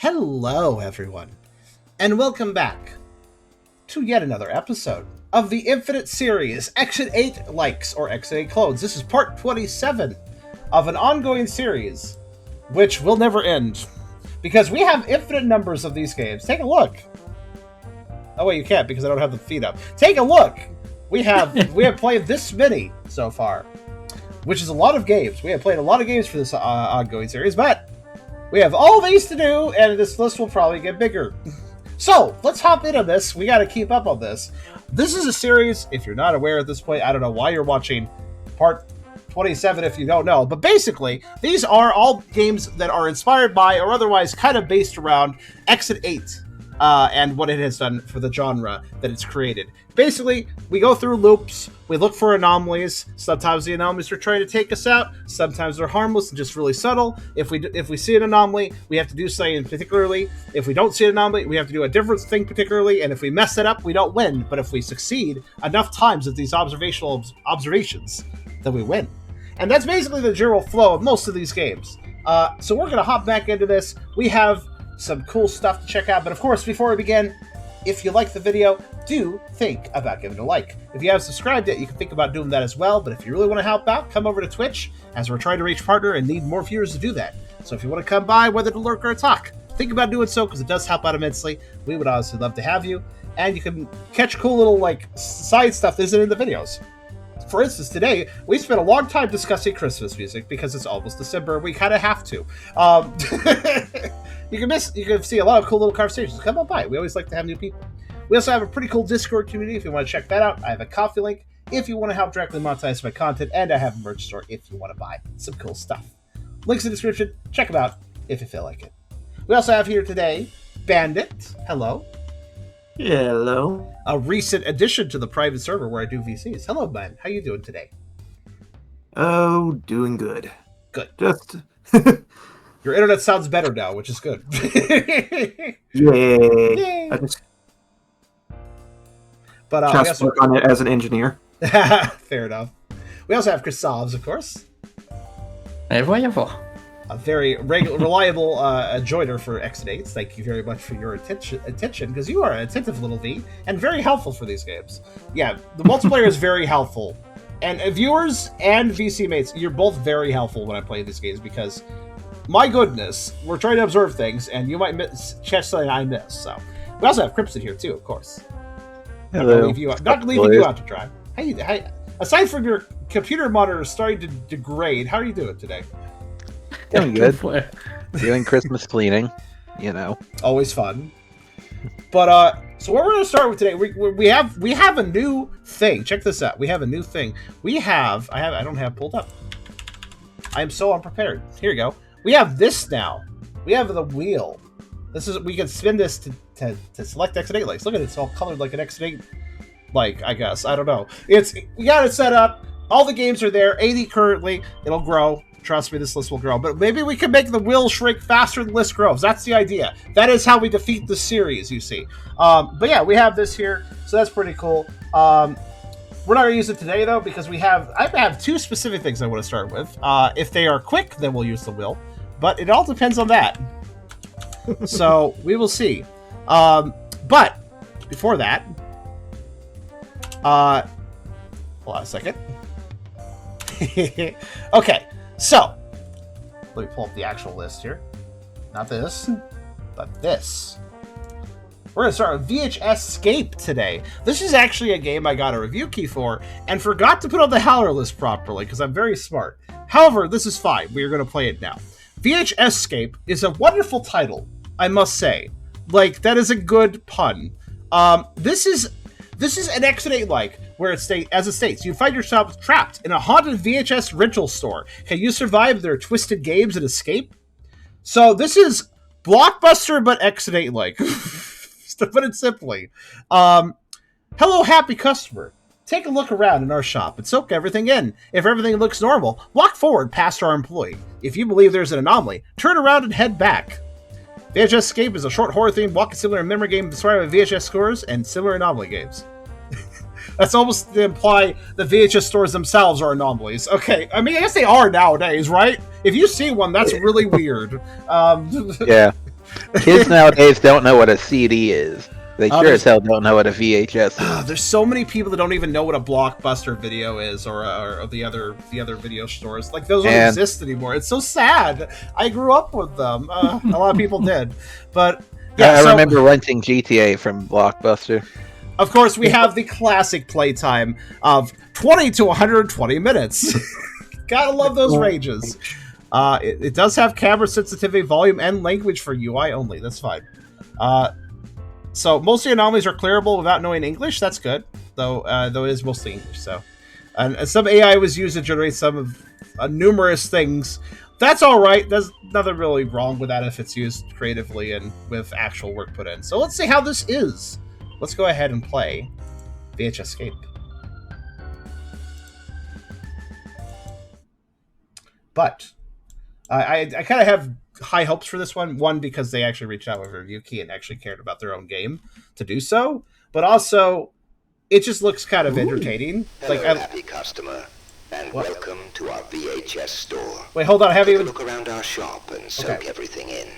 Hello, everyone, and welcome back to yet another episode of the Infinite Series Exit 8 Likes or Exit 8 Clones. This is part 27 of an ongoing series, which will never end, because we have infinite numbers of these games. Take a look. Oh wait, you can't because I don't have the feed up. Take a look. We have played this many so far, which is a lot of games. We have played a lot of games for this ongoing series, but we have all these to do, and this list will probably get bigger. So, let's hop into this. We gotta keep up on this. This is a series, if you're not aware at this point, I don't know why you're watching part 27 if you don't know, but basically, these are all games that are inspired by, or otherwise kind of based around, Exit 8. And what it has done for the genre that it's created. Basically, we go through loops, we look for anomalies. Sometimes the anomalies are trying to take us out, sometimes they're harmless and just really subtle. If we see an anomaly, we have to do something particularly. If we don't see an anomaly, we have to do a different thing particularly, and if we mess it up, we don't win. But if we succeed enough times at these observations, then we win. And that's basically the general flow of most of these games. So we're going to hop back into this. We have some cool stuff to check out, but of course, before we begin, if you like the video, do think about giving it a like. If you haven't subscribed yet, you can think about doing that as well, but if you really want to help out, come over to Twitch, as we're trying to reach partner and need more viewers to do that. So if you want to come by, whether to lurk or talk, think about doing so, because it does help out immensely. We would honestly love to have you, and you can catch cool little, side stuff that isn't in the videos. For instance, today, we spent a long time discussing Christmas music, because it's almost December, and we kind of have to. You can see a lot of cool little conversations. Come on by. We always like to have new people. We also have a pretty cool Discord community if you want to check that out. I have a coffee link if you want to help directly monetize my content, and I have a merch store if you want to buy some cool stuff. Links in the description. Check them out if you feel like it. We also have here today Bandit. Hello. Hello. A recent addition to the private server where I do VCs. Hello, man. How you doing today? Oh, doing good. Good. Just... Your internet sounds better now, which is good. Yay. I just work on it as an engineer. Fair enough. We also have Chris Sobs, of course. Hey, voyez-vous. A very reliable joiner for Exit 8. Thank you very much for your attention, because you are an attentive little V, and very helpful for these games. Yeah, the multiplayer is very helpful. And viewers and VC mates, you're both very helpful when I play these games, because my goodness, we're trying to observe things, and you might catch something I miss. So we also have Crimson here too, of course. Hello. Not leaving you out to dry. Hey, aside from your computer monitor starting to degrade, how are you doing today? Doing good. Doing Christmas cleaning, Always fun. But so what we're going to start with today, we have a new thing. Check this out. We have a new thing. I don't have it pulled up. I am so unprepared. Here you go. We have this now. We have the wheel. We can spin this to select Exit 8 likes. Look at it. It's all colored like an Exit 8 like, I guess. I don't know. We got it set up. All the games are there. 80 currently. It'll grow. Trust me, this list will grow. But maybe we can make the wheel shrink faster than the list grows. That's the idea. That is how we defeat the series, you see. But yeah, we have this here. So that's pretty cool. We're not going to use it today, though, because I have two specific things I want to start with. If they are quick, then we'll use the wheel. But it all depends on that. So we will see. But before that, hold on a second. Okay, so let me pull up the actual list here. Not this, but this. We're going to start with VHScape today. This is actually a game I got a review key for and forgot to put on the howler list properly because I'm very smart. However, this is fine. We are going to play it now. VHScape is a wonderful title, I must say. That is a good pun. This is an Exit 8-like, where as it states, you find yourself trapped in a haunted VHS rental store. Can you survive their twisted games and escape? So this is Blockbuster, but Exit 8-like. To put it simply. Hello, happy customer. Take a look around in our shop and soak everything in. If everything looks normal, walk forward past our employee. If you believe there's an anomaly, turn around and head back. VHScape is a short horror-themed walking similar memory game inspired by VHS scores and similar anomaly games. That's almost to imply the VHS stores themselves are anomalies. Okay, I mean, I guess they are nowadays, right? If you see one, that's really weird. Yeah. Kids nowadays don't know what a CD is. They sure as hell don't know what a VHS is. There's so many people that don't even know what a Blockbuster video is, or the other video stores. Like those don't exist anymore. It's so sad. I grew up with them. A lot of people did, but yeah. I remember renting GTA from Blockbuster. Of course, we have the classic playtime of 20 to 120 minutes. Gotta love those ranges. It does have camera sensitivity, volume, and language for UI only. That's fine. So most of the anomalies are clearable without knowing English. That's good, though it is mostly English. So, and some AI was used to generate some of numerous things. That's all right. There's nothing really wrong with that if it's used creatively and with actual work put in. So let's see how this is. Let's go ahead and play VHScape. But I kind of have high hopes for this one. One, because they actually reached out with a review key and actually cared about their own game to do so. But also, it just looks kind of entertaining. Hello, happy customer, and welcome to our VHS store. Wait, hold on. I haven't even look around our shop and soak everything in.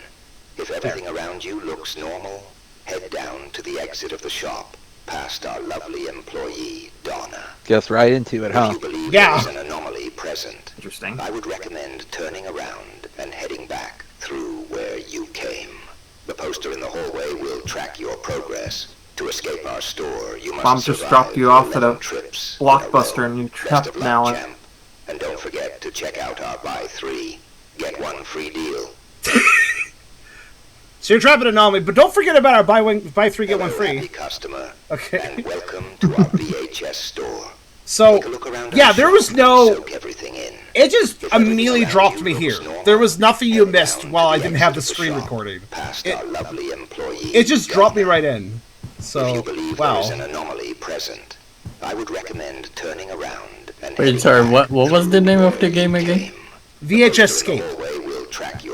If everything around you looks normal, head down to the exit of the shop, past our lovely employee, Donna. Just right into it, huh? If you believe there's an anomaly present, Interesting. I would recommend turning around and heading back through where you came. The poster in the hallway will track your progress. To escape our store, you must Mom just dropped you off at a Blockbuster and you trapped now. And don't forget to check out our buy 3, get 1 free deal. So you're trapping Anomaly, but don't forget about our buy 3 get 1 free. Happy customer, okay. And welcome to our VHS store. So yeah, there was no. It just immediately dropped me here. There was nothing you missed while I didn't have the screen recording. It just dropped me right in. So wow. There's an anomaly present. I would recommend turning around and wait, sorry, what was the name of the game again? VHScape.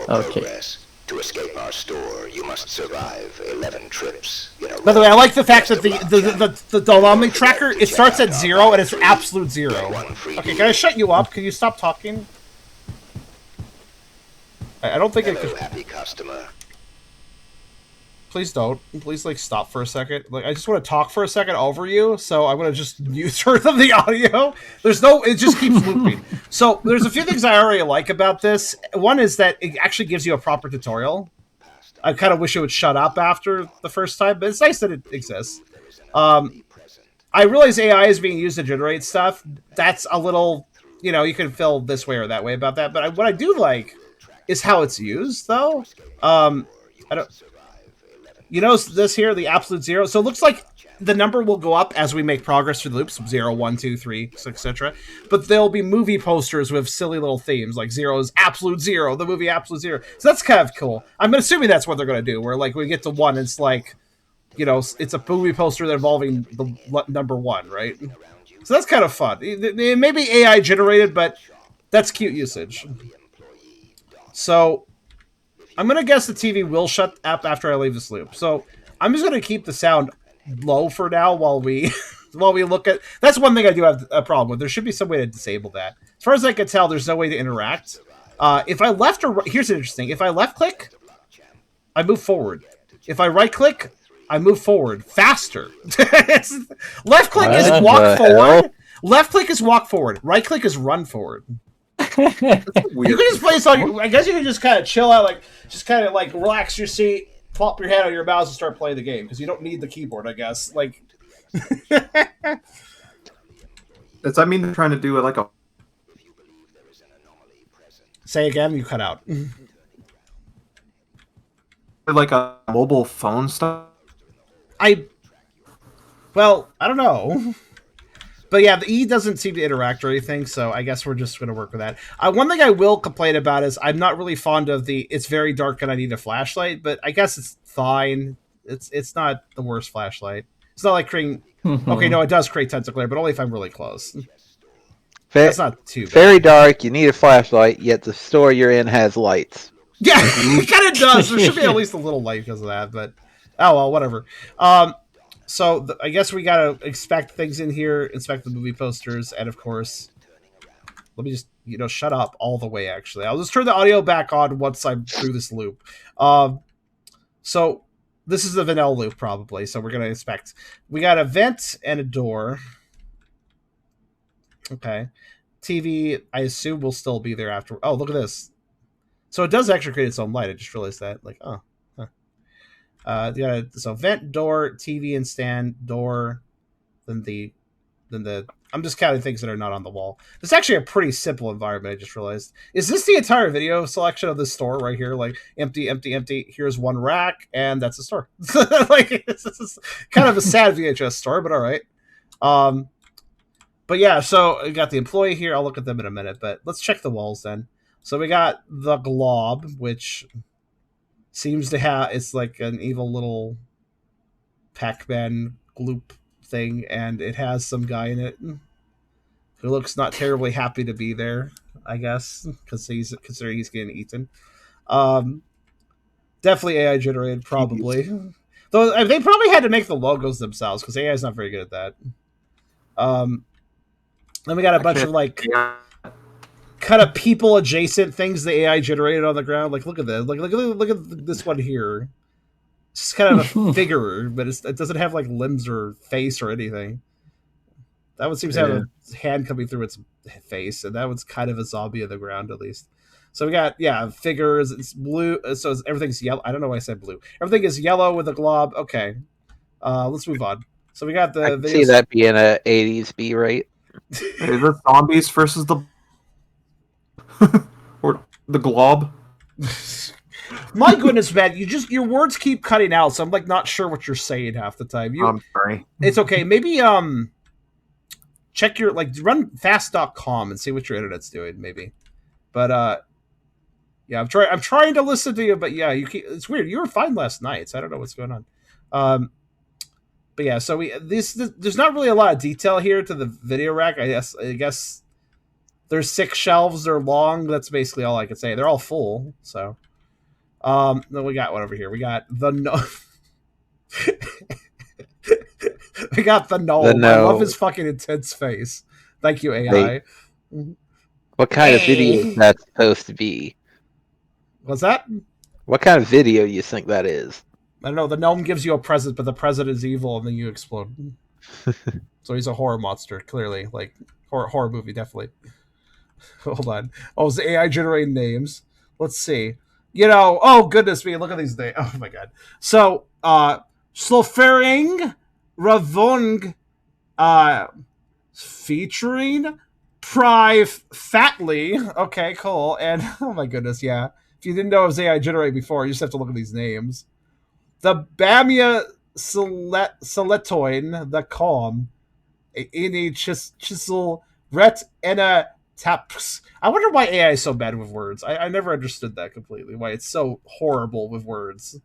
Okay. To escape our store, you must survive 11 trips. By the way, I like the fact that the anomaly tracker, it starts at 0 and it's absolute 0. Okay, can I shut you up? Can you stop talking? I don't think I could. Happy customer. Please don't. Please, like, stop for a second. Like, I just want to talk for a second over you, so I'm going to just mute the audio. There's no... It just keeps looping. So, there's a few things I already like about this. One is that it actually gives you a proper tutorial. I kind of wish it would shut up after the first time, but it's nice that it exists. I realize AI is being used to generate stuff. That's a little... You know, you can feel this way or that way about that, but what I do like is how it's used, though. I don't... You notice this here, the absolute 0. So it looks like the number will go up as we make progress through the loops, 0, 1, 2, 3, etc. But there'll be movie posters with silly little themes, like 0 is absolute 0, the movie absolute 0. So that's kind of cool. I'm assuming that's what they're going to do, where like we get to 1, it's like, you know, it's a movie poster involving the number 1, right? So that's kind of fun. It may be AI generated, but that's cute usage. So I'm going to guess the TV will shut up after I leave this loop. So I'm just going to keep the sound low for now while we look at... That's one thing I do have a problem with. There should be some way to disable that. As far as I can tell, there's no way to interact. If I left or right... Here's interesting. If I left-click, I move forward. If I right-click, I move forward faster. Left-click is walk forward. Left-click is walk forward. Right-click is run forward. You can just play this on. I guess you can just kind of chill out, like just kind of like relax your seat, plop your head on your mouse, and start playing the game because you don't need the keyboard. I guess. Like, does that mean they're trying to do it like a? Say again. You cut out. Like a mobile phone stuff. Well, I don't know. But yeah, the E doesn't seem to interact or anything, so I guess we're just going to work with that. One thing I will complain about is I'm not really fond of it's very dark and I need a flashlight, but I guess it's fine. It's not the worst flashlight. It's not like creating... Okay, no, it does create tentacle, but only if I'm really close. That's not too bad. Very dark, you need a flashlight, yet the store you're in has lights. Yeah, it kind of does. There should be at least a little light because of that, but... Oh, well, whatever. So I guess we gotta inspect things in here, inspect the movie posters, and of course, let me just, shut up all the way, actually. I'll just turn the audio back on once I'm through this loop. So this is the vanilla loop probably. So we're gonna expect we got a vent and a door. Okay, TV. I assume will still be there after. Oh, look at this. So it does actually create its own light. I just realized that. Like, oh. So vent, door, TV and stand, door, then the I'm just counting things that are not on the wall. It's actually a pretty simple environment, I just realized. Is this the entire video selection of this store right here? Like empty, empty, empty. Here's one rack, and that's the store. Like this is kind of a sad VHS store, but all right. But yeah, so we got the employee here. I'll look at them in a minute, but let's check the walls then. So we got the glob, which seems to have it's like an evil little Pac-Man gloop thing, and it has some guy in it who looks not terribly happy to be there, I guess, because considering he's getting eaten. Definitely AI generated, probably. Though they probably had to make the logos themselves because AI is not very good at that. Then we got a bunch of like kind of people adjacent things the AI generated on the ground. Like look at this, look at this one here. It's just kind of a figure, but it doesn't have like limbs or face or anything. That one seems to have a hand coming through its face, and that one's kind of a zombie on the ground at least. So we got figures. It's blue, so everything's yellow. I don't know why I said blue. Everything is yellow with a glob. Okay, let's move on. So we got the. I can see that being a '80s B rate. Is it zombies versus the or the glob? My goodness, man! Your words keep cutting out, so I'm like not sure what you're saying half the time. I'm sorry. It's okay. Maybe check your run fast.com and see what your internet's doing. Maybe, but yeah, I'm trying to listen to you, but yeah, it's weird. You were fine last night, so I don't know what's going on. But yeah, so there's not really a lot of detail here to the video rack. I guess there's 6 shelves. They're long. That's basically all I can say. They're all full. So, then we got what over here? We got the we got the gnome. I love his fucking intense face. Thank you, AI. What kind of video is that supposed to be? What's that? What kind of video you think that is? I don't know. The gnome gives you a present, but the present is evil, and then you explode. So he's a horror monster, clearly. Like, horror movie, definitely. Hold on. Oh, it's AI generating names. Let's see. Oh, goodness me. Look at these names. Oh, my God. So, Slofering Ravung, featuring Fatly. Okay, cool. And, oh, my goodness, yeah. If you didn't know it was AI generated before, you just have to look at these names. The Bamia Seletoin, the Calm, Ini Chisel, Ret Ena Taps. I wonder why AI is so bad with words. I never understood that completely, why it's so horrible with words.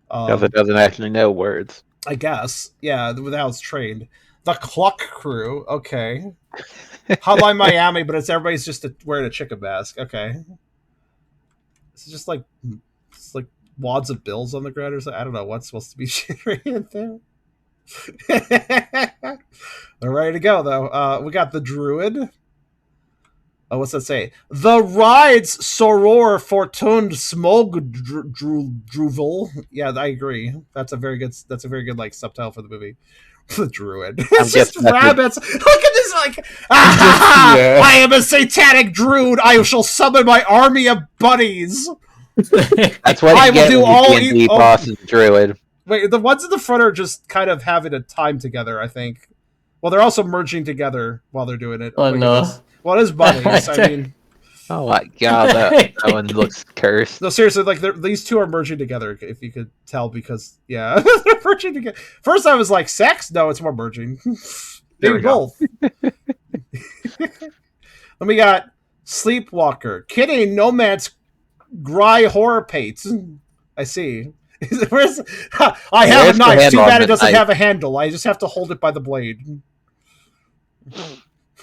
Because it doesn't actually know words. I guess. Yeah, with how it's trained. The Cluck Crew, okay. Hotline Miami, but everybody's just wearing a chicken mask. Okay. It's just like wads of bills on the ground or something. I don't know what's supposed to be generated there. They're ready to go though. We got the druid. Oh, what's that say? The rides soror fortund smog druvel. Yeah, I agree. That's a very good like subtitle for the movie. The druid. It's just rabbits. Look at this, like, I am a satanic druid. I shall summon my army of bunnies. That's what I will do. All boss is druid. Wait, the ones in the front are just kind of having a time together, I think. Well, they're also merging together while they're doing it. Oh no! Well, it is bunnies. I mean, oh my God, that one looks cursed. No, seriously, like these two are merging together. If you could tell, because yeah, they're merging together. First, I was like, sex? No, it's more merging. Maybe both. Then we got Sleepwalker, Kidding, Nomad's Gry Horror Pates. I see. I have a knife. Too bad it doesn't have a handle. I just have to hold it by the blade.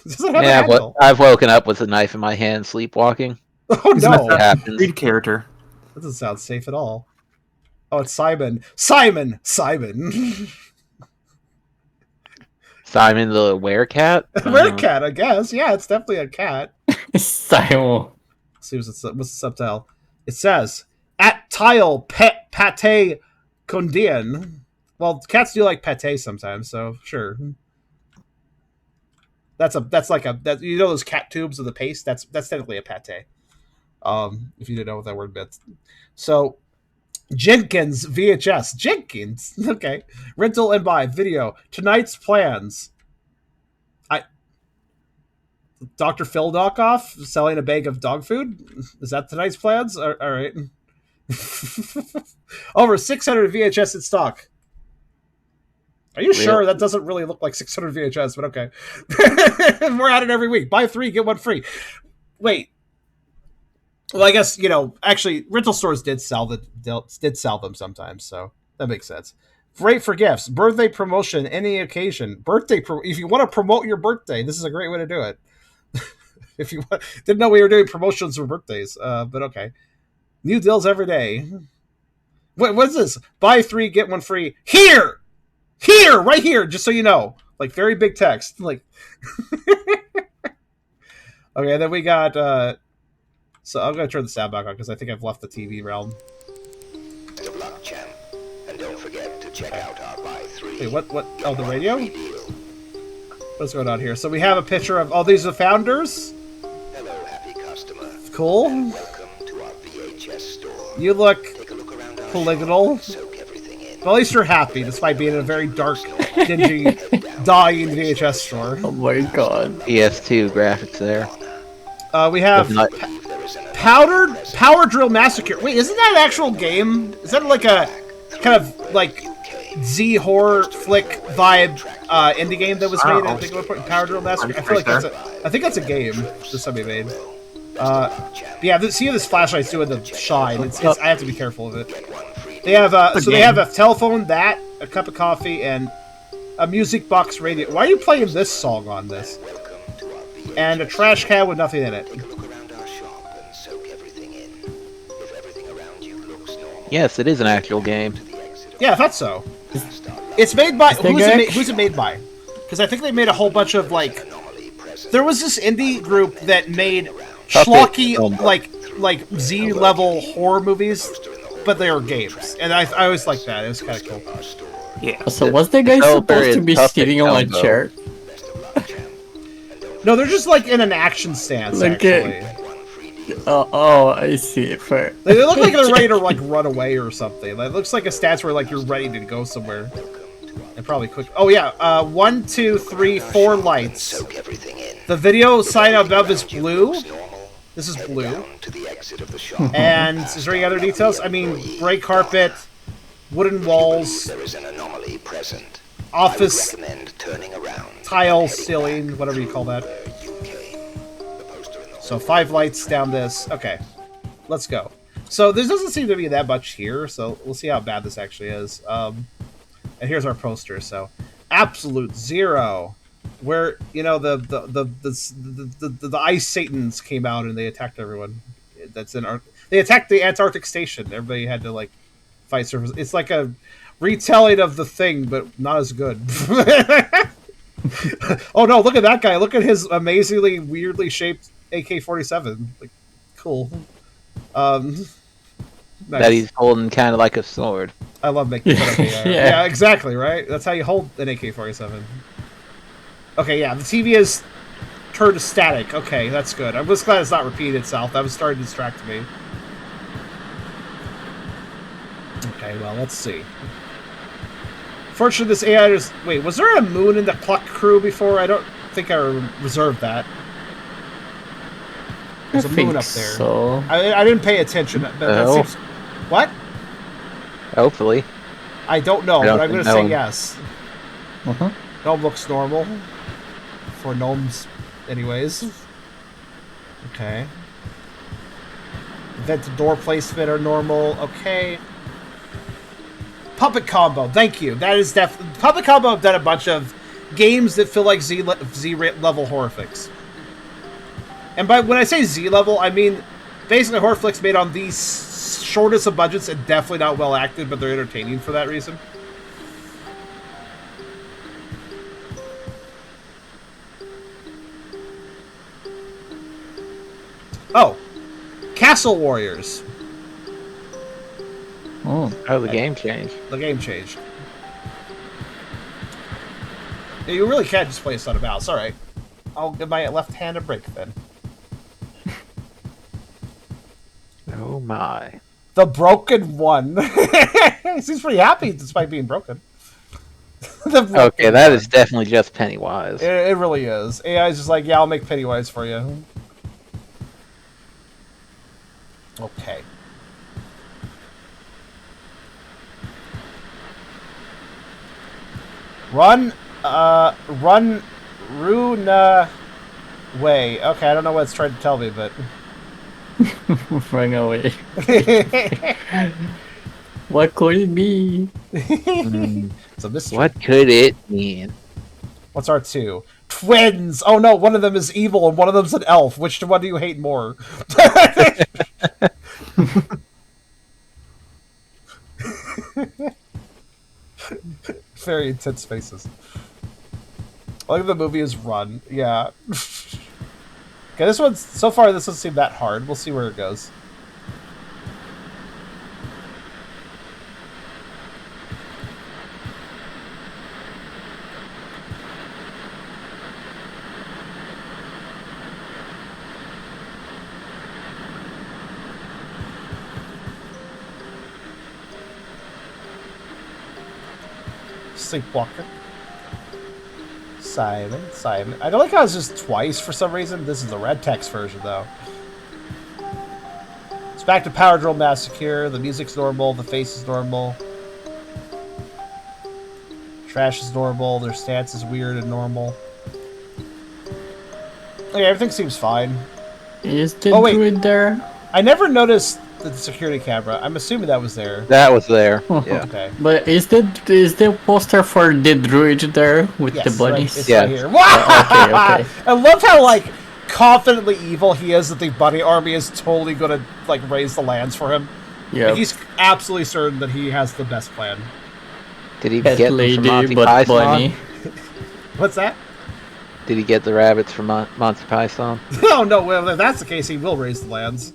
Yeah, but I've woken up with a knife in my hand, sleepwalking. Oh no! What happens? Read character. That doesn't sound safe at all. Oh, it's Simon. Simon. Simon the werecat. Werecat, I guess. Yeah, it's definitely a cat. Simon. See what's the subtitle. It says at tile pet pate condien. Well, cats do like pate sometimes, so sure. That's like you know those cat tubes of the paste. That's technically a pate. If you didn't know what that word meant. So Jenkins VHS. Jenkins. Okay. Rental and buy video. Tonight's plans. Dr. Phil knockoff selling a bag of dog food. Is that tonight's plans? All right. Over 600 VHS in stock. Are you sure? That doesn't really look like 600 VHS, but okay. We're at it every week. Buy 3, get 1 free. Wait. Well, I guess, actually, rental stores did sell them sometimes, so that makes sense. Great for gifts. Birthday promotion, any occasion. If you want to promote your birthday, this is a great way to do it. If you didn't know we were doing promotions for birthdays, but okay. New deals every day. What's this? Buy 3, get 1 free. Here, right here, just so you know. Like, very big text. Like, okay, then we got. So I'm gonna turn the sound back on because I think I've left the TV realm. Good luck, champ. And don't forget to check out our buy 3. Wait, what? Oh, the radio? What's going on here? So we have a picture of. Oh, these are the founders. Hello, happy customer. Cool. And welcome to our VHS store. You look Take a look around our polygonal. shop and soak everything in. Well, at least you're happy, despite being in a very dark, dingy, dying VHS store. Oh my god. PS2 graphics there. We have Not- Power Drill Massacre. Wait, isn't that an actual game? Is that like a kind of like Z horror flick vibe indie game that was made? I think Power Drill Massacre. I feel like I think that's a game that somebody made. Yeah, see this flashlight's doing the shine. I have to be careful of it. They have they have a telephone, a cup of coffee, and a music box radio. Why are you playing this song on this? And a trash can with nothing in it. Yes, it is an actual game. Yeah, I thought so. It's made by who's it made by? Because I think they made a whole bunch of like. There was this indie group that made schlocky like Z level horror movies, but they were games, and I always liked that. It was kind of cool. Yeah. So was the guy supposed to be sitting on a chair? No, they're just like in an action stance. Actually, oh, I see. Fair. they look like they're ready to like run away or something. It looks like a stance where like you're ready to go somewhere. And probably quick. Oh yeah, 1, 2, 3, 4 lights. The video sign above is blue. This is blue. And is there any other details? I mean, gray carpet, wooden walls. There is an anomaly present. Office turning around. tile ceiling, whatever you call that. So 5 lights down this. Okay, let's go. So there doesn't seem to be that much here, so we'll see how bad this actually is. And here's our poster. So absolute zero, where the ice satans came out and they attacked everyone. They attacked the Antarctic station. Everybody had to like fight surface. It's like a retelling of The Thing, but not as good. Oh no, look at that guy. Look at his amazingly weirdly shaped AK-47. Like, cool. Nice. That he's holding kind of like a sword. I love making fun of AR. Yeah, exactly, right? That's how you hold an AK-47. Okay, yeah, the TV is turned to static. Okay, that's good. I'm just glad it's not repeating itself. That was starting to distract me. Okay, well, let's see. Fortunately, this AI is... Wait, was there a moon in the Cluck crew before? I don't think I reserved that. There's a moon up there. So. I didn't pay attention. But that seems... What? Hopefully. I don't know, but I'm going to say yes. Uh-huh. Gnome looks normal. For gnomes, anyways. Okay. Vent to door placement are normal. Okay. Puppet Combo, thank you. That is definitely... Puppet Combo have done a bunch of games that feel like Z-level horror flicks. And when I say Z-level, I mean basically horror flicks made on these shortest of budgets and definitely not well acted, but they're entertaining for that reason. Oh, Castle Warriors. Oh, Oh, the game changed. The game changed. Yeah, you really can't just play this on a mouse. All right, I'll give my left hand a break then. Oh my. The broken one. He seems pretty happy despite being broken. Okay, that is definitely just Pennywise. It really is. AI's just like, yeah, I'll make Pennywise for you. Okay. Run, Runa way. Okay, I don't know what it's trying to tell me, but... run away. What could it be? It's a mystery. What could it mean? What's R2? Twins! Oh no, one of them is evil and one of them's an elf. Which one do you hate more? Very intense faces. I think the movie is Run. Yeah. Okay, this one's... So far, this doesn't seem that hard. We'll see where it goes. Sleepwalker. Simon. I don't like how it's just twice for some reason. This is the red text version, though. It's back to Power Drill Massacre. The music's normal. The face is normal. Trash is normal. Their stance is weird and normal. Okay, everything seems fine. Is the druid there? I never noticed the security camera. I'm assuming that was there. That was there. Yeah. Okay. But is the poster for the druid there with the bunnies? Right, it's right here. Okay. I love how like confidently evil he is that the bunny army is totally gonna like raise the lands for him. Yeah. Like, he's absolutely certain that he has the best plan. Did he Pet get them lady, from Monty but Python? bunny. What's that? Did he get the rabbits from Monty Python? Oh no, well if that's the case, he will raise the lands.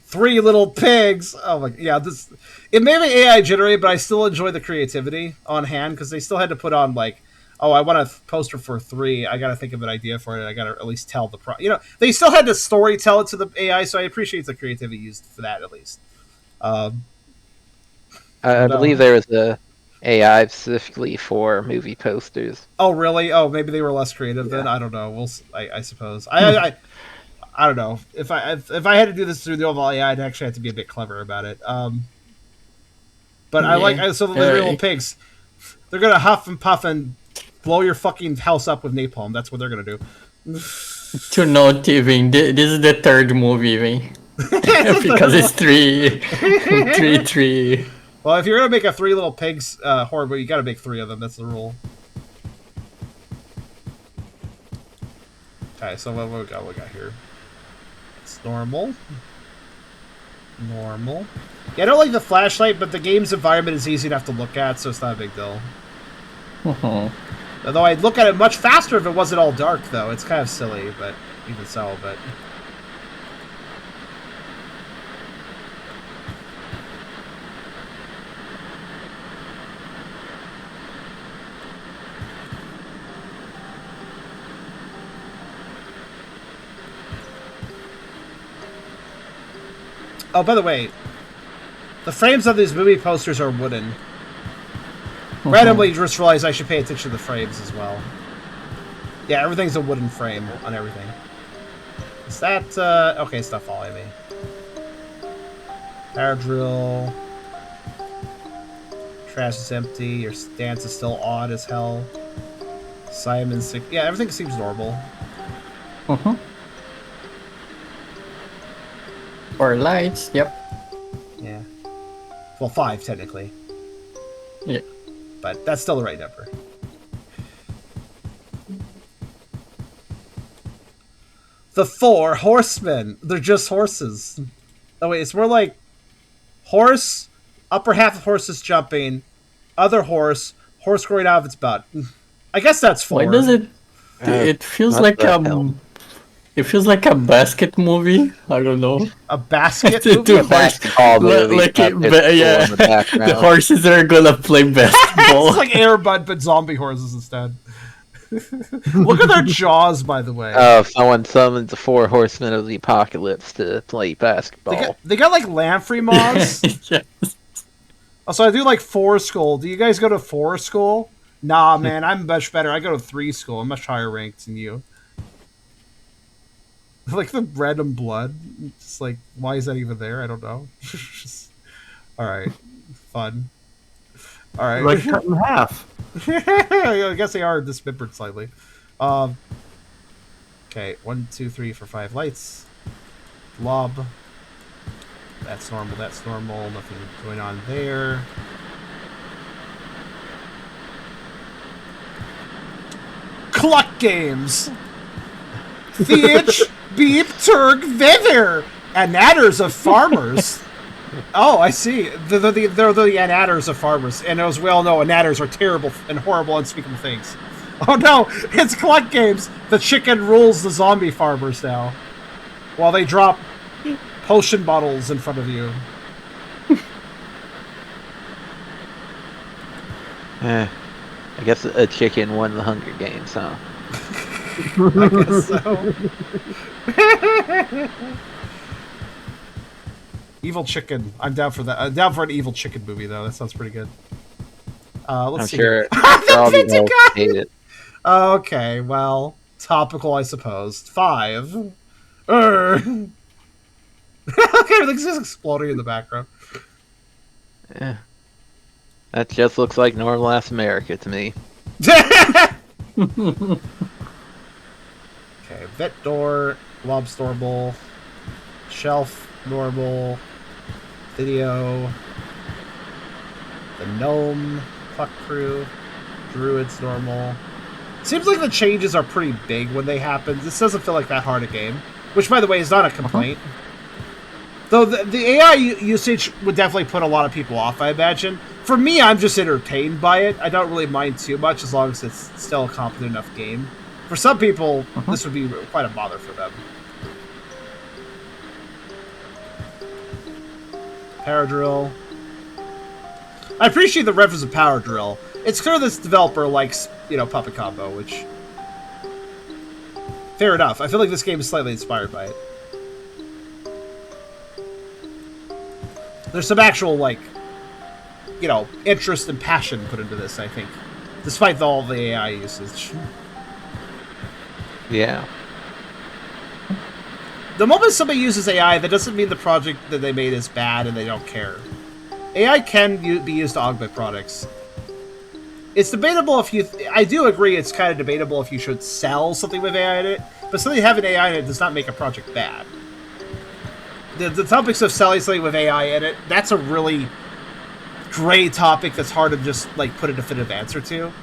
Three little pigs. Oh my, yeah. This it may be AI generated, but I still enjoy the creativity on hand because they still had to put on like, oh, I want a poster for 3. I got to think of an idea for it. I got to at least tell the they still had to story tell it to the AI, so I appreciate the creativity used for that at least. I believe there was a AI specifically for movie posters. Oh really? Oh, maybe they were less creative then. I don't know. I suppose. I don't know if I had to do this through the overall AI, I'd actually have to be a bit clever about it. But I like so the little pigs. They're gonna huff and puff and blow your fucking house up with napalm. That's what they're gonna do. To note, even this is the third movie, even. Because it's 3. Well, if you're gonna make a 3 little pigs horror movie, you gotta make 3 of them. That's the rule. Okay, so what we got here? It's normal. Normal. Yeah, I don't like the flashlight, but the game's environment is easy enough to look at, so it's not a big deal. Although I'd look at it much faster if it wasn't all dark, though. It's kind of silly, but even so, but... Oh, by the way, the frames of these movie posters are wooden. Randomly just realized I should pay attention to the frames as well. Yeah, everything's a wooden frame on everything. Is that, okay, it's not following me. Power drill. Trash is empty. Your stance is still odd as hell. Simon's... Yeah, everything seems normal. Or lights, yep. Yeah. Well, 5, technically. Yeah. But that's still the right number. The 4 horsemen. They're just horses. Oh, wait, it's more like horse, upper half of horse is jumping, other horse growing out of its butt. I guess that's 4. Why does it... It feels like It feels like a basket movie. I don't know. A basket The movie? Basketball movie. Like got this pool yeah, in the background. the horses are gonna play basketball. It's like Air Bud, but zombie horses instead. Look at their jaws, by the way. If someone summons the 4 horsemen of the apocalypse to play basketball. They got like lamprey moths. Yeah. Also, I do like 4 school. Do you guys go to 4 school? Nah, man, I'm much better. I go to 3 school. I'm much higher ranked than you. Like the random blood. It's like, why is that even there? I don't know. Alright. Fun. Alright. Like cut in half. I guess they are dismembered slightly. Okay, 1, 2, 3 for 5 lights. Blob. That's normal, that's normal. Nothing going on there. Cluck games! Theach, beep, turg, vither! Anadders of farmers. Oh, I see. They're the anadders of farmers. And as we all know, anadders are terrible and horrible, unspeakable things. Oh no! It's Cluck games! The chicken rules the zombie farmers now. While they drop potion bottles in front of you. I guess a chicken won the Hunger Games, huh? I guess so. Evil chicken. I'm down for that. I'm down for an evil chicken movie, though. That sounds pretty good. Let's I'm see. sure The all the elves Pentagon! hate it. Okay, well, topical, I suppose. 5. Okay, everything's just exploding in the background. Yeah. That just looks like normal ass America to me. Okay, vet door, lobster bowl, shelf, normal, video, the gnome, puck crew, druids, normal. Seems like the changes are pretty big when they happen. This doesn't feel like that hard a game, which, by the way, is not a complaint. Though the AI usage would definitely put a lot of people off, I imagine. For me, I'm just entertained by it. I don't really mind too much as long as it's still a competent enough game. For some people, this would be quite a bother for them. Power drill. I appreciate the reference of power drill. It's clear this developer likes, Puppet Combo, which... Fair enough. I feel like this game is slightly inspired by it. There's some actual, interest and passion put into this, I think. Despite all the AI usage. Yeah. The moment somebody uses AI, that doesn't mean the project that they made is bad and they don't care. AI can be used to augment products. It's debatable if you... I do agree it's kind of debatable if you should sell something with AI in it, but something having AI in it does not make a project bad. The topics of selling something with AI in it, that's a really gray topic that's hard to just, put a definitive answer to.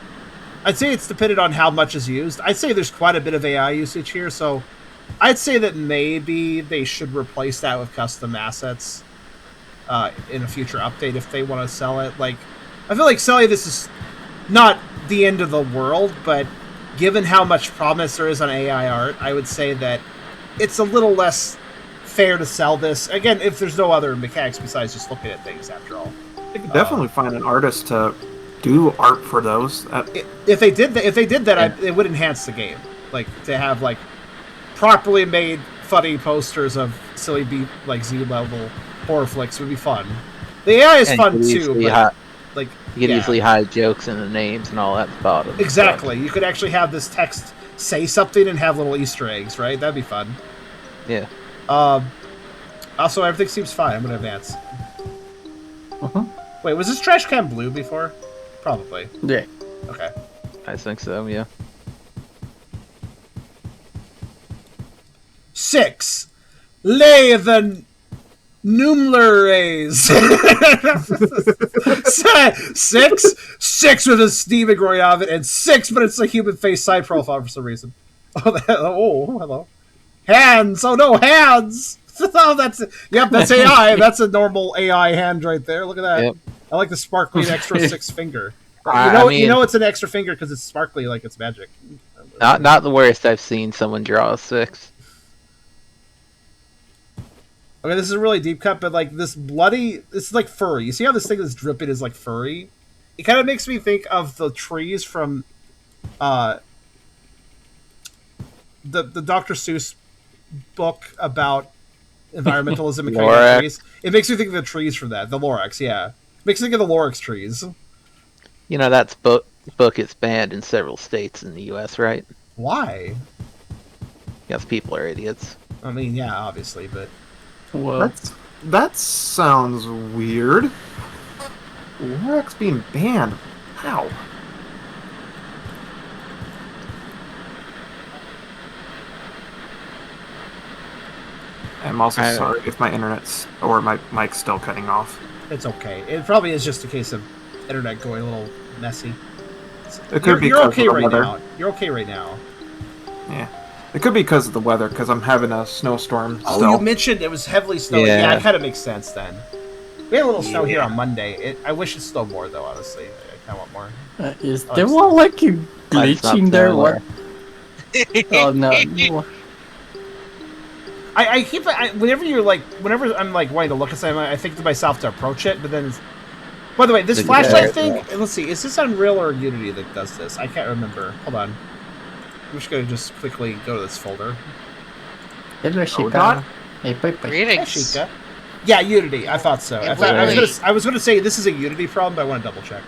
I'd say it's dependent on how much is used. I'd say there's quite a bit of AI usage here, so I'd say that maybe they should replace that with custom assets in a future update if they want to sell it. I feel like selling this is not the end of the world, but given how much promise there is on AI art, I would say that it's a little less fair to sell this. Again, if there's no other mechanics besides just looking at things, after all. You could definitely find an artist to do art for those. If they did that, it would enhance the game. To have properly made funny posters of silly Z-level horror flicks would be fun. The AI is fun too, but you could easily hide jokes in the names and all at the bottom. Exactly. You could actually have this text say something and have little Easter eggs, right? That'd be fun. Yeah. Also, everything seems fine. I'm gonna advance. Wait, was this trash can blue before? Probably. Yeah. Okay. I think so, yeah. 6. Lay the numeraries. 6 with a steaming growing out of it, and 6, but it's a human face side profile for some reason. Oh, hello. Hands! Oh no, hands! Oh, that's AI. That's a normal AI hand right there. Look at that. Yep. I like the sparkly extra 6 finger. You know it's an extra finger because it's sparkly like it's magic. Not the worst I've seen someone draw a 6. Okay, this is a really deep cut, but like this bloody, it's like furry. You see how this thing that's dripping is like furry? It kind of makes me think of the trees from the Dr. Seuss book about environmentalism and cutting down trees. It makes me think of the trees from that, the Lorax. Yeah, makes me think of the Lorax trees. You know, that's book is banned in several states in the U.S., right? Why? Because people are idiots. I mean, yeah, obviously, but Well, That sounds weird. Lorax being banned. How? I'm also sorry if my internet's or my mic's still cutting off. it's okay. It probably is just a case of internet going a little messy. It could be You're because okay of the right weather. now. You're okay right now. Yeah. It could be because of the weather, because I'm having a snowstorm Oh, still. you mentioned it was heavily snowing. Yeah. Yeah, it kind of makes sense then. We had a little snow here on Monday. I wish it snowed more, though, honestly. I kind of want more. is there one like a glitch in there? What? Oh no. I keep whenever I'm like wanting to look at something, I think to myself to approach it, but then. By the way, this flashlight thing. Let's see, is this Unreal or Unity that does this? I can't remember. Hold on. I'm just gonna quickly go to this folder. Hello, Oh, Chica. not- Hey, Pepe. Hey, Greetings. Chica. Yeah, Unity. I thought so. I was gonna say this is a Unity problem, but I want to double check.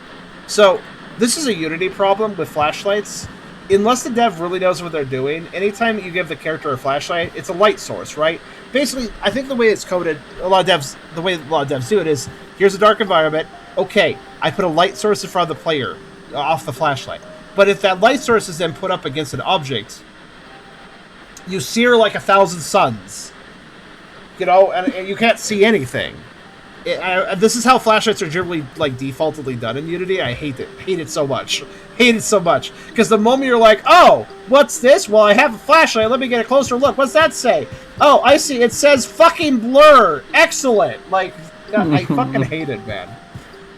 So this is a Unity problem with flashlights. Unless the dev really knows what they're doing, anytime you give the character a flashlight, it's a light source, right? Basically, I think the way it's coded, the way a lot of devs do it is, here's a dark environment. Okay, I put a light source in front of the player off the flashlight. But if that light source is then put up against an object, you sear like 1,000 suns. You know, and you can't see anything. This is how flashlights are generally like defaultedly done in Unity. I hate it so much. Hate it so much because the moment you're like, oh, what's this? Well, I have a flashlight. Let me get a closer look. What's that say? Oh, I see. It says fucking blur. Excellent. Like, God, I fucking hate it, man.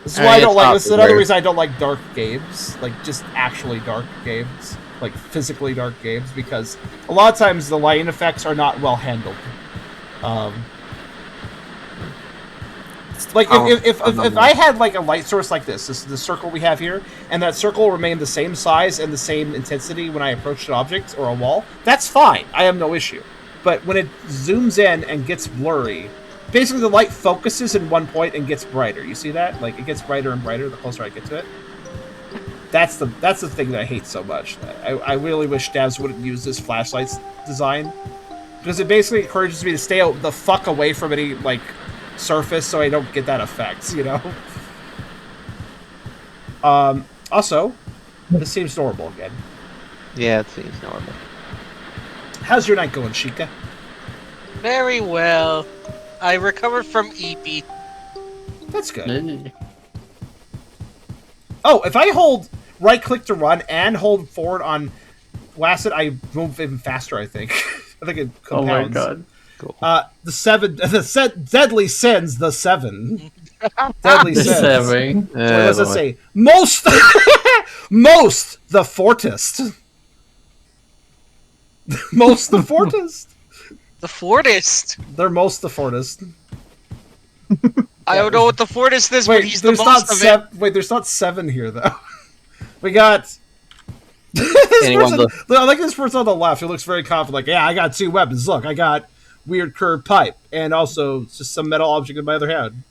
This is why I don't like. This is another reason I don't like dark games, like just actually dark games, like physically dark games, because a lot of times the lighting effects are not well handled. Like if I had like a light source like this the circle we have here, and that circle remained the same size and the same intensity when I approached an object or a wall, that's fine. I have no issue. But when it zooms in and gets blurry, basically the light focuses in one point and gets brighter. You see that? Like it gets brighter and brighter the closer I get to it. That's the thing that I hate so much. I really wish devs wouldn't use this flashlight's design, because it basically encourages me to stay out the fuck away from any like surface so I don't get that effect, you know? Also, this seems normal again. Yeah, it seems normal. How's your night going, Chica? Very well. I recovered from EP. That's good. Hey. Oh, if I hold right-click to run and hold forward on Wasset, I move even faster, I think. I think it Oh my compounds. god. Cool. Deadly sins, the 7. Deadly The sins. 7. So what does it say? Most the fortest. Most the fortest. The Fortist. They're most the fortest. I don't know what the Fortist is, but he's the there's most of it. Wait, there's not 7 here though. We got. Anyone I like this person on the left who looks very confident. Like, yeah, I got 2 weapons. Look, I got weird curved pipe and also just some metal object in my other hand.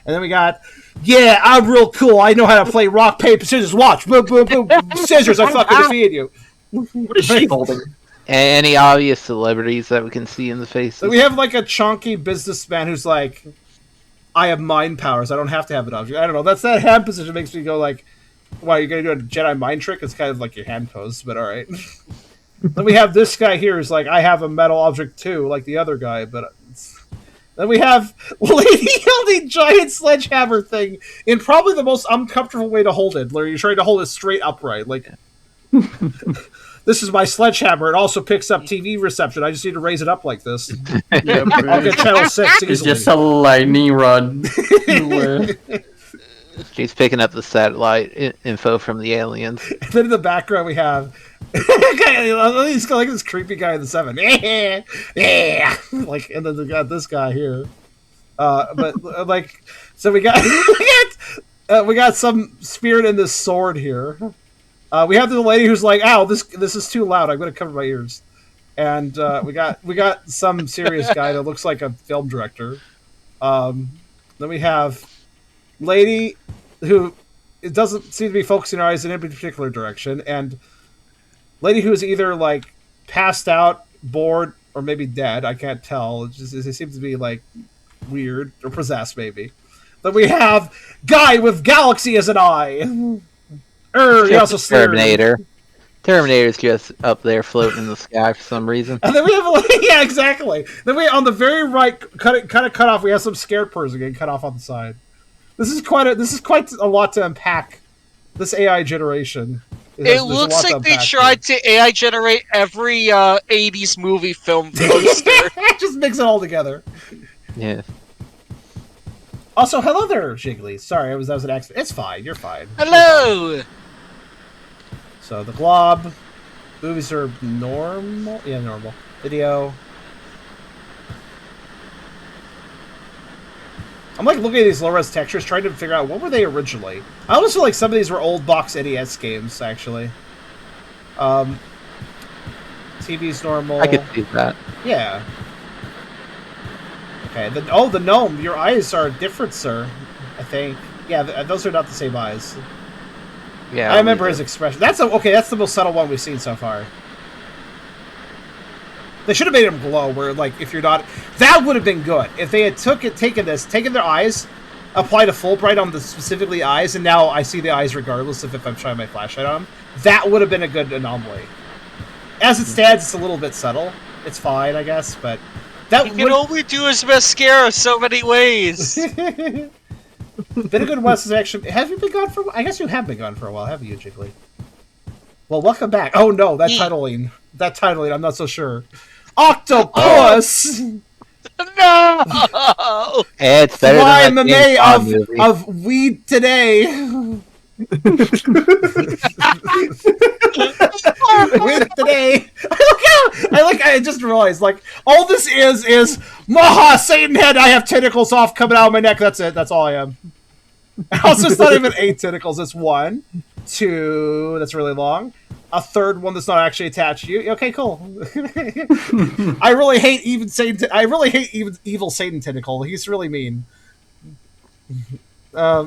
And then we got, yeah, I'm real cool. I know how to play rock, paper, scissors. Watch, boom, boom, boom, scissors. I fucking defeated you. What is she holding? Any obvious celebrities that we can see in the faces? So we have like a chunky businessman who's like, I have mind powers. I don't have to have an object. I don't know. That's that hand position makes me go like, wow, you're gonna do a Jedi mind trick? It's kind of like your hand pose, but all right. Then we have this guy here who's like, I have a metal object too, like the other guy, but then we have Lady holding giant sledgehammer thing in probably the most uncomfortable way to hold it, where you're trying to hold it straight upright. Like, this is my sledgehammer. It also picks up TV reception. I just need to raise it up like this. Yep, I'll get channel 6 it's easily. just a lightning rod. She's picking up the satellite info from the aliens. And then in the background we have He's like this creepy guy in the 7. Yeah, like, and then we got this guy here. But like, so we got we got some spirit in this sword here. We have the lady who's like, "Ow, this is too loud. I'm going to cover my ears." And we got some serious guy that looks like a film director. Then we have lady who it doesn't seem to be focusing her eyes in any particular direction, and lady who is either like passed out, bored, or maybe dead. I can't tell. It seems to be like weird or possessed, maybe. Then we have guy with galaxy as an eye. He also Terminator. Terminator's just up there floating in the sky for some reason. And then we have, yeah, exactly. Then we on the very right, cut off. We have some scared person getting cut off on the side. This is quite a lot to unpack. This AI generation. It looks like they tried to AI generate every 80s movie film poster. Just mix it all together. Yeah. Also, hello there, Jiggly. Sorry, that was an accident. It's fine. You're fine. Hello! So, the Glob. Movies are normal? Yeah, normal. Video. I'm like looking at these low-res textures, trying to figure out what were they originally. I almost feel like some of these were old box NES games, actually. TV's normal. I could see that. Yeah. Okay. The gnome. Your eyes are different, sir. I think. Yeah, those are not the same eyes. Yeah. I remember his expression. That's the most subtle one we've seen so far. They should have made him glow. Where like if you're not, that would have been good if they had taken their eyes, applied a Fulbright on the specifically eyes, and now I see the eyes regardless of if I'm shining my flashlight on them. That would have been a good anomaly. As it stands, it's a little bit subtle. It's fine, I guess, but that you can only do his mascara so many ways. Been a good West action. Have you been gone for? I guess you have been gone for a while, haven't you, Jiggly? Well, welcome back. Oh no, that titling, I'm not so sure. Octopus. No. It's better than that James Bond movie. of Weed Today. Weed Today. I just realized, like, all this is Maha Satan head. I have tentacles off coming out of my neck. That's it. That's all I am. Also, it's not even 8 tentacles. It's 1, 2. That's really long. A third one that's not actually attached to you. Okay, cool. I really hate even evil Satan tentacle. He's really mean.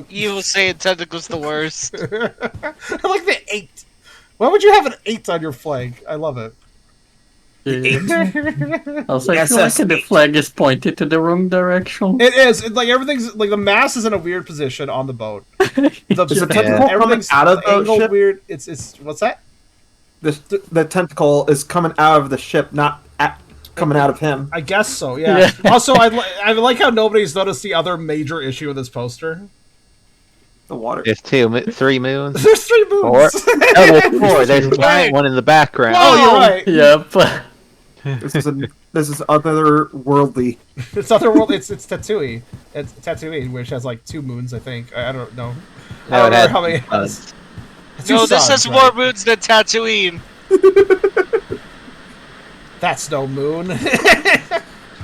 Evil Satan tentacle's the worst. I like the 8. Why would you have an 8 on your flag? I love it. I was like, the flag is pointed to the wrong direction. It is. Like everything's like the mast is in a weird position on the boat. The tentacle, everything's out of the angled ship? weird. It's what's that? The tentacle is coming out of the ship, not coming out of him. I guess so. Yeah. Also, I like how nobody's noticed the other major issue of this poster. The water. There's 3 moons. There's 3 moons. 4. Oh, there's 4. There's a giant one in the background. Oh, you're right. Yep. This is otherworldly. It's otherworldly. It's Tatooine. It's Tatooine, which has like 2 moons, I think. I don't know. No, I don't it know has how many. suns. No, this has more moons than Tatooine. That's no moon.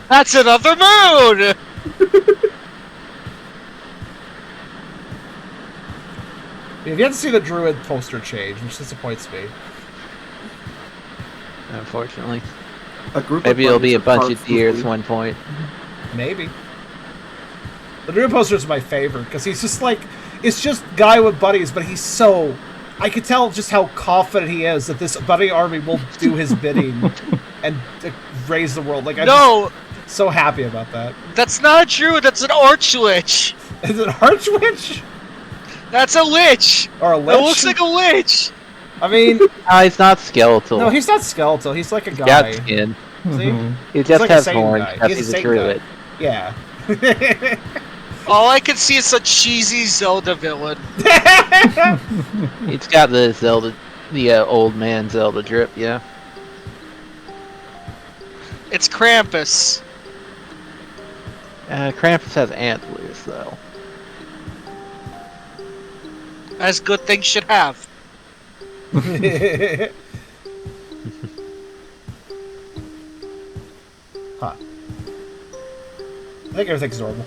That's another moon. You've yet to see the Druid poster change, which disappoints me. Unfortunately. Maybe it'll be a bunch of deers at one point. Maybe. The Druid poster is my favorite, because he's just like... It's just guy with buddies, but he's so... I could tell just how confident he is that this buddy army will do his bidding and raise the world. Like, I'm just so happy about that. That's not true. That's an Archwitch. Is it an Archwitch? That's a lich. Or a lich? It looks like a lich. I mean... he's not skeletal. No, he's not skeletal. He's like a guy. Got skin. See? He just like has horns because he's he's a druid. Yeah. All I can see is a cheesy Zelda villain. He's got the old man Zelda drip, yeah. It's Krampus. Krampus has antlers, though. As good things should have. I think everything's normal.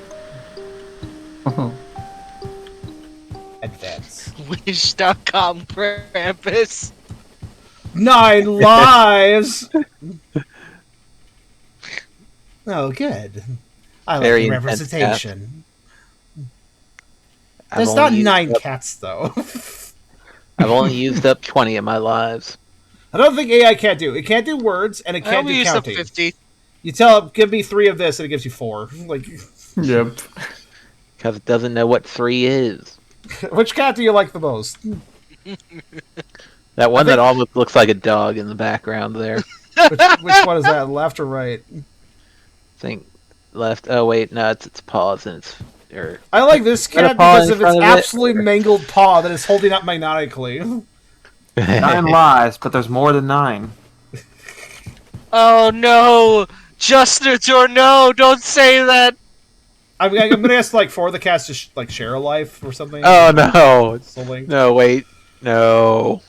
Advance. Wish.com Krampus. 9 lives! Oh, good. I like Very the intense representation. I've There's only not used 9 up- cats, though. I've only used up 20 of my lives. I don't think AI can't do. It can't do words, and it I can't only do used up counting. 50. You tell it, give me 3 of this, and it gives you 4. Like, Yep. Because it doesn't know what 3 is. which cat do you like the most? That one think- that almost looks like a dog in the background there. Which one is that? Left or right? I think left. Oh wait, no, it's paws and it's. Or I like this Got a cat paw because in of its front of it. absolutely mangled paw that is holding up maniacally. 9 lives, but there's more than 9. Oh no! Justin or no, don't say that! I'm gonna ask like 4 of the cats to like share a life or something. Oh no! Something. No wait, no.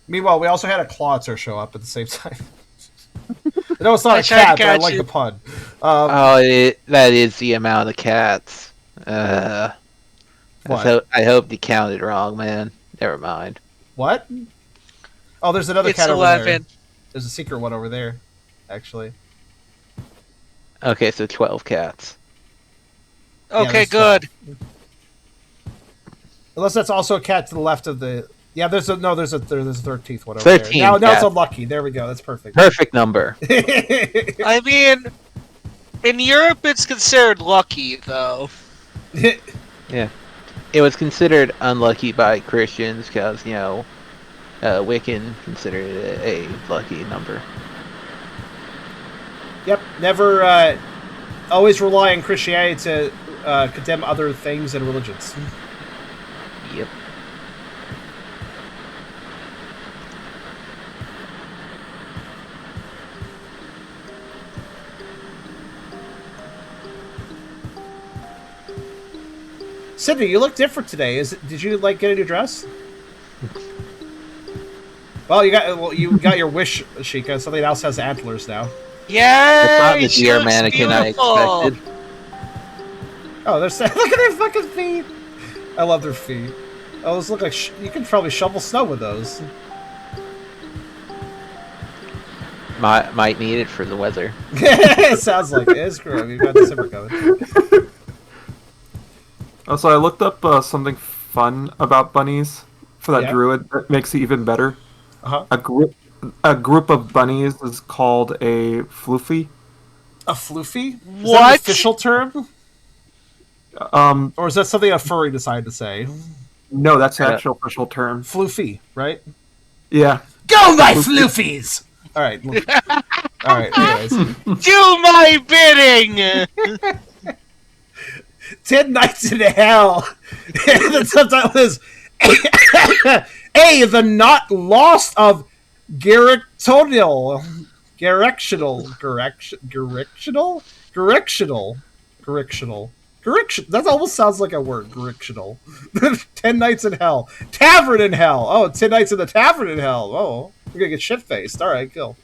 Meanwhile, we also had a Clawitzer show up at the same time. No, it's not I a tried to cat, but I catch like you. the pun. That is the amount of cats. I What? hope you counted wrong, man. Never mind. What? Oh, there's another It's cat over 11. there. There's a secret one over there, actually. Okay, so 12 cats. Okay, there's good. Unless that's also a cat to the left of the. Yeah, there's a 13th one over there. 13 Now it's cats. unlucky. There we go. That's perfect. Perfect number. I mean, in Europe it's considered lucky, though. Yeah. It was considered unlucky by Christians because, Wiccan considered it a lucky number. Yep. Never. Always rely on Christianity to condemn other things and religions. Yep. Sydney, you look different today. Did you like get a new dress? Well, you got your wish, Sheikah. Something else has antlers now. It's not Yay! the She deer looks mannequin beautiful. I expected. Oh, look at their fucking feet. I love their feet. Oh, those look like you can probably shovel snow with those. Might need it for the weather. It sounds like it. Screw it. We've got December coming. Also, I looked up something fun about bunnies for that Yeah. druid that makes it even better. Uh-huh. A group of bunnies is called a floofy. A floofy? Is that an What? official term? Or is that something a furry decided to say? No, that's the actual official term. Floofy, right? Yeah. Go, my floofies! Alright. Alright, anyways. Do my bidding! 10 Nights in Hell. And the subtitle is A, the not lost of Directional. That almost sounds like a word. Directional. 10 Nights in Hell. Tavern in Hell. Oh, 10 Nights in the Tavern in Hell. Oh, we're gonna get shit-faced. Alright, kill.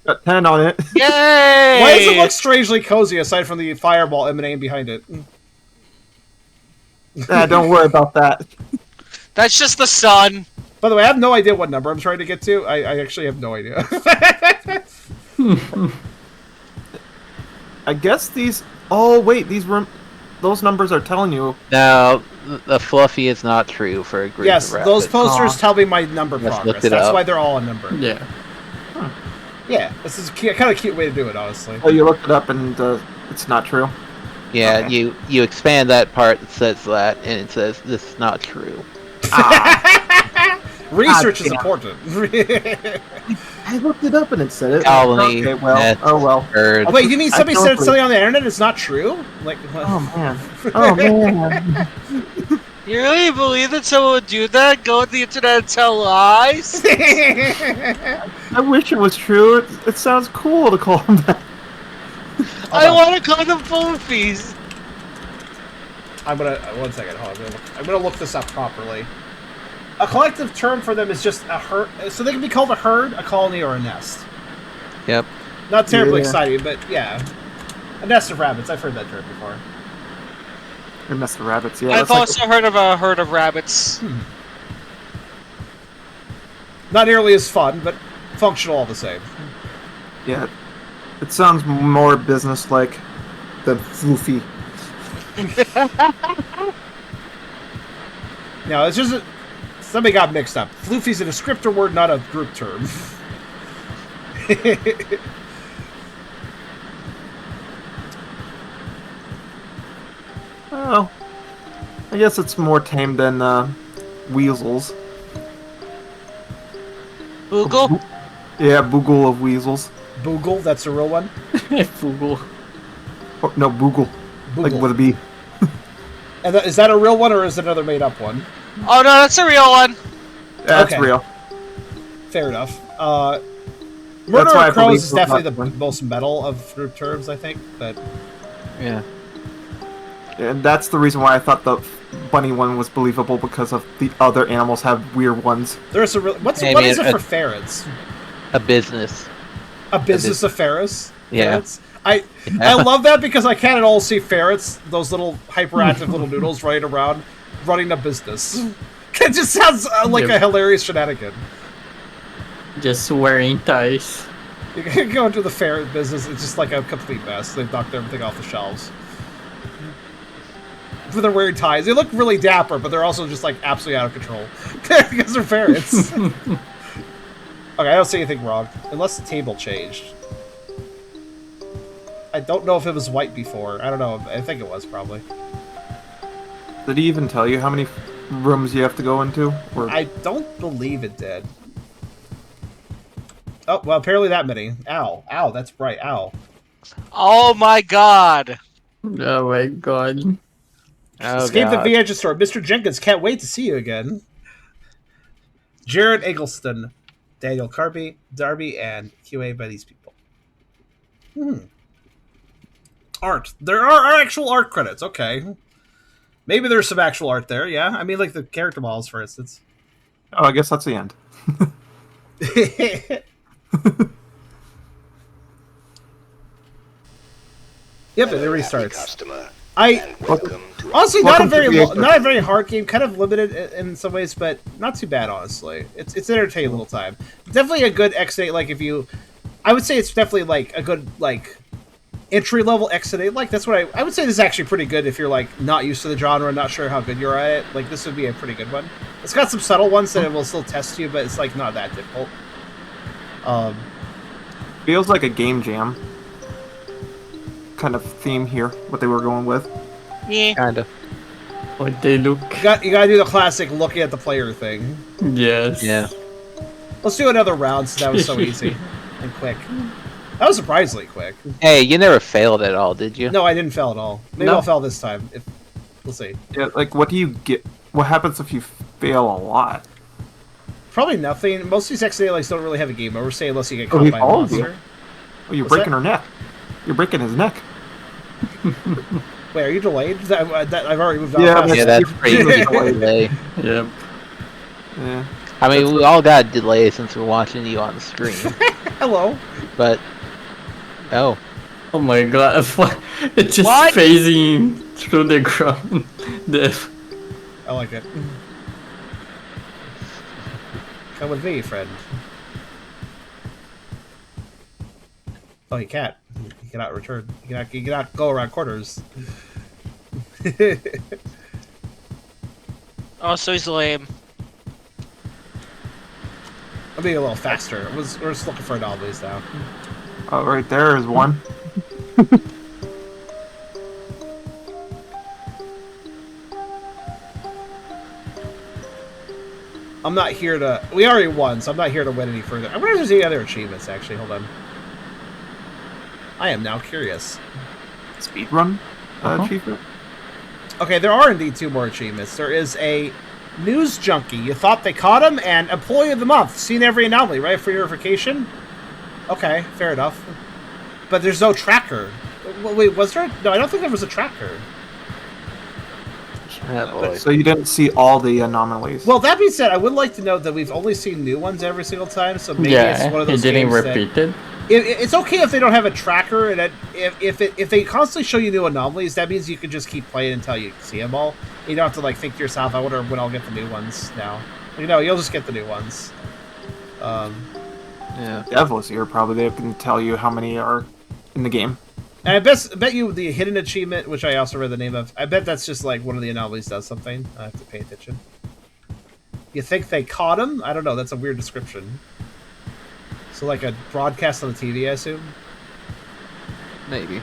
Got 10 on it. Yay! Why does it look strangely cozy aside from the fireball emanating behind it? Don't worry about that. That's just the sun. By the way, I have no idea what number I'm trying to get to. I actually have no idea. I guess these... Oh, wait, those numbers are telling you... No, the fluffy is not true for a group Yes, of rabbits. those posters Aw. tell me my number Let's progress. look it That's up. why they're all a number. Yeah. Yeah, this is kind of cute way to do it, honestly. Oh, you looked it up and it's not true. Yeah, Okay. you expand that part that says that, and it says this is not true. Research is damn. important. I looked it up and it said it. Colony, Okay, well, net, oh well. bird. Oh, wait, you mean somebody I said don't something on the internet is not true? Like, what? Oh man. Oh man. You really believe that someone would do that? Go on the internet and tell lies? I wish it was true. It sounds cool to call them that. I want to call them foofies. I'm gonna one second. Hold on. I'm gonna look this up properly. A collective term for them is just a herd. So they can be called a herd, a colony, or a nest. Yep. Not terribly Yeah. exciting, but yeah. A nest of rabbits. I've heard that term before. A nest of rabbits. Yeah, I've also heard of a herd of rabbits. Not nearly as fun, but functional all the same. Yeah, it sounds more business-like than floofy. No, it's just somebody got mixed up. Floofy's a descriptor word, not a group term. Well, I guess it's more tame than weasels. Google? Yeah, Boogle of weasels. Boogle, that's a real one. Fugle. Oh, no, Boogle. Like Boogle. with a B. And is that a real one or is it another made-up one? Oh no, that's a real one. That's Okay. real. Fair enough. That's Murder why I of Crows believe is it was definitely not the one. most metal of group terms, I think. But Yeah. And that's the reason why I thought the bunny one was believable, because of the other animals have weird ones. there's a real. What Hey, is man, it for ferrets? A business. A business of ferrets? Yeah. Ferrets? I love that because I can't at all see ferrets, those little hyperactive little noodles running around, running a business. It just sounds like a hilarious shenanigan. Just wearing ties. You can go into the ferret business, it's just like a complete mess. They've knocked everything off the shelves. But they're wearing ties. They look really dapper, but they're also just like absolutely out of control. Because they're ferrets. Okay, I don't see anything wrong. Unless the table changed. I don't know if it was white before. I don't know. I think it was, probably. Did he even tell you how many rooms you have to go into? Or... I don't believe it did. Oh, well, apparently that many. Ow. Ow, that's bright. Ow. Oh my god. Oh my god. Oh, Escape God. the VHS store. Mr. Jenkins, can't wait to see you again. Jared Eggleston, Daniel Darby, and QA by these people. Art. There are actual art credits. Okay. Maybe there's some actual art there, yeah. I mean, like the character models, for instance. Oh, I guess that's the end. Yep, it Hello, happy restarts. customer, I and welcome to honestly Welcome to VHS. not a very hard game, kind of limited in some ways, but not too bad. Honestly, it's an entertaining little time. Definitely a good X8. Like if you, I would say it's definitely like a good like entry level X8. Like that's what I would say. This is actually pretty good if you're like not used to the genre and not sure how good you're at it. Like this would be a pretty good one. It's got some subtle ones that it will still test you, but it's like not that difficult. Feels like a game jam kind of theme here, what they were going with. Yeah. Kind of. What they look. You gotta do the classic looking at the player thing. Yes. Yeah. Let's do another round since that was so easy and quick. That was surprisingly quick. Hey, you never failed at all, did you? No, I didn't fail at all. Maybe No. I'll fail this time. We'll see. Yeah, like what do you get? What happens if you fail a lot? Probably nothing. Most of these XA don't really have a game over, say, unless you get Oh, caught he by a follows you. monster. Oh, you're What's breaking her neck. You're breaking his neck. Wait, are you delayed? I've already moved on. Yeah, past Yeah, that. that's pretty delay. Yep. Yeah. I mean, we all got delay since we're watching you on the screen. Hello. But oh, Oh my god. It's just What? phasing through the ground. Death. I like it. Come with me, friend. Oh, you can't. You cannot return. You cannot go around corners. Oh, so he's lame. I'm being a little faster. We're just looking for anomalies now. Oh, right there is one. I'm not here to... We already won, so I'm not here to win any further. I wonder if there's any other achievements, actually. Hold on. I am now curious. Speedrun achievement. Okay, there are indeed 2 more achievements. There is a news junkie. You thought they caught him, and employee of the month. Seen every anomaly, right? For verification? Okay, fair enough. But there's no tracker. Wait, was there? No, I don't think there was a tracker. oh boy. So you didn't see all the anomalies. Well, that being said, I would like to note that we've only seen new ones every single time, so maybe Yeah, it's one of he those didn't games repeat it. It's okay if they don't have a tracker, and if they constantly show you new anomalies, that means you can just keep playing until you see them all. You don't have to like think to yourself, "I wonder when I'll get the new ones." Now, you'll just get the new ones. Yeah. Dev was here, probably they can tell you how many are in the game. And I bet you the hidden achievement, which I also read the name of, I bet that's just like one of the anomalies does something. I have to pay attention. You think they caught him? I don't know. That's a weird description. So like a broadcast on the TV, I assume? Maybe.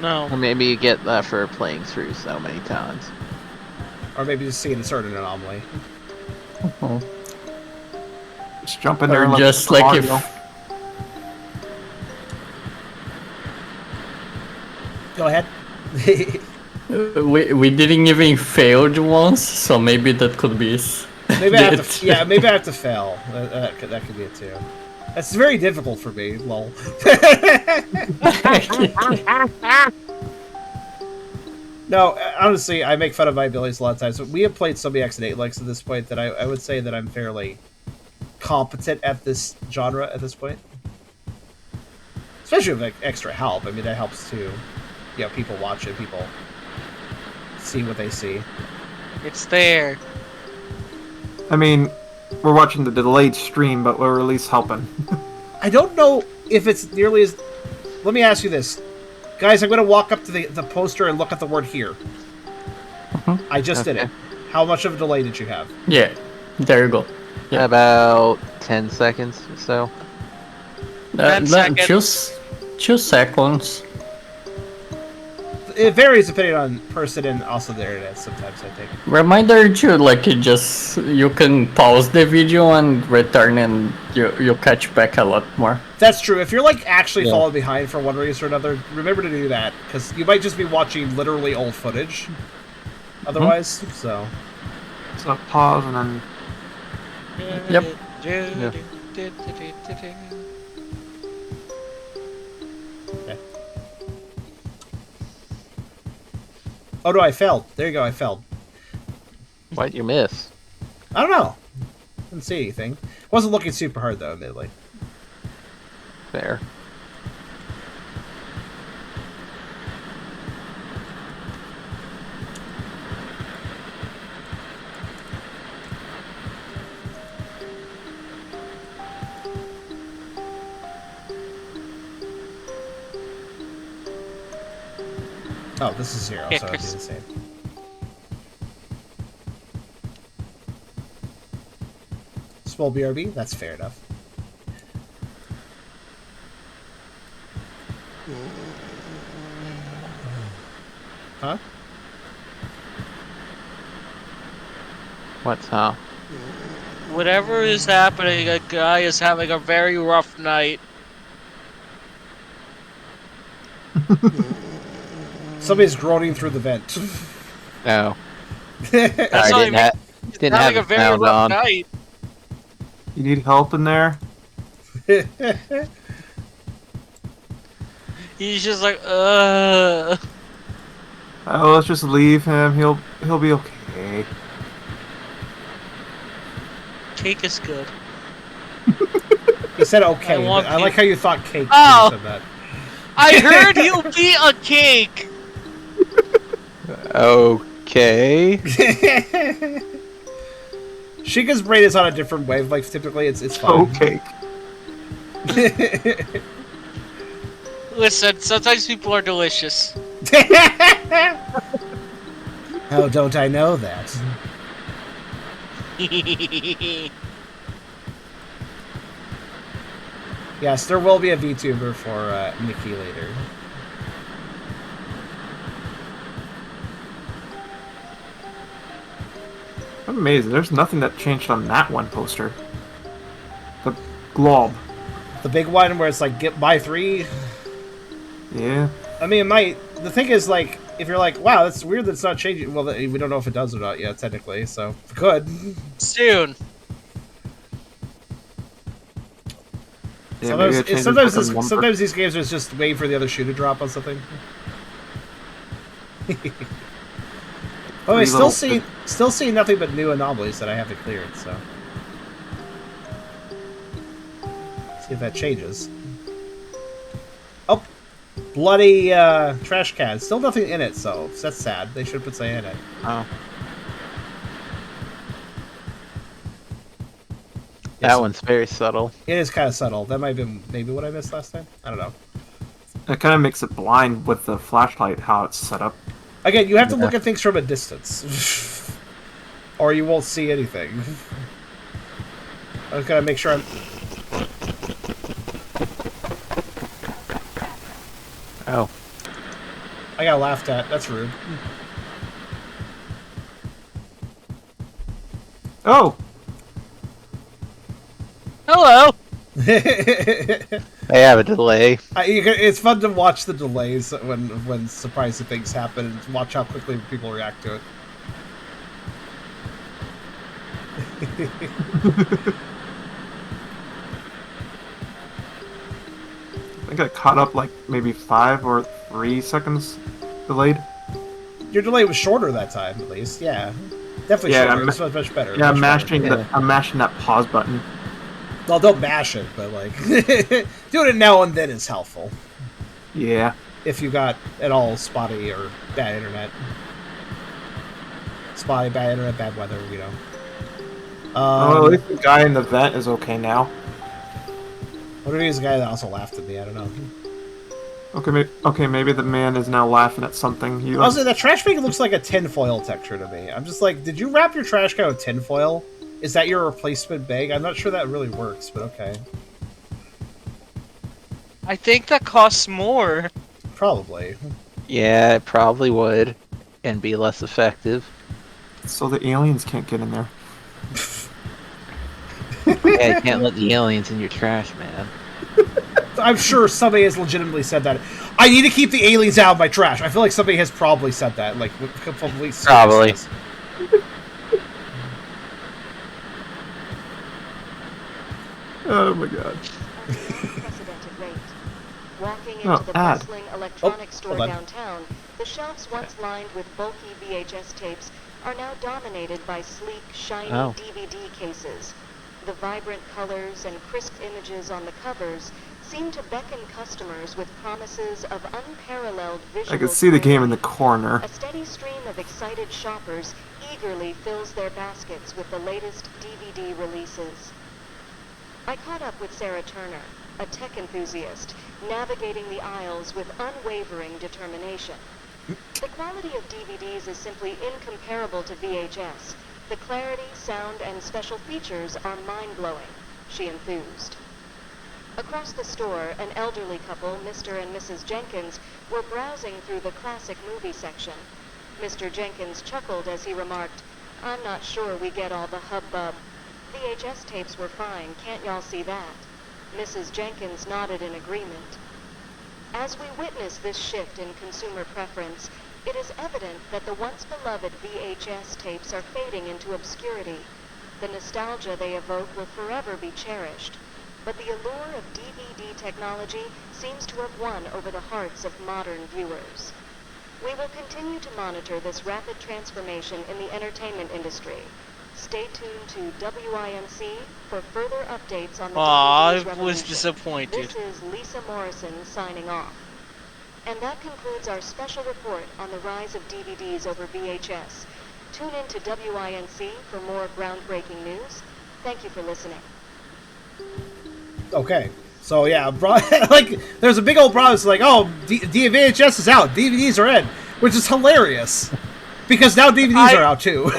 No. Or maybe you get that for playing through so many times. Or maybe just seeing a certain anomaly. Oh. Just jump in there Or and just let like Mario. Go ahead. we didn't even failed once, so maybe that could be. Maybe I have to. Yeah, maybe I have to fail. That could be it too. That's very difficult for me. Lol. No, honestly, I make fun of my abilities a lot of times. But we have played so many X8 likes at this point that I would say that I'm fairly competent at this genre at this point. Especially with like, extra help. I mean, that helps too. People watch it, people see what they see. It's there. I mean, we're watching the delayed stream, but we're at least helping. I don't know if it's nearly as... Let me ask you this. Guys, I'm going to walk up to the poster and look at the word here. I just did it. How much of a delay did you have? Yeah, there you go. Yeah. About 10 seconds or so. 10 seconds. Just 2 seconds. It varies depending on person and also the internet sometimes, I think. Reminder to like you can pause the video and return and you'll catch back a lot more. That's true. If you're like actually falling behind for one reason or another, remember to do that because you might just be watching literally old footage. Otherwise, so Pause and then. Yep. Oh no, I failed. There you go, I failed. Why'd you miss? I don't know. Didn't see anything. Wasn't looking super hard though, admittedly. Fair. Oh, this is 0, so it'd be the same. Small BRB? That's fair enough. Huh? What's how? Whatever is happening, a guy is having a very rough night. Somebody's groaning through the vent. No. That's I didn't have having a it very sound rough on. night. You need help in there? He's just like, Oh, let's just leave him. He'll be okay. Cake is good. He said okay, I want but I like how you thought cake Oh. when you said that. I heard you beat a cake! Okay. Sheikah's brain is on a different wavelength. Typically, it's fine. Okay. Listen, sometimes people are delicious. How don't I know that? Yes, there will be a VTuber for Nikki later. I'm amazed. There's nothing that changed on that one poster. The glob. The big one where it's like buy 3. Yeah. I mean, it might. The thing is, like, if you're like, wow, that's weird that's not changing. Well, we don't know if it does or not yet, technically, so it could. Soon. Yeah, maybe it changes sometimes like on one sometimes these games are just waiting for the other shoe to drop on something. Oh, I still see nothing but new anomalies that I haven't cleared. So if that changes. Oh, bloody trash can. Still nothing in it, so that's sad. They should put something in it. Oh. Yes, That one's very subtle. it is kind of subtle. That might have been maybe what I missed last time. I don't know. It kind of makes it blind with the flashlight, how it's set up. Again, you have to look at things from a distance. Or you won't see anything. I was gonna make sure I'm... Oh. I got laughed at. That's rude. Oh! Hello. I have a delay. It's fun to watch the delays when surprising things happen and watch how quickly people react to it. I got caught up like maybe 5 or 3 seconds delayed. Your delay was shorter that time, at least. Yeah, definitely shorter. It's much better. Yeah, much I'm mashing that pause button. Well, don't mash it, but like doing it now and then is helpful. Yeah. If you got at all spotty or bad internet, bad weather, you know. Well, at least the guy in the vent is okay now. What if he's the guy that also laughed at me? I don't know. Okay, maybe the man is now laughing at something. He Also, that trash bag looks like a tinfoil texture to me. I'm just like, did you wrap your trash can with tinfoil? Is that your replacement bag? I'm not sure that really works, but okay. I think that costs more. Probably. Yeah, it probably would. And be less effective. So the aliens can't get in there. Yeah, you can't let the aliens in your trash, man. I'm sure somebody has legitimately said that. I need to keep the aliens out of my trash. I feel like somebody has probably said that, like, with complete Probably. seriousness. Oh my god. Walking into the bustling electronics store hold on. downtown, the shelves once lined with bulky VHS tapes are now dominated by sleek, shiny DVD cases. The vibrant colors and crisp images on the covers seem to beckon customers with promises of unparalleled visual I can see the game in the clarity. corner. A steady stream of excited shoppers eagerly fills their baskets with the latest DVD releases. I caught up with Sarah Turner, a tech enthusiast, navigating the aisles with unwavering determination. The quality of DVDs is simply incomparable to VHS. The clarity, sound, and special features are mind-blowing, she enthused. Across the store, an elderly couple, Mr. and Mrs. Jenkins, were browsing through the classic movie section. Mr. Jenkins chuckled as he remarked, "I'm not sure we get all the hubbub. VHS tapes were fine, can't y'all see that?" Mrs. Jenkins nodded in agreement. As we witness this shift in consumer preference, it is evident that the once-beloved VHS tapes are fading into obscurity. The nostalgia they evoke will forever be cherished, but the allure of DVD technology seems to have won over the hearts of modern viewers. We will continue to monitor this rapid transformation in the entertainment industry. Stay tuned to WINC for further updates on the DVD's I was revolution. disappointed. This is Lisa Morrison signing off. And that concludes our special report on the rise of DVDs over VHS. Tune in to WINC for more groundbreaking news. Thank you for listening. Okay. So, yeah, like, there's a big old problem. It's like, oh, VHS is out. DVDs are in. Which is hilarious. Because now DVDs are out, too.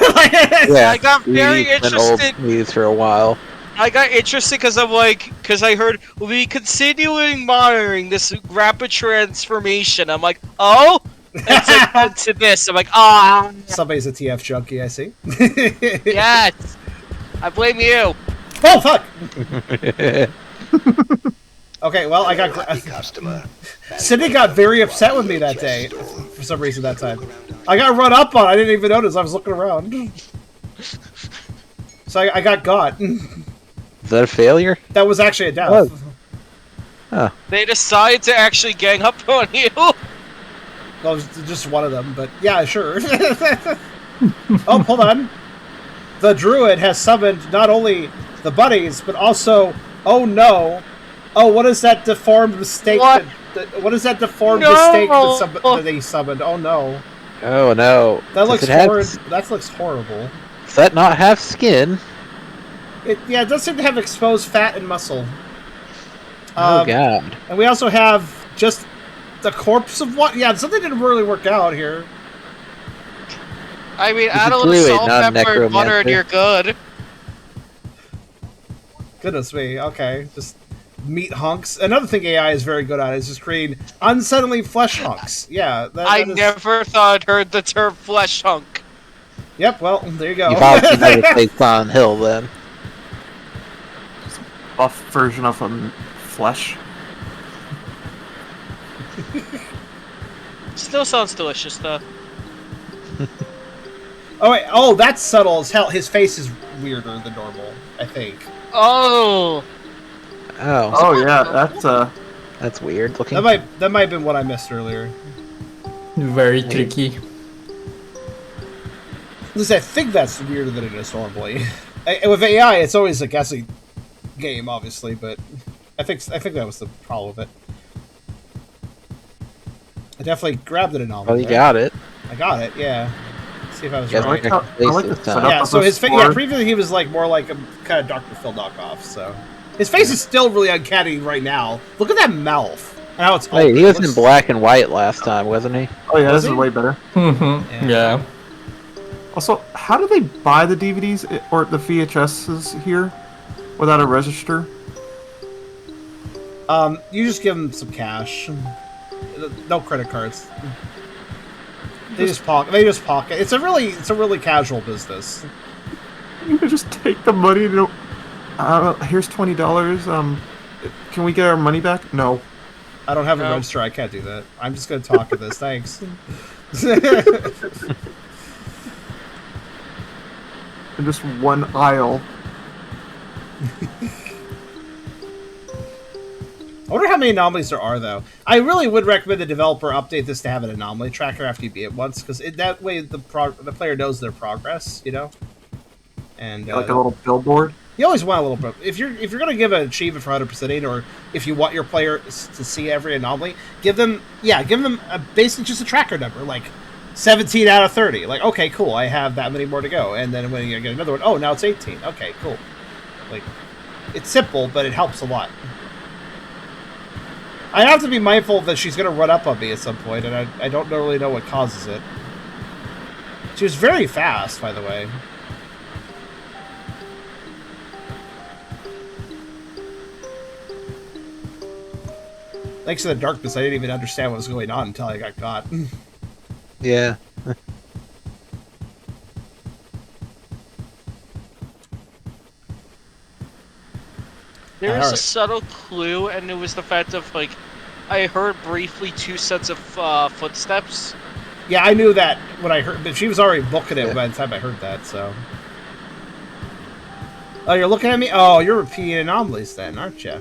Yeah, I got very we've been old interested. movies for a while. I got interested because I heard we'll be continuing monitoring this rapid transformation. I'm like, oh, it's like to this. I'm like, ah, Somebody's a TF junkie, I see. yes. I blame you. Oh, fuck! Okay, well, I got... customer. Sydney got very upset with me that day, for some reason that time. I got run up on, I didn't even notice, I was looking around. So I got. Is that a failure? That was actually a death. Oh. They decide to actually gang up on you. Well, it was just one of them, but yeah, sure. Oh, hold on. The druid has summoned not only the buddies, but also, oh no, Oh, what is that deformed mistake? What? What is that deformed No! mistake that they summoned? Oh no, Oh no. that Does looks it have horrid. s- That looks horrible. Does that not have skin? Yeah, it does seem to have exposed fat and muscle. Oh god. And we also have just the corpse of what? Yeah, something didn't really work out here. I mean, It's add a a little fluid, salt, not a pepper, and butter, and necromancer. you're good. Goodness me. Okay, just meat hunks. Another thing AI is very good at is just creating unsettling flesh hunks. Yeah, I that is... never thought I'd heard the term flesh hunk. Yep. Well, there you go. You've obviously never played Silent Hill then. Buff version of flesh. Still sounds delicious, though. Oh wait. Oh, that's subtle as hell. His face is weirder than normal, I think. Oh! Oh, Oh yeah, that's weird looking. That might have been what I missed earlier. Very tricky. At least I think that's weirder than it is normally. With AI, it's always a guessing game, obviously, but I think that was the problem with it. I definitely grabbed an anomaly. Oh, you there. got it. I got it. Yeah. Let's see if I was You guys right. went I next place like this the time. setup. Yeah. of So this his sword. previously he was like more like a kind of Dr. Phil knockoff. So his face is still really uncanny right now. Look at that mouth. And how it's Wait, open. he was It looks- in black and white last time, wasn't he? Oh yeah, Was this he? is way better. Mm-hmm. Yeah. Also, how do they buy the DVDs or the VHSs here without a register? You just give them some cash. No credit cards. They just pocket. It's a really casual business. You could just take the money and here's $20. Can we get our money back? No. I don't have a No. register. I can't do that. I'm just gonna talk to this. Thanks. In just one aisle. I wonder how many anomalies there are, though. I really would recommend the developer update this to have an anomaly tracker after you beat it once, because that way the player knows their progress, you know. And Like a little billboard. you always want a little bit. If you're going to give an achievement for 100%ing, or if you want your player to see every anomaly, give them basically just a tracker number, like 17 out of 30. Like, okay, cool, I have that many more to go. And then when you get another one, oh, now it's 18. Okay, cool. Like, it's simple, but it helps a lot. I have to be mindful that she's going to run up on me at some point, and I don't really know what causes it. She was very fast, by the way. Thanks to the darkness, I didn't even understand what was going on until I got caught. Yeah. There was Alright. a subtle clue, and it was the fact of, like, I heard briefly 2 sets of footsteps. Yeah, I knew that when I heard, but she was already booking it by the time I heard that, so. Oh, you're looking at me? Oh, you're repeating anomalies then, aren't you?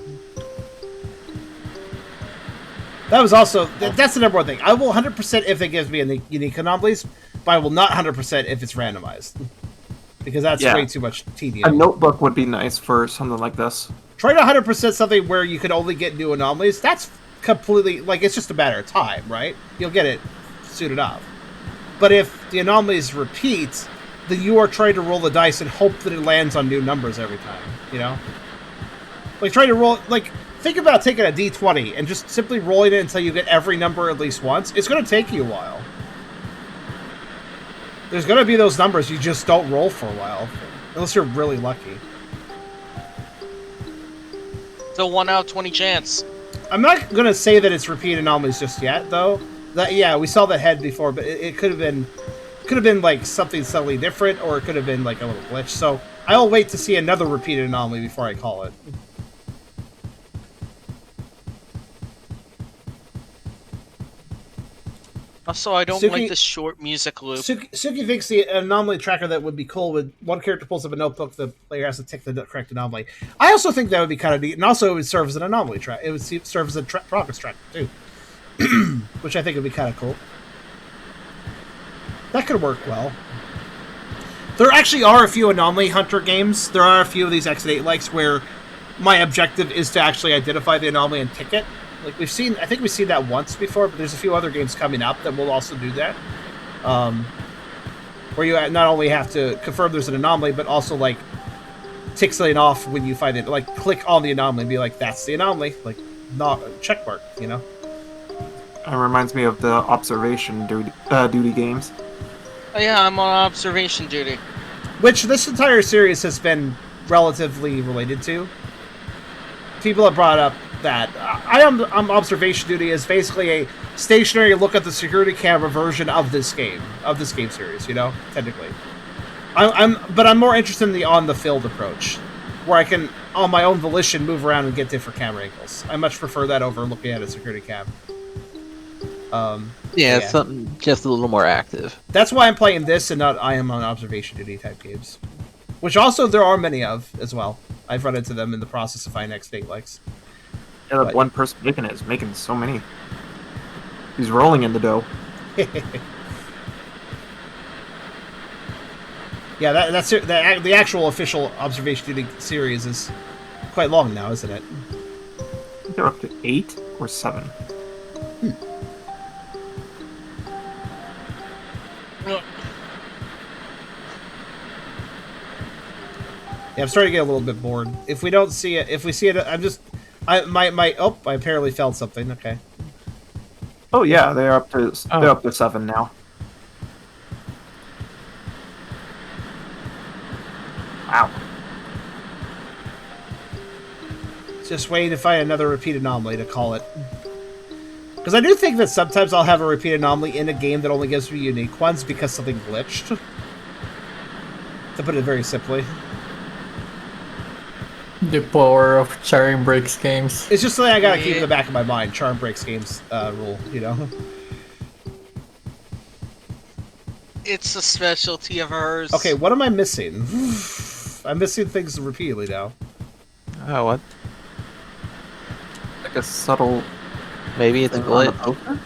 That was also, that's the number one thing. I will 100% if it gives me a unique anomalies, but I will not 100% if it's randomized. Because that's Yeah. way too much A tedium. notebook would be nice for something like this. Try to 100% something where you can only get new anomalies. That's completely, like, it's just a matter of time, right? You'll get it soon enough. But if the anomalies repeat, then you are trying to roll the dice and hope that it lands on new numbers every time, you know? Like, trying to roll, like, think about taking a d20 and just simply rolling it until you get every number at least once. It's going to take you a while. There's going to be those numbers you just don't roll for a while. Unless you're really lucky. It's a 1 out of 20 chance. I'm not going to say that it's repeat anomalies just yet, though. That, yeah, we saw the head before, but it could have been like something subtly different, or it could have been like a little glitch. So I'll wait to see another repeated anomaly before I call it. Also, I don't Suki- like this short music loop. Suki thinks the anomaly tracker that would be cool would one character pulls up a notebook, the player has to tick the correct anomaly. I also think that would be kind of neat, and also it would serve as an anomaly track. It would serve as a progress tracker too, which I think would be kind of cool. That could work well. There actually are a few anomaly hunter games. There are a few of these X8 likes where my objective is to actually identify the anomaly and tick it. Like I think we've seen that once before, but there's a few other games coming up that will also do that. Where you not only have to confirm there's an anomaly, but also like tick something off when you find it. Like click on the anomaly and be like, "That's the anomaly." Like, not check mark. You know. It reminds me of the observation duty games. Oh, yeah, I'm on observation duty. Which this entire series has been relatively related to. People have brought up that I'm observation duty is basically a stationary look at the security camera version of this game series. You know, technically, but I'm more interested in the on the field approach, where I can on my own volition move around and get different camera angles. I much prefer that over looking at a security cam. Yeah, something just a little more active. That's why I'm playing this and not I am on observation duty type games. Which also there are many of as well. I've run into them in the process of finding X8 likes. Yeah, that one person making it is making so many. He's rolling in the dough. Yeah, that's it. The actual official observation duty series is quite long now, isn't it? I think they're up to 8 or 7. Yeah, I'm starting to get a little bit bored. If we don't see it, if we see it, I apparently felt something. Okay. Oh yeah, they're up to 7 now. Wow. Just waiting to find another repeat anomaly to call it. Because I do think that sometimes I'll have a repeat anomaly in a game that only gives me unique ones because something glitched. To put it very simply. The power of charm breaks games. It's just something I gotta keep in the back of my mind. Charm breaks games rule, you know? It's a specialty of hers. Okay, what am I missing? I'm missing things repeatedly now. Oh, what? Like a subtle... Maybe it's a thing on the glitch. poster?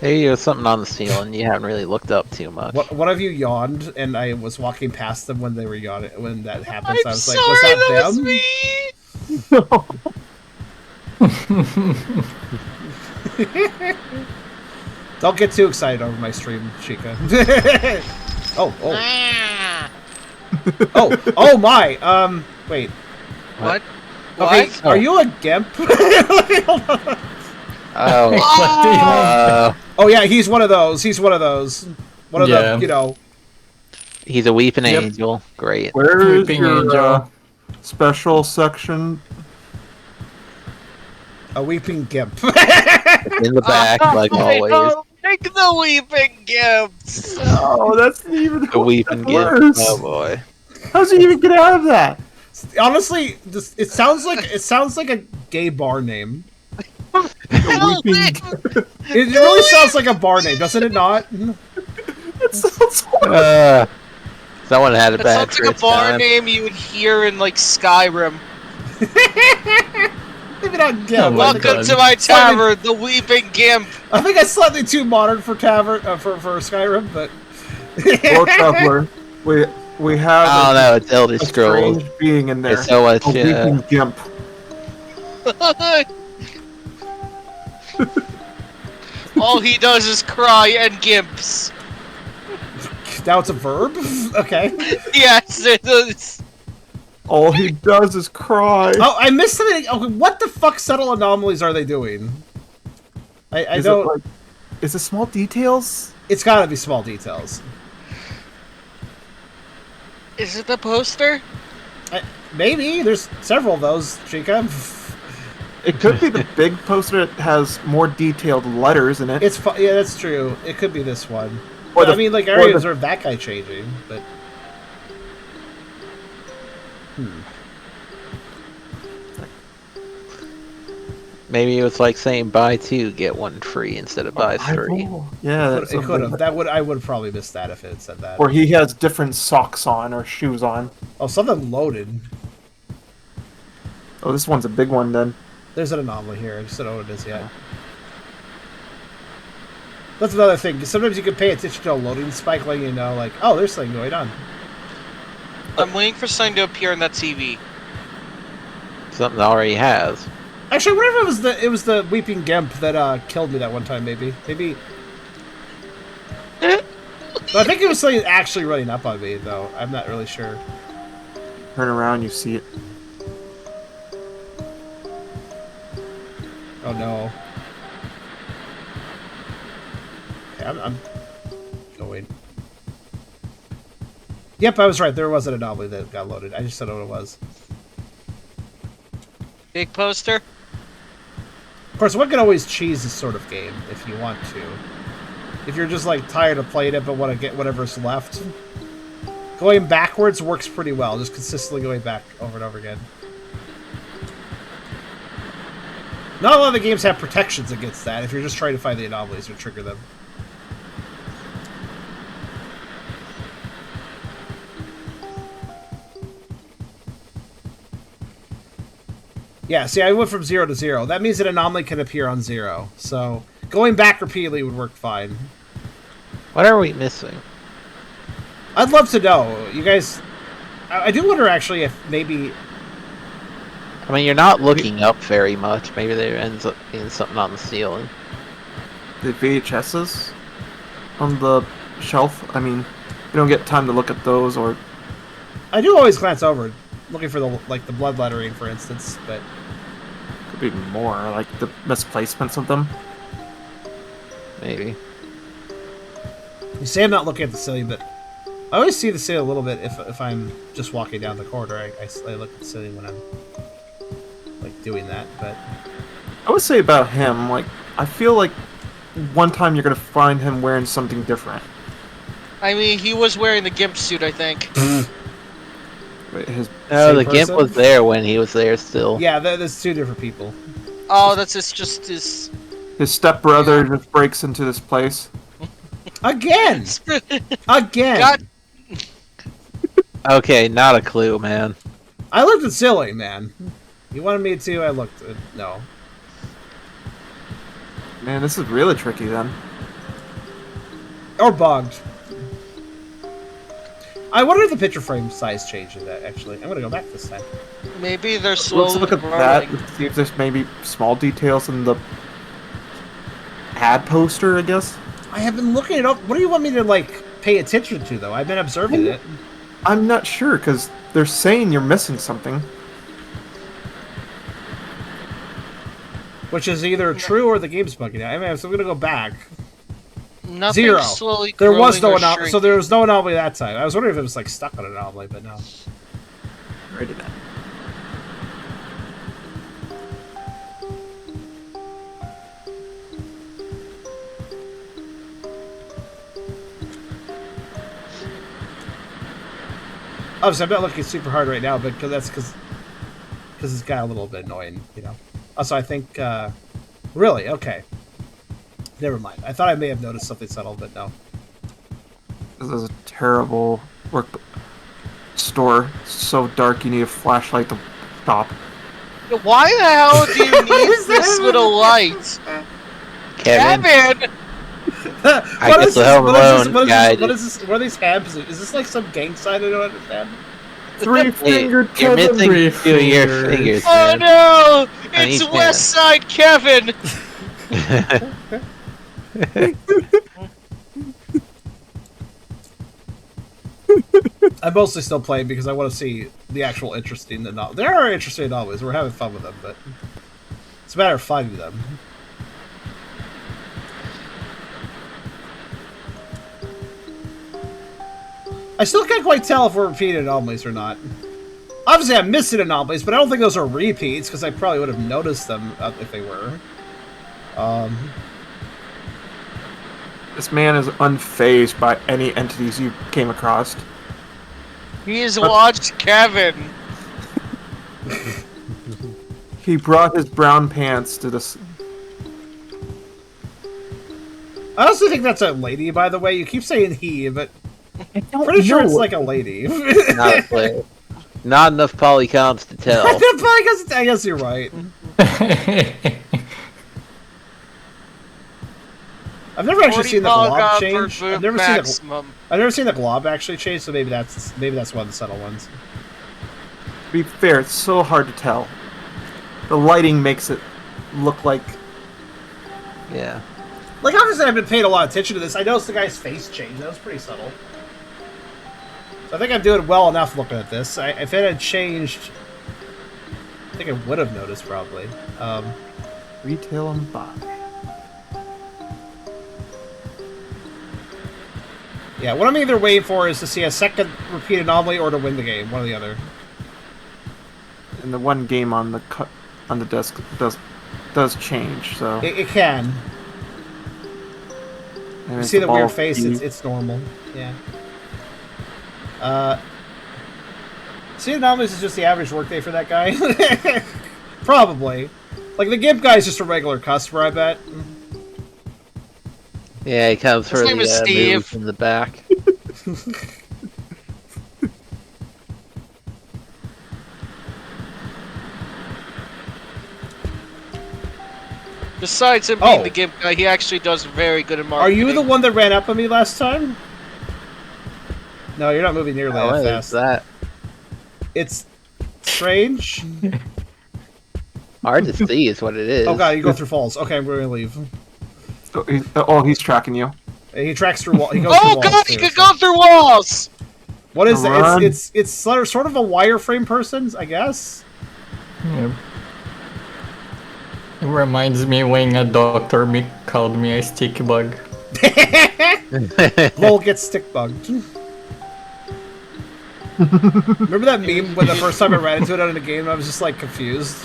Maybe there's something on the ceiling you haven't really looked up too much. What have you yawned? And I was walking past them when they were yawning. When that happened, I'm so I was sorry, like, "Was that them?" Don't get too excited over my stream, Chica. oh my. Wait. What? Okay, What? are you a gimp? Oh. Oh yeah, he's one of those. One of the, you know. He's a weeping angel. Great. Where is Weeping your angel. special section? A weeping gimp. In the back, like always. Like the weeping gimps. Oh, that's even The weeping gimp. worse. Oh boy. How'd you even get out of that? Honestly, it sounds like a gay bar name. The weeping... It really sounds like a bar name, doesn't it not? It sounds horrible. Someone had a That bad sounds like a first bar time. name you would hear in like Skyrim. Maybe not gimp. Oh my Welcome God. to my tavern, the Weeping Gimp. I think that's slightly too modern for tavern for Skyrim, but. Well, Traveler, we have Oh no, it's Elder a Scrolls. strange being in there. There's so much. A weeping gimp. All he does is cry and gimps. Now it's a verb? Okay. Yes, it is. All he does is cry. Oh, I missed something. Okay, what the fuck subtle anomalies are they doing? I don't. Is it small details? It's gotta be small details. Is it the poster? Maybe. There's several of those, Chica. It could be the big poster that has more detailed letters in it. Yeah, that's true. It could be this one. Or I the- mean, like, or areas the- are that guy changing, but. Maybe it was like saying buy 2, get 1 free instead of buy 3. Yeah, that's It could have. something. I would probably miss that if it had said that. Or he has different socks on or shoes on. Oh, something loaded. Oh, this one's a big one then. There's an anomaly here. I just don't know what it is yet. That's another thing. Sometimes you can pay attention to a loading spike letting you know, like, oh, there's something going on. I'm waiting for something to appear on that TV. Something already has. Actually, whatever it was the weeping gimp that killed me that one time. Maybe. But I think it was something actually running up on me, though. I'm not really sure. Turn around, you see it. Oh no. Okay, I'm going. Yep, I was right. There was an anomaly that got loaded. I just don't know what it was. Big poster. Of course, one can always cheese this sort of game if you want to. If you're just like tired of playing it but want to get whatever's left. Going backwards works pretty well, just consistently going back over and over again. Not a lot of the games have protections against that if you're just trying to find the anomalies or trigger them. Yeah, see, I went from 0 to 0. That means an anomaly can appear on 0. So, going back repeatedly would work fine. What are we missing? I'd love to know. You guys... I do wonder, actually, if maybe... I mean, you're not looking up very much. Maybe there ends up being something on the ceiling. The VHSs on the shelf. I mean, we don't get time to look at those, or I do always glance over, looking for the blood lettering, for instance, but... could be more, like the misplacements of them. Maybe. You say I'm not looking at the ceiling, but I always see the ceiling a little bit if I'm just walking down the corridor. I look at the ceiling when I'm like doing that, but I would say about him, like, I feel like one time you're gonna find him wearing something different. I mean, he was wearing the gimp suit, I think. Wait, his No, Same the gimp person? was there when he was there still. yeah, there's two different people. Oh, that's just his. stepbrother just breaks into this place. Again! Again! God. Okay, not a clue, man. I looked at ceiling, man. You wanted me to, I looked at... No. Man, this is really tricky then. Or bugged. I wonder if the picture frame size changed in that, actually. I'm gonna go back this time. Maybe they're slowly Let's look at growing. that and see if there's maybe small details in the ad poster, I guess. I have been looking it up. What do you want me to, like, pay attention to, though? I've been observing it. I'm not sure, because they're saying you're missing something. Which is either true or the game's bugging out. I mean, so I'm gonna go back. Nothing 0. slowly There was growing no or anomaly, so shrinking. there was no anomaly that time. I was wondering if it was, like, stuck on an anomaly, but no. Right in that. Obviously, I'm not looking super hard right now, but that's because it's got a little bit annoying, you know. Also, I think, really? Okay. Never mind. I thought I may have noticed something subtle, but no. This is a terrible work store. It's so dark you need a flashlight to shop. Why the hell do you need this little light? Kevin. Kevin! I guess the Home Alone guy. What is this? What are these habs? Is this like some gang sign I don't understand? Three-fingered You're Kevin. missing two of your fingers, Oh man. no! I It's need West Side Kevin! I'm mostly still playing because I want to see the actual interesting novels. There are interesting novels. We're having fun with them, but it's a matter of finding them. I still can't quite tell if we're repeating anomalies or not. Obviously, I'm missing anomalies, but I don't think those are repeats because I probably would have noticed them if they were. This man is unfazed by any entities you came across. He's watched Kevin. He brought his brown pants to this. I also think that's a lady, by the way. You keep saying he, but I don't pretty sure know. it's like a lady. Not a player. Not enough polycons to tell. I guess you're right. I've never actually seen the blob change. I've never seen it. I've never seen the glob actually change, so maybe that's one of the subtle ones. To be fair, it's so hard to tell. The lighting makes it look like... Yeah. Like, obviously I've been paying a lot of attention to this. I noticed the guy's face change. That was pretty subtle. So I think I'm doing well enough looking at this. If it had changed... I think I would have noticed, probably. Retail and buy. Yeah, what I'm either waiting for is to see a second repeat anomaly or to win the game. One or the other. And the one game on the desk does change, so... It can. And You it's see the ball weird face, view. it's normal. Yeah. See, anomalies is just the average workday for that guy? Probably. Like, the Gimp guy's just a regular customer, I bet. Yeah, he comes His for name is the Steve. move from the back. Besides him being Oh. the Gimp guy, he actually does very good in Are marketing. you the one that ran up on me last time? No, you're not moving nearly Oh, that what is fast. that? It's strange. Hard to see is what it is. Oh god, you go through falls. Okay, we're gonna leave. He's tracking you. He tracks through wall. He goes through Oh walls god, too, he could so- go through walls! What is Run. it? It's sort of a wireframe person, I guess. Yeah. It reminds me when a doctor called me a stick bug. Lol gets stick bugged. Remember that meme when the first time I ran into it on a game, I was just like confused.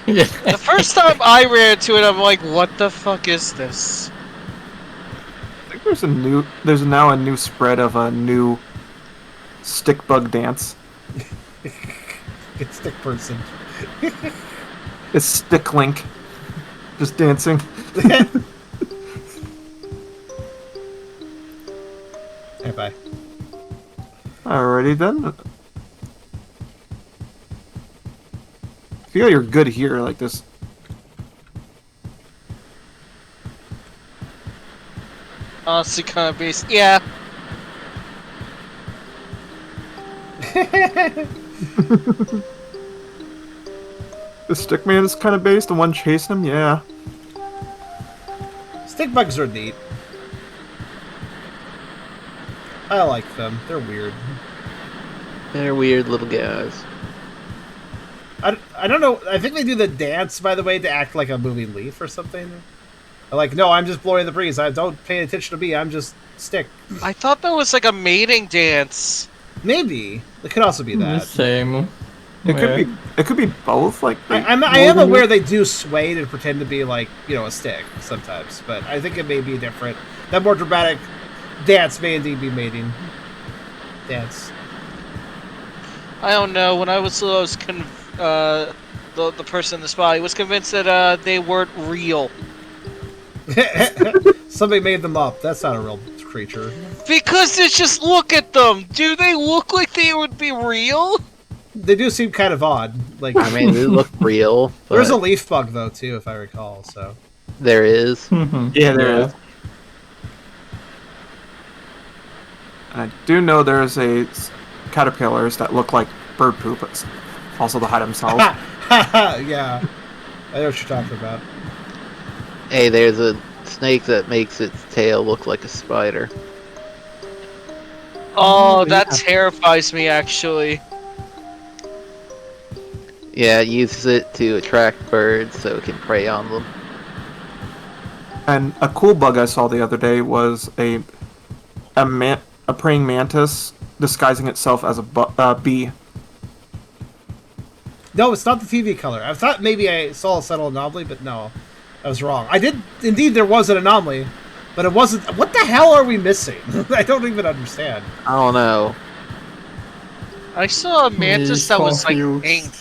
Yeah. The first time I ran into it, I'm like, what the fuck is this? I think there's now a new spread of a new stick bug dance. It's stick person. It's Stick Link. Just dancing. Hey, bye. Alrighty then. I feel you're good here, like this. Honestly, kind of based. Yeah. The Stickman is kind of based, the one chasing him, yeah. Stick bugs are neat. I like them. They're weird. They're weird little guys. I don't know. I think they do the dance, by the way, to act like a moving leaf or something. They're like, no, I'm just blowing the breeze. I don't pay attention to me. I'm just stick. I thought that was like a mating dance. Maybe it could also be The that. same. It could be both, like I am aware they do sway to pretend to be like, you know, a stick sometimes, but I think it may be different. That more dramatic dance may indeed be mating dance. I don't know. When I was little, I was the person in the spot, he was convinced that they weren't real. Somebody made them up. That's not a real creature. Because it's just look at them. Do they look like they would be real? They do seem kind of odd. Like, I mean, they look real. there's a but leaf bug though too, if I recall. So There is. Yeah, there is. And I do know there's caterpillars that look like bird poop. It's also to hide themselves. yeah, I know what you're talking about. Hey, there's a snake that makes its tail look like a spider. Oh, that terrifies me, actually. Yeah, it uses it to attract birds so it can prey on them. And a cool bug I saw the other day was a praying mantis disguising itself as a bee. No, it's not the TV color. I thought maybe I saw a subtle anomaly, but no, I was wrong. I did indeed. There was an anomaly, but it wasn't. What the hell are we missing? I don't even understand. I don't know. I saw a mantis that was like confused. pink.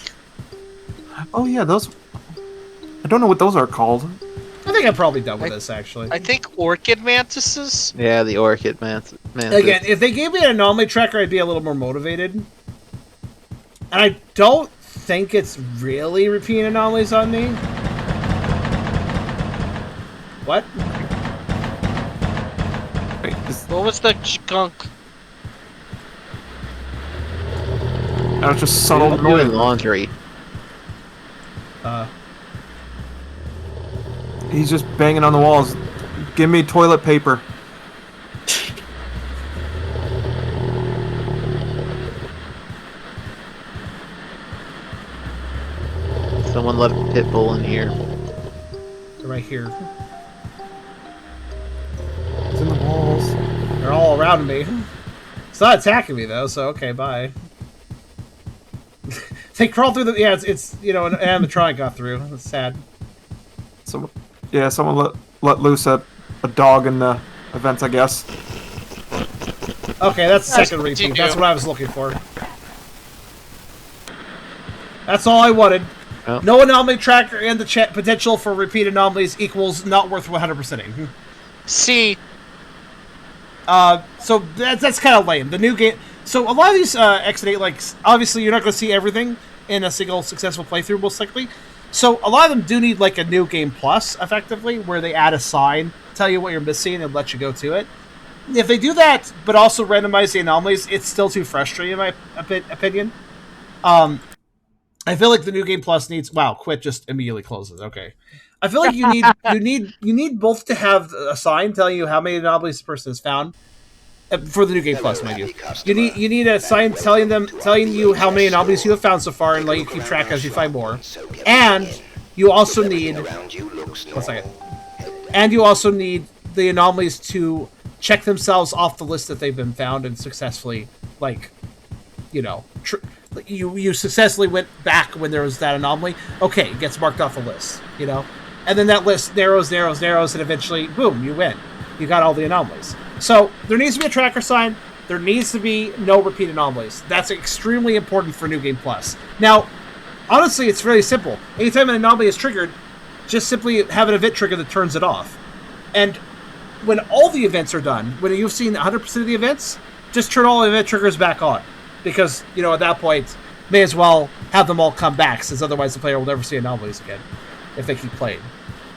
Oh yeah, those. I don't know what those are called. I think I'm probably done with this actually. I think orchid mantises. Yeah, the orchid mantis. Again, if they gave me an anomaly tracker, I'd be a little more motivated. And I don't think it's really repeating anomalies on me. What? Wait, is What was the skunk? That was just subtle Who's doing noise. laundry? He's just banging on the walls. Give me toilet paper. Someone let a pit bull in here. They're right here. It's in the walls. They're all around me. It's not attacking me though, so okay, bye. They crawl through the it's you know, and animatronic got through. That's sad. Someone let loose a dog in the events, I guess. Okay, that's the second what you repeat. do. That's what I was looking for. That's all I wanted. Oh. No anomaly tracker and the potential for repeat anomalies equals not worth 100%ing. See, So that's kind of lame. The new game. So a lot of these X8, like obviously you're not going to see everything in a single successful playthrough, most likely. So a lot of them do need like a new game plus, effectively, where they add a sign, tell you what you're missing, and let you go to it. If they do that, but also randomize the anomalies, it's still too frustrating in my opinion. I feel like the new game plus needs. Wow, quit just immediately closes. Okay, I feel like you need both to have a sign telling you how many anomalies the person has found. For the new game plus, mind you, you need a sign telling you how many anomalies you have found so far and let you keep track as you find more. And you also need And you also need the anomalies to check themselves off the list that they've been found and successfully, like, you know, you successfully went back when there was that anomaly. Okay, it gets marked off the list, you know, and then that list narrows, and eventually, boom, you win. You got all the anomalies. So there needs to be a tracker sign. There needs to be no repeat anomalies. That's extremely important for New Game Plus. Now, honestly, it's very simple. Anytime an anomaly is triggered, just simply have an event trigger that turns it off. And when all the events are done, when you've seen 100% of the events, just turn all the event triggers back on. Because, you know, at that point, may as well have them all come back, since otherwise the player will never see anomalies again if they keep playing.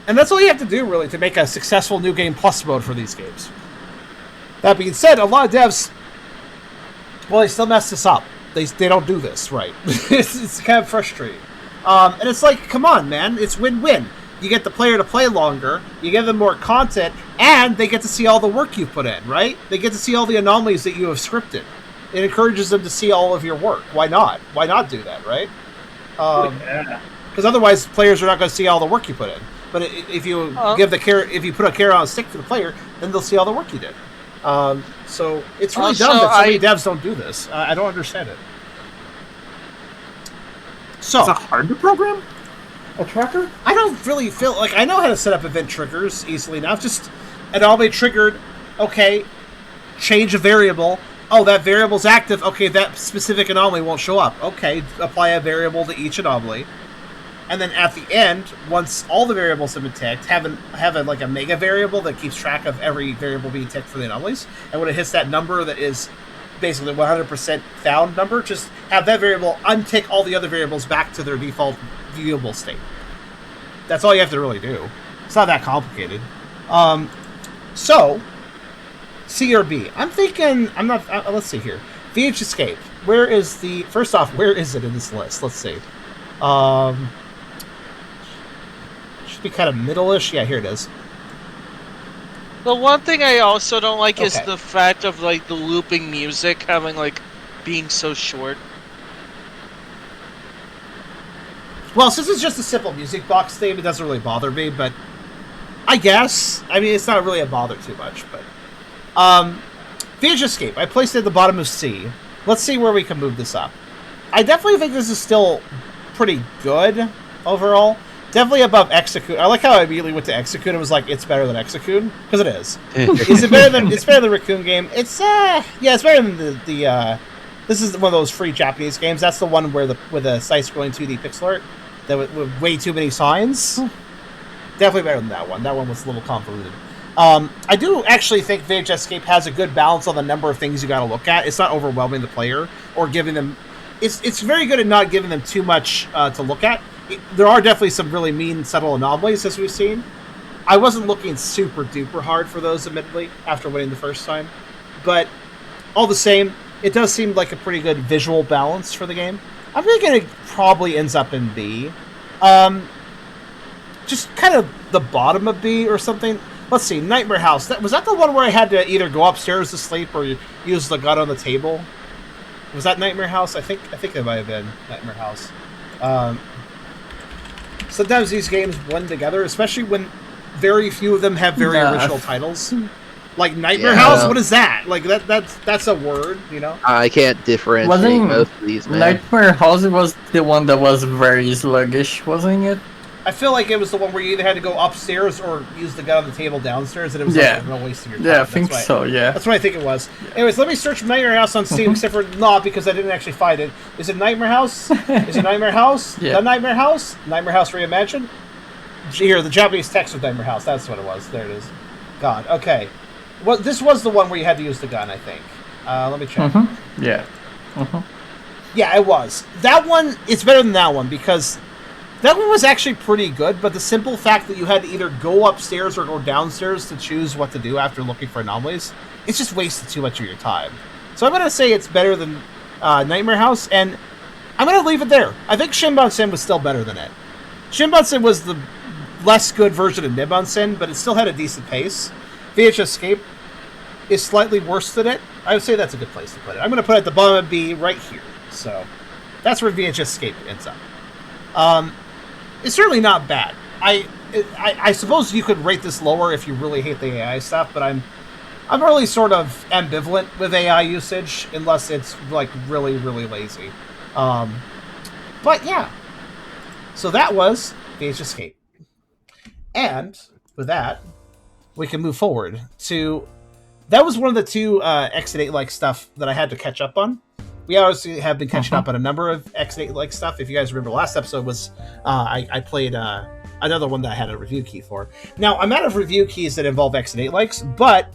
And that's all you have to do, really, to make a successful New Game Plus mode for these games. That being said, a lot of devs, well, they still mess this up. They don't do this right. it's kind of frustrating. And it's like, come on, man. It's win-win. You get the player to play longer, you give them more content, and they get to see all the work you put in, right? They get to see all the anomalies that you have scripted. It encourages them to see all of your work. Why not? Why not do that, right? Because otherwise, players are not going to see all the work you put in. But if you if you put a carrot on a stick to the player, then they'll see all the work you did. So it's really dumb that so many devs don't do this. I don't understand it. So is it hard to program a tracker? I don't really feel like I know how to set up event triggers easily enough. Just anomaly triggered. Okay, change a variable. Oh, that variable's active. Okay, that specific anomaly won't show up. Okay, apply a variable to each anomaly. And then at the end, once all the variables have been ticked, have a mega variable that keeps track of every variable being ticked for the anomalies. And when it hits that number that is basically 100% found number, just have that variable untick all the other variables back to their default viewable state. That's all you have to really do. It's not that complicated. So, C or B? I'm thinking, let's see here. VHScape. Where is first off, where is it in this list? Let's see. Should be kind of middle-ish. Yeah, here it is. the one thing I also don't like is the fact of like the looping music having like being so short. Well, since it's just a simple music box theme, it doesn't really bother me, but I guess. I mean, it's not really a bother too much, but VHScape. I placed it at the bottom of C. Let's see where we can move this up. I definitely think this is still pretty good overall. Definitely above Execute. I like how I immediately went to Execute and was like, it's better than Execute, because it is. Is it better than it's better than the Raccoon game? It's it's better than the this is one of those free Japanese games. That's the one where with the side-scrolling 2D pixel art that with way too many signs. Definitely better than that one. That one was a little convoluted. I do actually think VHScape has a good balance on the number of things you got to look at. It's not overwhelming the player or giving them. It's very good at not giving them too much to look at. There are definitely some really mean, subtle anomalies, as we've seen. I wasn't looking super duper hard for those, admittedly, after winning the first time. But all the same, it does seem like a pretty good visual balance for the game. I'm thinking it probably ends up in B. Just kind of the bottom of B or something. Let's see, Nightmare House. Was that the one where I had to either go upstairs to sleep or use the gun on the table? Was that Nightmare House? I think it might have been Nightmare House. Sometimes these games blend together, especially when very few of them have very original titles. Like Nightmare House, what is that? Like that's a word, you know? I can't differentiate most of these, man. Nightmare House was the one that was very sluggish, wasn't it? I feel like it was the one where you either had to go upstairs or use the gun on the table downstairs, and it was like no waste of your time. Yeah, I think so, yeah. That's what I think it was. Anyways, let me search Nightmare House on Steam, except for not because I didn't actually find it. Is it Nightmare House? Is it Nightmare House? Yeah. The Nightmare House? Nightmare House Reimagined? Here, the Japanese text was Nightmare House. That's what it was. There it is. God, okay. Well, this was the one where you had to use the gun, I think. Let me check. Yeah. Yeah, it was. That one, it's better than that one, because that one was actually pretty good, but the simple fact that you had to either go upstairs or go downstairs to choose what to do after looking for anomalies, it's just wasted too much of your time. So I'm going to say it's better than Nightmare House, and I'm going to leave it there. I think Shinbansen was still better than it. Shinbansen was the less good version of Nibansen, but it still had a decent pace. VHScape is slightly worse than it. I would say that's a good place to put it. I'm going to put it at the bottom of B right here. So that's where VHScape ends up. It's certainly not bad. I suppose you could rate this lower if you really hate the AI stuff, but I'm really sort of ambivalent with AI usage unless it's like really, really lazy. But yeah. So that was VHScape. And with that, we can move forward to... That was one of the two Exit 8-like stuff that I had to catch up on. We obviously have been catching up on a number of Exit 8-like stuff. If you guys remember, last episode was... I played another one that I had a review key for. Now, I'm out of review keys that involve Exit 8-likes, but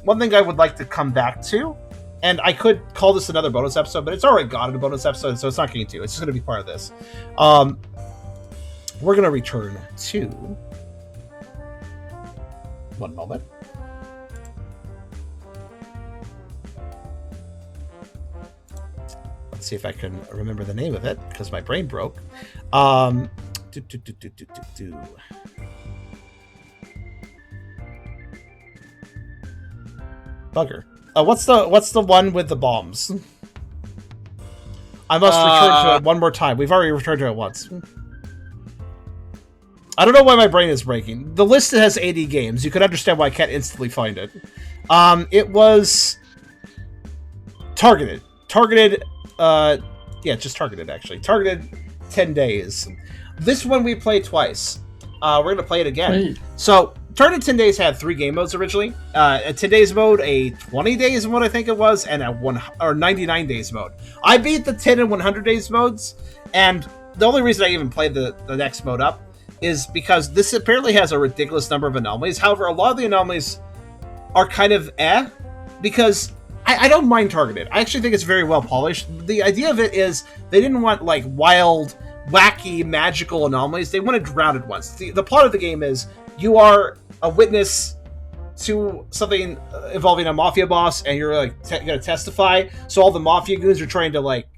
one thing I would like to come back to, and I could call this another bonus episode, but it's already got a bonus episode, so it's not going to. It's just going to be part of this. We're going to return to... One moment. Let's see if I can remember the name of it, because my brain broke. Bugger. What's the one with the bombs? I must return to it one more time. We've already returned to it once. I don't know why my brain is breaking. The list has 80 games. You can understand why I can't instantly find it. It was Targeted. Just Targeted, actually. Targeted 10 days. This one we played twice. We're going to play it again. Hey. So, Targeted 10 Days had 3 game modes originally. A 10 days mode, a 20 days mode, I think it was, and a 99 days mode. I beat the 10 and 100 days modes, and the only reason I even played the next mode up is because this apparently has a ridiculous number of anomalies. However, a lot of the anomalies are kind of because I don't mind Targeted. I actually think it's very well polished. The idea of it is they didn't want like wild, wacky, magical anomalies. They wanted grounded ones. The plot of the game is you are a witness to something involving a mafia boss, and you're like going to testify. So all the mafia goons are trying to like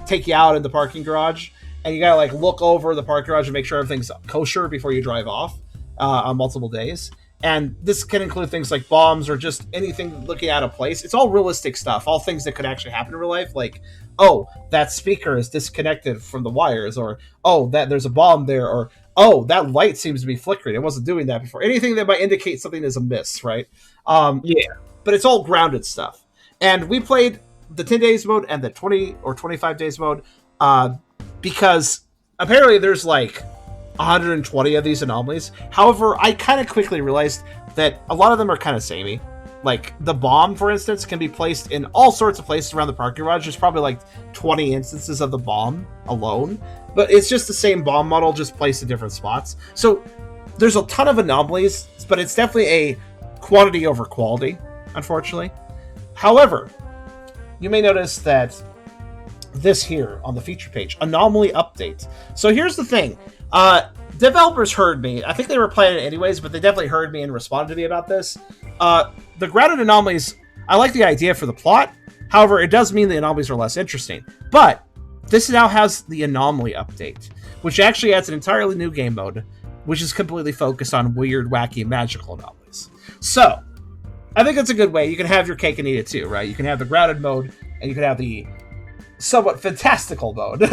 take you out in the parking garage. And you gotta like look over the parking garage and make sure everything's kosher before you drive off on multiple days. And this can include things like bombs or just anything looking out of place. It's all realistic stuff, all things that could actually happen in real life. Like, oh, that speaker is disconnected from the wires, or oh, that there's a bomb there, or oh, that light seems to be flickering. It wasn't doing that before. Anything that might indicate something is amiss, right? Yeah. But it's all grounded stuff. And we played the 10 days mode and the 20 or 25 days mode. Because apparently there's like 120 of these anomalies. However, I kind of quickly realized that a lot of them are kind of samey. Like the bomb, for instance, can be placed in all sorts of places around the parking garage. There's probably like 20 instances of the bomb alone. But it's just the same bomb model, just placed in different spots. So there's a ton of anomalies, but it's definitely a quantity over quality, unfortunately. However, you may notice that this here on the feature page, Anomaly Update. So here's the thing. developers heard me. I think they were playing it anyways, but they definitely heard me and responded to me about this. The grounded anomalies, I like the idea for the plot. However, it does mean the anomalies are less interesting. But this now has the anomaly update, which actually adds an entirely new game mode, which is completely focused on weird, wacky, magical anomalies. So, I think that's a good way. You can have your cake and eat it too, right? You can have the grounded mode, and you can have the somewhat fantastical mode.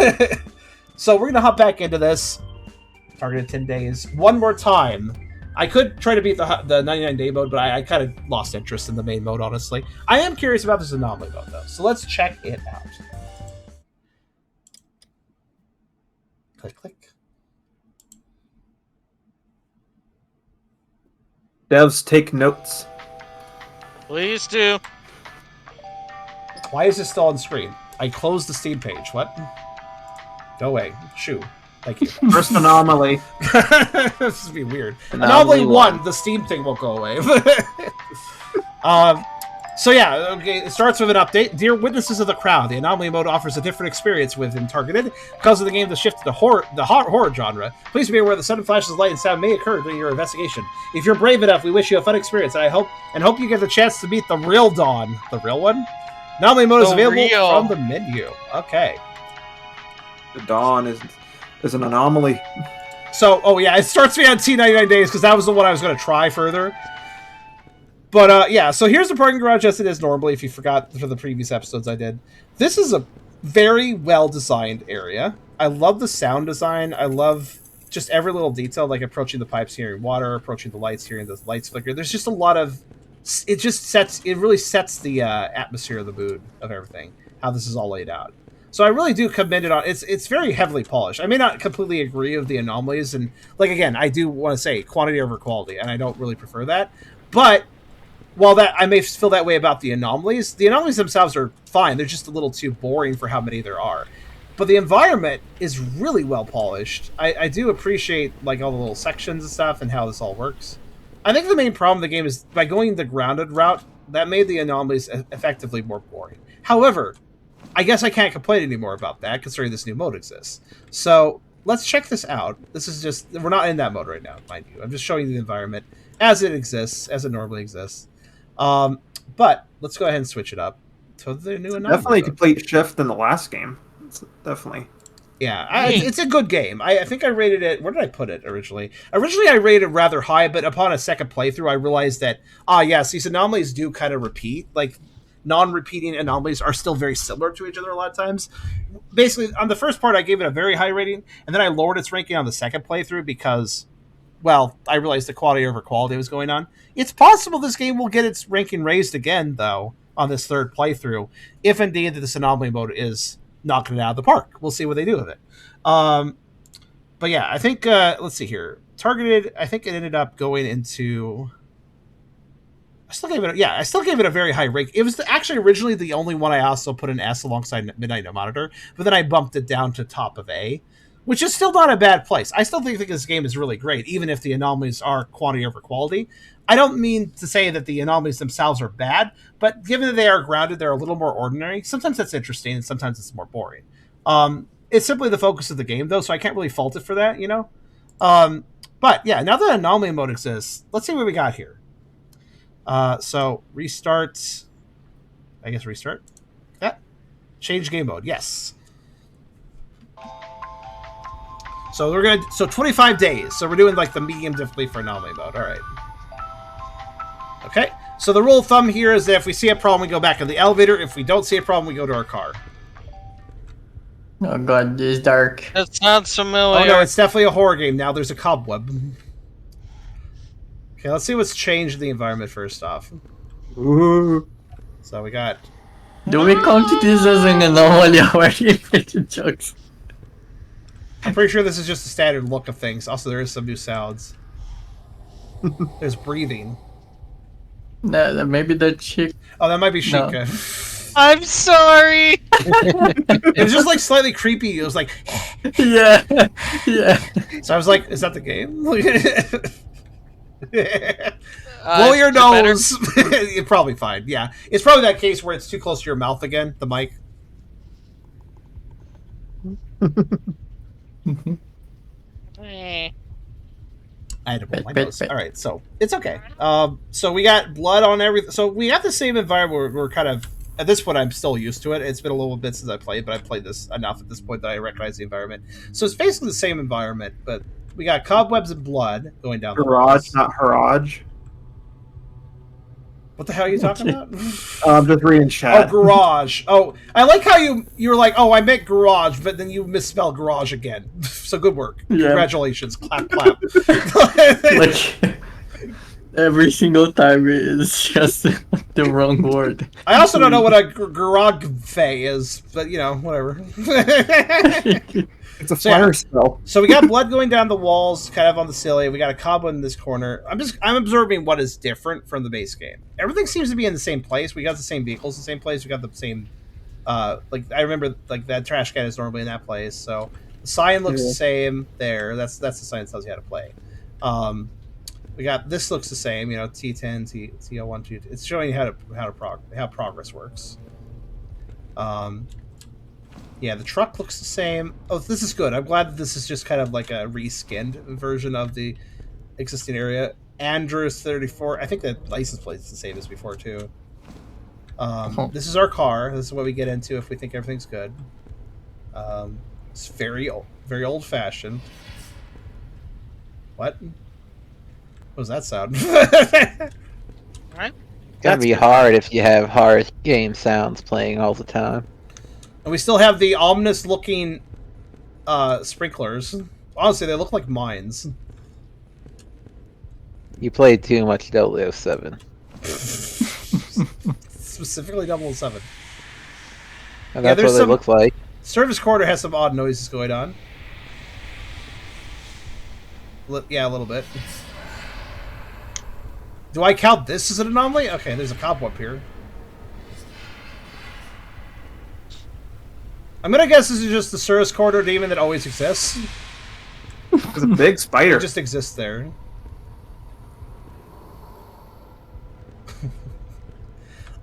So we're going to hop back into this. Targeted 10 days. One more time. I could try to beat the 99-day mode, but I kind of lost interest in the main mode, honestly. I am curious about this anomaly mode, though. So let's check it out. Click, click. Devs, take notes. Please do. Why is this still on screen? I closed the Steam page. What? Go away. Shoo. Thank you. First anomaly. This is be weird. Anomaly 1, the Steam thing won't go away. So yeah, okay, it starts with an update. Dear witnesses of the crowd, the anomaly mode offers a different experience within Targeted. Because of the game to shift to the horror genre, please be aware that sudden flashes of light and sound may occur during your investigation. If you're brave enough, we wish you a fun experience, and I hope you get the chance to meet the real Dawn. The real one? Anomaly mode is available from the menu. Okay. The Dawn is an anomaly. So, oh yeah, it starts me on T99 days because that was the one I was going to try further. But yeah, so here's the parking garage as it is normally, if you forgot for the previous episodes I did. This is a very well-designed area. I love the sound design. I love just every little detail, like approaching the pipes, hearing water, approaching the lights, hearing the lights flicker. There's just a lot of... It really sets the atmosphere of the mood of everything, how this is all laid out. So I really do commend it on. It's very heavily polished. I may not completely agree with the anomalies, and like again, I do want to say quantity over quality, and I don't really prefer that. But while that I may feel that way about the anomalies themselves are fine. They're just a little too boring for how many there are. But the environment is really well polished. I do appreciate like all the little sections and stuff and how this all works. I think the main problem of the game is by going the grounded route, that made the anomalies effectively more boring. However, I guess I can't complain anymore about that, considering this new mode exists. So, let's check this out. This is just... We're not in that mode right now, mind you. I'm just showing you the environment as it exists, as it normally exists. But, let's go ahead and switch it up to the new anomaly. Definitely a complete shift in the last game. It's definitely... Yeah, it's a good game. I think I rated it... Where did I put it originally? Originally, I rated it rather high, but upon a second playthrough, I realized that, yes, these anomalies do kind of repeat. Like, non-repeating anomalies are still very similar to each other a lot of times. Basically, on the first part, I gave it a very high rating, and then I lowered its ranking on the second playthrough because, well, I realized the quality over quality was going on. It's possible this game will get its ranking raised again, though, on this third playthrough, if indeed this anomaly mode is knocking it out of the park. We'll see what they do with it. But yeah, I think, let's see here. Targeted, I think it ended up going into... I still gave it a very high rank. It was actually originally the only one I also put an S alongside Midnight No Monitor, but then I bumped it down to top of A, which is still not a bad place. I still think this game is really great, even if the anomalies are quantity over quality. I don't mean to say that the anomalies themselves are bad, but given that they are grounded, they're a little more ordinary. Sometimes that's interesting, and sometimes it's more boring. It's simply the focus of the game, though, so I can't really fault it for that, you know? But yeah, now that anomaly mode exists, let's see what we got here. So restart. I guess restart. Yeah. Change game mode. Yes. So we're gonna 25 days. So we're doing like the medium difficulty for anomaly mode. All right. Okay. So the rule of thumb here is that if we see a problem, we go back in the elevator. If we don't see a problem, we go to our car. Oh god, it's dark. That sounds familiar. Oh no, it's definitely a horror game now. There's a cobweb. Okay, let's see what's changed in the environment first off. Ooh. So we got... Do we count this as an anomaly already? Jokes. I'm pretty sure this is just the standard look of things. Also, there is some new sounds. There's breathing. No, maybe the chick... Oh, that might be Sheikah. No. I'm sorry! It was just like slightly creepy. It was like... Yeah, yeah. So I was like, is that the game? Blow your nose. You're probably fine. Yeah, it's probably that case where it's too close to your mouth again. The mic. I had to pull my Bit, nose. bit. All right, so it's okay. So we got blood on everything. So we got the same environment. We're kind of at this point. I'm still used to it. It's been a little bit since I played, but I played this enough at this point that I recognize the environment. So it's basically the same environment, but we got cobwebs and blood going down the Garage, walls. not Haraj. What the hell are you talking about? I'm just reading Oh, chat. garage. Oh, I like how you were like, oh, I meant garage, but then you misspelled garage again. So good work. Yeah. Congratulations. Clap, clap. Like every single time it's just the wrong word. I also don't know what a garage is, but whatever. It's a So, yeah. fire spell. So we got blood going down the walls, kind of on the ceiling. We got a cobweb in this corner. I'm observing what is different from the base game. Everything seems to be in the same place. We got the same vehicles in the same place. We got the same, like I remember, like that trash can is normally in that place. So the sign looks the same there. That's the sign that tells you how to play. We got this looks the same. T10, T01, T. It's showing you how progress works. Yeah, the truck looks the same. Oh, this is good. I'm glad that this is just kind of like a reskinned version of the existing area. Andrews 34. I think the license plate is the same as before, too. This is our car. This is what we get into if we think everything's good. It's very old-fashioned. What? What was that sound? Right? Gotta be hard if you have horror game sounds playing all the time. And we still have the ominous-looking sprinklers. Honestly, they look like mines. You played too much 007. Specifically 007. And that's there's what they look like. Service quarter has some odd noises going on. Yeah, a little bit. Do I count this as an anomaly? Okay, there's a cobweb here. I'm gonna guess this is just the service quarter demon that always exists. It's a big spider. It just exists there.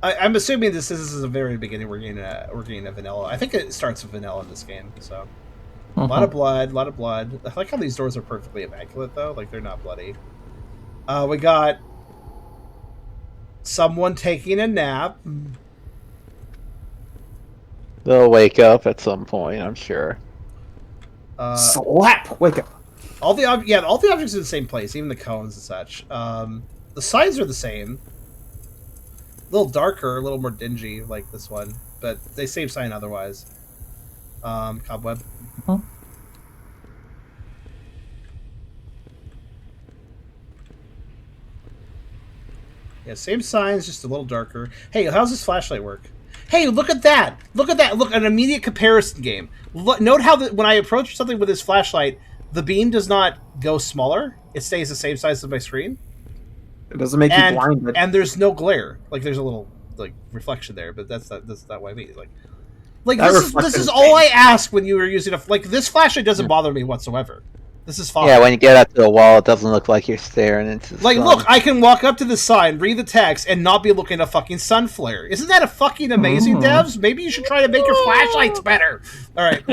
I'm assuming this is the very beginning. We're getting a vanilla. I think it starts with vanilla in this game. So a lot of blood, a lot of blood. I like how these doors are perfectly immaculate though. Like they're not bloody. We got someone taking a nap. They'll wake up at some point, I'm sure. Slap! Wake up. All the objects are in the same place, even the cones and such. The signs are the same. A little darker, a little more dingy, like this one, but they same sign otherwise. Cobweb. Yeah, same signs, just a little darker. Hey, how's this flashlight work? Hey, look at that! Look at that! Look, an immediate comparison game. Note how when I approach something with this flashlight, the beam does not go smaller. It stays the same size as my screen. It doesn't make you blinded. And there's no glare. Like there's a little reflection there, but that's not what I mean. Like this is all I ask when you were using this flashlight doesn't bother me whatsoever. This is fine. Yeah, when you get up to the wall, it doesn't look like you're staring into the sun. Look, I can walk up to the sign, read the text, and not be looking at a fucking sun flare. Isn't that a fucking amazing, devs? Maybe you should try to make your flashlights better. All right.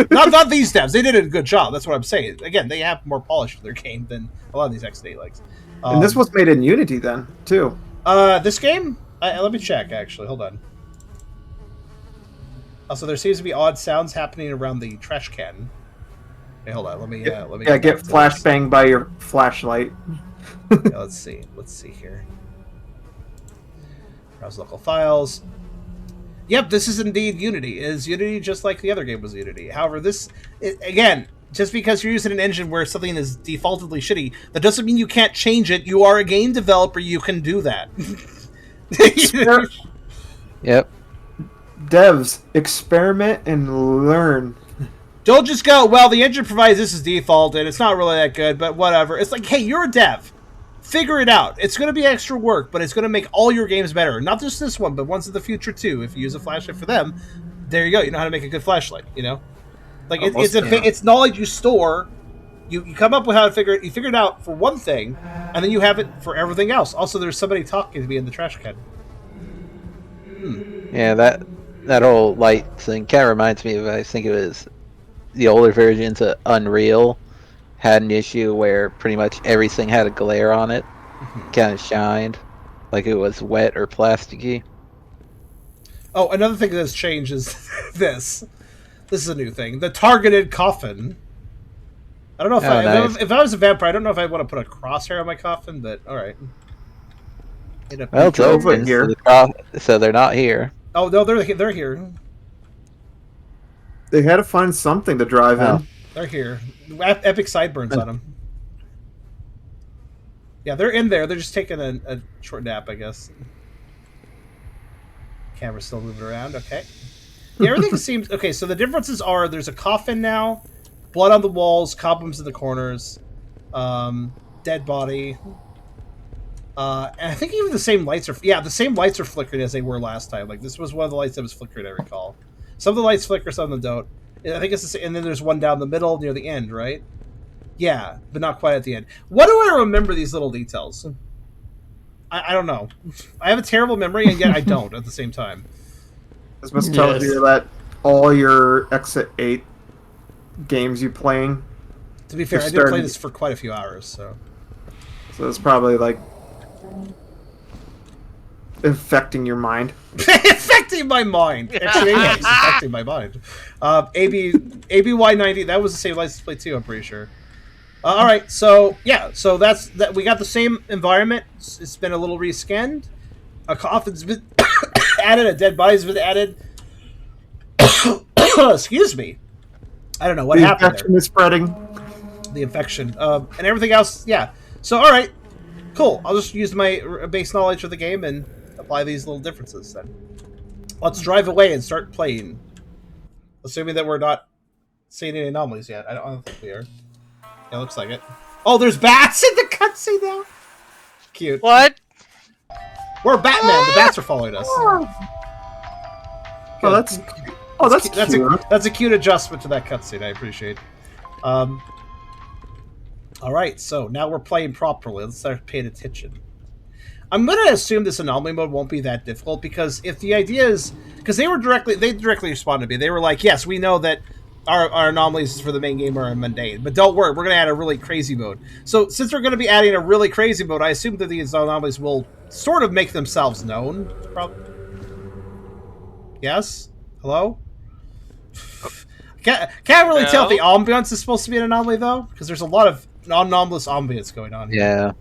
not these devs. They did a good job. That's what I'm saying. Again, they have more polish for their game than a lot of these X8 likes. And this was made in Unity then, too. This game? Let me check, actually. Hold on. Also, there seems to be odd sounds happening around the trash can. Hey, hold on. Let me. Yeah, get flashbanged by your flashlight. Yeah, let's see. Let's see here. Browse local files. Yep, this is indeed Unity. It is Unity just like the other game was Unity. However, again, just because you're using an engine where something is defaultedly shitty, that doesn't mean you can't change it. You are a game developer. You can do that. Yep. Devs, experiment and learn. Don't just go, well, the engine provides this as default, and it's not really that good, but whatever. It's like, hey, you're a dev. Figure it out. It's going to be extra work, but it's going to make all your games better. Not just this one, but ones in the future, too. If you use a flashlight for them, there you go. You know how to make a good flashlight, Like, it's knowledge you store. You come up with how to figure it. You figure it out for one thing, and then you have it for everything else. Also, there's somebody talking to me in the trash can. Yeah, that whole light thing kind of reminds me of, I think it was the older versions of Unreal, had an issue where pretty much everything had a glare on it, kind of shined, like it was wet or plasticky. Oh, another thing that's changed is this. This is a new thing. The targeted coffin. I don't know if Nice. if I was a vampire, I don't know if I'd want to put a crosshair on my coffin, but all right. Well, it's open, here. so they're not here. Oh no, they're here. They had to find something to drive in. They're here. Epic sideburns on them. Yeah, they're in there. They're just taking a short nap, I guess. Camera's still moving around. Okay. Yeah, everything seems okay. So the differences are: there's a coffin now, blood on the walls, cobwebs in the corners, dead body. And I think even the same lights are... Yeah, the same lights are flickering as they were last time. Like, this was one of the lights that was flickering, I recall. Some of the lights flicker, some of them don't. I think it's the same, and then there's one down the middle near the end, right? Yeah, but not quite at the end. What do I remember these little details? I don't know. I have a terrible memory, and yet I don't at the same time. This must tell you that all your Exit 8 games you playing... To be fair, I did play this for quite a few hours, so... So it's probably, like... infecting your mind. Affecting my mind. Actually, yeah, it's affecting my mind. ABY90. That was the same license plate too. I'm pretty sure. All right, so yeah, so that's that. We got the same environment. It's been a little reskinned. A coffin's been added. A dead body's been added. Excuse me. I don't know what happened there. The infection is spreading. The infection and everything else. Yeah. So all right, cool. I'll just use my base knowledge of the game and apply these little differences then. Let's drive away and start playing. Assuming that we're not seeing any anomalies yet. I don't think we are. Yeah, looks like it. Oh, there's bats in the cutscene now. Cute. What? We're Batman. The bats are following us. Oh, that's cute. That's a cute adjustment to that cutscene. I appreciate. All right, so now we're playing properly. Let's start paying attention. I'm going to assume this anomaly mode won't be that difficult because if the idea is... Because they directly responded to me. They were like, yes, we know that our anomalies for the main game are mundane, but don't worry, we're going to add a really crazy mode. So since we're going to be adding a really crazy mode, I assume that these anomalies will sort of make themselves known. Probably. Yes? Hello? Can't really tell if the ambience is supposed to be an anomaly, though, because there's a lot of anomalous ambience going on here. Yeah.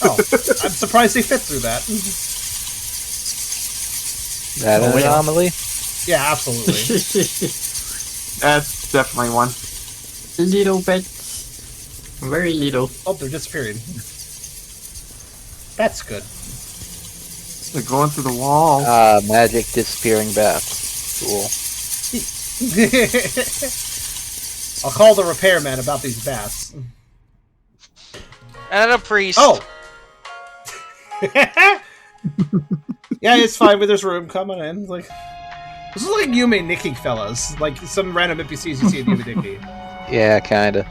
Oh, I'm surprised they fit through that. That an anomaly? Yeah, absolutely. That's definitely one. Little bit. Very little. Oh, they're disappearing. That's good. They're going through the wall. Magic disappearing bats. Cool. I'll call the repairman about these bats. And a priest. Oh! Yeah, it's fine, but there's room. Come on in. Like, this is like Yume nicking fellas. Like some random NPCs you see in Yume Nikki. Yeah, kinda.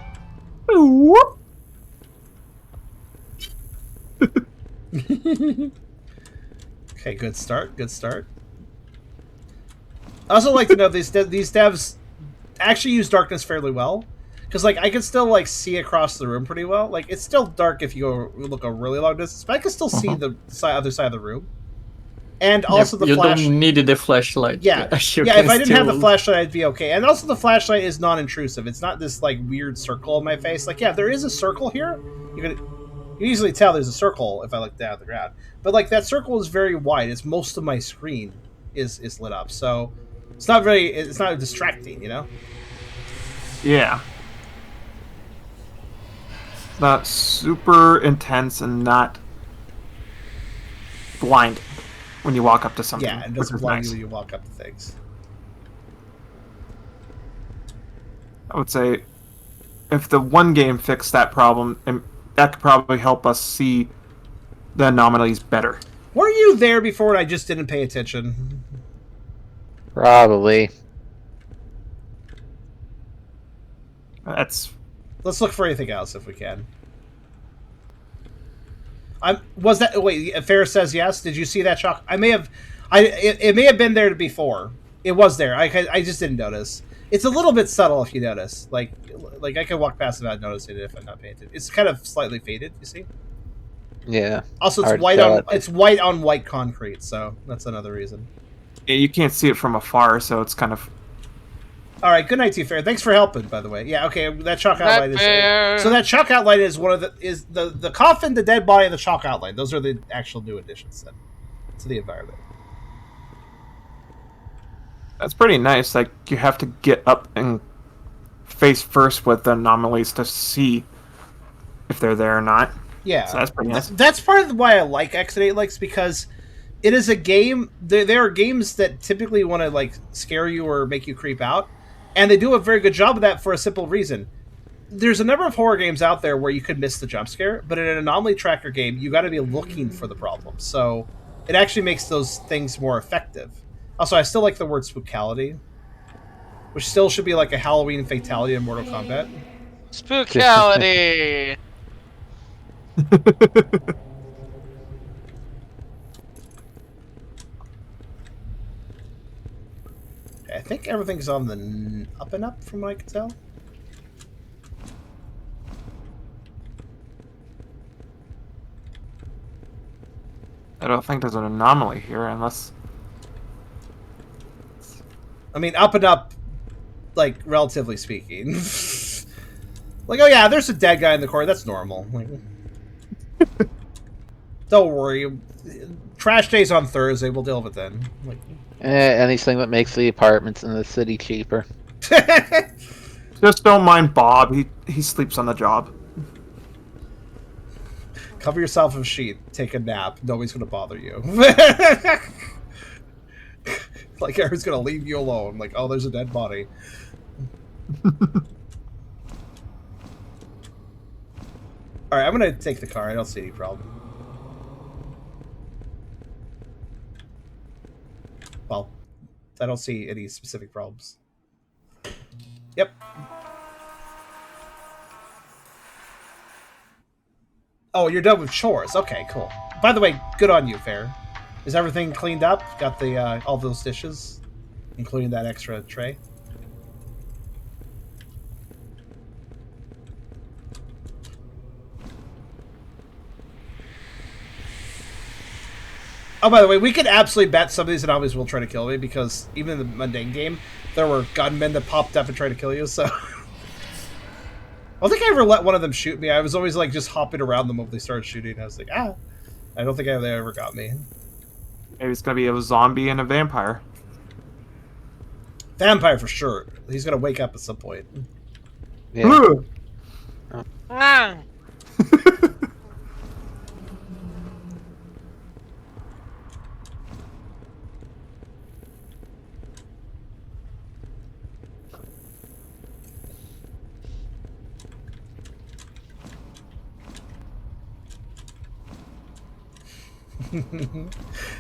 Okay, good start. Good start. I also like to know these devs actually use darkness fairly well. Because, like, I can still, like, see across the room pretty well. Like, it's still dark if you look a really long distance, but I can still see the other side of the room. And also the flash... You don't need the flashlight. Yeah, yeah. If I didn't have the flashlight, I'd be okay. And also the flashlight is non-intrusive. It's not this, like, weird circle in my face. Like, yeah, there is a circle here. You can easily tell there's a circle if I look down at the ground. But, like, that circle is very wide. It's most of my screen is lit up. So it's not distracting, you know? Yeah. Not super intense and not blind when you walk up to something. Yeah, it doesn't blind you when you walk up to things. I would say if the one game fixed that problem, that could probably help us see the anomalies better. Were you there before and I just didn't pay attention? Probably. That's... Let's look for anything else if we can. Was that... Wait, Ferris says yes. Did you see that shock? It may have been there before. It was there. I just didn't notice. It's a little bit subtle if you notice. Like I can walk past without noticing it if I'm not paying attention. It's kind of slightly faded. You see. Yeah. Also, it's Hard to white tell on it. it's white on white concrete, so that's another reason. Yeah, you can't see it from afar, so it's kind of. All right, good night to you, Fair. Thanks for helping, by the way. Yeah, okay, that chalk Night, outline is Fair. so that chalk outline is one of the coffin, the dead body, and the chalk outline. Those are the actual new additions then to the environment. That's pretty nice. Like, you have to get up and face first with the anomalies to see if they're there or not. Yeah, So that's pretty nice. That's part of why I like X8 Likes, because it is a game. There are games that typically want to like scare you or make you creep out, and they do a very good job of that for a simple reason. There's a number of horror games out there where you could miss the jump scare, but in an anomaly tracker game, you got to be looking for the problem. So it actually makes those things more effective. Also, I still like the word spookality, which still should be like a Halloween fatality in Mortal Kombat. Spookality. I think everything's on the up and up from what I can tell. I don't think there's an anomaly here unless. I mean, up and up, like, relatively speaking. Like, oh yeah, there's a dead guy in the corner. That's normal. Like, don't worry. Trash day's on Thursday. We'll deal with it then. Like, Anything that makes the apartments in the city cheaper. Just don't mind Bob. He sleeps on the job. cover yourself in a sheet. Take a nap. Nobody's gonna bother you. Like, everyone's gonna leave you alone. Like, oh, there's a dead body. Alright, I'm gonna take the car. I don't see any problem. Well, I don't see any specific problems. Yep. Oh, you're done with chores. Okay, cool. By the way, good on you, Fair. Is everything cleaned up? Got the all those dishes, including that extra tray? Oh, by the way, we could absolutely bet some of these anomalies will try to kill me, because even in the mundane game, there were gunmen that popped up and tried to kill you, so... I don't think I ever let one of them shoot me. I was always, like, just hopping around them when they started shooting. I was like, ah. I don't think they ever got me. Maybe it's gonna be a zombie and a vampire. Vampire for sure. He's gonna wake up at some point. Yeah. Ah.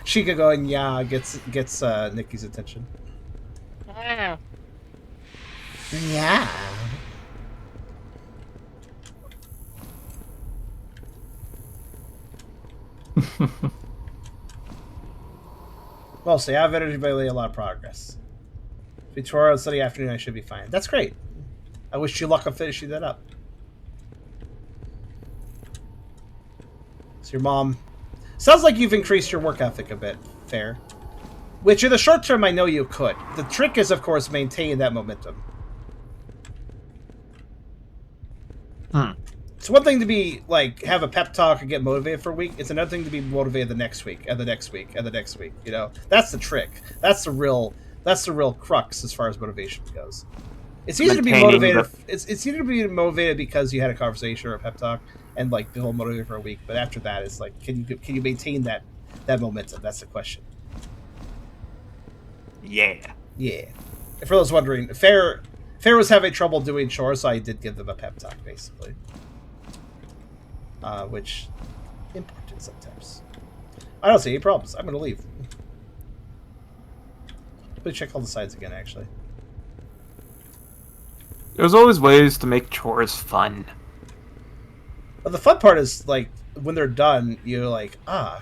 Sheikah going, yeah, gets Nikki's attention. Ah. Yeah. Well, see, I have energy by a lot of progress. Between tomorrow and Sunday afternoon, I should be fine. That's great. I wish you luck on finishing that up. So your mom... Sounds like you've increased your work ethic a bit, Fair. Which, in the short term, I know you could. The trick is, of course, maintaining that momentum. It's one thing to be, like, have a pep talk and get motivated for a week. It's another thing to be motivated the next week, and the next week, and the next week, you know? That's the trick. That's the real crux as far as motivation goes. It's easy to be motivated. It's easy to be motivated because you had a conversation or a pep talk and like feel motivated for a week. But after that, it's like, can you maintain that momentum? That's the question. Yeah. Yeah. And for those wondering, Fair was having trouble doing chores, so I did give them a pep talk, basically. Which important sometimes. I don't see any problems. I'm gonna leave. Let me check all the sides again, actually. There's always ways to make chores fun. But the fun part is, like, when they're done, you're like, I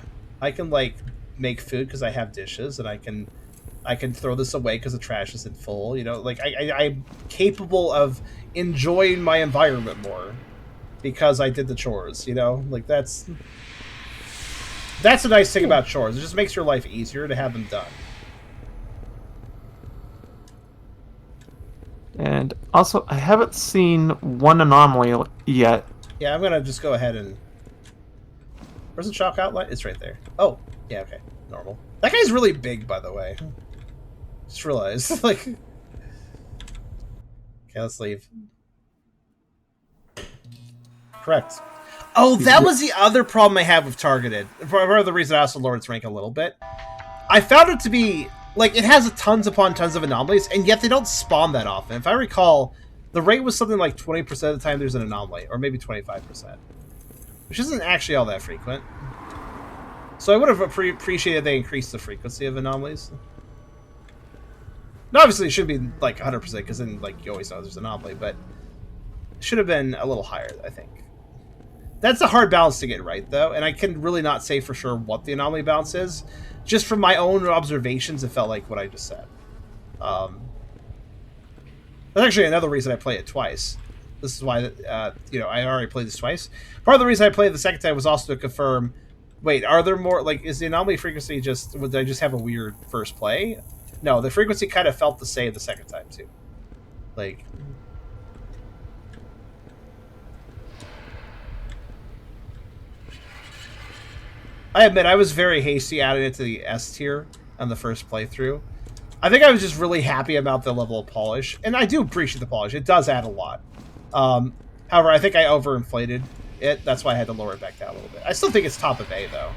can, like, make food because I have dishes, and I can I can throw this away because the trash isn't full. You know, like I'm capable of enjoying my environment more because I did the chores. You know, like that's a nice thing about chores. It just makes your life easier to have them done. And also, I haven't seen one anomaly yet. Yeah, I'm gonna just go ahead and. Where's the chalk outline? It's right there. Oh, yeah, okay, normal. That guy's really big, by the way. Just realized, like. Okay, let's leave. Correct. Oh, that was the other problem I had with Targeted. Part of the reason I also lowered its rank a little bit. I found it to be, like, it has tons upon tons of anomalies, and yet they don't spawn that often. If I recall, the rate was something like 20% of the time there's an anomaly, or maybe 25%. Which isn't actually all that frequent. So I would have appreciated they increased the frequency of anomalies. Now, obviously, it should be, like, 100%, because then, like, you always know there's an anomaly, but it should have been a little higher, I think. That's a hard balance to get right, though, and I can really not say for sure what the anomaly balance is. Just from my own observations, it felt like what I just said. That's actually another reason I play it twice. This is why, you know, I already played this twice. Part of the reason I played it the second time was also to confirm, wait, are there more, like, is the anomaly frequency just, did I just have a weird first play? No, the frequency kind of felt the same the second time, too. Like... I admit, I was very hasty adding it to the S tier on the first playthrough. I think I was just really happy about the level of polish, and I do appreciate the polish. It does add a lot. However, I think I overinflated it. That's why I had to lower it back down a little bit. I still think it's top of A, though.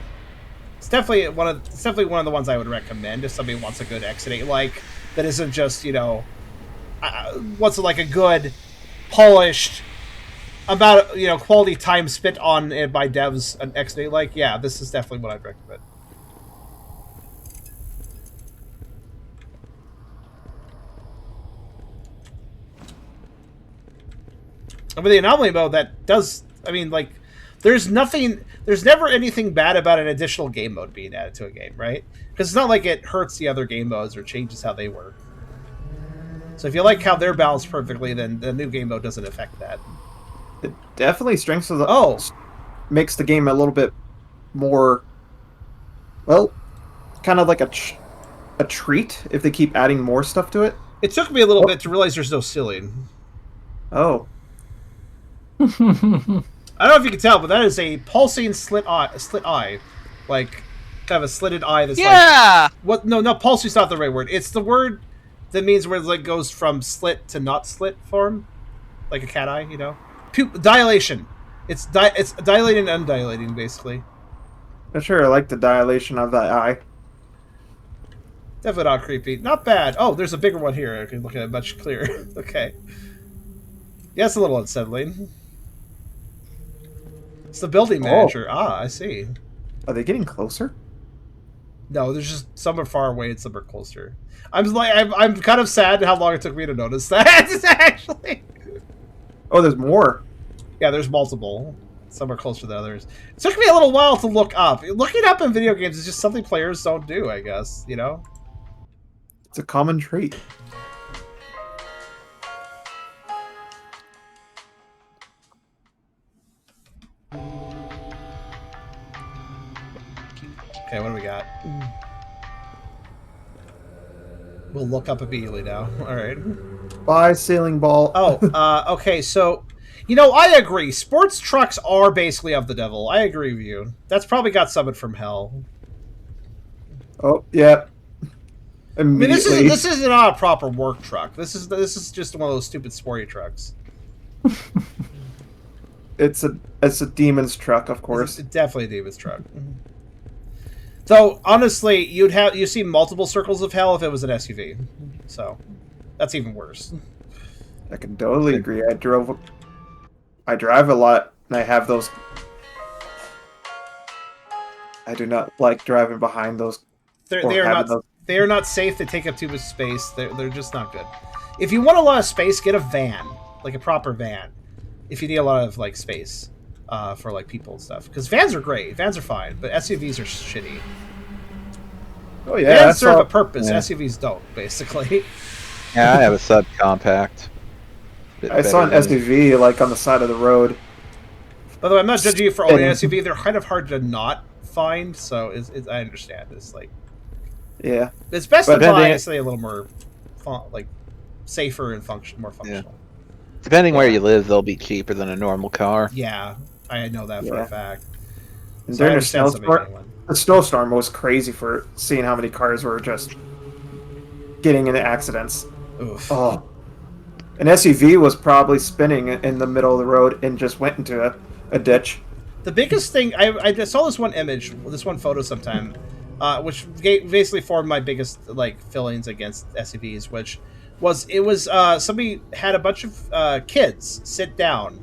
It's definitely one of the ones I would recommend if somebody wants a good Exit 8 like that isn't just, you know, what's like a good polished. About, you know, quality time spent on it by devs an X8 like, yeah, this is definitely what I'd recommend. And with the anomaly mode, that does, I mean, like, there's never anything bad about an additional game mode being added to a game, right? Because it's not like it hurts the other game modes or changes how they work. So if you like how they're balanced perfectly, then the new game mode doesn't affect that. It definitely strengthens the makes the game a little bit more, well, kind of like a treat if they keep adding more stuff to it. It took me a little bit to realize there's no ceiling. Oh. I don't know if you can tell, but that is a pulsing slit eye. Like, kind of a slitted eye that's like... What? No, pulsing's not the right word. It's the word that means where it like, goes from slit to not slit form. Like a cat eye, you know? Dilation. It's dilating and undilating, basically. Sure, I like the dilation of that eye. Definitely not creepy. Not bad. Oh, there's a bigger one here. I can look at it much clearer. Okay. Yeah, it's a little unsettling. It's the building manager. Ah, I see. Are they getting closer? No, there's just some are far away and some are closer. I'm kind of sad how long it took me to notice that, actually. Oh, there's more. Yeah, there's multiple. Some are closer than others. It took me a little while to look up. Looking up in video games is just something players don't do, I guess, you know? It's a common trait. Okay, what do we got? We'll look up immediately now. Alright. Bye, sailing ball. Oh, okay, so... You know, I agree. Sports trucks are basically of the devil. I agree with you. That's probably got summoned from hell. Oh, yeah. I mean, this is not a proper work truck. This is just one of those stupid sporty trucks. It's a demon's truck, of course. It's definitely a demon's truck. Though honestly, you see multiple circles of hell if it was an SUV. So that's even worse. I can totally agree. I drive a lot, and I have those. I do not like driving behind those. They are not safe. They take up too much space. They're just not good. If you want a lot of space, get a van, like a proper van. If you need a lot of like space for like people and stuff, because vans are great. Vans are fine, but SUVs are shitty. Oh yeah, They I serve saw. a purpose. Yeah. SUVs don't, basically. Yeah, I have a subcompact. Bit I saw an better than- SUV like on the side of the road. By the way, I'm not judging you for owning an Spinning. SUV. They're kind of hard to not find, so I understand. It's like Yeah, it's best But to buy depending- say a little more, like safer and more functional. Depending where Yeah. you live, they'll be cheaper than a normal car. Yeah, I know that for a Yeah. fact. and So I during understand somebody getting one. the snowstorm was crazy for seeing how many cars were just getting into accidents. Oof. Oh, an SUV was probably spinning in the middle of the road and just went into a ditch. The biggest thing I just saw this one image, this one photo sometime, which basically formed my biggest like feelings against SUVs, which was somebody had a bunch of kids sit down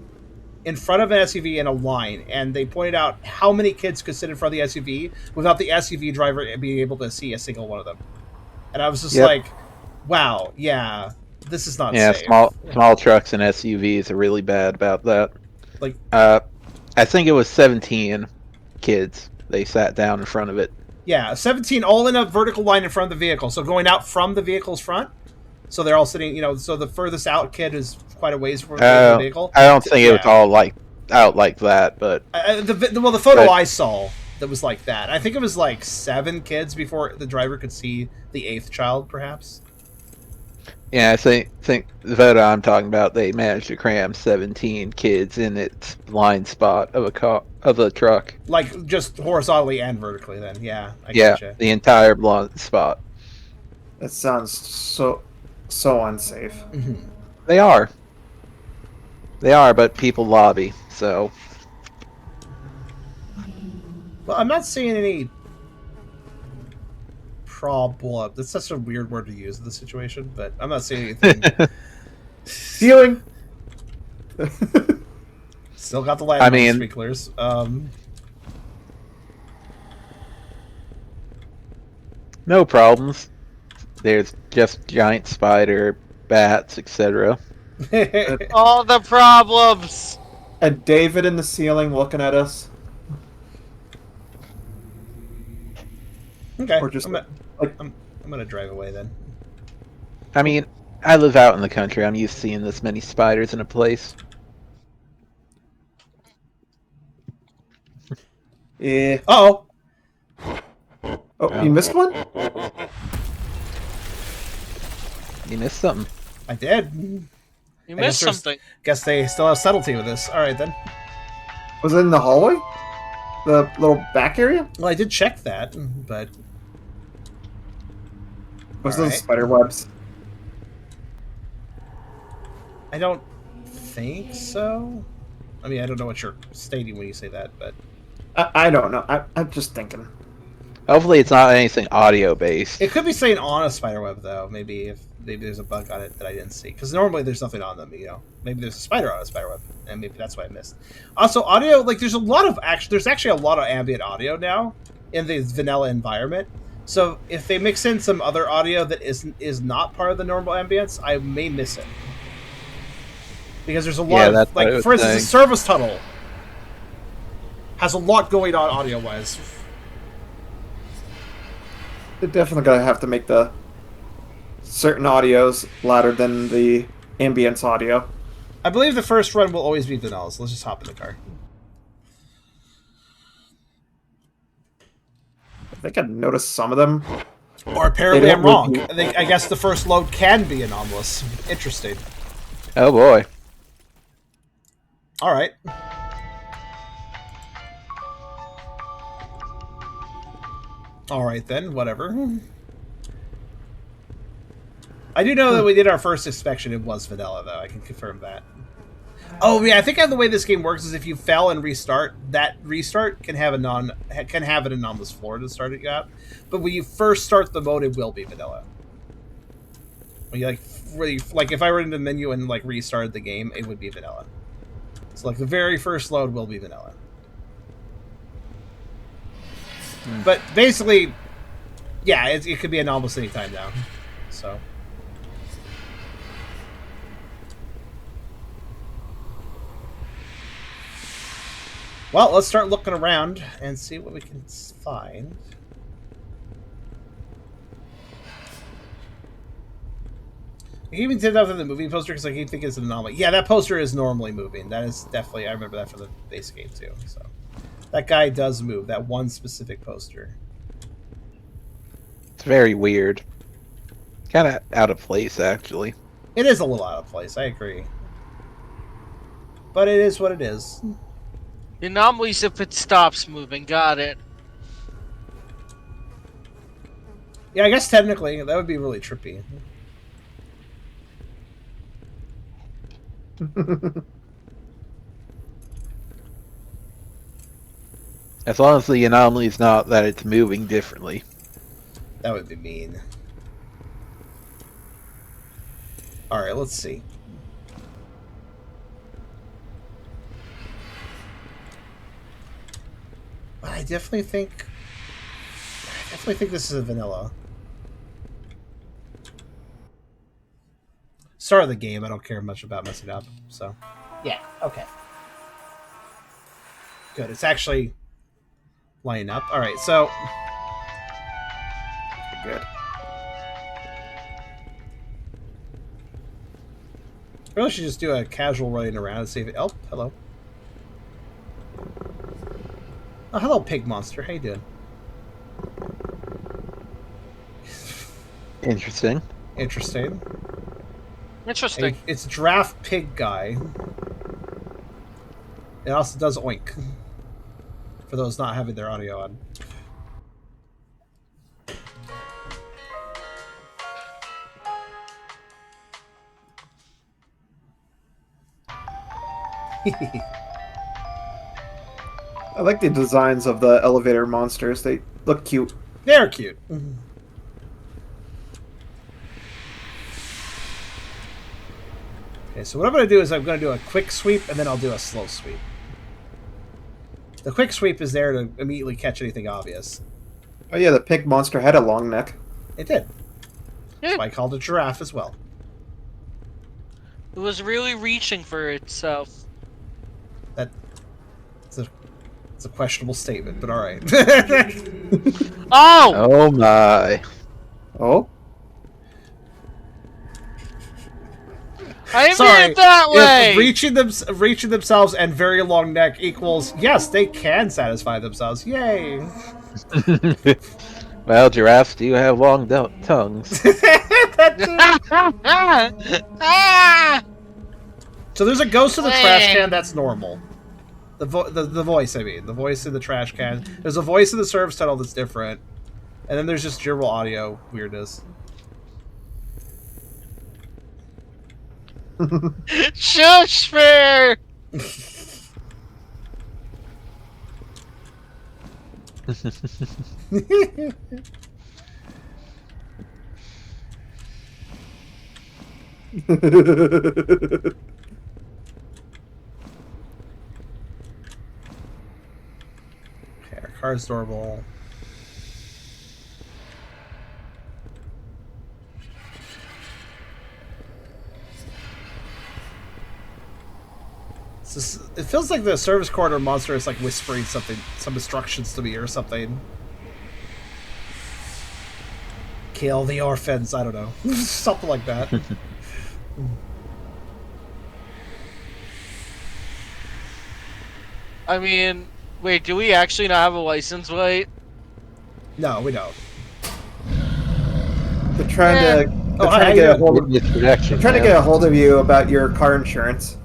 in front of an SUV in a line, and they pointed out how many kids could sit in front of the SUV without the SUV driver being able to see a single one of them. And I was just like, wow, yeah, this is not safe. Small trucks and SUVs are really bad about that. Like, I think it was 17 kids. They sat down in front of it. yeah, 17 all in a vertical line in front of the vehicle. So going out from the vehicle's front. So they're all sitting, so the furthest out kid is quite a ways from the vehicle. I don't think it was all out like that, but the photo I saw that was like that. I think it was like 7 kids before the driver could see the 8th child, perhaps. yeah, I think the photo I'm talking about, they managed to cram 17 kids in its blind spot of a truck. Like just horizontally and vertically. Then, yeah, I Yeah, getcha. the entire blind spot. That sounds so unsafe. Mm-hmm. They are, but people lobby, so. Well, I'm not seeing any problem. That's such a weird word to use in this situation, but I'm not seeing anything. Stealing. Still got the landmine sprinklers. No problems. There's just giant spider, bats, etc. All the problems. And David in the ceiling looking at us. Okay, Or just I'm gonna drive away then. I mean, I live out in the country. I'm used to seeing this many spiders in a place. Yeah. Oh, You missed one? You missed something. I did. You missed something. Guess they still have subtlety with this. All right then. Was it in the hallway? The little back area? Well, I did check that, but Was All those right. spider webs? I don't think so. I mean, I don't know what you're stating when you say that, but I don't know. I'm just thinking. Hopefully, it's not anything audio based. it could be saying on a spider web though. Maybe there's a bug on it that I didn't see, because normally there's nothing on them. Maybe there's a spider on a spider web, and maybe that's why I missed. Also, audio, like there's actually a lot of ambient audio now in the vanilla environment. So if they mix in some other audio that is not part of the normal ambience, I may miss it. Because there's a lot that's of, what I like, was for instance, the saying. service tunnel has a lot going on audio-wise. They're definitely gonna have to make the certain audios louder than the ambience audio. I believe the first run will always be vanilla, so let's just hop in the car. I think I noticed some of them. Or apparently They I'm don't wrong. I guess the first load can be anomalous. Interesting. Oh boy. All right. All right then, whatever. I do know that we did our first inspection. It was vanilla, though. I can confirm that. Oh yeah, I think the way this game works is if you fell and restart, that restart can have an anomalous floor to start it out. But when you first start the mode, it will be vanilla. When you like if I were in the menu and like restarted the game, it would be vanilla. So like the very first load will be vanilla. But basically, yeah, it could be anomalous anytime now. So. Well, let's start looking around and see what we can find. I even did that for the movie poster because I keep thinking it's an anomaly. Yeah, that poster is normally moving. That is definitely, I remember that from the base game too. So that guy does move. That one specific poster. It's very weird. Kind of out of place, actually. It is a little out of place. I agree. But it is what it is. The anomaly's if it stops moving. Got it. Yeah, I guess technically that would be really trippy. As long as the anomaly is not that it's moving differently. That would be mean. Alright, let's see. I definitely think this is a vanilla. Start of the game, I don't care much about messing up, so. Yeah, okay. Good, it's actually lining up. Alright, so. Good. Really should just do a casual running around and see if it. Oh, hello. Oh, hello, pig monster. How you doing? Interesting. Interesting. Interesting. It's giraffe pig guy. It also does oink. For those not having their audio on. I like the designs of the elevator monsters. They look cute. They're cute. Okay, so what I'm going to do is I'm going to do a quick sweep, and then I'll do a slow sweep. The quick sweep is there to immediately catch anything obvious. Oh yeah, the pig monster had a long neck. It did. That's why I called it giraffe as well. It was really reaching for itself. It's a questionable statement, but all right. Oh! Oh my. Oh? I mean Sorry. it that way! If reaching themselves and very long neck equals yes, they can satisfy themselves. Yay! Well, giraffes do have long tongues. So there's a ghost in the trash can. That's normal. The voice, I mean. The voice in the trash can. There's a voice in the service tunnel that's different. And then there's just general audio weirdness. Shush fair! Okay, our car's doorbell. It feels like the service corridor monster is like whispering something, some instructions to me or something. Kill the orphans, I don't know. Something like that. I mean, wait, do we actually not have a license plate? No, we don't. They're trying to. They're trying to get a hold of. They're trying to get a hold of you about your car insurance.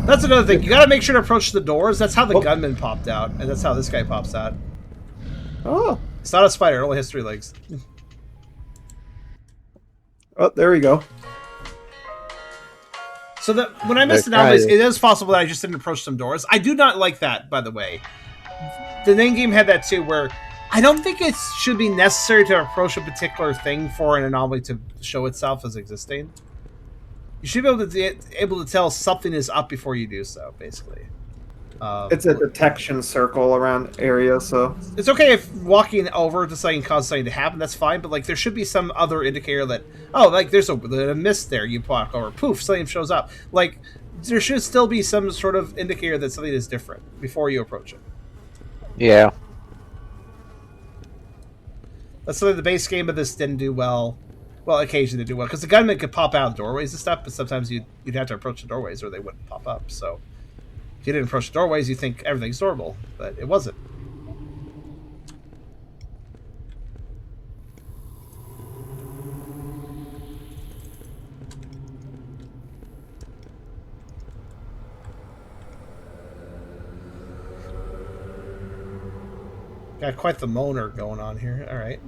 That's another thing. You gotta make sure to approach the doors. That's how the gunman popped out, and that's how this guy pops out. Oh. It's not a spider. It only has 3 legs. Oh, there we go. So that when I missed anomalies, it is possible that I just didn't approach some doors. I do not like that, by the way. The main game had that too, where I don't think it should be necessary to approach a particular thing for an anomaly to show itself as existing. You should be able to tell something is up before you do so, basically. It's a detection circle around area, so it's okay if walking over to something causes something to happen. That's fine, but like there should be some other indicator that like there's a mist there. You walk over, poof, something shows up. Like there should still be some sort of indicator that something is different before you approach it. Yeah. That's something the base game of this didn't do well. Well, occasionally they do well because the gunmen could pop out doorways and stuff, but sometimes you'd have to approach the doorways or they wouldn't pop up. So if you didn't approach the doorways, you think everything's normal, but it wasn't. Got quite the moaner going on here. All right.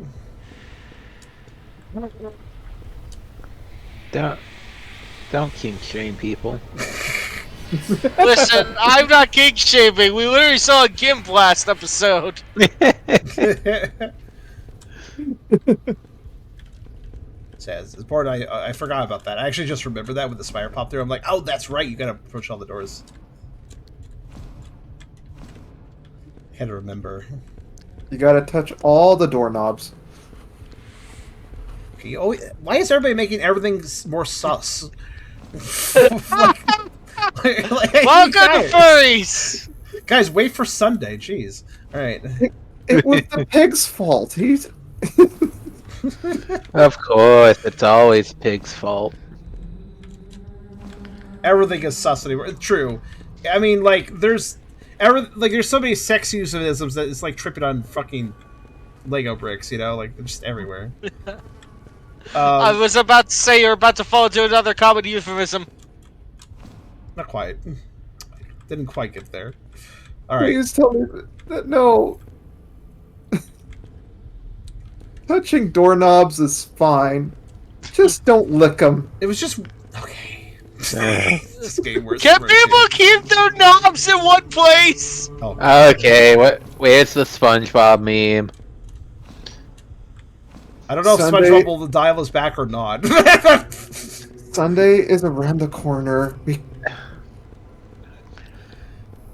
Don't kink shame people. Listen, I'm not kink shaming. We literally saw a GIMP last episode. Says it's bored. I forgot about that. I actually just remembered that when the spider popped through. I'm like, oh, that's right. You gotta approach all the doors. I had to remember. You gotta touch all the doorknobs. Okay, oh, why is everybody making everything more sus? like, Welcome to furries. Guys, wait for Sunday. Jeez. All right. It was the pig's fault. He's. Of course, it's always Pig's fault. Everything is sus anymore. True. I mean, like, there's so many sex euphemisms that it's like tripping on fucking Lego bricks, you know? Like, they're just everywhere. I was about to say you're about to fall into another comedy euphemism. Not quite. Didn't quite get there. All right. Please tell me that no. Touching doorknobs is fine. Just don't lick them. It was just okay. This game works. Can people keep their knobs in one place? Oh, Okay, where's the SpongeBob meme? I don't know Sunday- if SpongeBob will dial us back or not. Sunday is around the corner.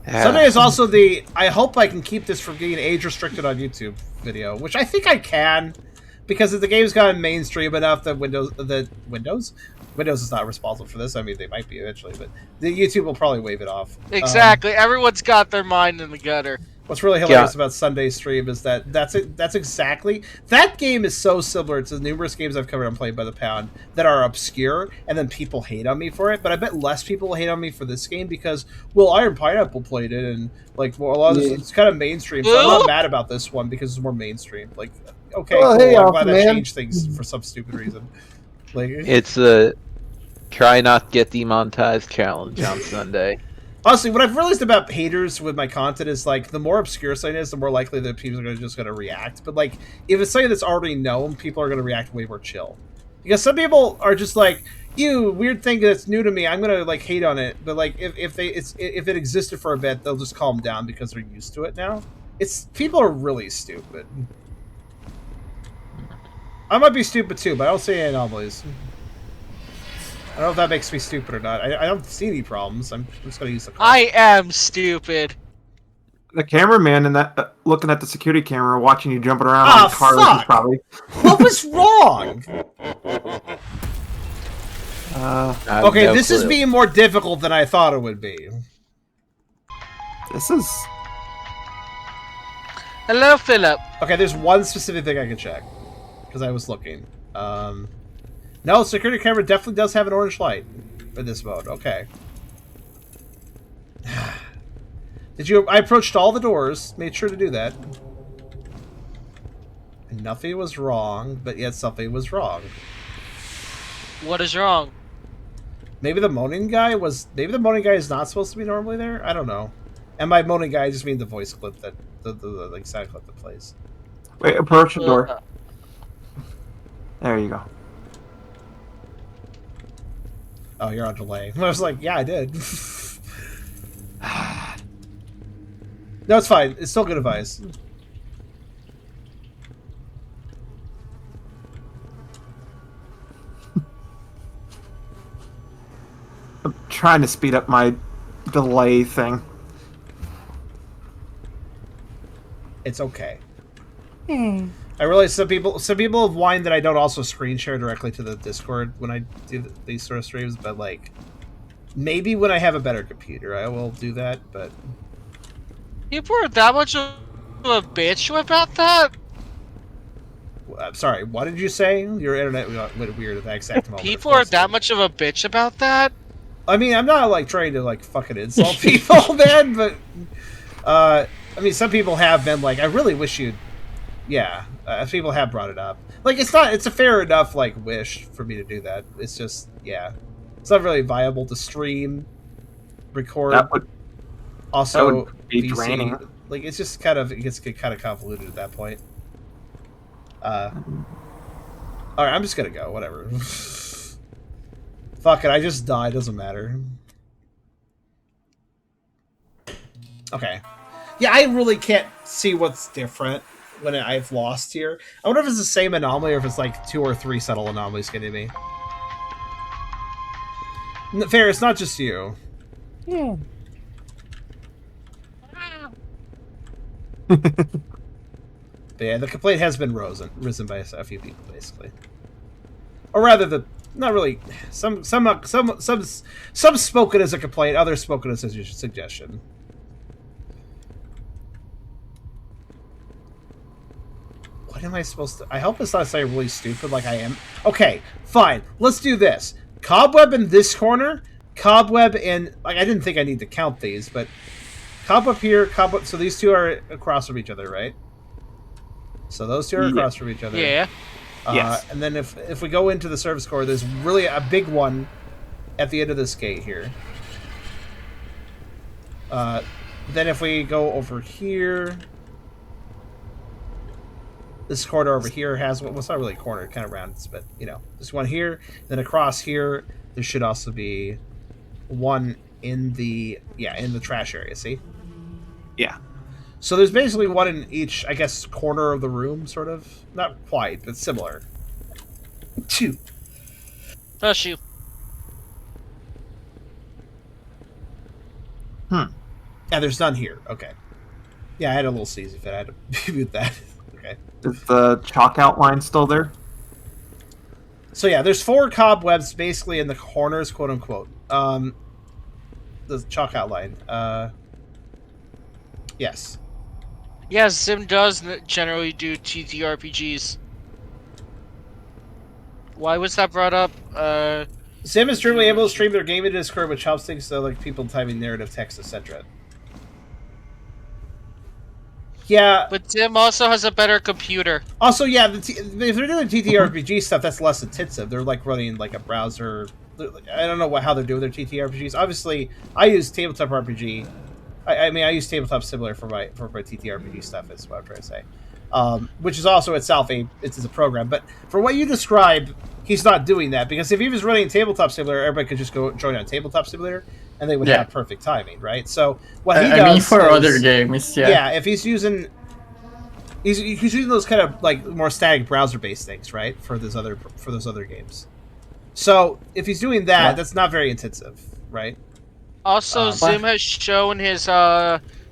Sunday is also the. I hope I can keep this from getting age restricted on YouTube video, which I think I can, because if the game's gotten mainstream enough that Windows is not responsible for this. I mean, they might be eventually, but the YouTube will probably wave it off. Exactly. Everyone's got their mind in the gutter. What's really hilarious about Sunday's stream is that's exactly that game is so similar to numerous games I've covered on Played by the Pound that are obscure, and then people hate on me for it. But I bet less people will hate on me for this game because, well, Iron Pineapple played it, and like, well, a lot of this, it's kind of mainstream. So I'm not mad about this one because it's more mainstream. Like, okay, cool, hey, I'm glad that man. changed things for some stupid reason. Like, It's the try not get demonetized challenge on Sunday. honestly, what I've realized about haters with my content is, like, the more obscure something is, the more likely that people are just going to react. But, like, if it's something that's already known, people are going to react way more chill. Because some people are just like, ew, weird thing that's new to me, I'm going to, like, hate on it. But, like, if it existed for a bit, they'll just calm down because they're used to it now. People are really stupid. I might be stupid too, but I don't see any anomalies. I don't know if that makes me stupid or not. I don't see any problems. I'm just gonna use the car. I am stupid. The cameraman in that looking at the security camera, watching you jumping around Ah, on cars, fuck! is probably. What was wrong? Okay, this is being more difficult than I thought it would be. This is. Hello, Philip. Okay, there's one specific thing I can check. Because I was looking. No, security camera definitely does have an orange light in this mode. Okay. I approached all the doors, made sure to do that. And nothing was wrong, but yet something was wrong. What is wrong? Maybe the moaning guy is not supposed to be normally there? I don't know. And by moaning guy, I just mean the voice clip that the like sound clip that plays. Wait, approach the door. There you go. Oh, you're on delay. I was like, yeah, I did. No, it's fine. It's still good advice. I'm trying to speed up my delay thing. It's okay. I realize some people have whined that I don't also screen share directly to the Discord when I do these sort of streams, but like maybe when I have a better computer I will do that, but People are that much of a bitch about that? sorry, what did you say? Your internet went weird at that exact moment. People are that much of a bitch about that? I mean, I'm not like trying to like fucking insult people, man, but I mean, some people have been like, I really wish you'd. Yeah, people have brought it up. Like, it's a fair enough like wish for me to do that. It's just, yeah, it's not really viable to stream, record. That would be VC. draining. Like, it's just kind of, it gets kind of convoluted at that point. All right, I'm just gonna go. Whatever. Fuck it, I just died. Doesn't matter. Okay. Yeah, I really can't see what's different when I've lost here. I wonder if it's the same anomaly or if it's like 2 or 3 subtle anomalies getting me. Fair, it's not just you. Yeah. But yeah, the complaint has been risen by a few people, basically. Or rather, not really. Some spoken as a complaint, others spoken as a suggestion. What am I supposed to... I hope it's not saying really stupid like I am. Okay, fine. Let's do this. Cobweb in this corner. Cobweb in... Like, I didn't think I need to count these, but... Cobweb here, Cobweb... So these two are across from each other, right? So those two are across from each other. Yeah. Yes. And then if we go into the service core, there's really a big one at the end of this gate here. Then if we go over here... This corner over here has... Well, it's not really a corner, it kind of rounds, but, you know. There's one here. Then across here, there should also be one in the... Yeah, in the trash area, see? Yeah. So there's basically one in each, I guess, corner of the room, sort of. Not quite, but similar. Two. Bless you. Yeah, there's none here. Okay. Yeah, I had a little sneezy fit. I had to mute that. Okay. Is the chalk outline still there? So yeah, there's 4 cobwebs basically in the corners, quote unquote. The chalk outline. Yes. Yeah, Zim does generally do TTRPGs. Why was that brought up? Sim is truly able to stream their game into Discord with chopsticks, so like people typing narrative text, etc. Yeah. But Zim also has a better computer. Also, yeah, if they're doing TTRPG stuff, that's less intensive. They're like running like a browser. I don't know how they're doing their TTRPGs. Obviously, I use tabletop RPG. I mean, I use tabletop similar for my TTRPG stuff. Is what I'm trying to say. Which is also itself it's a program. But for what you describe, he's not doing that, because if he was running tabletop simulator, everybody could just go join on tabletop simulator, and they would have perfect timing, right? So what he does, I mean, for other games, yeah, if he's using, he's using those kind of like more static browser-based things, right, for those other games. So if he's doing that, that's not very intensive, right? Also, Zim has shown his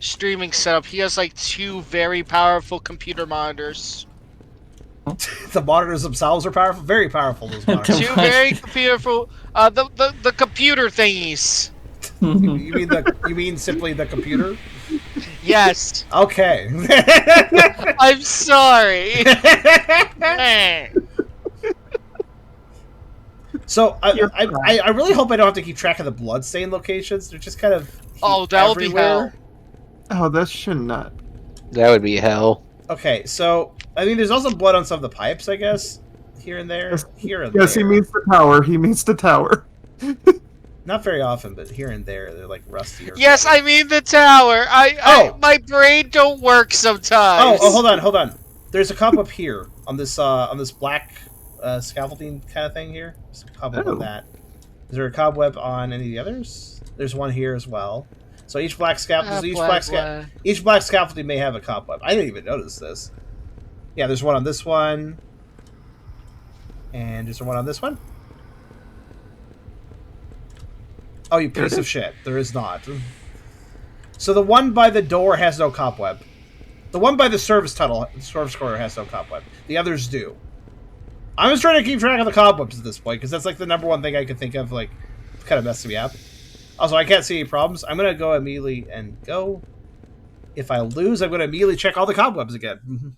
streaming setup. He has like 2 very powerful computer monitors. The monitors themselves are powerful, very powerful. Those monitors. 2 very powerful. The computer thingies. You mean simply the computer? Yes. Okay. I'm sorry. So I really hope I don't have to keep track of the bloodstain locations. They're just kind of that would be hell. Oh, that should not. That would be hell. Okay, so I mean, there's also blood on some of the pipes, I guess, here and there. Yes, he means the tower. He means the tower. Not very often, but here and there, they're like rusty. Yes, I mean the tower. My brain don't work sometimes. Oh, hold on. There's a cobweb here on this black scaffolding kind of thing here. There's a cobweb on that. Is there a cobweb on any of the others? There's one here as well. So each black scaffolding may have a cobweb. I didn't even notice this. Yeah, there's one on this one, and there's one on this one. Oh, you piece of shit! There is not. So the one by the door has no cobweb. The one by the service tunnel, the service corner, has no cobweb. The others do. I'm just trying to keep track of the cobwebs at this point, because that's like the number one thing I can think of, like, kind of messing me up. Also, I can't see any problems. I'm going to go immediately and go. If I lose, I'm going to immediately check all the cobwebs again.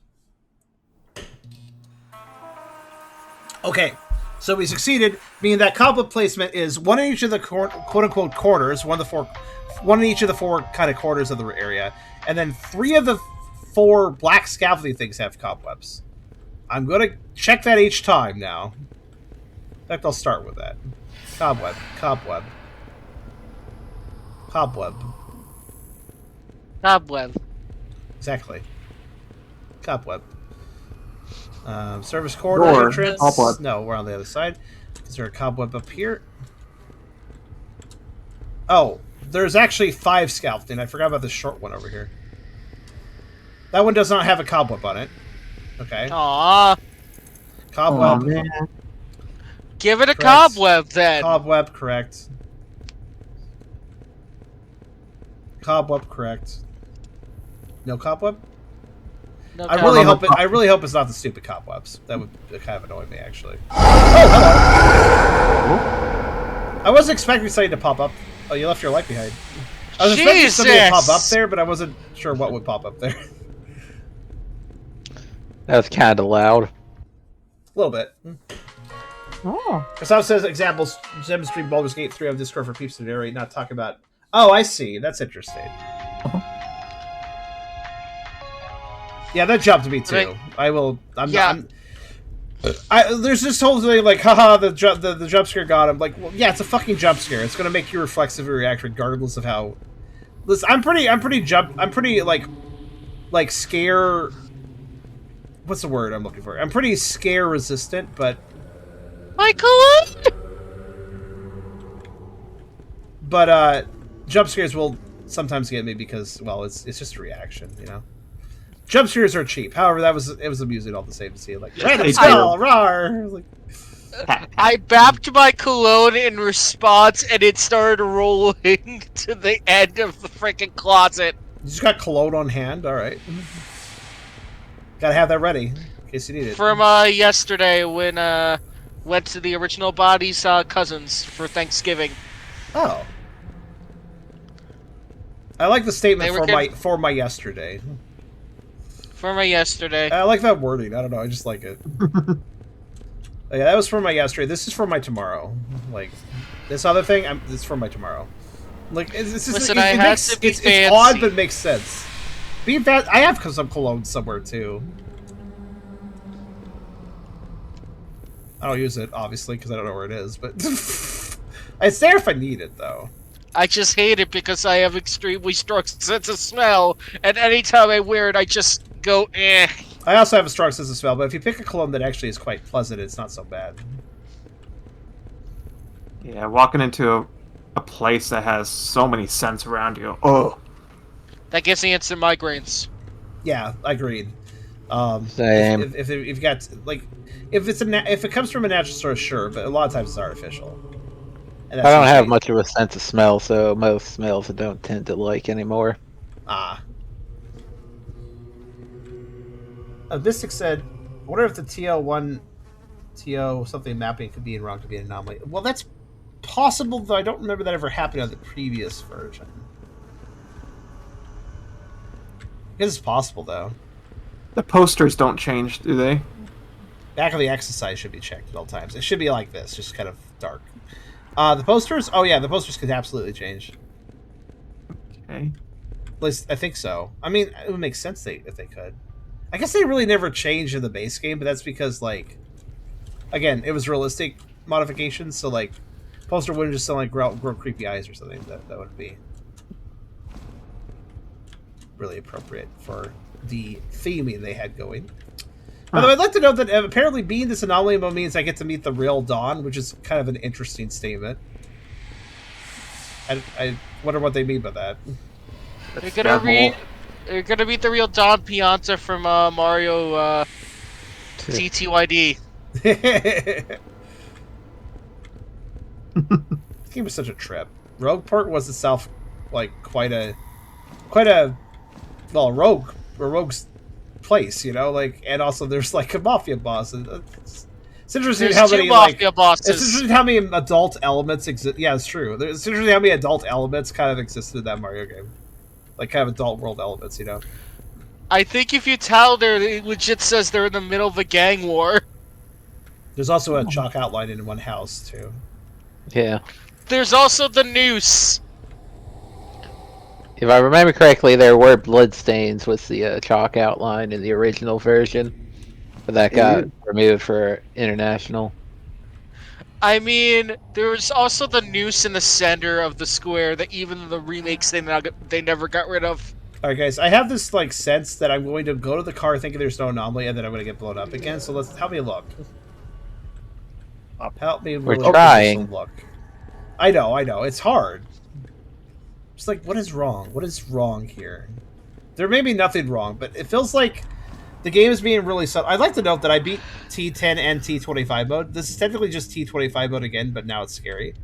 Okay, so we succeeded, meaning that cobweb placement is one in each of the quote-unquote corners, one in each of the 4 kind of corners of the area, and then 3 of the 4 black scaffolding things have cobwebs. I'm going to check that each time now. In fact, I'll start with that. Cobweb, cobweb, cobweb. Cobweb. Exactly. Cobweb. Service corridor entrance. Cobweb. No, we're on the other side. Is there a cobweb up here? Oh, there's actually 5 scaffolding. I forgot about the short one over here. That one does not have a cobweb on it. Okay. Aww. Cobweb. Oh, man. Give it a Correct. cobweb then. Cobweb, correct. Cobweb, correct. No cobweb? No I cobweb. really hope it's not the stupid cobwebs. That would kind of annoy me, actually. Oh, hello. I wasn't expecting something to pop up. Oh, you left your light behind. I was expecting something to pop up there, but I wasn't sure what would pop up there. That was kind of loud. A little bit. Oh. Kasam says examples, demonstrate Baldur's Gate 3 on Discord for peeps to narrate, not talk about... Oh, I see. That's interesting. Yeah, that jumped me too. There's this whole thing like, haha, the jump scare got him. Like, well, yeah, it's a fucking jump scare. It's gonna make you reflexively react regardless of how. Listen, I'm pretty like scare. What's the word I'm looking for? I'm pretty scare resistant, but. Michael. But jump scares will sometimes get me because, well, it's just a reaction, you know. Jump scares are cheap. However, it was amusing all the same to see it like random spell, rawr. Like, I bapped my cologne in response, and it started rolling to the end of the freaking closet. you just got cologne on hand. All right, gotta have that ready in case you need it. From yesterday when went to the original body's cousins for Thanksgiving. Oh, I like the statement They were for my yesterday. For my yesterday. I like that wording. I don't know. I just like it. Yeah, that was for my yesterday. This is for my tomorrow. Like this other thing, it's for my tomorrow. Like it's just, Listen, it's odd, but it makes sense. Being fat, I have some cologne somewhere too. I don't use it obviously because I don't know where it is, but it's there if I need it though. I just hate it because I have extremely strong sense of smell, and anytime I wear it, I just go eh. I also have a strong sense of smell, but if you pick a cologne that actually is quite pleasant, it's not so bad. Yeah, walking into a place that has so many scents around you. Oh. That gives me instant migraines. Yeah, agreed. Same. If you've got like if it comes from a natural source, sure, but a lot of times it's artificial. And I don't have much of a sense of smell, so most smells I don't tend to like anymore. Ah. Mystic said, I wonder if the TO something mapping could be wrong to be an anomaly. Well, that's possible, though I don't remember that ever happened on the previous version. I guess it's possible, though. The posters don't change, do they? Back of the exercise should be checked at all times. It should be like this, just kind of dark. The posters? Oh, yeah, the posters could absolutely change. Okay. At least, I think so. I mean, it would make sense if they could. I guess they really never changed in the base game, but that's because, like, again, it was realistic modifications, so, like, poster wouldn't just like grow creepy eyes or something. That would be really appropriate for the theming they had going. Although I'd like to note that apparently being this anomaly mode means I get to meet the real Dawn, which is kind of an interesting statement. I wonder what they mean by that. You're gonna meet the real Don Pianta from Mario TTYD. This game was such a trip. Rogueport was itself like quite a rogue's place, you know, like, and also there's like a mafia boss. It's interesting There's how two many mafia bosses. It's interesting how many adult elements exist. Yeah, it's true. It's interesting how many adult elements kind of existed in that Mario game, like kind of adult world elements, you know. I think if you tell there, it legit says they're in the middle of a gang war. There's also a chalk outline in one house too. Yeah. There's also the noose. If I remember correctly, there were bloodstains with the chalk outline in the original version, but that got removed for international. I mean, there's also the noose in the center of the square that even the remakes they never got rid of. All right, guys. I have this like sense that I'm going to go to the car thinking there's no anomaly, and then I'm going to get blown up again. So let's help me look. Help me We're really trying. Look. I know. It's hard. It's like, what is wrong? What is wrong here? There may be nothing wrong, but it feels like the game is being really subtle. I'd like to note that I beat T10 and T25 mode. This is technically just T25 mode again, but now it's scary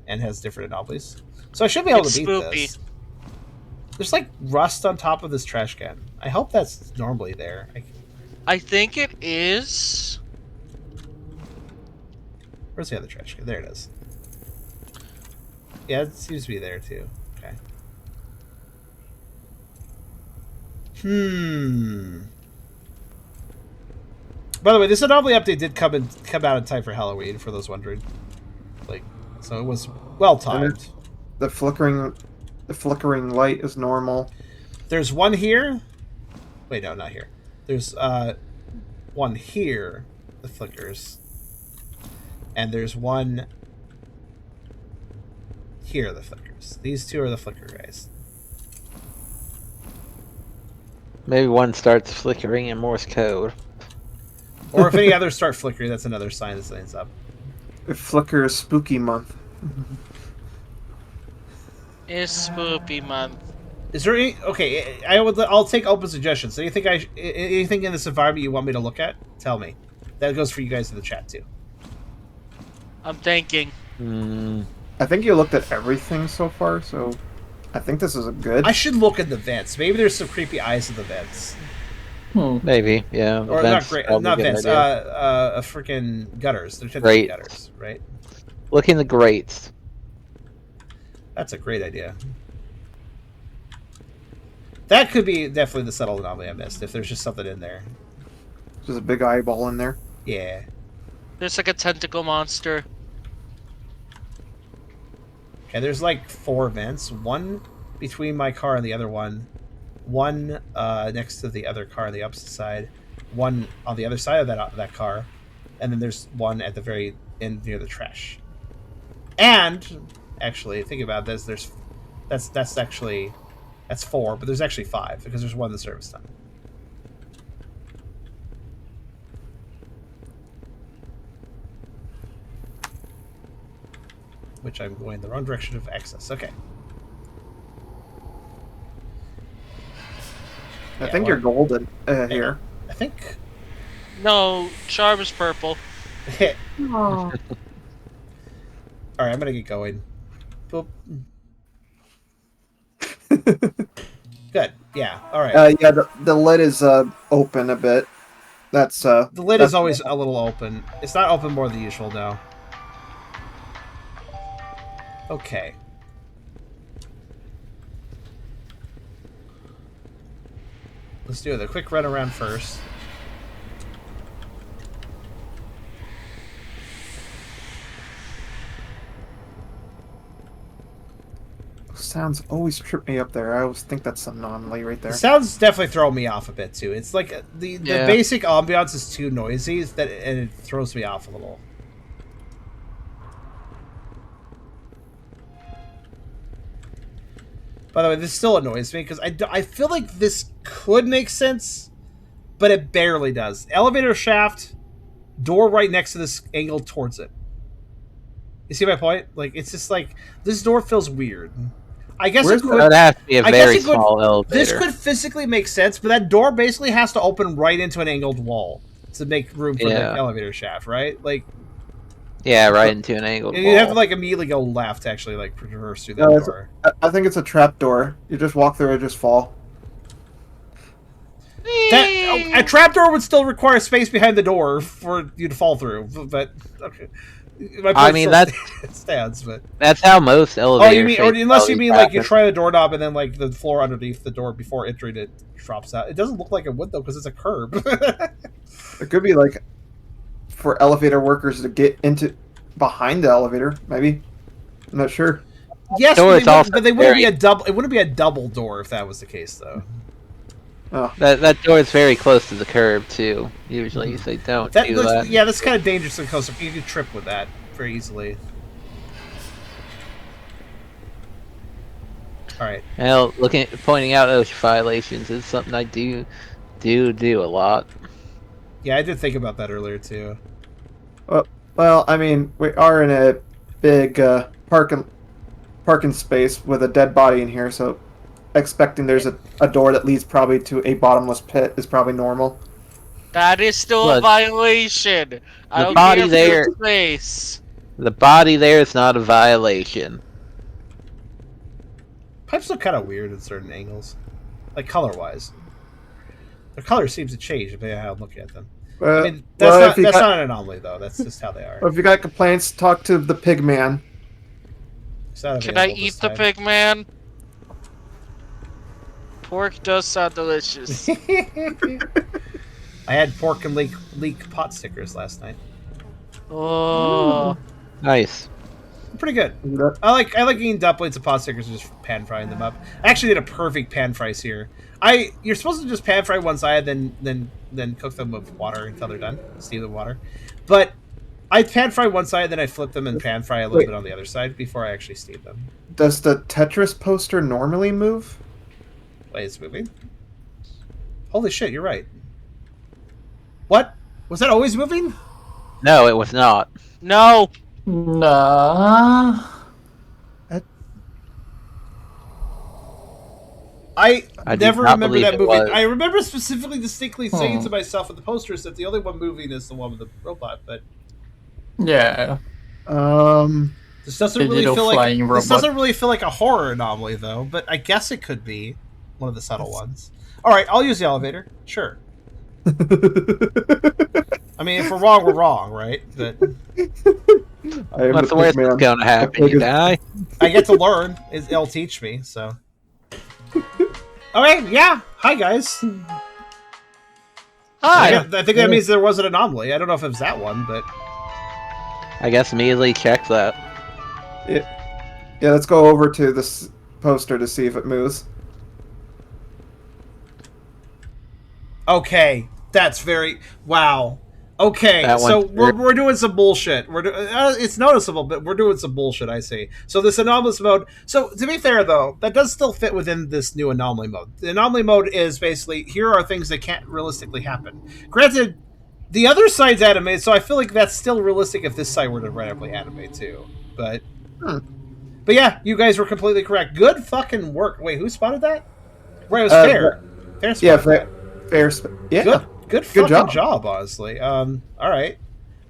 and has different anomalies. So I should be able to beat this. There's like rust on top of this trash can. I hope that's normally there. I think it is. Where's the other trash can? There it is. Yeah, it seems to be there too. Okay. By the way, this anomaly update did come out in time for Halloween, for those wondering. Like, so it was well timed. The flickering light is normal. There's one here. Wait, no, not here. There's one here that flickers, and there's one here that flickers. These two are the flicker guys. Maybe one starts flickering in Morse code. Or if any others start flickering, that's another sign that something's up. It flickers spooky month. It's spooky month. Is there any... Okay, I'll take open suggestions. Anything in this environment you want me to look at? Tell me. That goes for you guys in the chat, too. I'm thinking. I think you looked at everything so far, so I think this is a good. I should look at the vents. Maybe there's some creepy eyes in the vents. Maybe, yeah. Or not vents. Freaking gutters. They're technically gutters, right? Look in the grates. That's a great idea. That could be definitely the subtle anomaly I missed, if there's just something in there. There's a big eyeball in there. Yeah. There's like a tentacle monster. Okay, there's like 4 vents. One between my car and the other one. One next to the other car on the opposite side. One on the other side of that car. And then there's one at the very end near the trash. And, actually, think about this, that's 4, but there's actually 5, because there's one in the service tunnel. Which I'm going the wrong direction of access. Okay. I think you're golden here. I think... No, Charm is purple. Alright, I'm gonna get going. Boop. Good. Yeah. Alright. Yeah, the lid is open a bit. That's the lid is always a little open. It's not open more than usual now. Okay. Let's do the quick run around first. Sounds always trip me up there. I always think that's an anomaly right there. The sounds definitely throw me off a bit too. It's like the basic ambiance is too noisy and it throws me off a little. By the way, this still annoys me because I feel like this could make sense, but it barely does. Elevator shaft, door right next to this angle towards it. You see my point? Like, it's just like, this door feels weird. I guess it could... That has to be a very small elevator. This could physically make sense, but that door basically has to open right into an angled wall to make room for the elevator shaft, right? Like... Yeah, right into an angled wall. You have to, like, immediately go left to actually, like, traverse through that door. I think it's a trap door. You just walk through it, just fall. A trapdoor would still require space behind the door for you to fall through, but okay. I mean, that stands, but that's how most elevators. Oh, you mean, or unless you mean like you try the doorknob and then like the floor underneath the door before entering it drops out. It doesn't look like it would though because it's a curb. It could be like for elevator workers to get into behind the elevator. Maybe. I'm not sure. Yes, Door but is also they wouldn't be very- a double. It wouldn't be a double door if that was the case, though. Oh, That door is very close to the curb too. Usually they don't do that. Yeah, that's kind of dangerous because you can trip with that very easily. All right. Well, pointing out those violations is something I do a lot. Yeah, I did think about that earlier too. well, I mean, we are in a big parking space with a dead body in here, so expecting there's a door that leads probably to a bottomless pit is probably normal. That is still a Look, violation. I the don't body care there- if it's space. The body there is not a violation. Pipes look kind of weird in certain angles, like color-wise. Their color seems to change depending on how I'm looking at them. I mean, that's not an anomaly though. That's just how they are. Well, if you got complaints, talk to the pig man. It's not Can I available eat this the time. pig man? Pork does sound delicious. I had pork and leek pot stickers last night. Oh. Nice. Pretty good. I like eating dumplings and pot stickers and just pan frying them up. I actually did a perfect pan fries here. You're supposed to just pan fry one side, then cook them with water until they're done. Steam them with water. But I pan fry one side, then I flip them and pan fry a little bit on the other side before I actually steam them. Does the Tetris poster normally move? Wait, it's moving? Holy shit, you're right. What? Was that always moving? No, it was not. No. Nah. I do never not remember believe that it moving. was. I remember specifically distinctly saying Hmm. to myself in the posters that the only one moving is the one with the robot, but Yeah. this doesn't Digital really feel like flying this robot. doesn't really feel like a horror anomaly though, but I guess it could be one of the subtle ones. All right, I'll use the elevator. Sure. I mean, if we're wrong, we're wrong, right? But I am What's the pig worst man. that's going to happen? You die? I get to learn. It'll teach me. So. Okay. Yeah. Hi guys. Hi. I think that means there was an anomaly. I don't know if it was that one, but I guess immediately check that. Yeah, let's go over to this poster to see if it moves. okay, that's very wow. Okay, That so one's we're doing some bullshit. It's noticeable, but we're doing some bullshit. I see. So this anomalous mode. So to be fair, though, that does still fit within this new anomaly mode. The anomaly mode is basically here are things that can't realistically happen. Granted, the other side's animated, so I feel like that's still realistic if this side were to randomly animate too. But yeah, you guys were completely correct. Good fucking work. Wait, who spotted that? Right, it was fair. Fair. Yeah, spotted that. Yeah. Good fucking job. job, honestly. All right.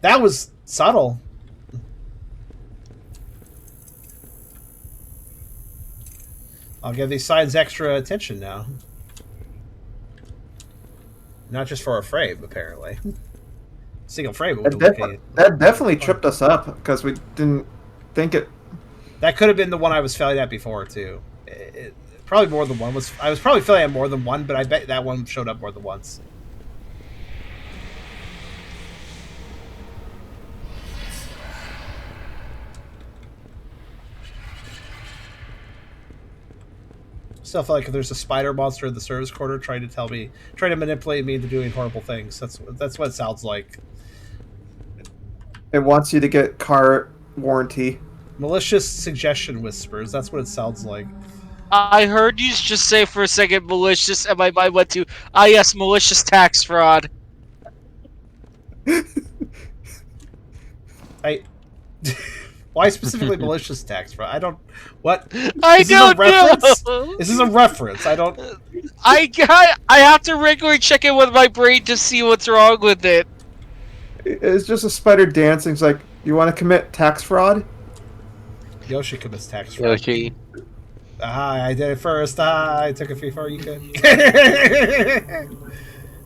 That was subtle. I'll give these signs extra attention now. Not just for a frame, apparently. Single frame. That definitely tripped us up because we didn't think it. That could have been the one I was failing at before, too. Probably more than one. I was probably failing at more than one, but I bet that one showed up more than once. Still feel like if there's a spider monster in the service quarter trying to manipulate me into doing horrible things. That's what it sounds like. It wants you to get car warranty. Malicious suggestion whispers. That's what it sounds like. I heard you just say for a second malicious, and my mind went to, yes, malicious tax fraud. Why specifically malicious tax fraud? I don't. What? I Is this a don't reference? know. This is a reference. I don't. I have to regularly check in with my brain to see what's wrong with it. It's just a spider dancing. It's like, you want to commit tax fraud? Yoshi commits tax fraud. Yoshi. I did it first. I took it before you could.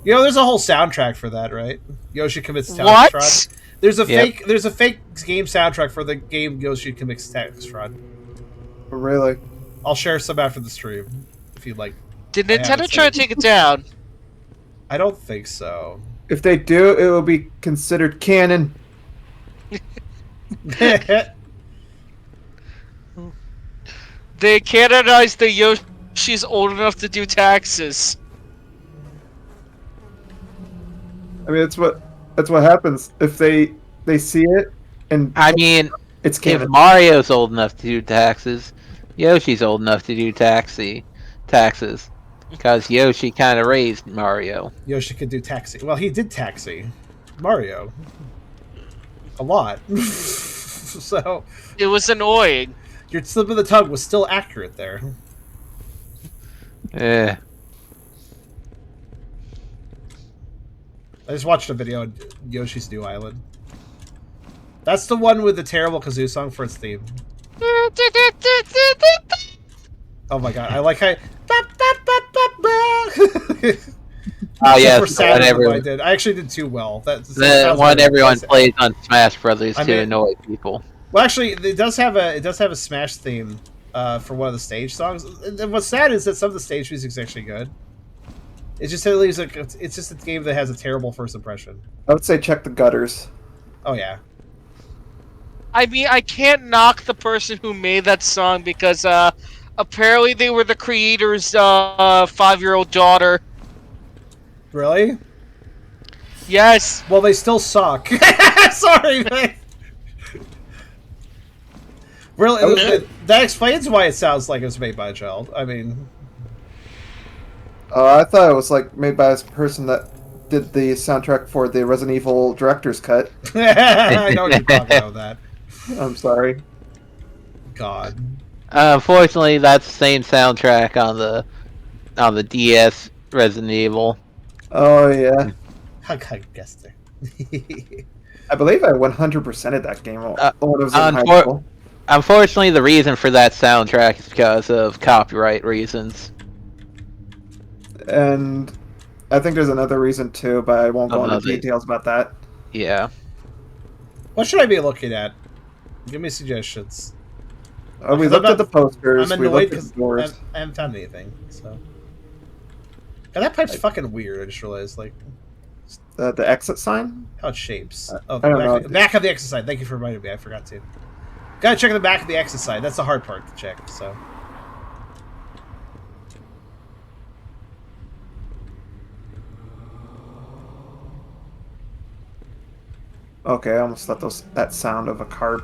You know, there's a whole soundtrack for that, right? Yoshi commits tax What? fraud. There's a Yep. fake game soundtrack for the game Yoshi commits tax fraud. Really? I'll share some after the stream if you'd like. Did I haven't Nintendo try to seen take it down? I don't think so. If they do, it will be considered canon. They canonized the Yoshi's old enough to do taxes. I mean, that's what happens if they see it and I mean, it's if canon. Mario's old enough to do taxes, Yoshi's old enough to do taxes. Because Yoshi kind of raised Mario. Yoshi could do Taxi. Well, he did Taxi. Mario. A lot. So It was annoying. your slip of the tongue was still accurate there. Eh. I just watched a video on Yoshi's New Island. That's the one with the terrible kazoo song for its theme. Oh my god, I like how... Oh yeah, I actually did too well. The one everyone plays on Smash Brothers to annoy people. Well, actually, it does have a Smash theme for one of the stage songs. And what's sad is that some of the stage music is actually good. It's just it's just a game that has a terrible first impression. I would say check the gutters. Oh yeah. I mean, I can't knock the person who made that song because apparently they were the creator's 5-year-old daughter. Really? Yes. Well, they still suck. Sorry, man. Really, that explains why it sounds like it was made by a child. I mean, I thought it was like made by a person that did the soundtrack for the Resident Evil director's cut. I know what you're talking about. That. I'm sorry. God. Unfortunately, that's the same soundtrack on the DS Resident Evil. Oh yeah. I guessed it. I believe I 100%ed that game when I was in high school. Unfortunately, the reason for that soundtrack is because of copyright reasons. And I think there's another reason too, but I won't go into details about that. Yeah. What should I be looking at? Give me suggestions. We looked at the posters. I'm We annoyed looked at the because doors. I haven't found anything. So. And that pipe's fucking weird. I just realized, like, The exit sign? how it shapes. I don't know. Back of the exit sign. Thank you for reminding me. I forgot to. Gotta check the back of the exit sign. That's the hard part to check. So. Okay, I almost thought that sound of a car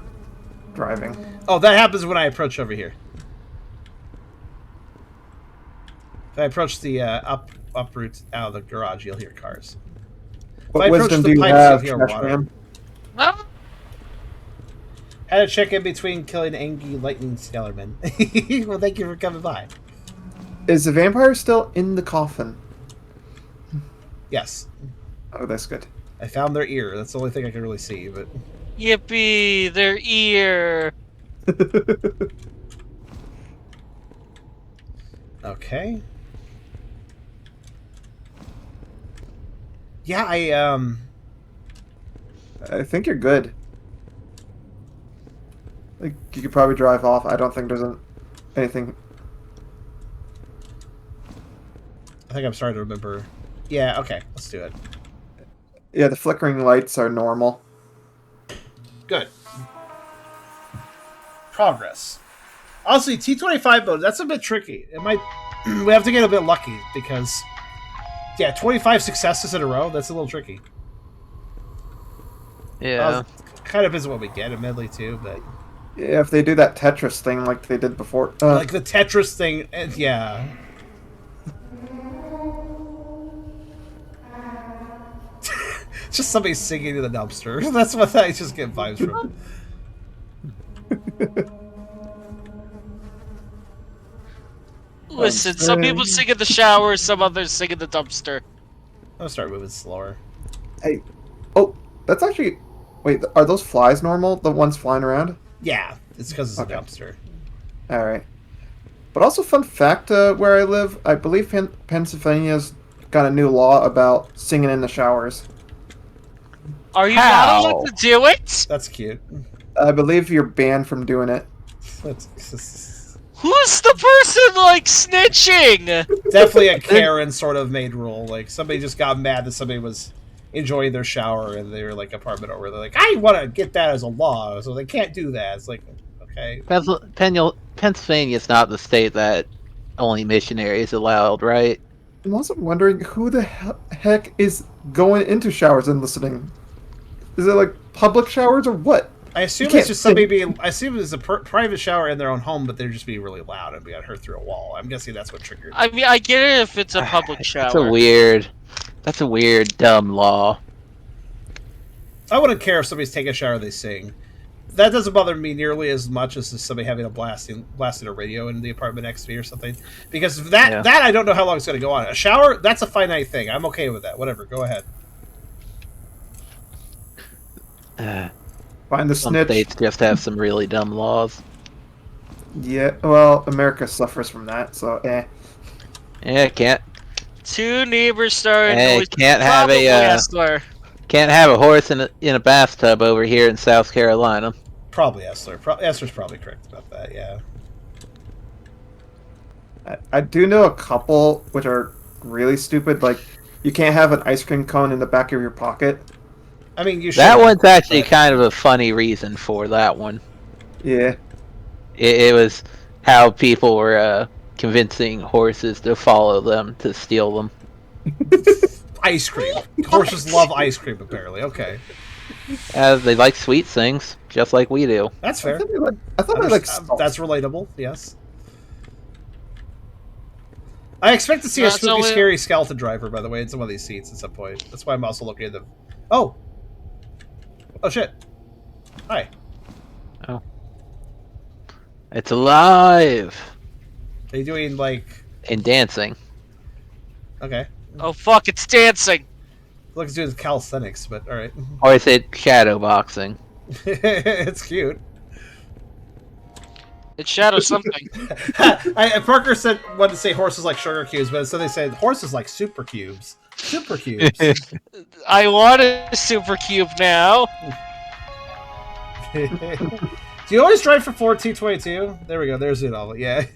driving. Oh, that happens when I approach over here. If I approach the up route out of the garage, you'll hear cars. What wisdom do you have, Trash Man? Had to check in between killing angry lightning sailormen. Well, thank you for coming by. Is the vampire still in the coffin? Yes. Oh, that's good. I found their ear. That's the only thing I can really see, but... Yippee! Their ear! Okay. Yeah, I think you're good. Like, you could probably drive off. I don't think there's anything... I think I'm starting to remember. Yeah, okay. Let's do it. Yeah, the flickering lights are normal. Good. Progress. Honestly, T25 mode, that's a bit tricky. It might... we have to get a bit lucky, because... Yeah, 25 successes in a row, that's a little tricky. Yeah. Kind of isn't what we get, admittedly, too, but... Yeah, if they do that Tetris thing like they did before... like the Tetris thing, yeah. Just somebody singing in the dumpster. That's what I just get vibes from. Listen, some people sing in the shower, some others sing in the dumpster. I'm gonna start moving slower. Hey. Oh, that's actually... Wait, are those flies normal? The ones flying around? Yeah, it's because it's a dumpster. Alright. But also, fun fact, where I live, I believe Pennsylvania's got a new law about singing in the showers. Are you not allowed to do it? That's cute. I believe you're banned from doing it. Who's the person, like, snitching? Definitely a Karen sort of made rule. Like, somebody just got mad that somebody was enjoying their shower in their like apartment, or they're like, I want to get that as a law, so they can't do that. It's like, okay, Pennsylvania's not the state that only missionaries allowed, right? I'm also wondering who the heck is going into showers and listening. Is it like public showers or what? I assume it's just somebody being. I assume it's a private shower in their own home, but they're just being really loud and being heard through a wall. I'm guessing that's what triggered. I mean, I get it if it's a public shower. That's a weird, dumb law. I wouldn't care if somebody's taking a shower they sing. That doesn't bother me nearly as much as somebody having a blasting a radio in the apartment next to me or something. Because that I don't know how long it's going to go on. A shower, that's a finite thing. I'm okay with that. Whatever, go ahead. Find the Some snitch. states just have some really dumb laws. Yeah, well, America suffers from that, so Yeah, can't. Two neighbors started. Hey, can't have a horse in a bathtub over here in South Carolina. Probably Essler. Essler's probably correct about that. Yeah. I do know a couple which are really stupid. Like, you can't have an ice cream cone in the back of your pocket. I mean, you should. That one's actually kind of a funny reason for that one. Yeah. It was how people were convincing horses to follow them to steal them. Ice cream. Horses love ice cream, apparently. Okay. They like sweet things, just like we do. That's fair. I thought they like salt. That's relatable, yes. I expect to see a spooky, scary skeleton driver, by the way, in some of these seats at some point. That's why I'm also looking at them. Oh! Oh, shit. Hi. Oh. It's alive! Are you doing, like... And dancing. Okay. Oh, fuck, it's dancing! Looks to do with calisthenics, but alright. Or is it shadow boxing? It's cute. It shadows something. Parker wanted to say horses like sugar cubes, but so they said horses like super cubes. Super cubes. I want a super cube now. Do you always drive for floor 222? There we go. There's it all. Yeah.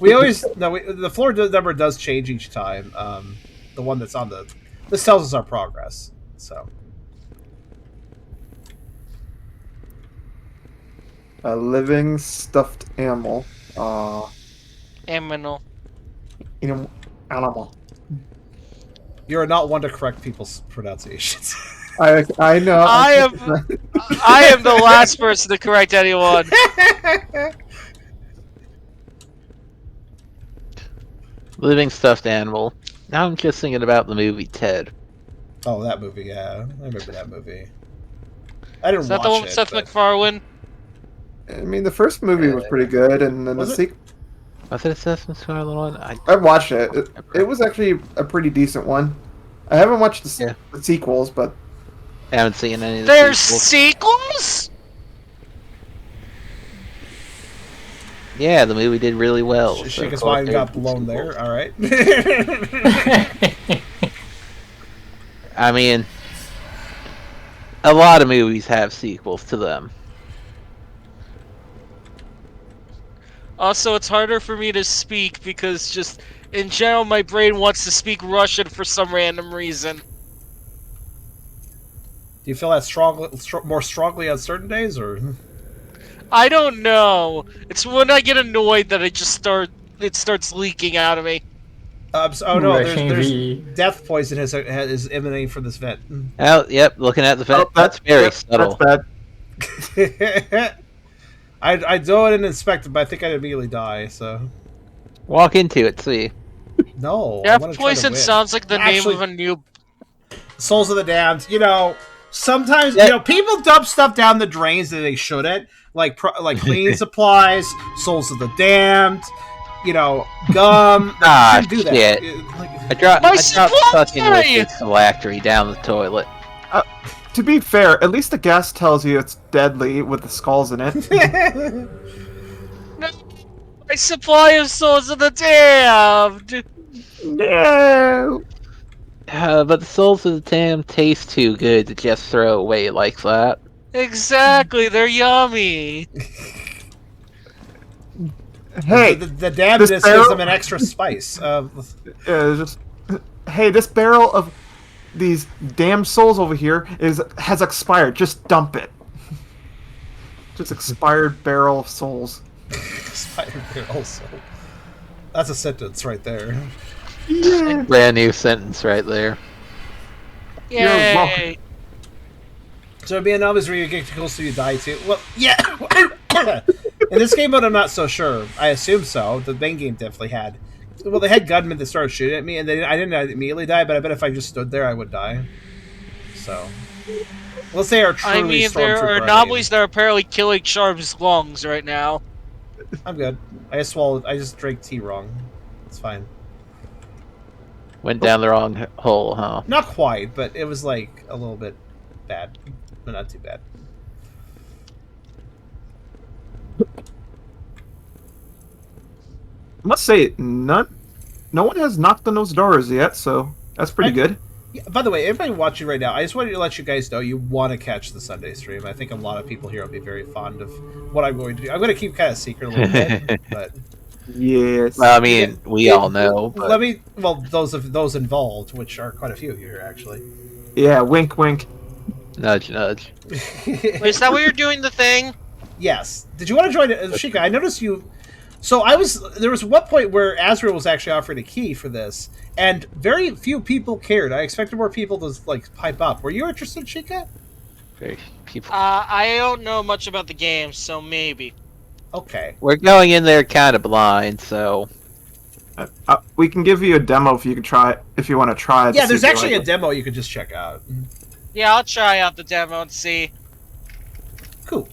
We always the floor number does change each time. The one that's on this tells us our progress. So. A living stuffed animal. Aminal. Animal. You're not one to correct people's pronunciations. I know. I am the last person to correct anyone. Living stuffed animal. Now I'm just thinking about the movie Ted. Oh, that movie, yeah. I remember that movie. I didn't watch it. Is that the one with Seth MacFarlane? I mean, the first movie was pretty good, and then the sequel... Was it a Seth MacFarlane one? I watched it. It was actually a pretty decent one. I haven't watched the sequels, but... I haven't seen any of the There's sequels. sequels? Yeah, the movie did really well. Shika's mind got blown there. All right. I mean, a lot of movies have sequels to them. Also, it's harder for me to speak because just in general, my brain wants to speak Russian for some random reason. Do you feel that more strongly on certain days, or? I don't know. It's when I get annoyed that it starts leaking out of me. Oh no, there's death poison is emanating from this vent. Oh, yep, looking at the vent. That's very subtle. That's bad. I go in and inspect it, but I think I'd immediately die, so... Walk into it, see. No, Death poison sounds like the name of a new... Souls of the Damned, sometimes, people dump stuff down the drains that they shouldn't, like cleaning supplies, Souls of the Damned, gum. Do that. I dropped fucking liquid phylactery down the toilet. To be fair, at least the gas tells you it's deadly with the skulls in it. No, my supply of Souls of the Damned! No! But the Souls of the Damned taste too good to just throw away like that. Exactly, they're yummy. Hey, the damnedness gives them an extra spice. Hey, this barrel of these damn souls over here has expired. Just dump it. Just expired barrel of souls. Expired barrel soul. That's a sentence right there. Yeah. Brand new sentence right there. You're welcome. Yay! So it'd be anomalies where you get close to you die too. Well, yeah. In this game mode, I'm not so sure. I assume so. The main game definitely had. Well, they had gunmen that started shooting at me, and I didn't immediately die. But I bet if I just stood there, I would die. So, let's say our truly I mean, there are anomalies that are apparently killing Sharp's lungs right now. I'm good. I just swallowed. I just drank tea wrong. It's fine. Went down the wrong hole, huh? Not quite, but it was like a little bit bad, but not too bad. I must say, no one has knocked on those doors yet, so that's pretty good. Yeah, by the way, everybody watching right now, I just wanted to let you guys know you want to catch the Sunday stream. I think a lot of people here will be very fond of what I'm going to do. I'm going to keep kind of secret a little bit, but Yes. Well, I mean, we all know. But... Let me. Well, those involved, which are quite a few here, actually. Yeah, wink, wink. Nudge, nudge. Wait, is that why you're doing the thing? Yes. Did you want to join Shika? I noticed you. So there was one point where Azrael was actually offering a key for this, and very few people cared. I expected more people to like pipe up. Were you interested, Shika? Very people. I don't know much about the game, so maybe. Okay. We're going in there kind of blind, so. We can give you a demo if you can try it. If you want to try it. Yeah, there's actually a demo you can just check out. Yeah, I'll try out the demo and see. Cool.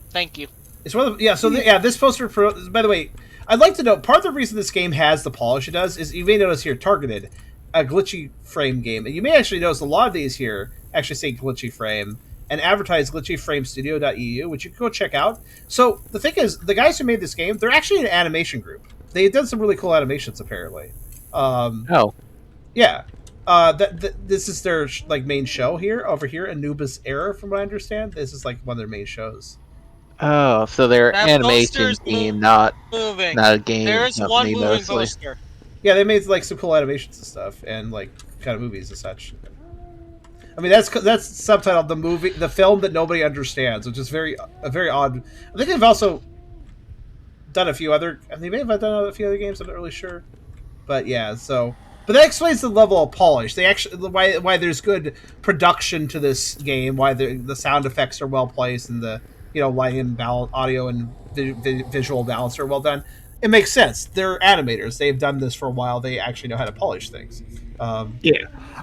Thank you. It's one of the, yeah. So this poster. By the way, I'd like to know part of the reason this game has the polish it does is you may notice here targeted a glitchy frame game, and you may actually notice a lot of these here actually say glitchy frame and advertise glitchyframestudio.eu, which you can go check out. So the thing is, the guys who made this game, they're actually an animation group. They've done some really cool animations, apparently. Oh. Yeah. This is their like main show here over here, Anubis Era, from what I understand. This is like one of their main shows. Oh, so they're That animation poster's team, not moving. a game. There's one company, moving mostly. poster. Yeah, they made like some cool animations and stuff, and like kind of movies and such. I mean, that's subtitled the film that nobody understands, which is very odd. I think they've also done a few other. And they may have done a few other games. I'm not really sure, but yeah. But that explains the level of polish. They actually why there's good production to this game. Why the sound effects are well placed and the lighting and audio and visual balance are well done. It makes sense. They're animators. They've done this for a while. They actually know how to polish things. Yeah,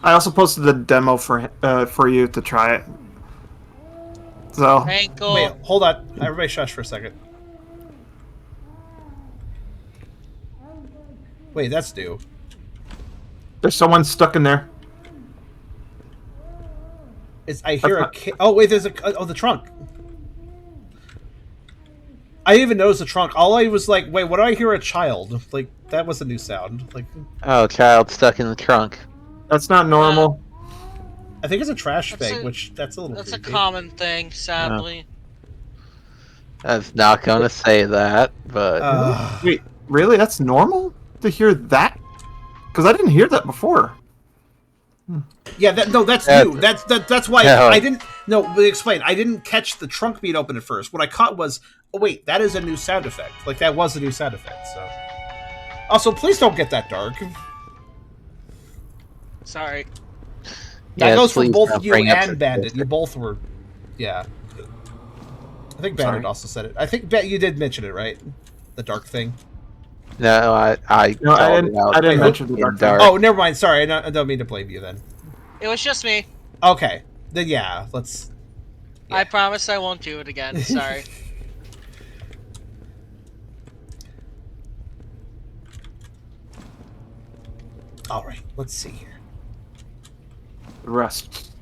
I also posted the demo for you to try it. So Ankle. Wait, hold on. Everybody shush for a second. Wait, that's new. there's someone stuck in there. I hear a kid. Oh wait, there's the trunk. I didn't even notice the trunk. All I was like, wait, what do I hear? A child? Like that was a new sound. Like Oh, child stuck in the trunk. That's not normal. I think it's a trash That's bag, a- which that's a little. That's creepy. a common thing, sadly. I was not gonna say that, but Wait, really? That's normal to hear that? Because I didn't hear that before. Yeah, that's new. That's why No. I didn't. No, let me explain. I didn't catch the trunk being open at first. What I caught was, oh wait, that is a new sound effect. Like that was a new sound effect. So, also, please don't get that dark. Sorry. That Yes, goes for please both don't you bring up and the Bandit. filter. You both were, yeah. I think Bandit Sorry. also said it. I think you did mention it, right? The dark thing. no, I No, I called didn't. it out I didn't for mention the being dark. Oh, never mind. Sorry, I don't mean to blame you then. It was just me. Okay, then yeah, let's. I promise I won't do it again. Sorry. All right, let's see here. Rest.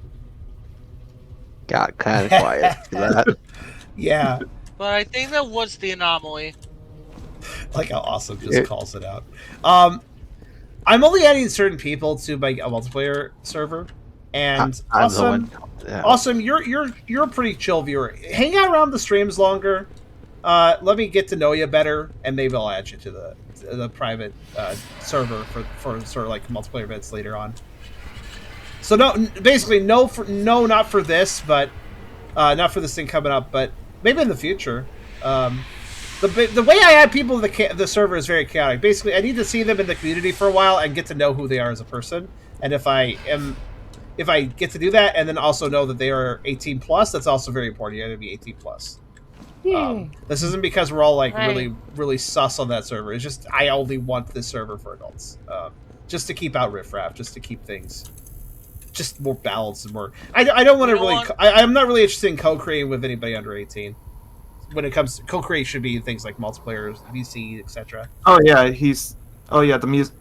Got kind of quiet for that. Yeah, But I think that was the anomaly. like how awesome just It- calls it out. I'm only adding certain people to my multiplayer server, and I'm the awesome. one. Yeah. Awesome, you're a pretty chill viewer. Hang out around the streams longer. let me get to know you better, and maybe I'll add you to the private server for sort of like multiplayer events later on. So basically no, not for this, but not for this thing coming up, but maybe in the future. The way I add people to the server is very chaotic. Basically, I need to see them in the community for a while and get to know who they are as a person. And if I get to do that, and then also know that they are 18 plus, that's also very important. You got to be 18 plus. This isn't because we're all like really sus on that server. It's just I only want this server for adults, just to keep out riffraff, just to keep things just more balanced and more. I don't want to really. I'm not really interested in co-creating with anybody under 18. When it comes to co-create, should be things like multiplayer, VC, etc. Oh yeah, the music.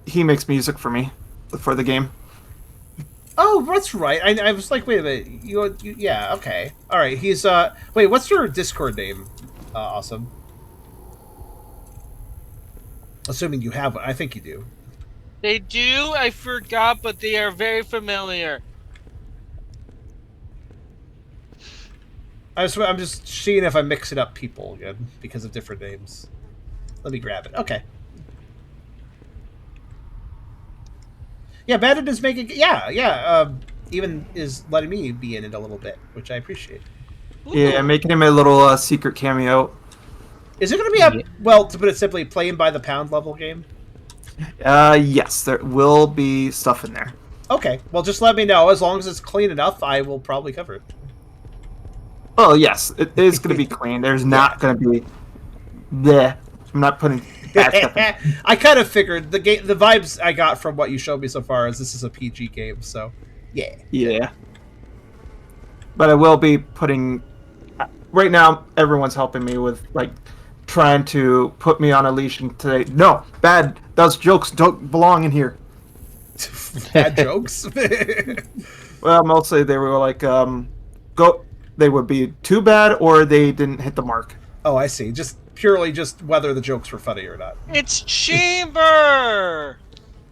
He makes music for me for the game. Oh, that's right. I was like, wait a minute. You yeah, okay. All right. He's wait, what's your Discord name? Awesome. Assuming you have one. I think you do. They do. I forgot, but they are very familiar. I'm just seeing if I'm mixing up people again because of different names. Let me grab it. Okay. Yeah, Bandit is making... Yeah. Even is letting me be in it a little bit, which I appreciate. Ooh. Yeah, making him a little secret cameo. Is it going to be a... Well, to put it simply, playing by the pound level game? Yes, there will be stuff in there. Okay, well, just let me know. As long as it's clean enough, I will probably cover it. Oh, yes, it is going to be clean. There's not going to be... Bleh. I'm not putting bad stuff in. I kind of figured the vibes I got from what you showed me so far is this is a PG game, so yeah. Yeah. But I will be putting... Right now, everyone's helping me with, like, trying to put me on a leash and say, no, bad, those jokes don't belong in here. Bad jokes? Well, mostly they were like, they would be too bad or they didn't hit the mark. Oh, I see. Just purely just whether the jokes were funny or not. It's Chamber!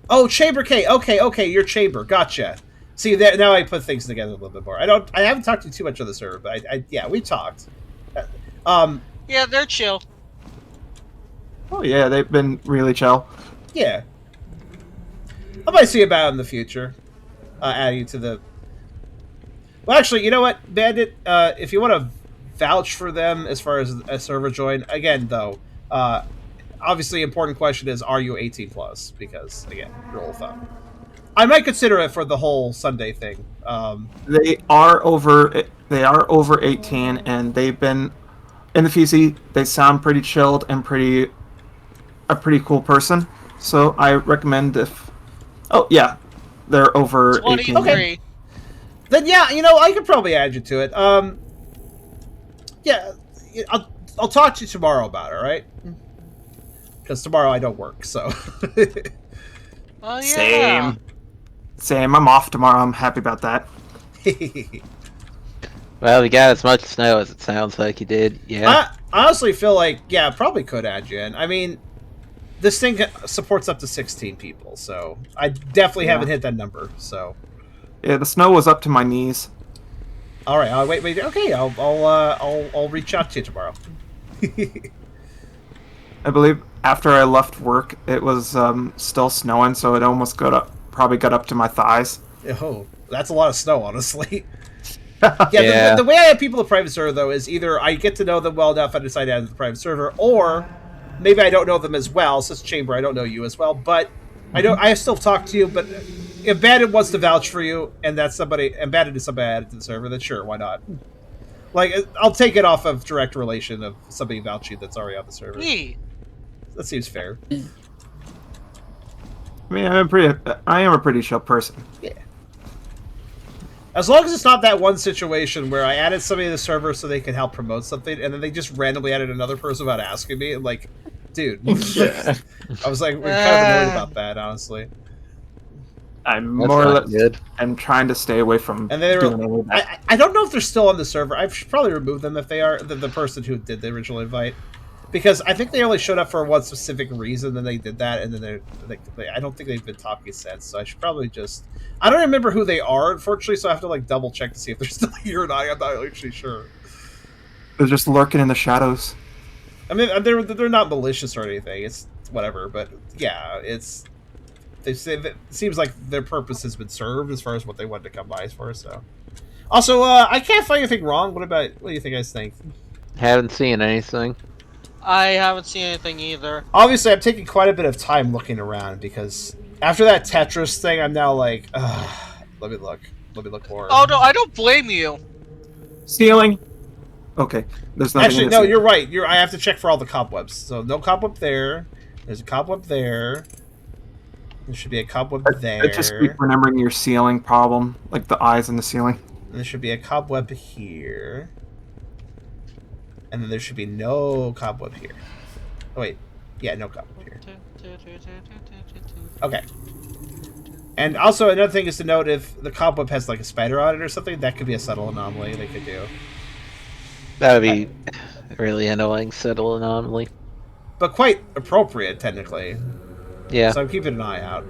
Oh, Chamber K. Okay, you're Chamber. Gotcha. See, now I put things together a little bit more. I haven't talked to you too much on the server, but yeah, we talked. Yeah, they're chill. Oh, yeah, they've been really chill. Yeah. I might see about it in the future. Adding to the... Well, actually, you know what, Bandit? If you want to vouch for them as far as a server join, again, though, obviously, important question is, are you 18 plus? Because, again, rule of thumb. I might consider it for the whole Sunday thing. They are over 18, and they've been in the PC. They sound pretty chilled and a pretty cool person. So I recommend if... Oh, yeah. They're over 18. Okay. Then, yeah, I could probably add you to it. Yeah, I'll talk to you tomorrow about it, all right? Because tomorrow I don't work, so... Oh, yeah. Same. I'm off tomorrow. I'm happy about that. Well, you got as much snow as it sounds like you did. Yeah. I honestly feel like, yeah, I probably could add you in. I mean, this thing supports up to 16 people, so I definitely haven't hit that number, so... Yeah, the snow was up to my knees. All right. Wait. Okay, I'll reach out to you tomorrow. I believe after I left work, it was still snowing, so it almost probably got up to my thighs. Oh, that's a lot of snow, honestly. Yeah. The way I have people in the private server though is either I get to know them well enough, I decide to add to the private server, or maybe I don't know them as well. So it's Chamber, I don't know you as well, but I still talk to you. But if Bandit wants to vouch for you, and that's somebody, and Bandit is somebody added to the server, then sure, why not? Like, I'll take it off of direct relation of somebody vouching that's already on the server. That seems fair. I mean, I am a pretty chill person. Yeah. As long as it's not that one situation where I added somebody to the server so they can help promote something, and then they just randomly added another person without asking me, and like, dude. Yeah. I was like, we're kind of annoyed about that, honestly. I'm That's more or not less. good. I'm trying to stay away from. And they doing any of were, that. I don't know if they're still on the server. I should probably remove them if they are the person who did the original invite, because I think they only showed up for one specific reason, and they did that, and then I don't think they've been talking since. So I should probably just. I don't remember who they are, unfortunately, so I have to like double check to see if they're still here or not. I'm not actually sure. They're just lurking in the shadows. I mean, they're not malicious or anything. It's whatever, but yeah, it's. They say that it seems like their purpose has been served as far as what they wanted to come by for. So, also, I can't find anything wrong. What do you think guys think? Haven't seen anything. I haven't seen anything either. Obviously, I'm taking quite a bit of time looking around because after that Tetris thing, I'm now like, let me look. Let me look more. Oh no, I don't blame you. Ceiling. Okay, there's nothing. Actually, in the no, ceiling. you're right. I have to check for all the cobwebs. So no cobweb there. There's a cobweb there. There should be a cobweb there. It's just keep remembering your ceiling problem, like the eyes in the ceiling. And there should be a cobweb here. And then there should be no cobweb here. Oh, wait. Yeah, no cobweb here. Okay. And also, another thing is to note, if the cobweb has like a spider on it or something, that could be a subtle anomaly they could do. That would be really annoying, subtle anomaly. But quite appropriate, technically. Yeah. So I'm keeping an eye out.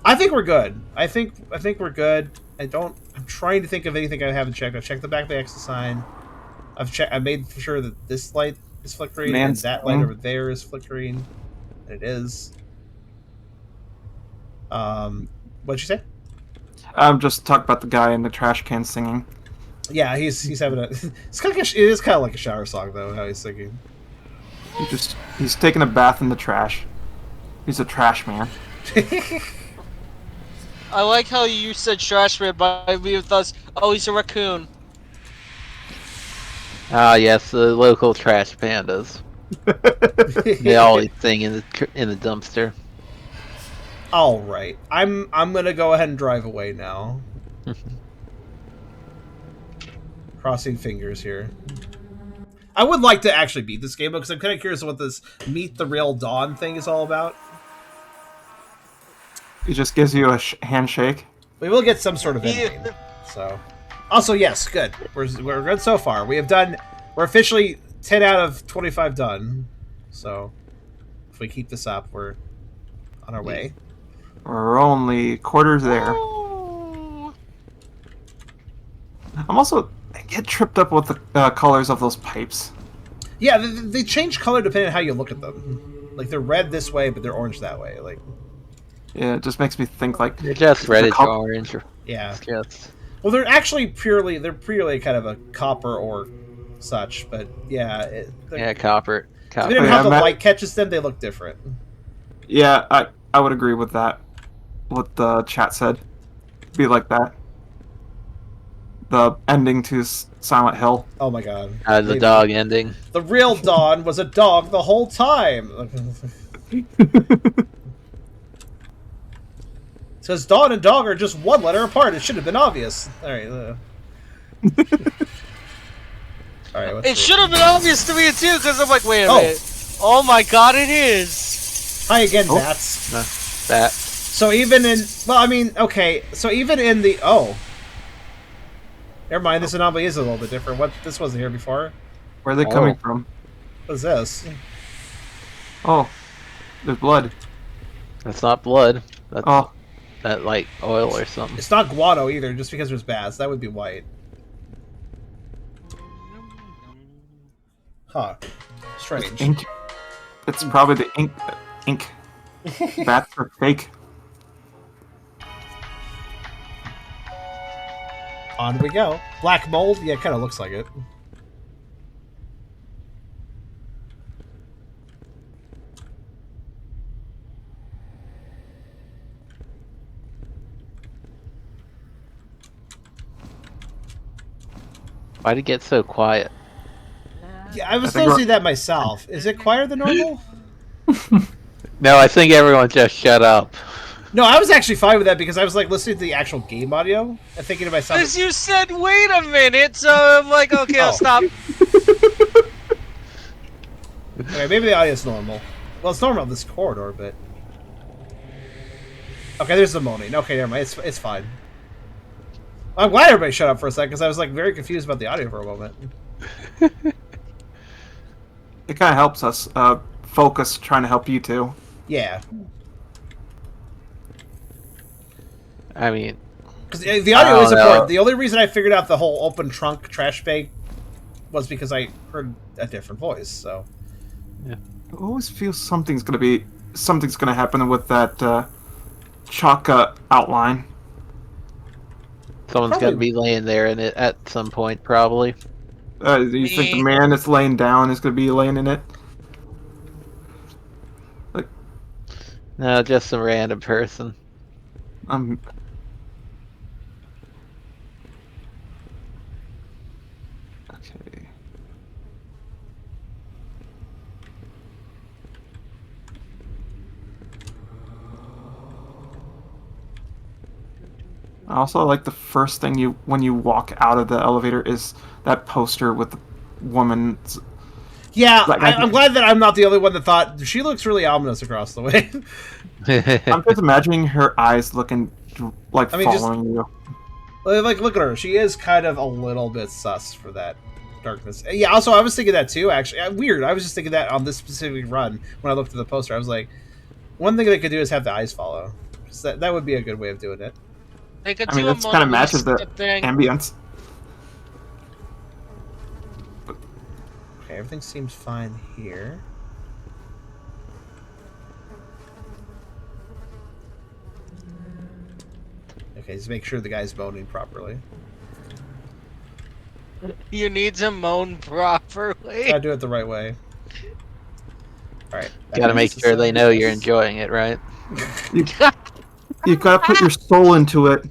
I think we're good. I think we're good. I'm trying to think of anything I haven't checked. I've checked the back of the exit sign. I made sure that this light is flickering and that light over there is flickering. And it is. What'd you say? I'm just talking about the guy in the trash can singing. Yeah, he's having a. It is kind of like a shower song though. How he's singing. He's taking a bath in the trash. He's a trash man. I like how you said trash man, but I mean with us. Oh, he's a raccoon. Ah, yes, the local trash pandas. They always sing in the dumpster. All right, I'm gonna go ahead and drive away now. Crossing fingers here. I would like to actually beat this game because I'm kind of curious what this Meet the Real Dawn thing is all about. He just gives you a handshake. We will get some sort of ending. So, also yes, good. We're good so far. We're officially 10 out of 25 done. So, if we keep this up, we're on our way. We're only quarters there. Oh. I get tripped up with the colors of those pipes. Yeah, they change color depending on how you look at them. Like they're red this way, but they're orange that way. Like, yeah, it just makes me think like They're just reddish orange. Yeah. Yes. Well, they're purely kind of a copper or such, but yeah. Yeah, copper. Depending on how the light catches them, they look different. Yeah, I would agree with that. What the chat said. Be like that. The ending to Silent Hill. Oh my god. The dog ending. The real Dawn was a dog the whole time. Says Dawn and dog are just one letter apart. It should have been obvious. All right. All right. It should have been obvious to me too, because I'm like, wait a minute. Oh my god, it is. Hi again, bats. Bat. So even in so even in the never mind. This anomaly is a little bit different. This wasn't here before. Where are they coming from? What is this? Oh, there's blood. That's not blood. That's Oh. that like oil or something. It's not guano either. Just because there's bats, that would be white. Huh. Strange. It's ink. It's probably the ink. Ink. Bats are fake. On we go. Black mold? Yeah, it kind of looks like it. Why'd it get so quiet? Yeah, I was noticing that myself. Is it quieter than normal? No, I think everyone just shut up. No, I was actually fine with that because I was like listening to the actual game audio and thinking to myself. Because you said, wait a minute, so I'm like, okay, I'll stop. Okay, maybe the audio's normal. Well, it's normal in this corridor, but... Okay, there's the moaning. Okay, never mind. It's fine. I'm glad everybody shut up for a second because I was like very confused about the audio for a moment. It kind of helps us focus, trying to help you too. Yeah. I mean, Because the audio is important. The only reason I figured out the whole open trunk trash bag was because I heard a different voice. So I always feel something's gonna happen with that Chaka outline. Someone's gonna be laying there in it at some point, probably. Do you think the man that's laying down is gonna be laying in it? Like, No, just some random person. Okay. I also like the first thing when you walk out of the elevator is that poster with the woman's. yeah, I'm glad that I'm not the only one that thought she looks really ominous across the way. I'm just imagining her eyes looking like following you. Like, look at her. She is kind of a little bit sus for that darkness. Yeah, also, I was thinking that too, actually. Weird. I was just thinking that on this specific run, when I looked at the poster, I was like, one thing they could do is have the eyes follow. That would be a good way of doing it. They could I mean, do that's kind of matches the ambience. Okay, everything seems fine here. Okay, just make sure the guy's moaning properly. You need to moan properly. Gotta do it the right way. Alright. Gotta make sure they know you're enjoying it, right? You gotta put your soul into it.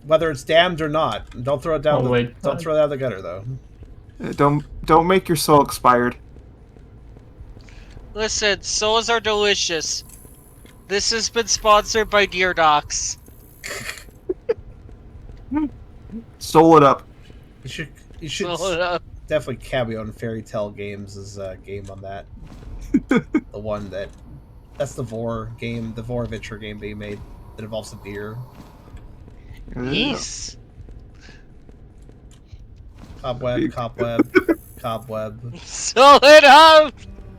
Whether it's damned or not. Don't throw it down don't throw it out the gutter though. Don't make your soul expired. Listen, souls are delicious. This has been sponsored by Deer Docs. Soul it up. You should Soul it up. Definitely cameo in Fairy Tale Games' game on that. The one that's the Vor game, the Vor adventure game they made that involves a deer. Yes. Cobweb. Soul it up!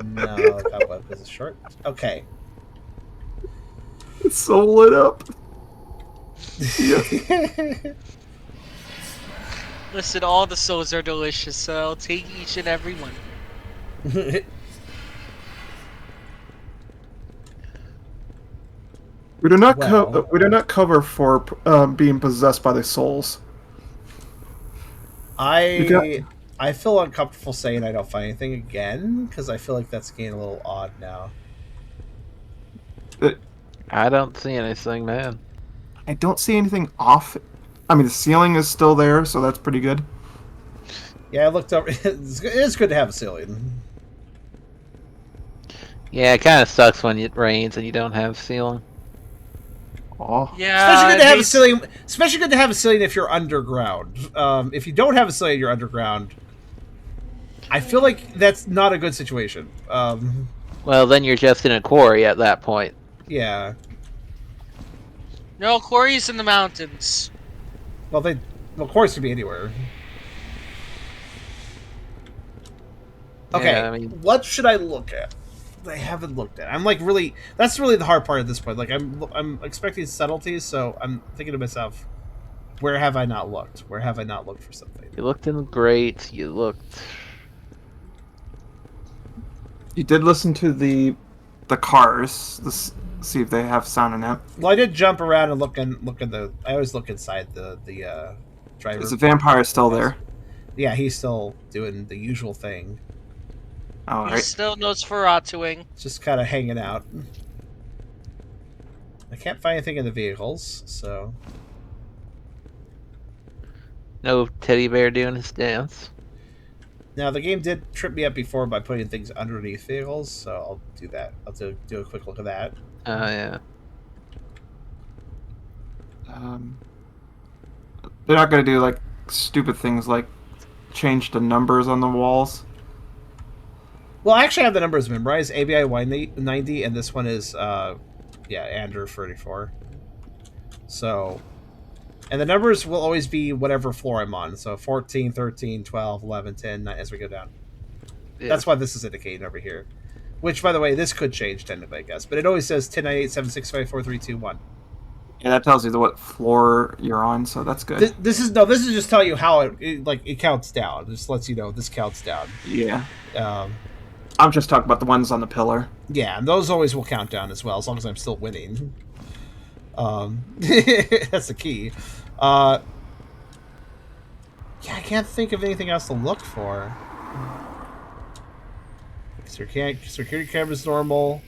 No, Cobweb is short. Okay. Soul it up. Listen, all the souls are delicious, so I'll take each and every one. We do not cover for being possessed by the souls. I feel uncomfortable saying I don't find anything again because I feel like that's getting a little odd now. I don't see anything, man. I don't see anything off. I mean, the ceiling is still there, so that's pretty good. Yeah, I looked over. It's good to have a ceiling. Yeah, it kind of sucks when it rains and you don't have ceiling. Oh. Yeah, especially good to have a ceiling. Especially good to have a ceiling if you're underground. If you don't have a ceiling, you're underground. I feel like that's not a good situation. Well, then you're just in a quarry at that point. Yeah. No, quarries in the mountains. Well, quarries could be anywhere. Okay, Yeah, I mean, what should I look at? I haven't looked at. I'm like really. That's really the hard part at this point. Like I'm expecting subtleties, so I'm thinking to myself, where have I not looked? Where have I not looked for something? you looked in the grate. You looked. You did listen to the cars. See if they have sound in it. Well, I did jump around and look at the. I always look inside the driver. Is the vampire still there? Yeah, he's still doing the usual thing. All He right. still Nosferatuing. Just kind of hanging out. I can't find anything in the vehicles, so. No teddy bear doing his dance. Now, the game did trip me up before by putting things underneath vehicles, so I'll do that. I'll do a quick look at that. Oh, yeah. They're not going to do, like, stupid things like change the numbers on the walls. Well, I actually have the numbers memorized. ABI 90, and this one is, Andrew 34. So, and the numbers will always be whatever floor I'm on. So 14, 13, 12, 11, 10, 9, as we go down. Yeah. That's why this is indicating over here. Which, by the way, this could change technically, I guess. But it always says 10, 9, 8, 7, 6, 5, 4, 3, 2, 1. Yeah, that tells you what floor you're on, so that's good. This is just telling you how it counts down. It just lets you know this counts down. Yeah. Um, I'm just talking about the ones on the pillar. yeah, and those always will count down as well, as long as I'm still winning. That's the key. Yeah, I can't think of anything else to look for. Security camera's normal.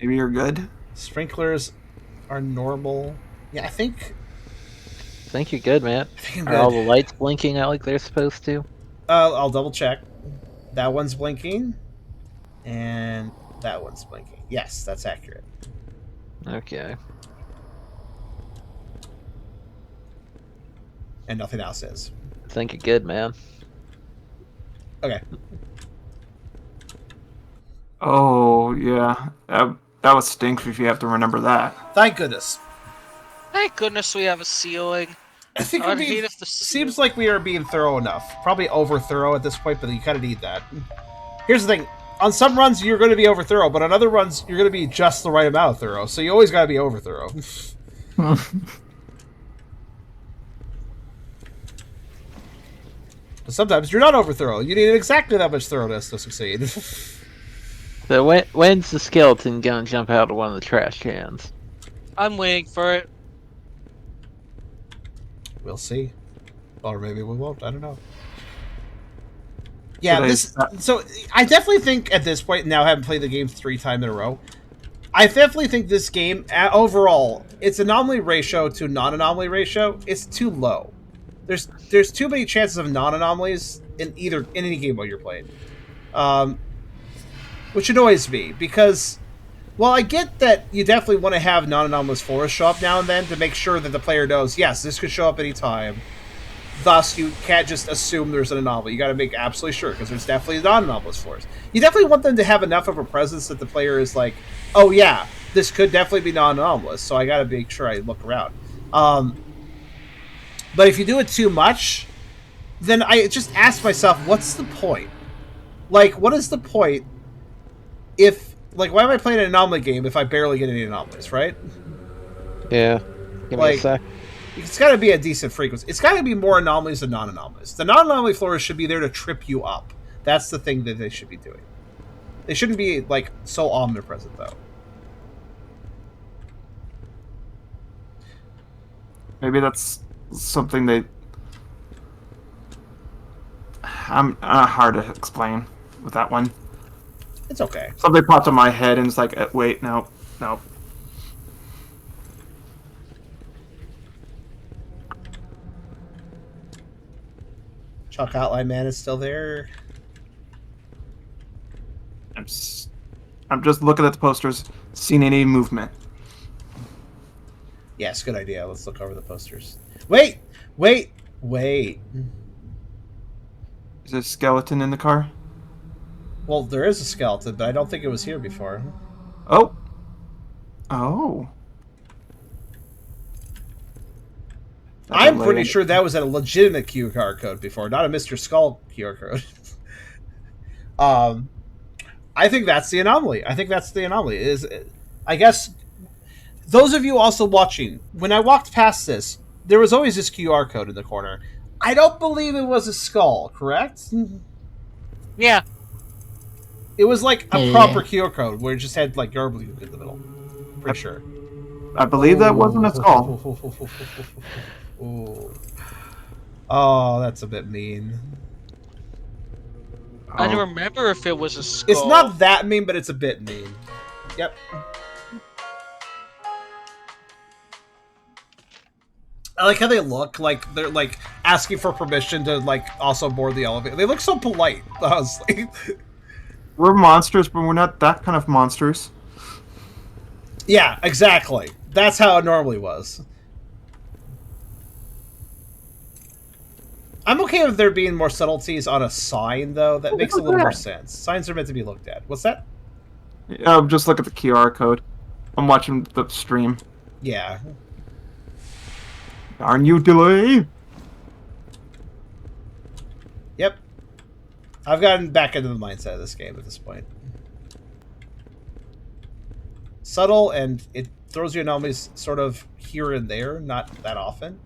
Maybe you're good. Sprinklers are normal. Yeah, I think You're good, man. I'm Are all good. the lights blinking out like they're supposed to? I'll double check. That one's blinking, and that one's blinking. Yes, that's accurate. Okay. And nothing else is. You're good, man. Okay. Oh, yeah. That would stink if you have to remember that. Thank goodness. Thank goodness we have a ceiling. I think I'd hate if the seems like we are being thorough enough. Probably over thorough at this point, but you kind of need that. Here's the thing: on some runs you're going to be over thorough, but on other runs you're going to be just the right amount of thorough. So you always got to be over thorough. But sometimes you're not over thorough. You need exactly that much thoroughness to succeed. So when's the skeleton gonna jump out of one of the trash cans? I'm waiting for it. We'll see, or maybe we won't. I don't know. Yeah, so I definitely think at this point now, having played the game 3 times in a row, I definitely think this game overall, its anomaly ratio to non-anomaly ratio is too low. There's too many chances of non-anomalies in any game while you're playing, which annoys me because, well, I get that you definitely want to have non-anomalous floors show up now and then to make sure that the player knows, yes, this could show up anytime. Thus, you can't just assume there's an anomaly. You got to make absolutely sure, because there's definitely non-anomalous floors. You definitely want them to have enough of a presence that the player is like, oh yeah, this could definitely be non-anomalous, so I got to make sure I look around. But if you do it too much, then I just ask myself, what's the point? Like, what is the point if, like, why am I playing an anomaly game if I barely get any anomalies, right? Yeah. Give me a sec. It's got to be a decent frequency. It's got to be more anomalies than non-anomalies. The non-anomaly floors should be there to trip you up. That's the thing that they should be doing. They shouldn't be, like, so omnipresent, though. Maybe that's something they... I'm hard to explain with that one. It's okay. Something popped in my head and it's like, wait, no. Chalk Outline Man is still there. I'm just looking at the posters, seeing any movement. Yes, good idea. Let's look over the posters. Wait! Is there a skeleton in the car? Well, there is a skeleton, but I don't think it was here before. Oh. I'm pretty sure that was a legitimate QR code before, not a Mr. Skull QR code. I think that's the anomaly. I guess those of you also watching, when I walked past this, there was always this QR code in the corner. I don't believe it was a skull, correct? Yeah. It was like a proper QR code where it just had like Yarbly in the middle. Pretty sure. I believe that wasn't a skull. Ooh. Oh, that's a bit mean. I don't remember if it was a skull. It's not that mean, but it's a bit mean. Yep. I like how they look like they're like asking for permission to like also board the elevator. They look so polite, honestly. We're monsters, but we're not that kind of monsters. Yeah, exactly. That's how it normally was. I'm okay with there being more subtleties on a sign, though. That makes a little more sense. Signs are meant to be looked at. What's that? Just look at the QR code. I'm watching the stream. Yeah. Darn you, delay! Yep. I've gotten back into the mindset of this game at this point. subtle, and it throws you anomalies sort of here and there, not that often.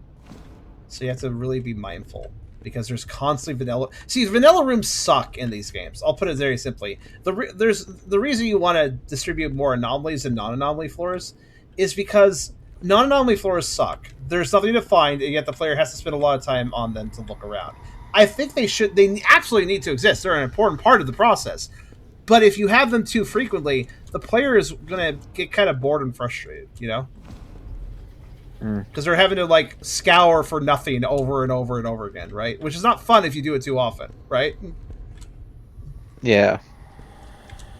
So you have to really be mindful because there's constantly vanilla. See, vanilla rooms suck in these games. I'll put it very simply. There's the reason you want to distribute more anomalies and non-anomaly floors is because non-anomaly floors suck. There's nothing to find, and yet the player has to spend a lot of time on them to look around. I think they absolutely need to exist. They're an important part of the process. But if you have them too frequently, the player is going to get kind of bored and frustrated, you know? Because they're having to, like, scour for nothing over and over and over again, right? Which is not fun if you do it too often, right? Yeah.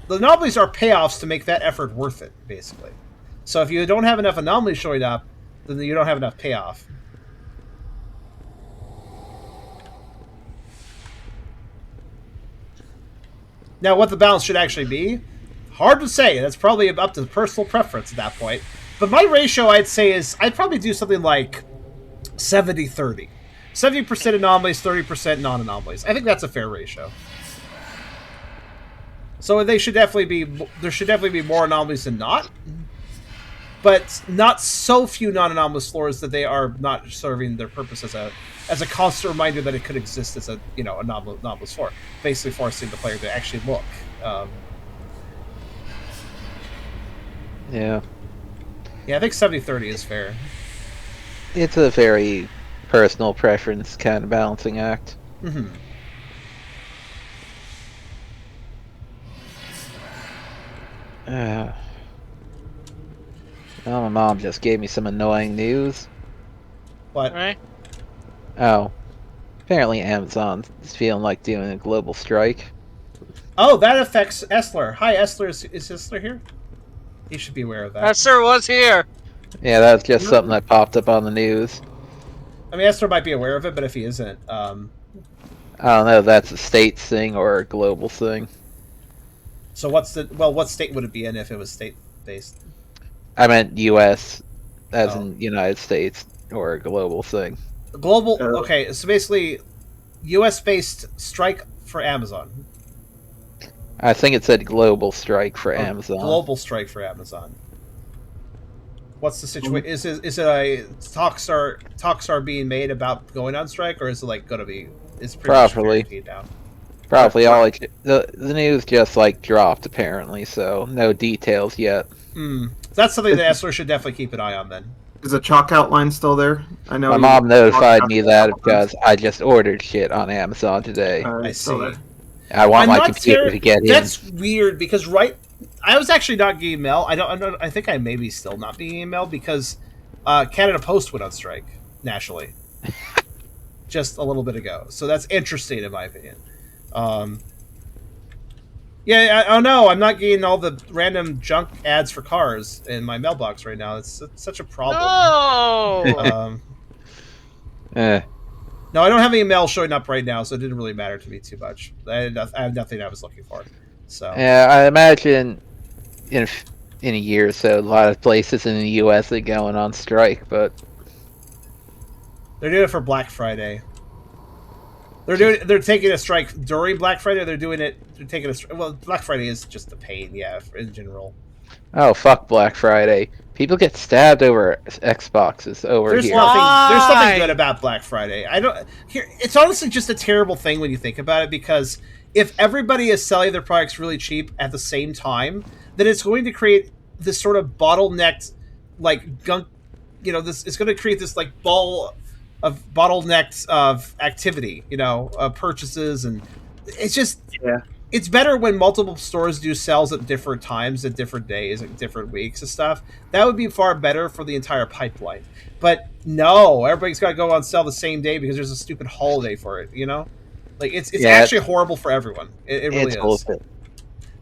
The anomalies are payoffs to make that effort worth it, basically. So if you don't have enough anomalies showing up, then you don't have enough payoff. Now, what the balance should actually be, hard to say. That's probably up to personal preference at that point. But my ratio, I'd say, is I'd probably do something like 70-30. 70% anomalies, 30% non-anomalies. I think that's a fair ratio. So there should definitely be more anomalies than not. But not so few non-anomalous floors that they are not serving their purpose as a constant reminder that it could exist as a anomalous floor, basically forcing the player to actually look. Yeah. Yeah, I think 70-30 is fair. It's a very personal preference kind of balancing act. Mm-hmm. Well, my mom just gave me some annoying news. What? Right? Oh. Apparently Amazon is feeling like doing a global strike. Oh, that affects Essler. Hi, Essler. Is Essler here? He should be aware of that. Esther was here. Yeah, that's just something that popped up on the news. I mean, Essler might be aware of it, but if he isn't... I don't know if that's a state thing or a global thing. So what state would it be in if it was state-based? I meant U.S. as in United States, or a global thing. Global... Okay, so basically, U.S.-based strike for Amazon. I think it said global strike for Amazon. Global strike for Amazon. What's the situation? Is it a talks are being made about going on strike, or is it like going to be? It's pretty much guaranteed now. Probably all the news just like dropped apparently, so no details yet. That's something that Essler should definitely keep an eye on then. Is the chalk outline still there? I know my mom notified me that because I just ordered shit on Amazon today. I see. I want my computer to get in. That's weird because I was actually not getting mail. I think I may be still not being emailed because Canada Post went on strike nationally just a little bit ago. So that's interesting in my opinion. Yeah, I don't know. I'm not getting all the random junk ads for cars in my mailbox right now. It's such a problem. No. No, I don't have any mail showing up right now, so it didn't really matter to me too much. I have nothing I was looking for. So yeah, I imagine in a year or so, a lot of places in the U.S. are going on strike, but they're doing it for Black Friday. They're taking a strike during Black Friday. They're taking a strike. Well, Black Friday is just a pain, yeah, in general. Oh fuck Black Friday! People get stabbed over Xboxes over There's here. There's nothing good about Black Friday. It's honestly just a terrible thing when you think about it, because if everybody is selling their products really cheap at the same time, then it's going to create this sort of bottlenecked, like gunk. It's going to create this like ball of bottlenecked of activity. Purchases, and it's just It's better when multiple stores do sales at different times, at different days, at different weeks and stuff. That would be far better for the entire pipeline. But no, everybody's got to go on sale the same day because there's a stupid holiday for it, Like, it's actually horrible for everyone. It really is. Bullshit.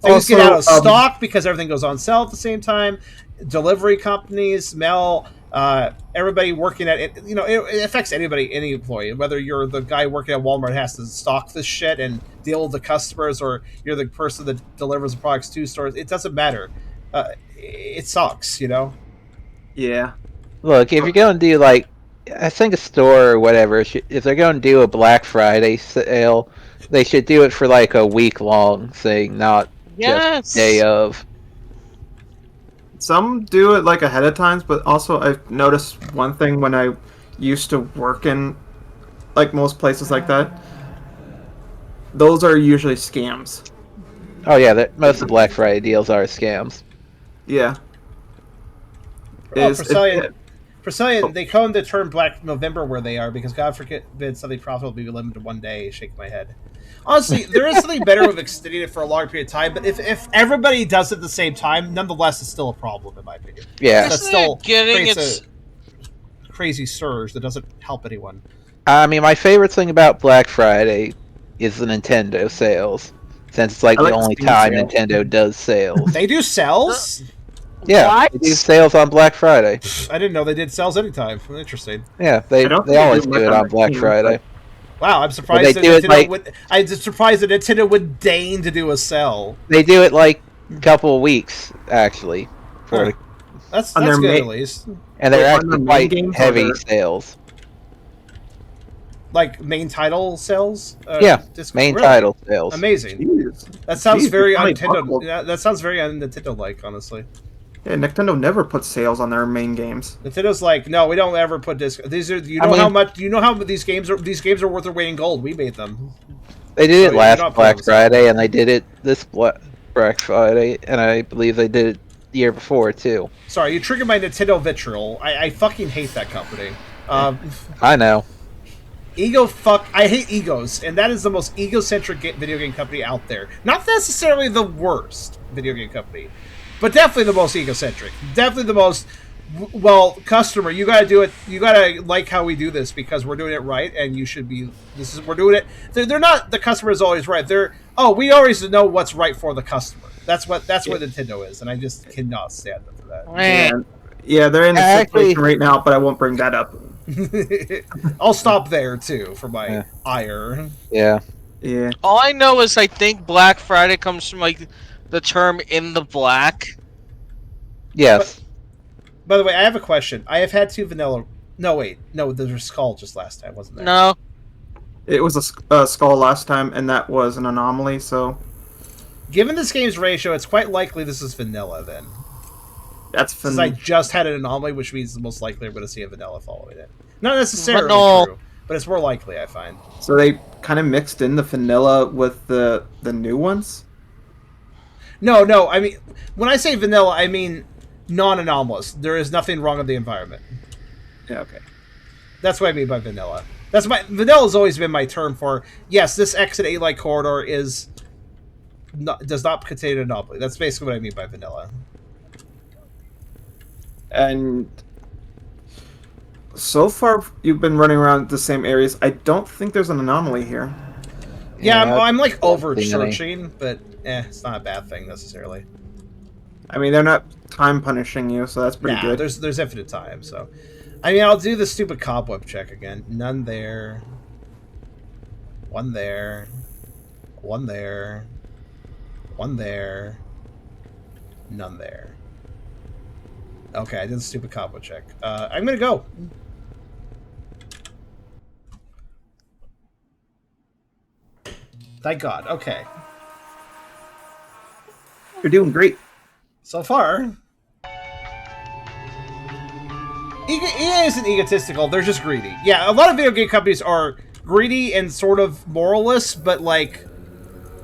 Things get out of stock because everything goes on sale at the same time. Delivery companies, mail, everybody working at it, it affects anybody, any employee, whether you're the guy working at Walmart has to stock this shit and deal with the customers, or you're the person that delivers the products to stores. It doesn't matter. It sucks, Yeah. Look, if you're going to do I think a store or whatever, if they're going to do a Black Friday sale, they should do it for like a week long thing, not just day of. Some do it like ahead of times, but also I've noticed one thing when I used to work in like most places like that. Those are usually scams. Oh yeah, most of the Black Friday deals are scams. Yeah. Oh, Is Brazilian, they coined the term Black November where they are because God forbid something profitable be limited to one day. Shake my head. Honestly, there is something better with extending it for a longer period of time, but if everybody does it at the same time, nonetheless, it's still a problem, in my opinion. Yeah. That still getting creates a crazy surge that doesn't help anyone. I mean, my favorite thing about Black Friday is the Nintendo sales, since it's like I the like only Steam time sale. Nintendo does sales. They do sales? Yeah, What? they do sales on Black Friday. I didn't know they did sales anytime. Interesting. Yeah, they don't think always they do it much on on Black Steam, Friday. Wow, I'm surprised they that do it Nintendo like- would. I'm surprised that Nintendo would deign to do a sell. They do it like a couple of weeks actually, for Huh. That's On their good ma- at least. and they're Wait, on actually their main quite games or heavy their- sales. Like main title sales. Yeah, Disc- main really? title sales. Amazing. Jeez. That sounds Jeez, very it's only un-Nintendo. possible. Yeah, that sounds very un-Nintendo-like, honestly. Yeah, Nintendo never puts sales on their main games. Nintendo's like, no, we don't ever put disc. These are. You I know mean- how much? Do you know how these games are? These games are worth their weight in gold. We made them. They did So it you're last not Black putting Friday, and they did it this Black Friday, and I believe they did it the year before too. Sorry, you triggered my Nintendo vitriol. I fucking hate that company. I know. I hate egos, and that is the most egocentric video game company out there. Not necessarily the worst video game company, but definitely the most egocentric. Definitely the most. Well, customer, you gotta do it. You gotta like how we do this because we're doing it right, and you should be. We're doing it. They're not. The customer is always right. We always know what's right for the customer. That's what Nintendo is, and I just cannot stand them for that. Yeah, they're in a Actually- situation right now, but I won't bring that up. I'll stop there too for my Yeah. ire. Yeah. Yeah. All I know is I think Black Friday comes from like the term "in the black." Yes. By the way, I have a question. I have had two vanilla. No, wait, no, there was Skull just last time, wasn't there? No, It was a skull last time, and that was an anomaly, so Given this game's ratio, it's quite likely this is vanilla then. that's Since I fun. just had an anomaly, which means most likely I'm going to see a vanilla following it. Not necessarily Vanilla. true, but it's more likely, I find. So they kind of mixed in the vanilla with the new ones? No, I mean, when I say vanilla, I mean non-anomalous. There is nothing wrong with the environment. Yeah, okay. That's what I mean by vanilla. Vanilla has always been my term for, yes, this exit 8 light corridor does not contain an anomaly. That's basically what I mean by vanilla. And so far, you've been running around the same areas. I don't think there's an anomaly here. Yeah, Yeah, I'm like I don't over think any. searching, but it's not a bad thing necessarily. I mean, they're not time punishing you, so that's pretty good. There's infinite time, so I mean I'll do the stupid cobweb check again. None there. One there. One there. One there. None there. Okay, I did the stupid cobweb check. I'm gonna go. Thank God. Okay. You're doing great. So far, EA isn't egotistical, they're just greedy. Yeah, a lot of video game companies are greedy and sort of moralist, but like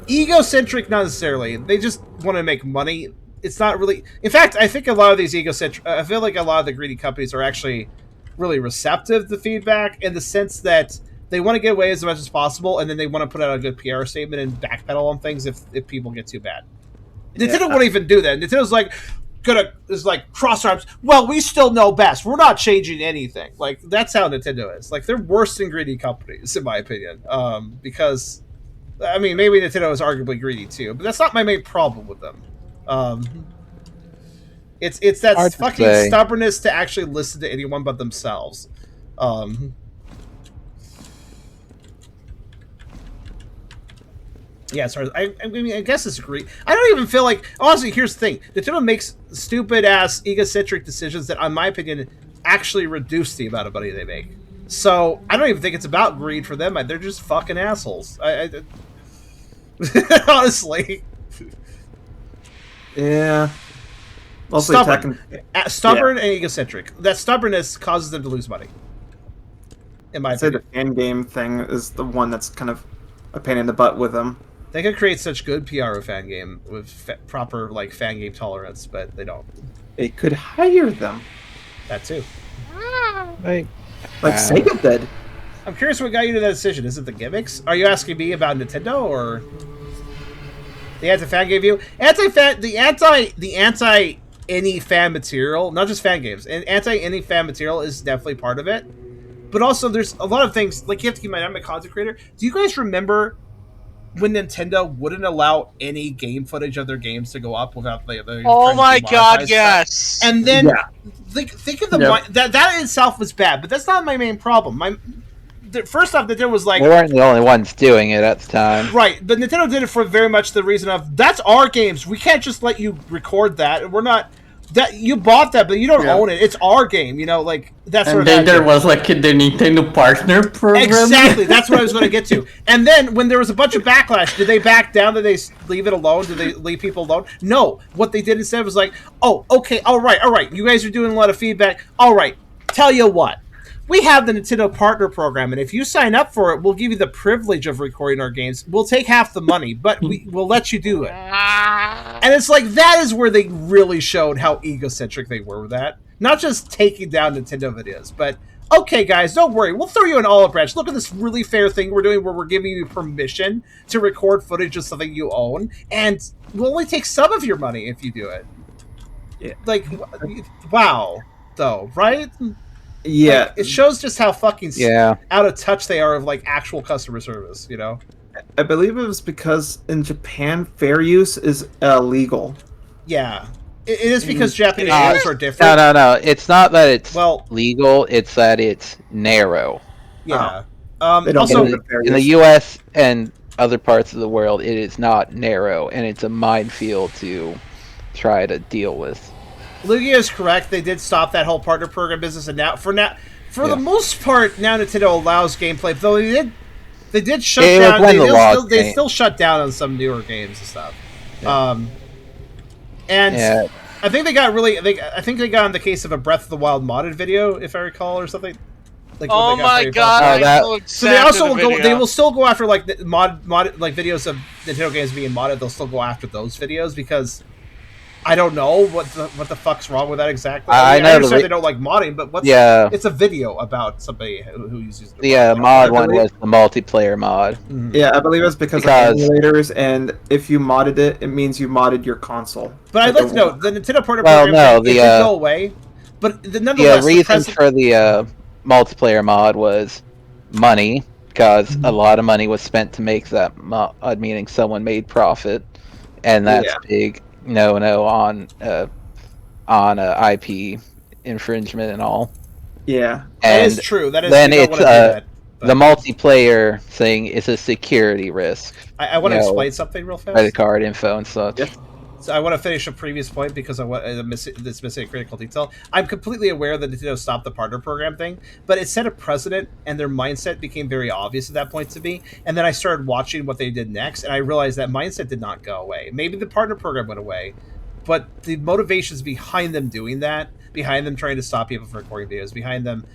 egocentric not necessarily. They just want to make money. It's not really. In fact, I think a lot of these egocentric. I feel like a lot of the greedy companies are actually really receptive to feedback in the sense that they want to get away as much as possible, and then they want to put out a good PR statement and backpedal on things if people get too bad. Nintendo won't even do that. Nintendo's like cross arms. Well, we still know best. We're not changing anything. Like that's how Nintendo is. Like they're worse than greedy companies, in my opinion. Because I mean, maybe Nintendo is arguably greedy too, but that's not my main problem with them. It's that Hard to fucking say. stubbornness to actually listen to anyone but themselves. Yeah, sorry. I mean, I guess it's great. I don't even feel like. Honestly, here's the thing: Nintendo makes stupid ass egocentric decisions that, in my opinion, actually reduce the amount of money they make. So I don't even think it's about greed for them. They're just fucking assholes. Honestly. Yeah. Mostly stubborn, stubborn yeah. and egocentric. That stubbornness causes them to lose money. In my I'd say opinion, the fan game thing is the one that's kind of a pain in the butt with them. they could create such good PR with fan game with proper like fan game tolerance, but they don't. They could hire them, That too. Like, like Sega did. I'm curious what got you to that decision. Is it the gimmicks? Are you asking me about Nintendo or the anti-fan game view? The anti any fan material, not just fan games, and anti any fan material is definitely part of it. But also, there's a lot of things like you have to keep in mind. I'm a content creator. Do you guys remember when Nintendo wouldn't allow any game footage of their games to go up without the Oh my god, stuff? yes. And then Yeah. think of the that in itself was bad, but that's not my main problem. First off, Nintendo was like, we weren't the only ones doing it at the time. right, but Nintendo did it for very much the reason of that's our games. We can't just let you record that. We're not that you bought that, but you don't own it. It's our game, like that's. And then there was like the Nintendo partner program. Exactly, that's what I was going to get to. And then when there was a bunch of backlash, did they back down? Did they leave it alone? Did they leave people alone? No. What they did instead was like, oh, okay, all right. You guys are doing a lot of feedback. All right, tell you what. We have the Nintendo Partner Program, and if you sign up for it, we'll give you the privilege of recording our games. We'll take half the money, but we'll let you do it. And it's like, that is where they really showed how egocentric they were with that. Not just taking down Nintendo videos, but, okay, guys, don't worry. We'll throw you an olive branch. Look at this really fair thing we're doing where we're giving you permission to record footage of something you own, and we'll only take some of your money if you do it. Yeah. Like, wow, though, right? Yeah, Like, it shows just how fucking out of touch they are of like actual customer service. I believe it was because in Japan, fair use is illegal. Yeah, it is because Japanese rules are different. No. It's not that it's Well, legal. It's that it's narrow. Yeah. They don't Also, believe fair In the use. U.S. and other parts of the world, it is not narrow, and it's a minefield to try to deal with. Lugia is correct. They did stop that whole partner program business, and for the most part, now Nintendo allows gameplay. Though they did shut down. They still shut down on some newer games and stuff. Yeah. I think they got I think they got in the case of a Breath of the Wild modded video, if I recall, or something. Like oh my god! I know exactly so they also the will go. They will still go after like mod like videos of Nintendo games being modded. They'll still go after those videos because. I don't know what the fuck's wrong with that exactly. I understand they don't like modding, but it's a video about somebody who uses the mod one was the multiplayer mod. Mm-hmm. Yeah, I believe it's because of emulators, and if you modded it, it means you modded your console. But I'd like to know the Nintendo Partner Program it did go away, but nonetheless, the reason for the multiplayer mod was money, because a lot of money was spent to make that mod, meaning someone made profit, and that's big. No on IP infringement and all. Yeah, that is true. That is. Then it's the multiplayer thing is a security risk. I want to explain something real fast. Credit card info and such. Yeah. So I want to finish a previous point because this missing a critical detail. I'm completely aware that Nintendo stopped the partner program thing, but it set a precedent, and their mindset became very obvious at that point to me. And then I started watching what they did next, and I realized that mindset did not go away. Maybe the partner program went away, but the motivations behind them doing that, behind them trying to stop people from recording videos, behind them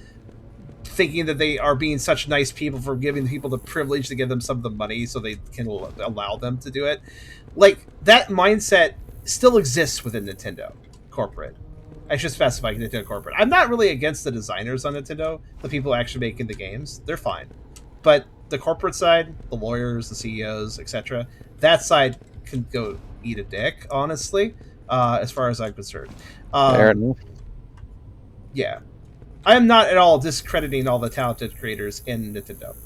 thinking that they are being such nice people for giving people the privilege to give them some of the money so they can allow them to do it. Like, that mindset still exists within Nintendo corporate. I should specify Nintendo corporate. I'm not really against the designers on Nintendo, the people actually making the games. They're fine. But the corporate side, the lawyers, the CEOs, etc., that side can go eat a dick, honestly, as far as I'm concerned. Fair enough. Yeah. I am not at all discrediting all the talented creators in Nintendo.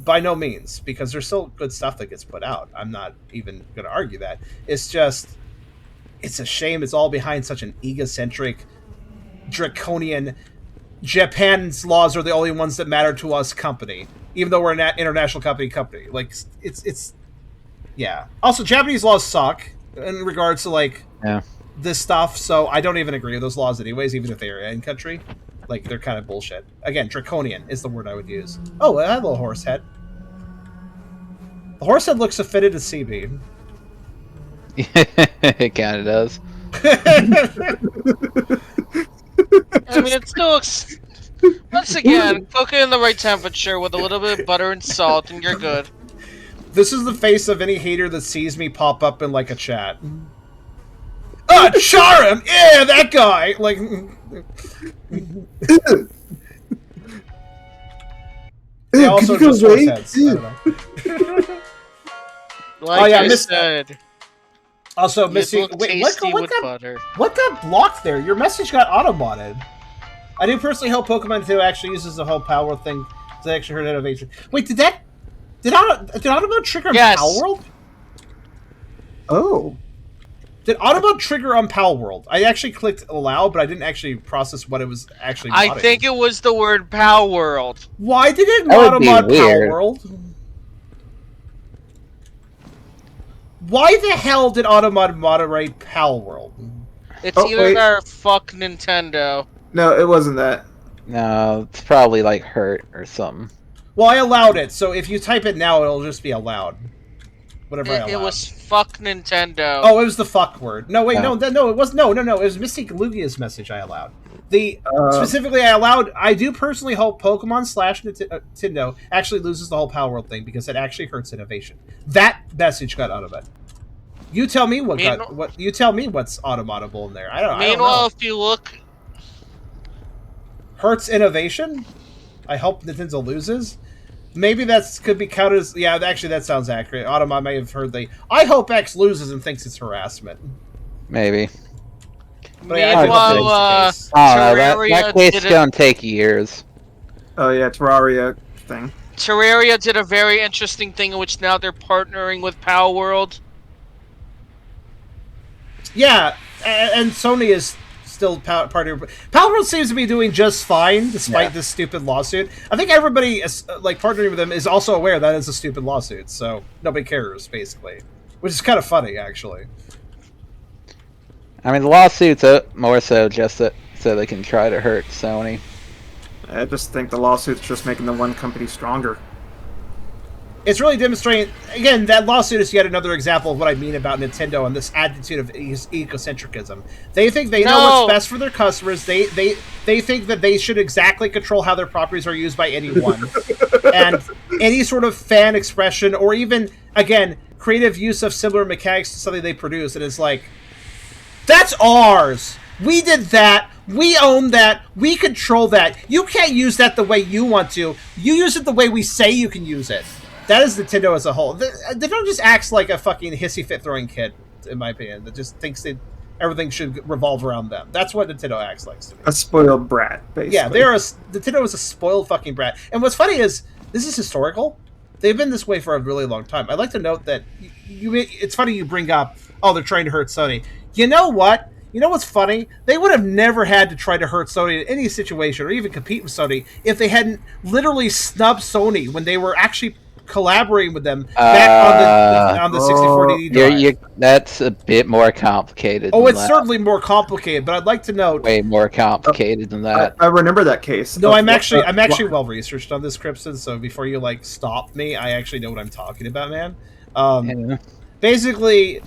By no means, because there's still good stuff that gets put out. I'm not even going to argue that. It's just, it's a shame it's all behind such an egocentric, draconian, Japan's laws are the only ones that matter to us company. Even though we're an international company. Like, it's yeah. Also, Japanese laws suck in regards to, like, this stuff, so I don't even agree with those laws anyways, even if they are in country. Like, they're kind of bullshit. Again, draconian is the word I would use. Oh, hello, Horsehead. The Horsehead looks so fitted to CB. It kind of does. I mean, it's still once again, cook it in the right temperature with a little bit of butter and salt, and you're good. This is the face of any hater that sees me pop up in like a chat. Charim! Yeah, that guy! Like... They also just horse heads. I don't know. Like I said. Also, Missy... Wait, what got blocked there? Your message got auto-botted. I do personally hope Pokemon 2 actually uses the whole power thing to actually hurt innovation. Wait, did Autobot trigger on Pal World? Oh. Did Autobot trigger on Pal World? I actually clicked allow, but I didn't actually process what it was actually modding. I think it was the word Pal World. Why did it Autobot Pal World? Why the hell did Autobot moderate Pal World? It's either that or fuck Nintendo. No, it wasn't that. No, it's probably like hurt or something. Well, I allowed it, so if you type it now, it'll just be allowed. Whatever I allowed. It was fuck Nintendo. Oh, it was the fuck word. No, wait, no, it was no. It was Mystic Lugia's message I allowed. Specifically, I do personally hope Pokemon / Nintendo actually loses the whole Power World thing because it actually hurts innovation. That message got out of it. You tell me you tell me what's automatable in there. I don't know. Meanwhile, if you look, hurts innovation. I hope Nintendo loses. Maybe that could be counted as... Yeah, actually, that sounds accurate. Autobot may have heard I hope X loses and thinks it's harassment. Maybe. But meanwhile, that case is going to take years. Oh, yeah, Terraria thing. Terraria did a very interesting thing in which now they're partnering with Pal World. Yeah, and Sony is still part of... Pal World seems to be doing just fine, despite this stupid lawsuit. I think everybody, partnering with them is also aware that is a stupid lawsuit, so nobody cares, basically. Which is kind of funny, actually. I mean, the lawsuit's more so just so they can try to hurt Sony. I just think the lawsuit's just making the one company stronger. It's really demonstrating... Again, that lawsuit is yet another example of what I mean about Nintendo and this attitude of egocentrism. They think they know what's best for their customers. They think that they should exactly control how their properties are used by anyone. And any sort of fan expression or even, again, creative use of similar mechanics to something they produce. And it's like, that's ours! We did that! We own that! We control that! You can't use that the way you want to. You use it the way we say you can use it. That is Nintendo as a whole. They don't just act like a fucking hissy fit throwing kid, in my opinion, that just thinks everything should revolve around them. That's what Nintendo acts like to me. A spoiled brat, basically. Yeah, Nintendo is a spoiled fucking brat. And what's funny is, this is historical. They've been this way for a really long time. I'd like to note that it's funny you bring up, they're trying to hurt Sony. You know what? You know what's funny? They would have never had to try to hurt Sony in any situation or even compete with Sony if they hadn't literally snubbed Sony when they were actually collaborating with them back on the 64DD drive. That's a bit more complicated. Oh, it's certainly more complicated, but I'd like to note way more complicated than that. I remember that case. No, I'm actually well researched on this, Crimson. So before you stop me, I actually know what I'm talking about, man. Basically,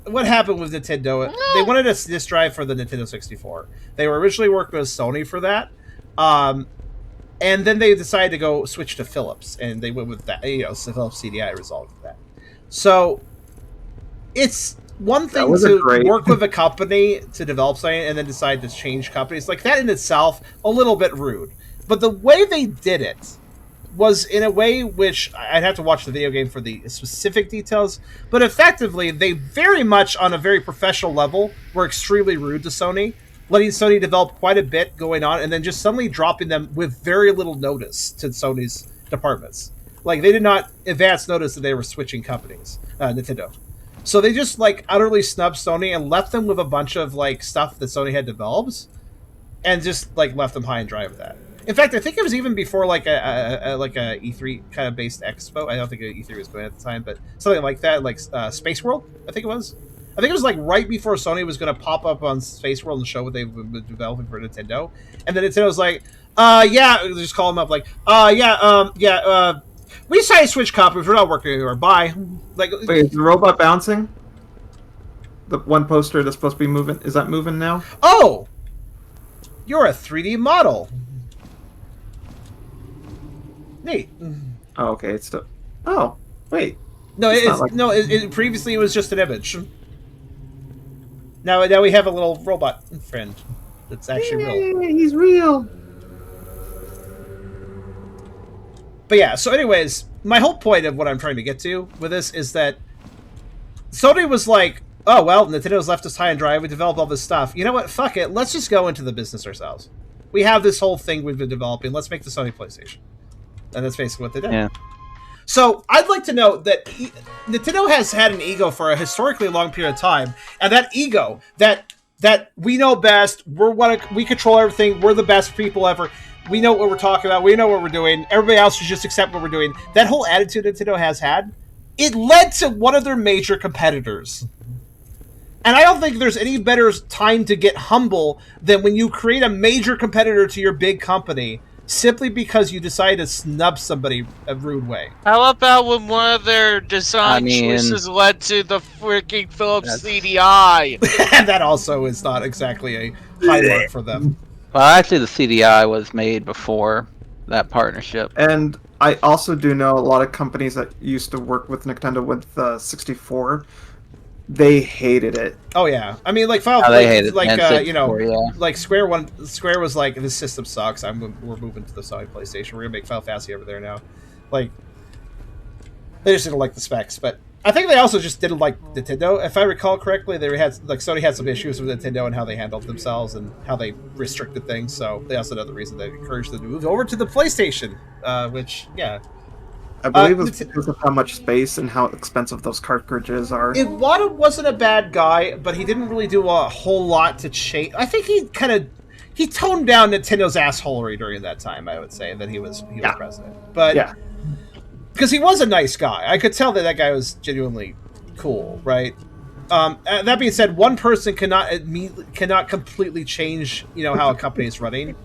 what happened with Nintendo? They wanted a disk drive for the Nintendo 64. They were originally working with Sony for that. And then they decided to go switch to Philips, and they went with that. Philips CDI resolved that. So it's one thing to work with a company to develop something and then decide to change companies. Like that in itself, a little bit rude. But the way they did it was in a way which I'd have to watch the video game for the specific details. But effectively, they very much, on a very professional level, were extremely rude to Sony, letting Sony develop quite a bit going on, and then just suddenly dropping them with very little notice to Sony's departments. Like, they did not advance notice that they were switching companies, Nintendo. So they just, utterly snubbed Sony and left them with a bunch of, stuff that Sony had developed, and just, left them high and dry with that. In fact, I think it was even before, a E3 kind of based expo. I don't think E3 was going at the time, but something like that, Space World, I think it was. I think it was right before Sony was going to pop up on Space World and show what they've been developing for Nintendo. And then Nintendo was like, just call them up we decided to switch companies. We're not working anymore. Bye. Wait, is the robot bouncing? The one poster that's supposed to be moving. Is that moving now? Oh! You're a 3D model. Neat. Oh, okay. It's still. Oh, wait. No, It's not previously it was just an image. Now we have a little robot friend that's actually real. He's real. But yeah, so anyways, my whole point of what I'm trying to get to with this is that Sony was like, oh, well, Nintendo's left us high and dry. We developed all this stuff. You know what? Fuck it. Let's just go into the business ourselves. We have this whole thing we've been developing. Let's make the Sony PlayStation. And that's basically what they did. Yeah. So I'd like to note that Nintendo has had an ego for a historically long period of time, and that ego, that we know best, we control everything, we're the best people ever, we know what we're talking about, we know what we're doing, everybody else should just accept what we're doing. That whole attitude Nintendo has had, it led to one of their major competitors. And I don't think there's any better time to get humble than when you create a major competitor to your big company simply because you decide to snub somebody a rude way. How about when one of their design choices led to the freaking Philips CDI? That also is not exactly a high mark for them. Well, actually, the CDI was made before that partnership. And I also do know a lot of companies that used to work with Nintendo with 64. They hated it. Oh yeah, I mean, like Final, like Square was like, this system sucks. We're moving to the Sony PlayStation. We're gonna make Final Fantasy over there now. Like, they just didn't like the specs, but I think they also just didn't like Nintendo. If I recall correctly, Sony had some issues with Nintendo and how they handled themselves and how they restricted things. So they also had the reason they encouraged them to move over to the PlayStation, which I believe it's because of how much space and how expensive those cartridges are. Iwata wasn't a bad guy, but he didn't really do a whole lot to change. I think he toned down Nintendo's assholery during that time. I would say that he was president, but because he was a nice guy, I could tell that guy was genuinely cool, right? That being said, one person cannot completely change, how a company is running.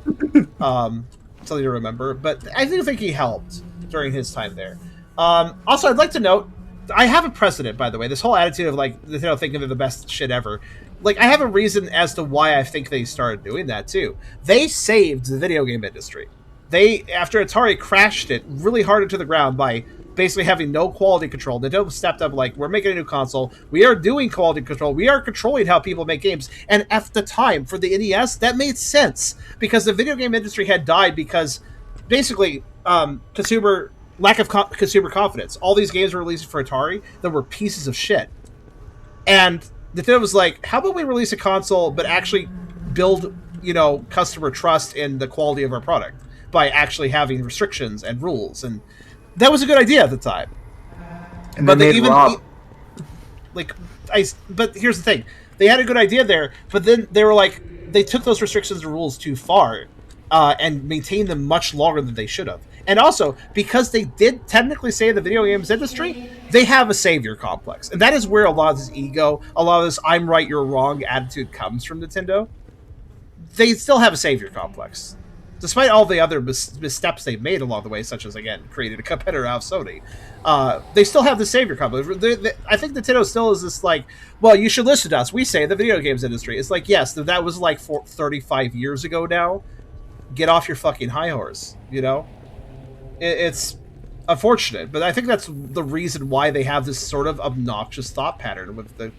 Something to remember, but I do think he helped during his time there. Also, I'd like to note, I have a precedent, by the way. This whole attitude of like Nintendo thinking they're the best shit ever. Like, I have a reason as to why I think they started doing that too. They saved the video game industry. They, after Atari crashed it really hard into the ground by basically having no quality control, Nintendo stepped up like, we're making a new console. We are doing quality control. We are controlling how people make games. And at the time, for the NES, that made sense because the video game industry had died because basically lack of consumer confidence. All these games were released for Atari that were pieces of shit. And Nintendo was like, how about we release a console but actually build, customer trust in the quality of our product by actually having restrictions and rules. And that was a good idea at the time. And but they but here's the thing. They had a good idea there, but then they were like, they took those restrictions and rules too far and maintained them much longer than they should have. And also, because they did technically save the video games industry, they have a savior complex. And that is where a lot of this ego, a lot of this I'm right, you're wrong attitude comes from Nintendo. They still have a savior complex. Despite all the other missteps they've made along the way, such as, again, creating a competitor out of Sony, they still have the savior complex. I think Nintendo still is this like, well, you should listen to us. We say the video games industry. It's like, yes, that was like 35 years ago now. Get off your fucking high horse, It's unfortunate, but I think that's the reason why they have this sort of obnoxious thought pattern with the,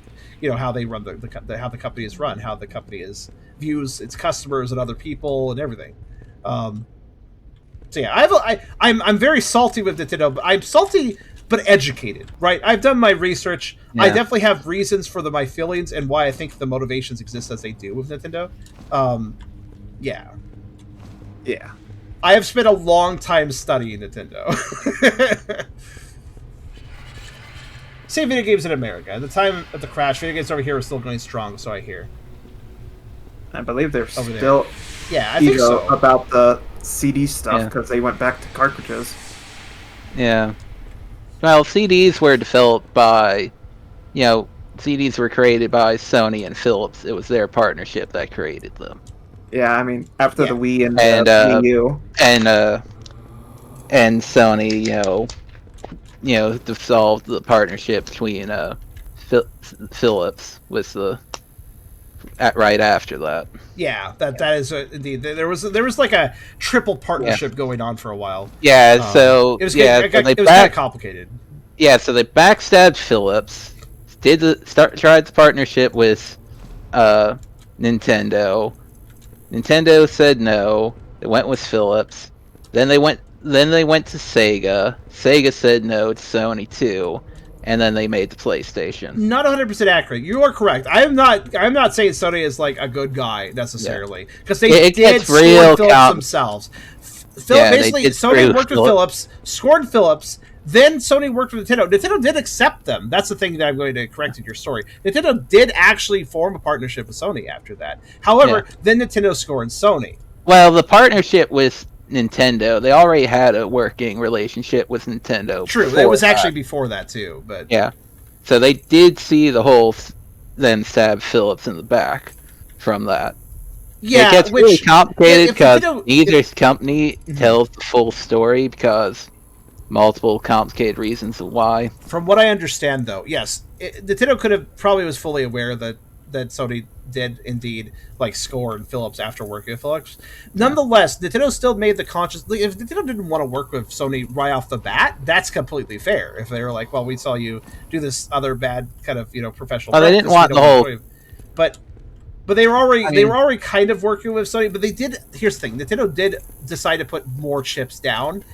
how they run how the company is run, how the company views its customers and other people and everything. So yeah, I'm very salty with Nintendo. But I'm salty but educated, right? I've done my research. Yeah. I definitely have reasons for my feelings and why I think the motivations exist as they do with Nintendo. Yeah. I have spent a long time studying Nintendo. Say video games in America. At the time of the crash, video games over here were still going strong, so I hear. I believe they're still I think so. About the CD stuff because they went back to cartridges. Yeah. Well, CDs were developed by, CDs were created by Sony and Philips. It was their partnership that created them. Yeah, I mean, after the Wii and the Wii U. And Sony, dissolved the partnership between Philips was right after that. Yeah, that is indeed. There was like a triple partnership going on for a while. Yeah, so it was it was kind of complicated. Yeah, so they backstabbed Philips. Tried the partnership with Nintendo. Nintendo said no. They went with Philips. Then they went to Sega. Sega said no to Sony too. And then they made the PlayStation. Not 100% accurate. You are correct. I'm not saying Sony is like a good guy necessarily, because they did scorn Philips themselves. Basically, Sony worked with Philips, scorned Philips. Then Sony worked with Nintendo. Nintendo did accept them. That's the thing that I'm going to correct in your story. Nintendo did actually form a partnership with Sony after that. However, then Nintendo scorned Sony. Well, the partnership with Nintendo, they already had a working relationship with Nintendo. True, it was actually before that too, but yeah. So they did see the whole then stab Philips in the back from that. Yeah, it gets really complicated because neither company tells the full story because multiple complicated reasons of why. From what I understand, though, yes, Nintendo probably was fully aware that Sony did indeed like scorn Philips after working with Philips. Nonetheless, Nintendo still made the conscious. If Nintendo didn't want to work with Sony right off the bat, that's completely fair. If they were like, "Well, we saw you do this other bad kind of professional," they didn't want the whole. But they were already kind of working with Sony. But they did. Here's the thing: Nintendo did decide to put more chips down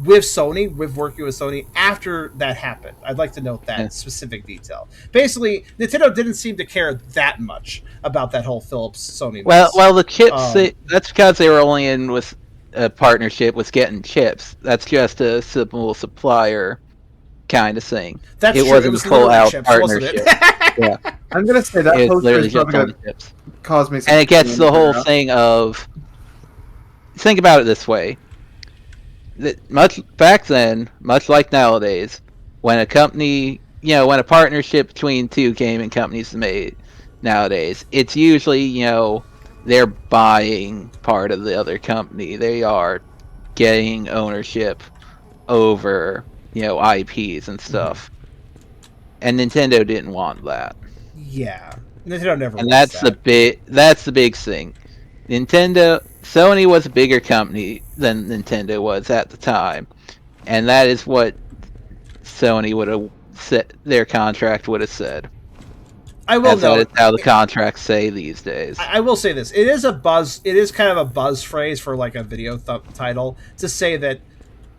with Sony, with working with Sony after that happened. I'd like to note that specific detail. Basically, Nintendo didn't seem to care that much about that whole Philips Sony mess. Well, the chips, that's because they were only in with a partnership with getting chips. That's just a simple supplier kind of thing. That's it true. wasn't a full-out partnership. Yeah. I'm going to say that poster is probably going to cause me some... And it gets the whole thing of... Think about it this way. Back then, much like nowadays, when a company, when a partnership between two gaming companies is made nowadays, it's usually, they're buying part of the other company. They are getting ownership over, IPs and stuff. And Nintendo didn't want that. Yeah, Nintendo never. And that's the big thing. Sony was a bigger company than Nintendo was at the time, and that is what Sony would have said. Their contract would have said. I will note that's how the contracts say these days. I will say this: it is a buzz. It is kind of a buzz phrase for like a video title to say that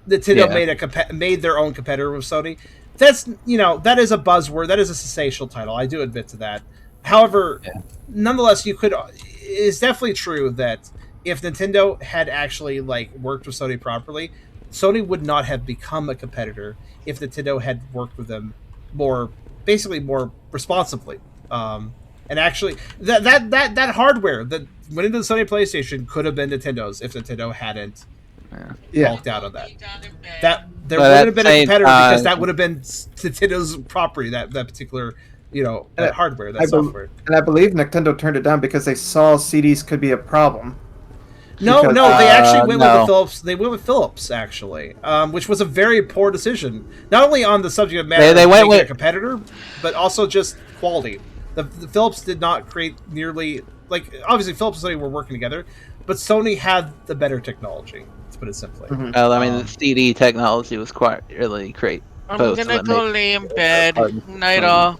Nintendo made their own competitor with Sony. That's that is a buzzword. That is a sensational title. I do admit to that. However, nonetheless, it's definitely true that if Nintendo had actually worked with Sony properly, Sony would not have become a competitor if Nintendo had worked with them more responsibly. And actually, that hardware that went into the Sony PlayStation could have been Nintendo if Nintendo hadn't bulked out on that. That there wouldn't have been a competitor because that would have been Nintendo's property. That particular. That hardware, that software. And I believe Nintendo turned it down because they saw CDs could be a problem. No, they actually went with Philips. They went with Philips, actually, which was a very poor decision. Not only on the subject of matter of making a competitor, but also just quality. The Philips did not create nearly... obviously, Philips and Sony were working together, but Sony had the better technology, to put it simply. Mm-hmm. Well, the CD technology was quite really great. I'm gonna go lay in bed. Night all.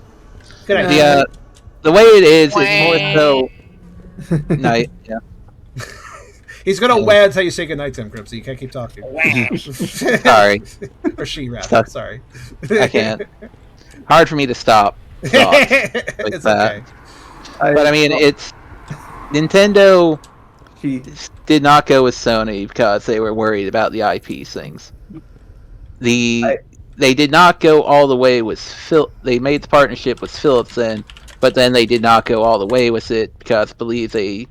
The way it is more so night. Yeah. He's gonna wah until you say goodnight to him, Grim, so you can't keep talking. Sorry. Or she, rather. Sorry. I can't. Hard for me to stop. It's okay. But it's Nintendo did not go with Sony because they were worried about the IP things. They did not go all the way with They made the partnership with Philips then, but then they did not go all the way with it because I believe they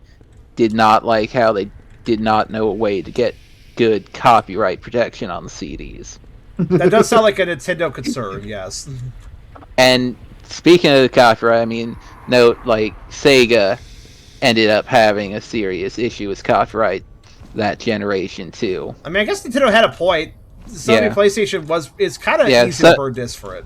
did not like how they did not know a way to get good copyright protection on the CDs. That does sound like a Nintendo concern, yes. And speaking of the copyright, Sega ended up having a serious issue with copyright that generation too. I guess Nintendo had a point. Sony PlayStation is kind of easy to burn disc for it.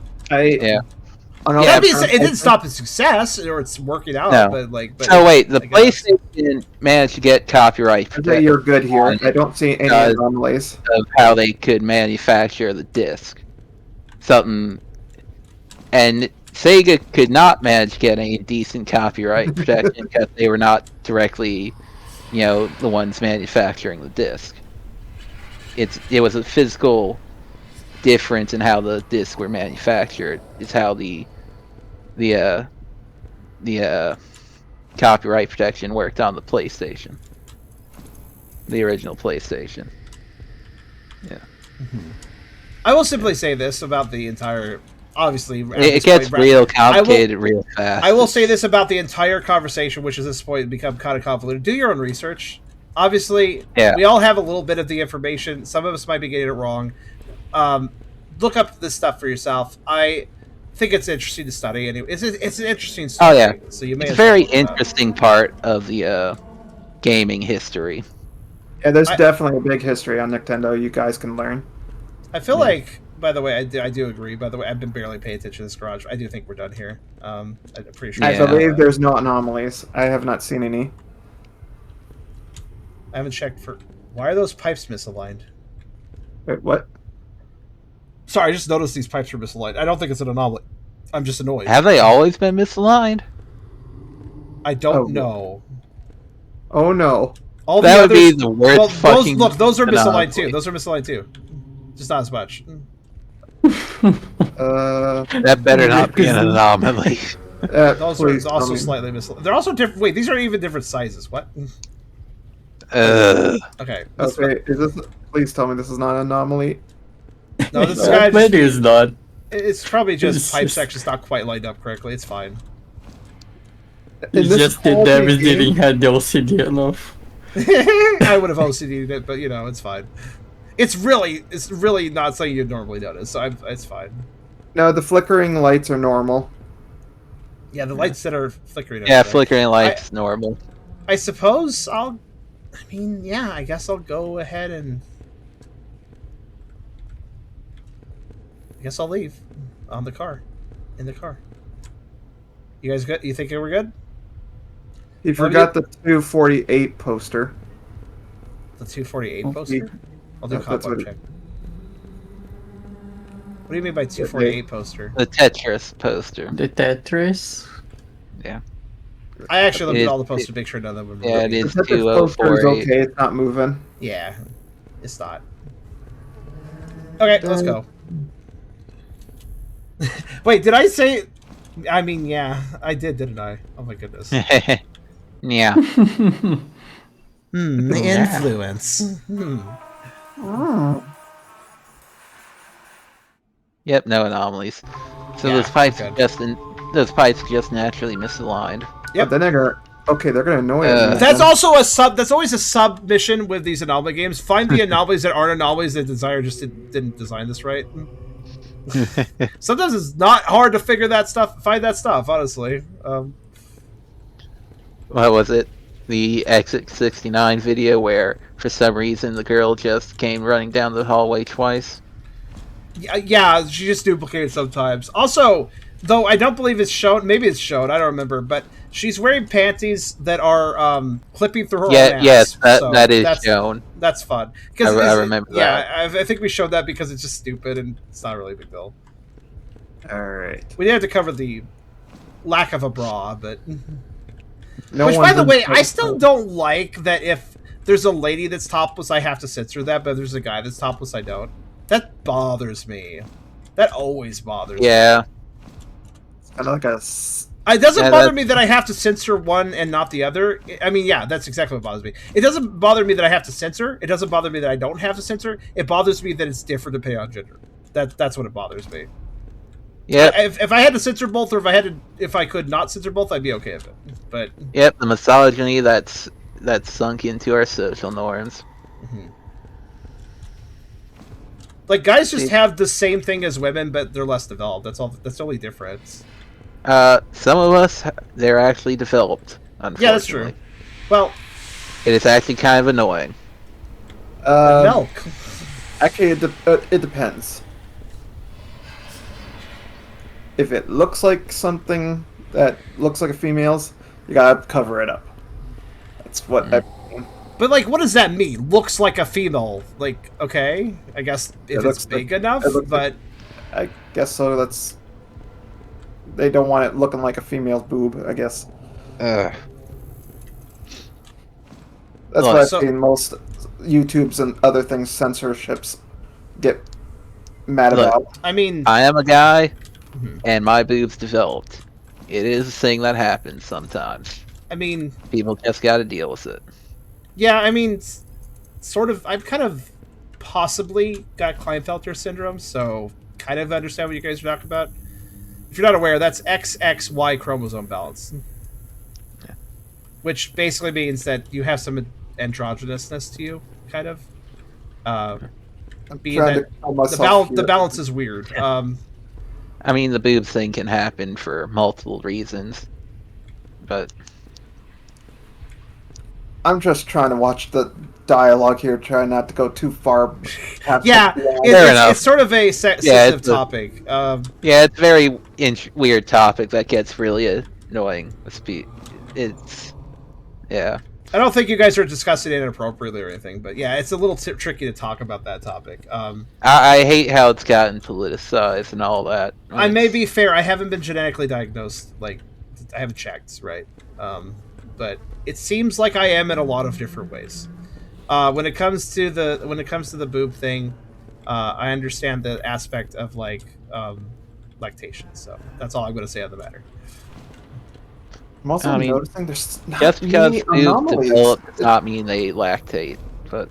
Yeah, it didn't stop its success, or it's working out. No. But like, so wait, the PlayStation managed to get copyright protection. You're good here. I don't see any anomalies of how they could manufacture the disc. Something, and Sega could not manage to get any decent copyright protection because they were not directly, the ones manufacturing the disc. It was a physical difference in how the discs were manufactured. It's how the copyright protection worked on the PlayStation, the original PlayStation. Yeah. I will simply say this about the entire. Obviously, it gets real complicated real fast. I will say this about the entire conversation, which at this point become kind of convoluted. Do your own research. Obviously, we all have a little bit of the information. Some of us might be getting it wrong. Look up this stuff for yourself. I think it's interesting to study. Anyway, it's an interesting story. Oh yeah, so you may. It's a very interesting part of the gaming history. Yeah, there's definitely a big history on Nintendo. You guys can learn. I feel like. By the way, I do agree. By the way, I've been barely paying attention to this garage. I do think we're done here. I'm pretty sure. I believe there's no anomalies. I have not seen any. I haven't checked for. Why are those pipes misaligned? Wait, what? Sorry, I just noticed these pipes are misaligned. I don't think it's an anomaly. I'm just annoyed. Have they always been misaligned? I don't know. Oh no! All that would others, be the worst fucking. Those are misaligned too. Those are misaligned too. Just not as much. That better not be an anomaly. Those are also slightly misaligned. They're also different. Wait, these are even different sizes. What? Okay. Okay. Is this? Please tell me this is not an anomaly. No, this guy maybe it's not. It's probably just pipe sections not quite lined up correctly. It's fine. He just did everything. He had the OCD enough. I would have OCD'd it, but it's fine. It's really not something you'd normally notice, so it's fine. No, the flickering lights are normal. Yeah, the lights that are flickering. Yeah, flickering lights normal. I suppose I guess I'll go ahead and. I guess I'll leave in the car. You guys good? You think we're good? You forgot the 248 poster. The 248 poster? I'll do a combo check. What do you mean by 248 poster? The Tetris poster. The Tetris? Yeah. I actually looked at all the posters to make sure none of them were moving. Yeah, it is the Tetris poster is okay, it's not moving. Yeah, it's not. Okay, let's go. Wait, did I say... I mean, yeah, I did, didn't I? Oh my goodness. Yeah. The influence. Yep, no anomalies. So Yeah, those pipes just naturally misaligned. Yep. But then they're gonna annoy us. That's also a sub. That's always a sub mission with these anomaly games. Find the anomalies that aren't anomalies that Desire just didn't design this right. Sometimes it's not hard to find that stuff. Honestly. What was it? The Exit 69 video where, for some reason, the girl just came running down the hallway twice. Yeah, she just duplicated sometimes. Also, though I don't believe it's shown. Maybe it's shown. I don't remember. But she's wearing panties that are clipping through her own ass. Yes, that is shown. That's fun. I remember that. Yeah, I think we showed that because it's just stupid and it's not really a big deal. All right. We did have to cover the lack of a bra, but... No Which, by the way, I still don't like that if there's a lady that's topless, I have to censor that, but if there's a guy that's topless, I don't. That bothers me. That always bothers me. Yeah. It's kind of like a... It doesn't bother me that I have to censor one and not the other. I mean, yeah, that's exactly what bothers me. It doesn't bother me that I have to censor. It doesn't bother me that I don't have to censor. It bothers me that it's different depending on gender. That's what it bothers me. Yeah. If I had to censor both, or if I could not censor both, I'd be okay with it. But yep, the misogyny that's sunk into our social norms. Mm-hmm. Like guys just have the same thing as women, but they're less developed. That's all. That's the only difference. Some of us, they're actually developed, unfortunately. Yeah, that's true. Well, it is actually kind of annoying. Milk. Actually, it depends. if it looks like something that looks like a female's, you gotta cover it up. That's what. But like, what does that mean? Looks like a female. Like, okay, I guess if it's big enough, but I guess so. They don't want it looking like a female's boob, I guess. That's what I've seen most YouTubes and other things, censorships get mad about. I mean, I am a guy, and my boobs developed. It is a thing that happens sometimes. I mean, people just got to deal with it. Yeah, I mean, sort of. I've kind of possibly got Klinefelter syndrome, so kind of understand what you guys are talking about. If you're not aware, that's XXY chromosome balance. Yeah. Which basically means that you have some androgynousness to you, kind of. Being that the balance is weird. I mean, the boob thing can happen for multiple reasons, but... I'm just trying to watch the dialogue here, trying not to go too far. Yeah, it's sort of a sensitive topic. Yeah, it's a very weird topic that gets really annoying. Yeah. I don't think you guys are discussing it inappropriately or anything, but yeah, it's a little tricky to talk about that topic. I hate how it's gotten politicized and all that. I may be fair. I haven't been genetically diagnosed. Like, I haven't checked, right? But it seems like I am in a lot of different ways. When it comes to the boob thing, I understand the aspect of like lactation. So that's all I'm going to say on the matter. I'm also noticing there's not just because boobs develop does not mean they lactate, but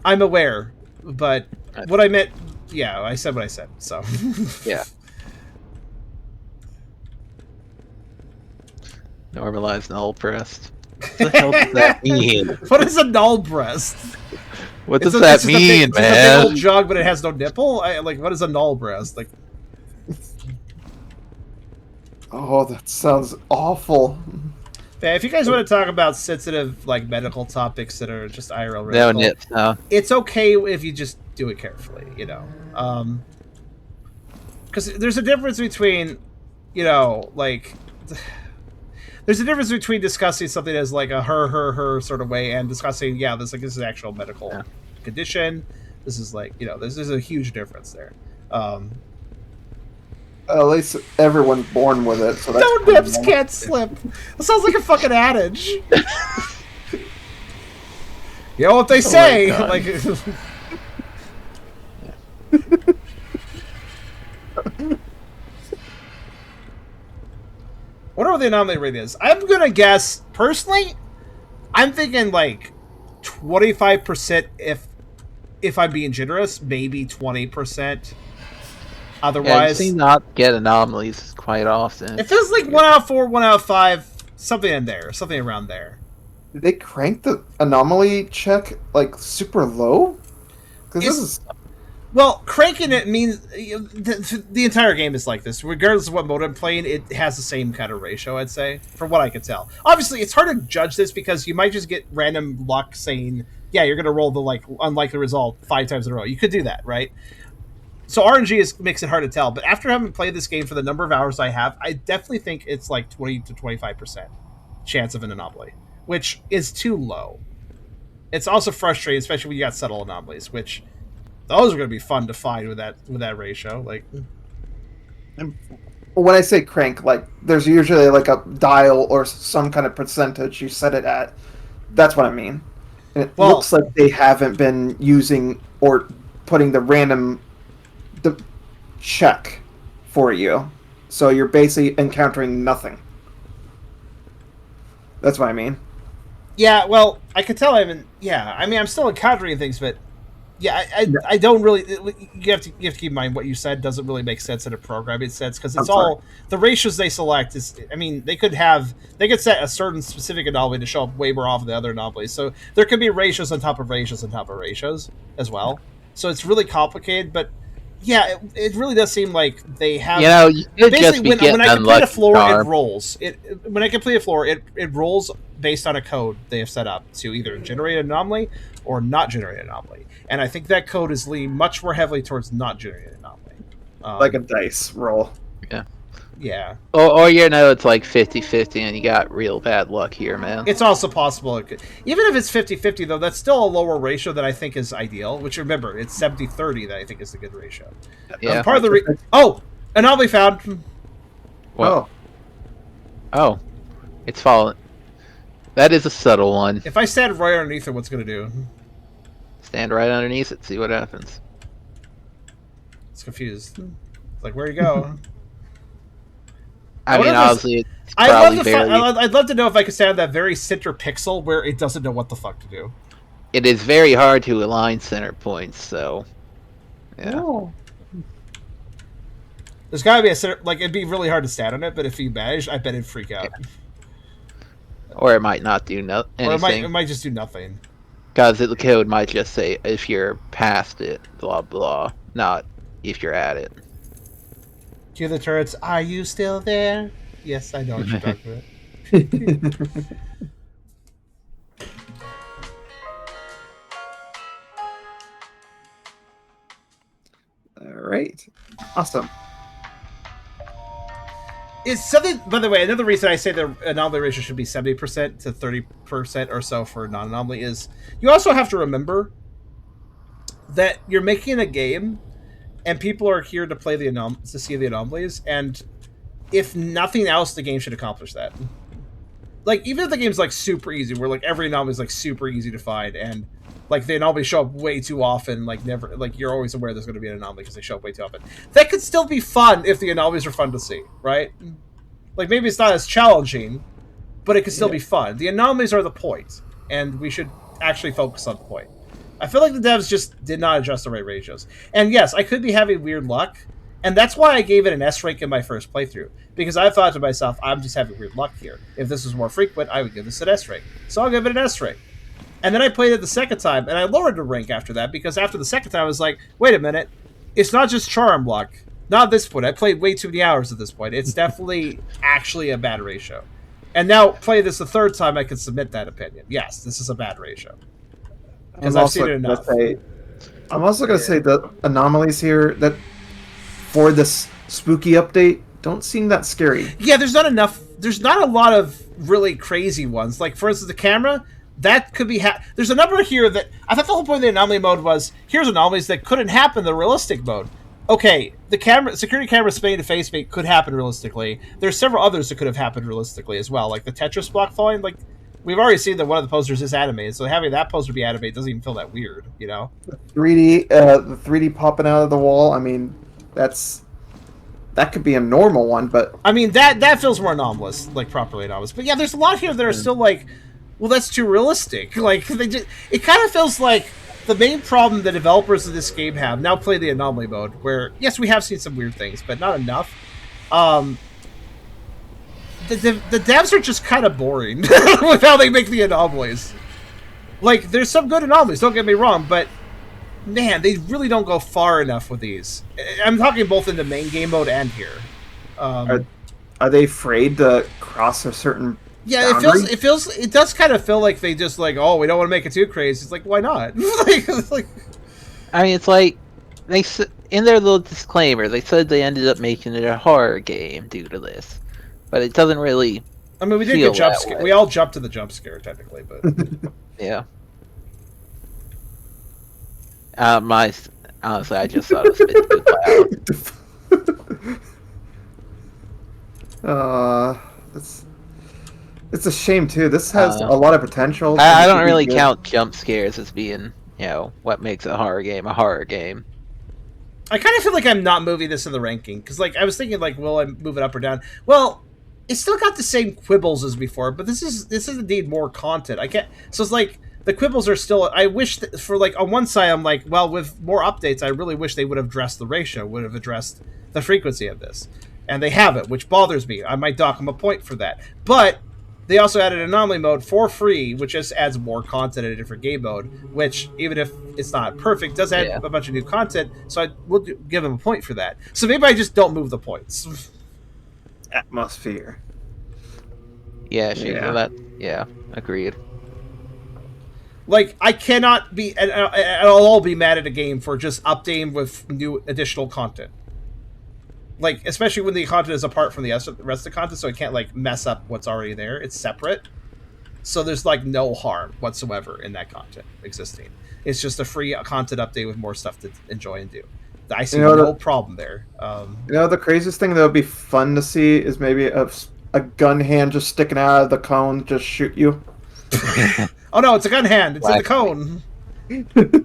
I'm aware. But what I meant, yeah, I said what I said. So yeah. Normalized null breast. What the hell does that mean? What is a null breast? What does that mean, man? It's a big old jug, but it has no nipple. Like, what is a null breast? Like, oh, that sounds awful. If you guys want to talk about sensitive, like medical topics that are just IRL, no nips, no. It's okay if you just do it carefully, you know. Because there's a difference between, you know, like. There's a difference between discussing something as like a her sort of way and discussing, yeah, this is an actual medical condition. This is like, you know, there's a huge difference there. At least everyone's born with it. So that's no nips can't slip. That sounds like a fucking adage. You know what they say? Like. Whatever the anomaly rate is, I'm gonna guess personally. I'm thinking like 25% if I'm being generous, maybe 20%. Otherwise, yeah, I've seen not get anomalies quite often. It feels like 1 out of 4, 1 out of 5, something in there, something around there. Did they crank the anomaly check like super low? Because this is. Well, cranking it means the entire game is like this. Regardless of what mode I'm playing, it has the same kind of ratio, I'd say, from what I can tell. Obviously, it's hard to judge this because you might just get random luck saying, yeah, you're going to roll the like unlikely result 5 times in a row. You could do that, right? So RNG makes it hard to tell. But after having played this game for the number of hours I have, I definitely think it's like 20 to 25% chance of an anomaly, which is too low. It's also frustrating, especially when you got subtle anomalies, which... Those are going to be fun to find with that ratio. Like, when I say crank, like there's usually like a dial or some kind of percentage you set it at. That's what I mean. And it looks like they haven't been using or putting the random check for you, so you're basically encountering nothing. That's what I mean. Yeah, well, I could tell I haven't. Yeah, I mean, I'm still encountering things, but. Yeah, I don't really. You have to keep in mind what you said doesn't really make sense in a programming sense because it's all the ratios they select is. I mean, they could set a certain specific anomaly to show up way more often than other anomalies. So there could be ratios on top of ratios on top of ratios as well. So it's really complicated, but yeah, it really does seem like they have. You know, you basically when I complete a floor, it rolls. When I complete a floor, it rolls based on a code they have set up to either generate an anomaly or not generate an anomaly. And I think that code is leaning much more heavily towards not generating an anomaly. Like a dice roll. Yeah. Yeah. Or it's like 50-50 and you got real bad luck here, man. It's also possible. Even if it's 50-50, though, that's still a lower ratio that I think is ideal. Which, remember, it's 70-30 that I think is the good ratio. Yeah. Part of the Anomaly found. What? Oh. It's falling. That is a subtle one. If I stand right underneath it, what's going to do? Stand right underneath it, see what happens. It's confused. It's like, where you go? I mean, obviously, it's probably I'd love to know if I could stand on that very center pixel where it doesn't know what the fuck to do. It is very hard to align center points, so... Yeah. Oh. There's gotta be a center... Like, it'd be really hard to stand on it, but if you managed, I bet it'd freak out. Yeah. Or it might not do anything. Or it might just do nothing. Because the code might just say, if you're past it, blah blah, not if you're at it. Cue the turrets, are you still there? Yes, I know what you're talking about. Alright. Awesome. It's something, by the way, another reason I say the anomaly ratio should be 70% to 30% or so for non-anomaly is you also have to remember that you're making a game and people are here to play to see the anomalies, and if nothing else, the game should accomplish that. Like, even if the game's like super easy, where like every anomaly is like super easy to find, and like the anomalies show up way too often, like never, like you're always aware there's going to be an anomaly because they show up way too often. That could still be fun if the anomalies are fun to see, right? Like, maybe it's not as challenging, but it can still be fun. The anomalies are the point, and we should actually focus on the point. I feel like the devs just did not adjust the right ratios. And yes, I could be having weird luck, and that's why I gave it an S rank in my first playthrough, because I thought to myself, I'm just having weird luck here. If this was more frequent, I would give this an S rank. So I'll give it an S rank. And then I played it the second time, and I lowered the rank after that, because after the second time, I was like, wait a minute, it's not just charm luck. Not at this point. I played way too many hours at this point. It's definitely actually a bad ratio. And now, play this the third time, I can submit that opinion. Yes, this is a bad ratio. Because I've seen it enough. I'm also going to say the anomalies here that for this spooky update don't seem that scary. Yeah, there's not enough. There's not a lot of really crazy ones. Like, for instance, the camera, that could be... There's a number here that... I thought the whole point of the anomaly mode was, here's anomalies that couldn't happen in the realistic mode. Okay, the security camera spinning to face mate could happen realistically. There's several others that could have happened realistically as well, like the Tetris block falling. Like, we've already seen that one of the posters is animated, so having that poster be animated doesn't even feel that weird, you know? The 3D popping out of the wall. I mean, that could be a normal one, but I mean that feels more anomalous, like properly anomalous. But yeah, there's a lot here that are still like, well, that's too realistic. Like it kind of feels like the main problem the developers of this game have now play the anomaly mode, where yes, we have seen some weird things, but not enough. The devs are just kind of boring with how they make the anomalies. Like, there's some good anomalies, don't get me wrong, but man, they really don't go far enough with these. I'm talking both in the main game mode and here. Are they afraid to cross a certain yeah, boundary? it does kind of feel like they just like, oh, we don't want to make it too crazy. It's like, why not? like, I mean, it's like they in their little disclaimer, they said they ended up making it a horror game due to this, but it doesn't really. I mean, we did get jump scare. We all jumped to the jump scare technically, but yeah. Honestly, I just thought it was a bit too loud. It's a shame too. This has a lot of potential. I don't really count jump scares as being, what makes a horror game a horror game. I kind of feel like I'm not moving this in the ranking, because like I was thinking, like, will I move it up or down? Well, it's still got the same quibbles as before, but this is indeed more content. I can't. So it's like the quibbles are still. I wish for like on one side, I'm like, well, with more updates, I really wish they would have addressed the ratio, would have addressed the frequency of this, and they haven't, which bothers me. I might dock them a point for that, but they also added anomaly mode for free, which just adds more content in a different game mode, which, even if it's not perfect, does add a bunch of new content, so I will give them a point for that. So maybe I just don't move the points. Atmosphere. Yeah, agreed. Like, I cannot be, and I'll all be mad at a game for just updating with new additional content. like especially when the content is apart from the rest of the content, so it can't like mess up what's already there. It's separate, so there's like no harm whatsoever in that content existing. It's just a free content update with more stuff to enjoy and do. I see no problem there. The craziest thing that would be fun to see is maybe a gun hand just sticking out of the cone, just shoot you. Oh no, it's a gun hand. It's in the cone.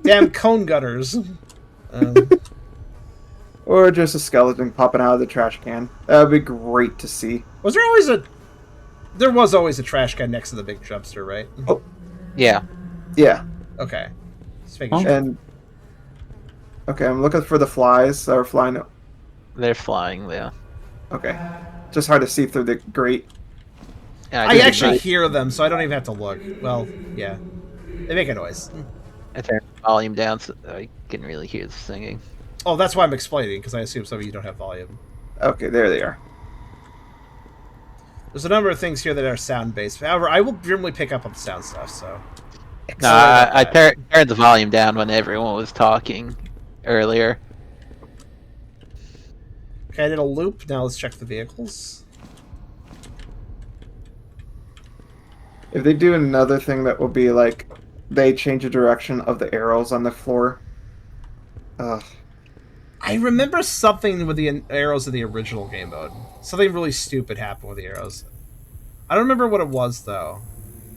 Damn cone gunners. Or just a skeleton popping out of the trash can. That would be great to see. Was there always a... There was always a trash can next to the big dumpster, right? Oh. Yeah. Yeah. Okay. Just making sure. And... Okay, I'm looking for the flies that are flying. They're flying, yeah. Okay. Just hard to see through the grate. Yeah, I actually hear them, so I don't even have to look. Well, yeah. They make a noise. I turned the volume down so I can really hear the singing. Oh, that's why I'm explaining, because I assume some of you don't have volume. Okay, there they are. There's a number of things here that are sound-based. However, I will generally pick up on the sound stuff, so... No, I turned the volume down when everyone was talking earlier. Okay, I did a loop. Now let's check the vehicles. If they do another thing that will be like, they change the direction of the arrows on the floor. I remember something with the arrows of the original game mode. Something really stupid happened with the arrows. I don't remember what it was, though.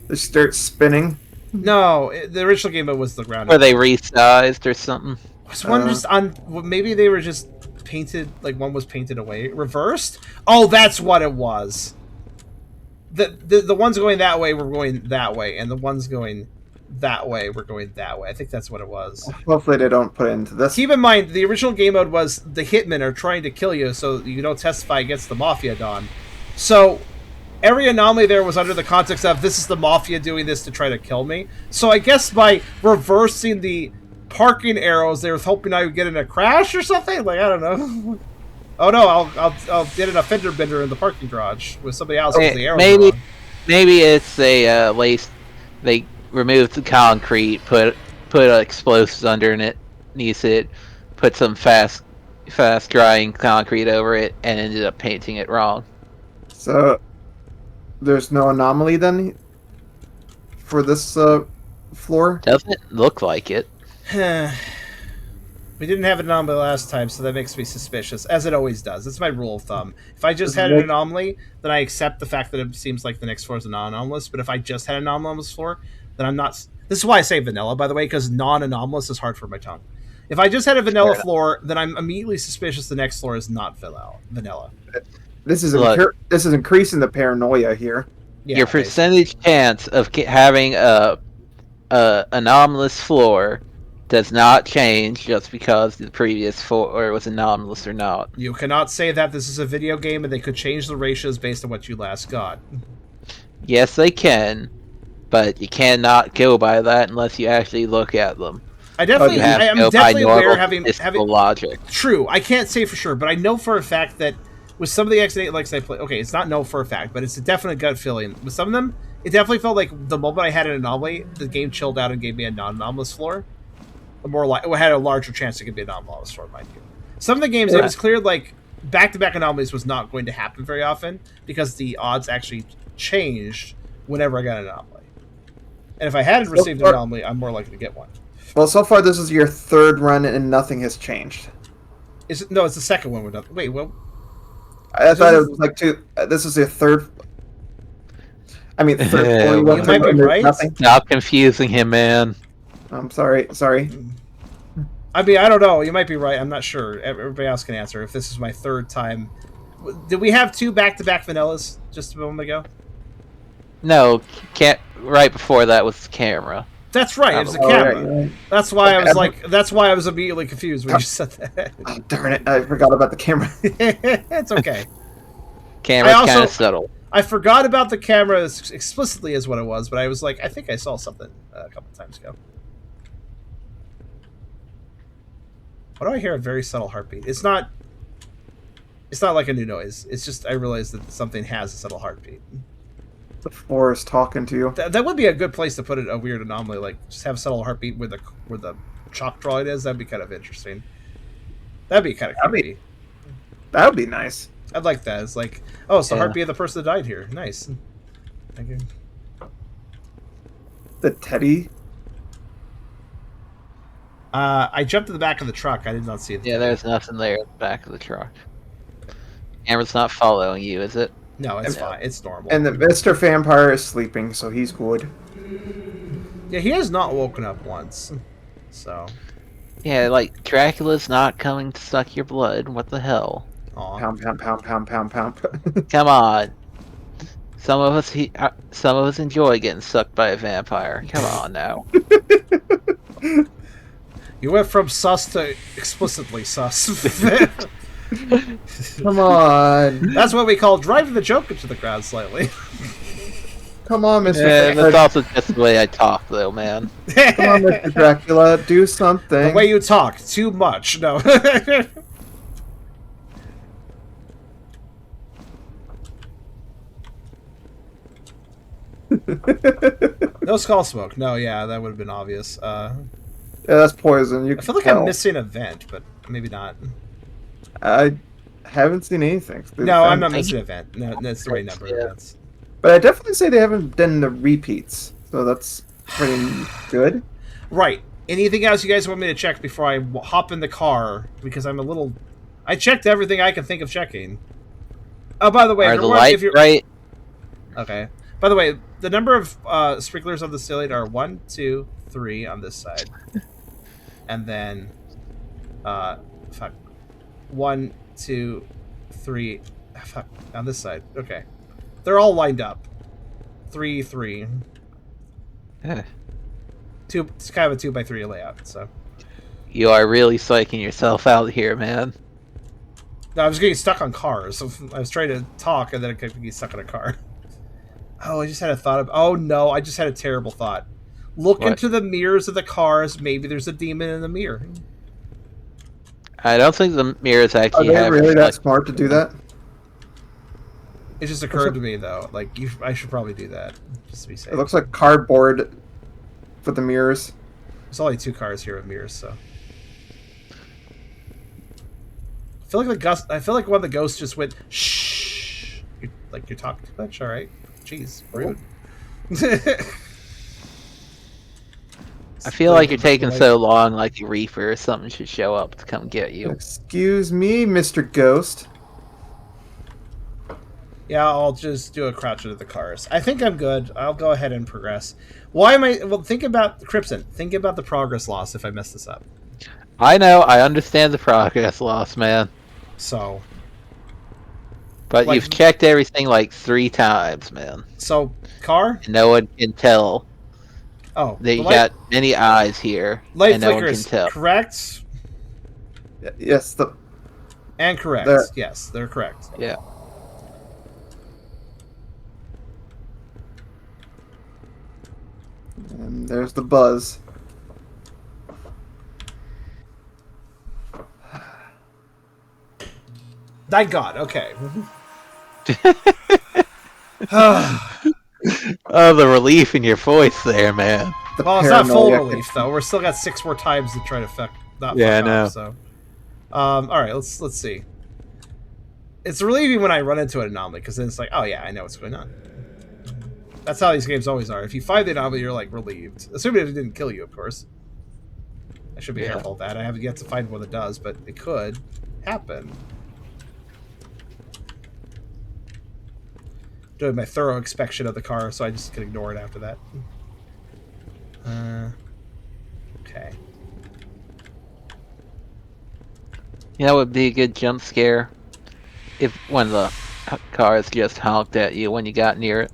They start spinning. No, the original game mode was the ground. Or they resized or something. Was one just on... Maybe they were just painted... Like, one was painted away. Reversed? Oh, that's what it was. The ones going that way were going that way, and the ones going that way were going that way. I think that's what it was. Hopefully they don't put it into this. Keep in mind, the original game mode was the hitmen are trying to kill you so you don't testify against the Mafia, Don. So, every anomaly there was under the context of, this is the Mafia doing this to try to kill me. So I guess by reversing the parking arrows, they were hoping I would get in a crash or something? Like, I don't know. Oh no, I'll get in a fender bender in the parking garage with somebody else with the arrows wrong. Maybe it's a lace. They removed the concrete, put explosives underneath it, put some fast drying concrete over it, and ended up painting it wrong. So there's no anomaly then for this floor? Doesn't look like it. We didn't have an anomaly last time, so that makes me suspicious, as it always does. That's my rule of thumb. If I just had an anomaly, then I accept the fact that it seems like the next floor is a non-anomalous, but if I just had an anomalous floor, then I'm not... This is why I say vanilla, by the way, because non-anomalous is hard for my tongue. If I just had a vanilla floor, then I'm immediately suspicious the next floor is not vanilla. This is increasing the paranoia here. Yeah, your percentage chance of having a anomalous floor does not change just because the previous floor was anomalous or not. You cannot say that. This is a video game and they could change the ratios based on what you last got. Yes, they can, but you cannot go by that unless you actually look at them. I'm definitely aware of having logic. True, I can't say for sure, but I know for a fact that with some of the X8 likes I play, okay, it's not know for a fact, but it's a definite gut feeling. With some of them, it definitely felt like the moment I had an anomaly, the game chilled out and gave me a non-anomalous floor. It had a larger chance it could be an anomalous floor, mind you. Some of the games, it was clear like back-to-back anomalies was not going to happen very often because the odds actually changed whenever I got an anomaly. And if I hadn't received an anomaly, I'm more likely to get one. Well, so far this is your third run and nothing has changed. No, it's the second one with nothing. Wait, well... I thought it was like two... This is your third... I mean, third you might be right. Nothing. Stop confusing him, man. I'm sorry. I mean, I don't know. You might be right. I'm not sure. Everybody else can answer if this is my third time. Did we have two back-to-back vanillas just a moment ago? No, right before that was the camera. That's right. It was the camera. Right. That's why I was like. That's why I was immediately confused when you said that. Oh, darn it! I forgot about the camera. It's okay. Camera's kind of subtle. I forgot about the camera as explicitly as what it was, but I was like, I think I saw something a couple times ago. Why do I hear a very subtle heartbeat? It's not like a new noise. It's just I realized that something has a subtle heartbeat. The floor is talking to you. That would be a good place to put a weird anomaly, like just have a subtle heartbeat where the chalk drawing is. That'd be kind of interesting. That'd be kind of creepy. That would be nice. I'd like that. It's like, oh, it's the Yeah. heartbeat of the person that died here. Nice. Thank you. The teddy. I jumped in the back of the truck. I did not see it. Yeah, there's nothing there in the back of the truck. Camera's not following you, is it? No, it's fine. It's normal. And the Mr. Vampire is sleeping, so he's good. Yeah, he has not woken up once. So. Yeah, like, Dracula's not coming to suck your blood. What the hell? Aw. Pound, pound, pound, pound, pound, pound. Come on. Some of us enjoy getting sucked by a vampire. Come on now. You went from sus to explicitly sus. Come on. That's what we call driving the joke into the crowd slightly. Come on, Mr. Yeah, that's Vampire. also just the way I talk, though, man. Come on, Mr. Dracula. Do something. The way you talk, too much. No. No skull smoke. No, yeah, that would have been obvious. Yeah, that's poison. You I feel like can I'm tell. missing a vent, but maybe not. I haven't seen anything. No, I'm not missing a vent. No, that's the right number of Yeah. vents. But I definitely say they haven't done the repeats, so that's pretty good. Right. Anything else you guys want me to check before I hop in the car? Because I'm a little... I checked everything I can think of checking. Oh, by the way, Are the everyone, lights right? Okay. By the way, the number of sprinklers on the ceiling are 1, 2, 3 on this side. And then... fuck. 1, 2, 3... Fuck. On this side. Okay. They're all lined up. 3, 3. Eh. It's kind of a 2x3 layout, so... You are really psyching yourself out here, man. No, I was getting stuck on cars. So I was trying to talk, and then I kept getting stuck on a car. Oh, I just had a thought of... Oh, no, I just had a terrible thought. Look What? into the mirrors of the cars. Maybe there's a demon in the mirror. I don't think the mirrors Are actually they have... really that reflect- smart to do that? It just occurred to me, though. Like, I should probably do that, just to be safe. It looks like cardboard for the mirrors. There's only 2 cars here with mirrors, so... I feel like one of the ghosts just went, shh. You're talking too much? Alright. Jeez, rude. I feel like you're taking so long, like a Reaper or something should show up to come get you. Excuse me, Mr. Ghost. Yeah, I'll just do a crouch into the cars. I think I'm good. I'll go ahead and progress. Why am I... Well, think about... Crimson, think about the progress loss if I mess this up. I know, I understand the progress loss, man. So... But Like- you've checked everything like 3 times, man. So, car? And no one can tell Oh. that the you light, got many eyes here, light and no one flicker can is tell. correct Yes, the and correct. There. Yes, they're correct. Yeah. and there's the buzz. Thank God. Okay. Oh, the relief in your voice there, man. The Well, it's not full paranoia. relief though. We're still got 6 more times to try to not Yeah, fuck I know. up. So, all right. Let's see. It's relieving when I run into an anomaly because then it's like, oh yeah, I know what's going on. That's how these games always are. If you find the anomaly, you're like relieved, assuming it didn't kill you, of course. I should be Yeah. careful of that. I haven't yet to find one that does, but it could happen. Doing my thorough inspection of the car, so I just can ignore it after that. Okay. You know, it would be a good jump scare if one of the cars just honked at you when you got near it.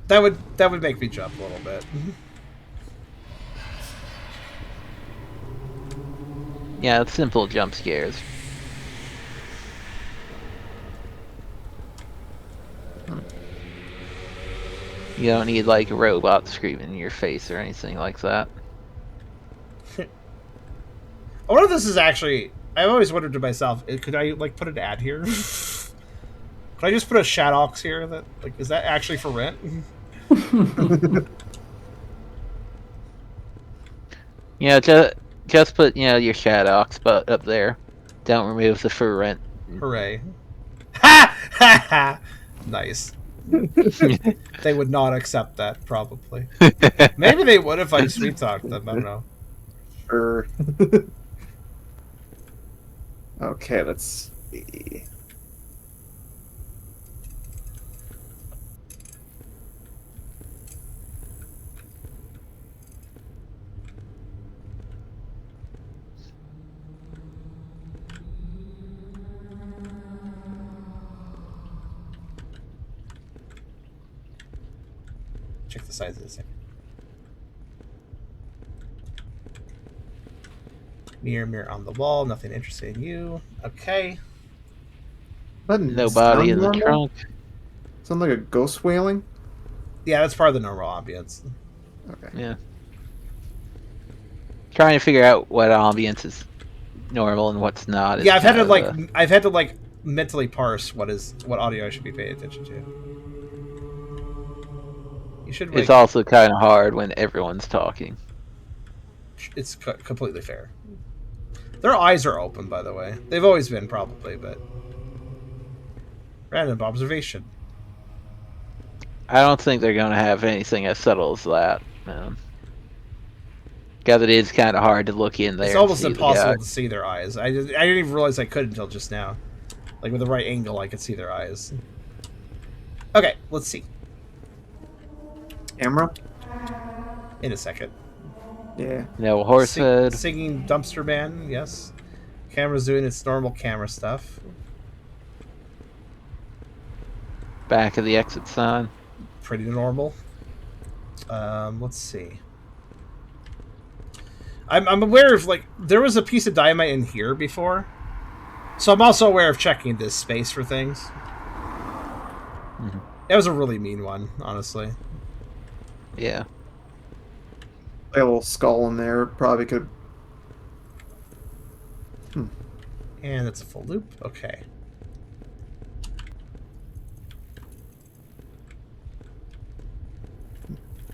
That would make me jump a little bit. Yeah, it's simple jump scares. You don't need like a robot screaming in your face or anything like that. I wonder if this is actually... I've always wondered to myself, could I like put an ad here? Could I just put a Shadox here? That like, is that actually for rent? You know, just put, you know, your Shadox but up there. Don't remove the for rent Hooray. Ha! Ha ha! Nice. They would not accept that, probably. Maybe they would if I sweet talked them. I don't know. Sure. Okay, let's see. Check the size of this thing. Mirror, mirror on the wall. Nothing interesting in you. Okay. Nobody in the trunk. Sound like a ghost wailing? Yeah, that's part of the normal ambience. Okay. Yeah. Trying to figure out what ambience is normal and what's not. Yeah, I've had to like mentally parse what audio I should be paying attention to. You should. It's also kind of hard when everyone's talking. It's completely fair. Their eyes are open, by the way. They've always been, probably, but random observation. I don't think they're going to have anything as subtle as that, man. Because it is kind of hard to look in there. It's almost impossible to see their eyes. I didn't even realize I could until just now. Like, with the right angle, I could see their eyes. Okay, let's see. Camera? In a second. Yeah. No horse head. Singing dumpster man, yes. Camera's doing its normal camera stuff. Back of the exit sign. Pretty normal. Let's see. I'm aware of, like, there was a piece of dynamite in here before. So I'm also aware of checking this space for things. Mm-hmm. That was a really mean one, honestly. Yeah. Like a little skull in there. Probably could. And it's a full loop. Okay.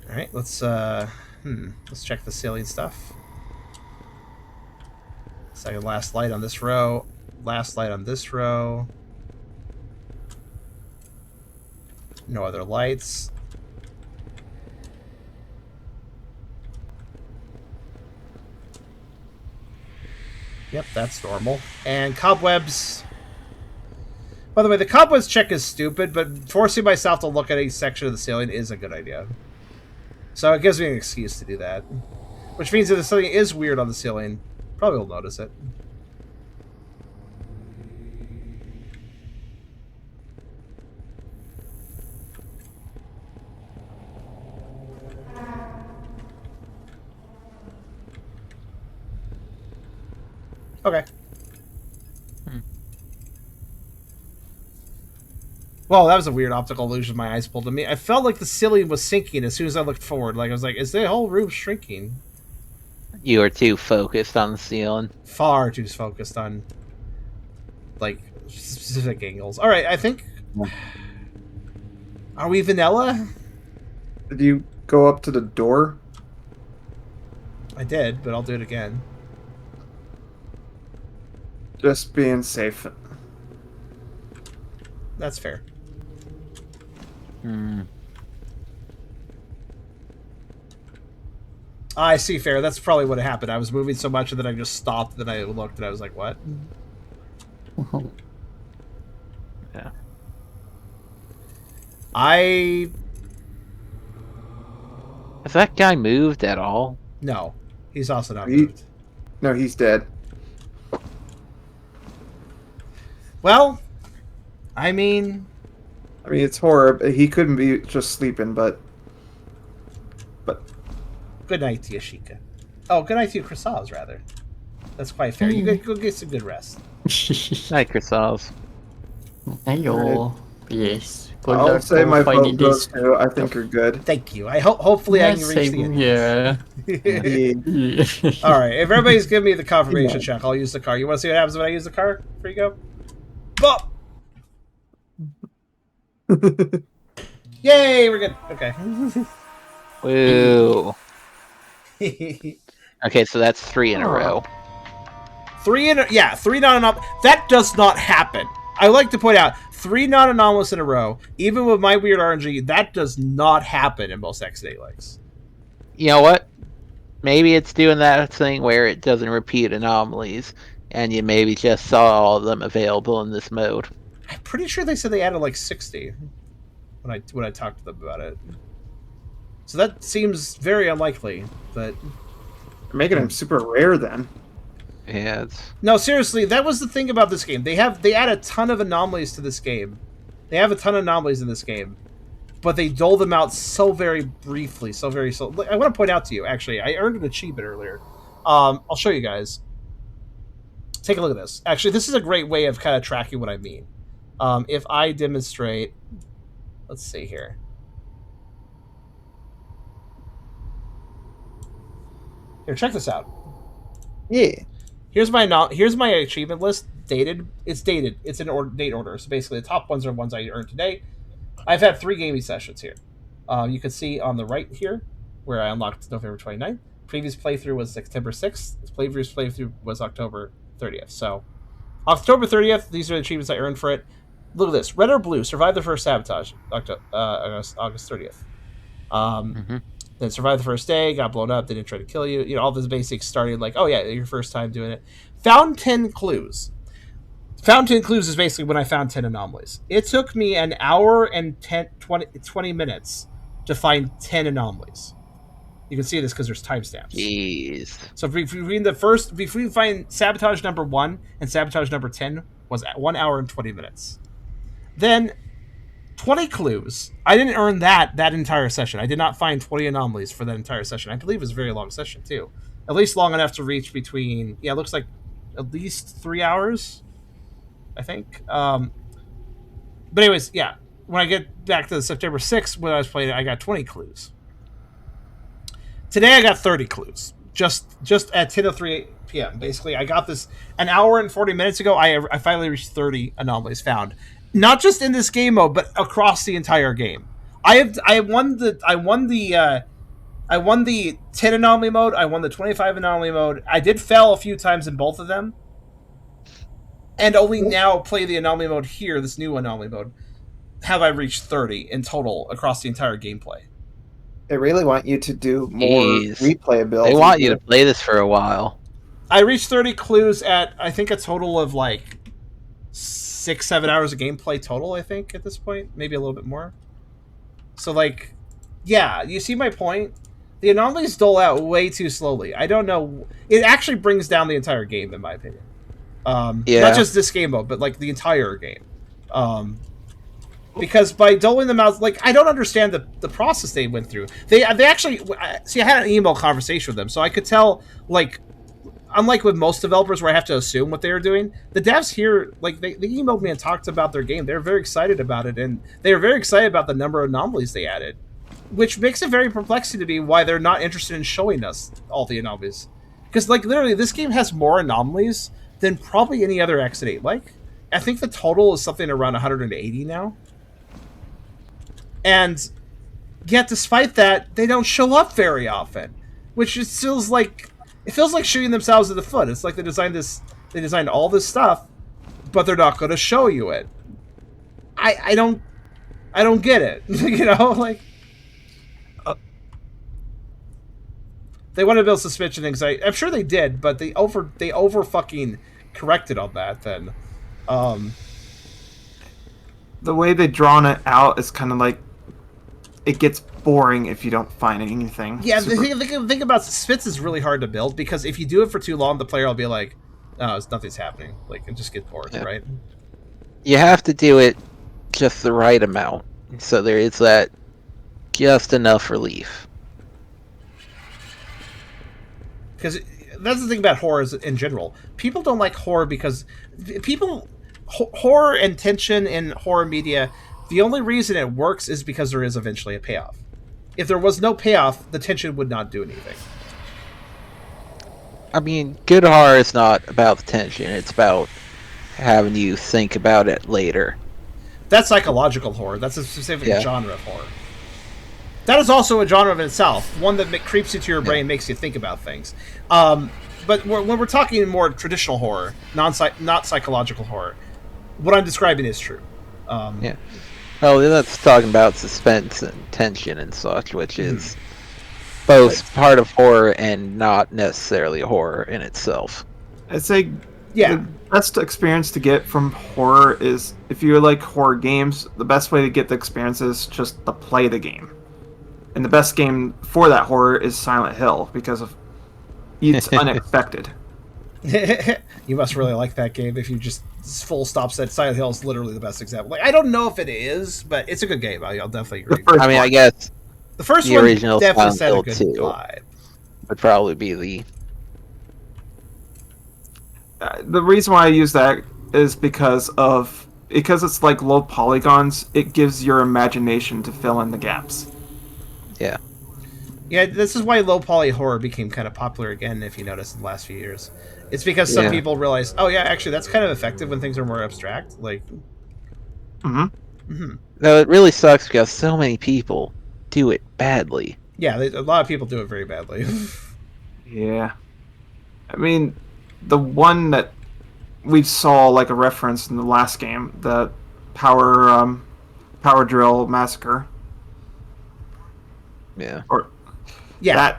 All right, let's check the ceiling stuff. Second last light on this row. Last light on this row. No other lights. Yep, that's normal. And cobwebs. By the way, the cobwebs check is stupid, but forcing myself to look at a section of the ceiling is a good idea. So it gives me an excuse to do that. Which means if the ceiling is weird on the ceiling, probably will notice it. Okay. Well, that was a weird optical illusion my eyes pulled to me. I felt like the ceiling was sinking as soon as I looked forward. Like, I was like, is the whole room shrinking? You are too focused on the ceiling. Far too focused on, like, specific angles. Alright, I think... Are we vanilla? Did you go up to the door? I did, but I'll do it again. Just being safe. That's fair. I see, fair. That's probably what happened. I was moving so much that I just stopped, then I looked, and I was like, what? Yeah. Has that guy moved at all? No. He's also not moved. No, he's dead. Well, I mean, it's horror. He couldn't be just sleeping, but good night to you, Sheikah. Oh, good night to you, Chrysalis, rather. That's quite fair. You go get some good rest. Night, Chrysalis. Ayo. Yes. Good I'll luck say my vote finding goes this. to. I think you're good. Thank you. Hopefully I can reach the end. Yeah. All right. If everybody's giving me the confirmation check, I'll use the car. You want to see what happens when I use the car? Here you go. Bop! Yay, we're good. Okay. Woo. Okay, so that's 3 in a row. Three non-anomalous. That does not happen. I like to point out 3 non-anomalous in a row, even with my weird RNG, that does not happen in most X8 likes. You know what? Maybe it's doing that thing where it doesn't repeat anomalies, and you maybe just saw all of them available in this mode. I'm pretty sure they said they added like 60 when I talked to them about it. So that seems very unlikely, but Making them super rare then. Yeah. no, seriously, that was the thing about this game. They add a ton of anomalies to this game. They have a ton of anomalies in this game, but they dole them out so very briefly, so. I want to point out to you, actually, I earned an achievement earlier. I'll show you guys. Take a look at this. Actually, this is a great way of kind of tracking what I mean. If I demonstrate, let's see here. Here, check this out. Yeah. Here's my achievement list. Dated. It's dated. It's in date order. So basically, the top ones are ones I earned today. I've had 3 gaming sessions here. You can see on the right here where I unlocked November 29th. Previous playthrough was September 6th. Previous playthrough was October 30th. So October 30th, these are the achievements I earned for it. Look at this. Red or blue, survive the first sabotage. August 30th. Then survive the first day, got blown up, they didn't try to kill you. You know, all this basics starting like, oh yeah, your first time doing it. Found 10 clues. Found 10 clues is basically when I found 10 anomalies. It took me an hour and 20 minutes to find 10 anomalies. You can see this because there's timestamps. Jeez. So if we find sabotage number 1 and sabotage number 10 was at 1 hour and 20 minutes. Then 20 clues. I didn't earn that entire session. I did not find 20 anomalies for that entire session. I believe it was a very long session too. At least long enough to reach between, it looks like at least 3 hours, I think. But anyways, yeah. When I get back to September 6th, when I was playing it, I got 20 clues. Today I got 30 clues. Just at 10:03 p.m. Basically, I got this an hour and 40 minutes ago. I finally reached 30 anomalies found. Not just in this game mode, but across the entire game. I won the 10 anomaly mode. I won the 25 anomaly mode. I did fail a few times in both of them, and only now play the anomaly mode here. This new anomaly mode have I reached 30 in total across the entire gameplay. They really want you to do more replayability. They want you to play this for a while. I reached 30 clues at I think a total of like 6-7 hours of gameplay total, I think, at this point. Maybe a little bit more. So, like, yeah, you see my point? The anomalies dole out way too slowly. I don't know. It actually brings down the entire game, in my opinion. Not just this game mode, but, like, the entire game. Because by doling them out, like, I don't understand the process they went through. They actually... See, I had an email conversation with them, so I could tell, like... Unlike with most developers where I have to assume what they are doing, the devs here, like, they emailed me and talked about their game. They're very excited about it, and they were very excited about the number of anomalies they added, which makes it very perplexing to me why they're not interested in showing us all the anomalies. Because, like, literally, this game has more anomalies than probably any other X8. Like, I think the total is something around 180 now. And yet, despite that, they don't show up very often, which just feels like... It feels like shooting themselves in the foot. It's like they designed all this stuff, but they're not going to show you it. I don't get it. You know, like they want to build suspicion, anxiety. I'm sure they did, but they over fucking corrected on that. Then, the way they've drawn it out is kind of like it gets boring if you don't find anything. Yeah, the thing about Spitz is really hard to build because if you do it for too long, the player will be like, "Oh, nothing's happening," like, and just get bored, right? You have to do it just the right amount, so there is that just enough relief. Because that's the thing about horror in general. People don't like horror because horror and tension in horror media. The only reason it works is because there is eventually a payoff. If there was no payoff, the tension would not do anything. I mean, good horror is not about the tension. It's about having you think about it later. That's psychological horror. That's a specific genre of horror. That is also a genre of itself. One that creeps into your brain, makes you think about things. but when we're talking more traditional horror, not psychological horror, what I'm describing is true. Yeah. Oh, that's talking about suspense and tension and such, which is both part of horror and not necessarily horror in itself. I'd say Yeah. the best experience to get from horror is, if you like horror games, the best way to get the experience is just to play the game. And the best game for that horror is Silent Hill, because of it's unexpected. You must really like that game if you just full stop said Silent Hill is literally the best example. Like, I don't know if it is, but it's a good game. I'll definitely agree. first I mean, one. I guess The first the one original definitely Silent set a Hill good 2 vibe. would probably be the The reason why I use that is because it's like low polygons. It gives your imagination to fill in the gaps. yeah. Yeah, this is why low poly horror became kind of popular again, if you notice, in the last few years. It's because some people realize, oh yeah, actually that's kind of effective when things are more abstract. Like, No, it really sucks because so many people do it badly. yeah, a lot of people do it very badly. Yeah. I mean, the one that we saw like a reference in the last game, the power drill massacre. Yeah. Or Yeah,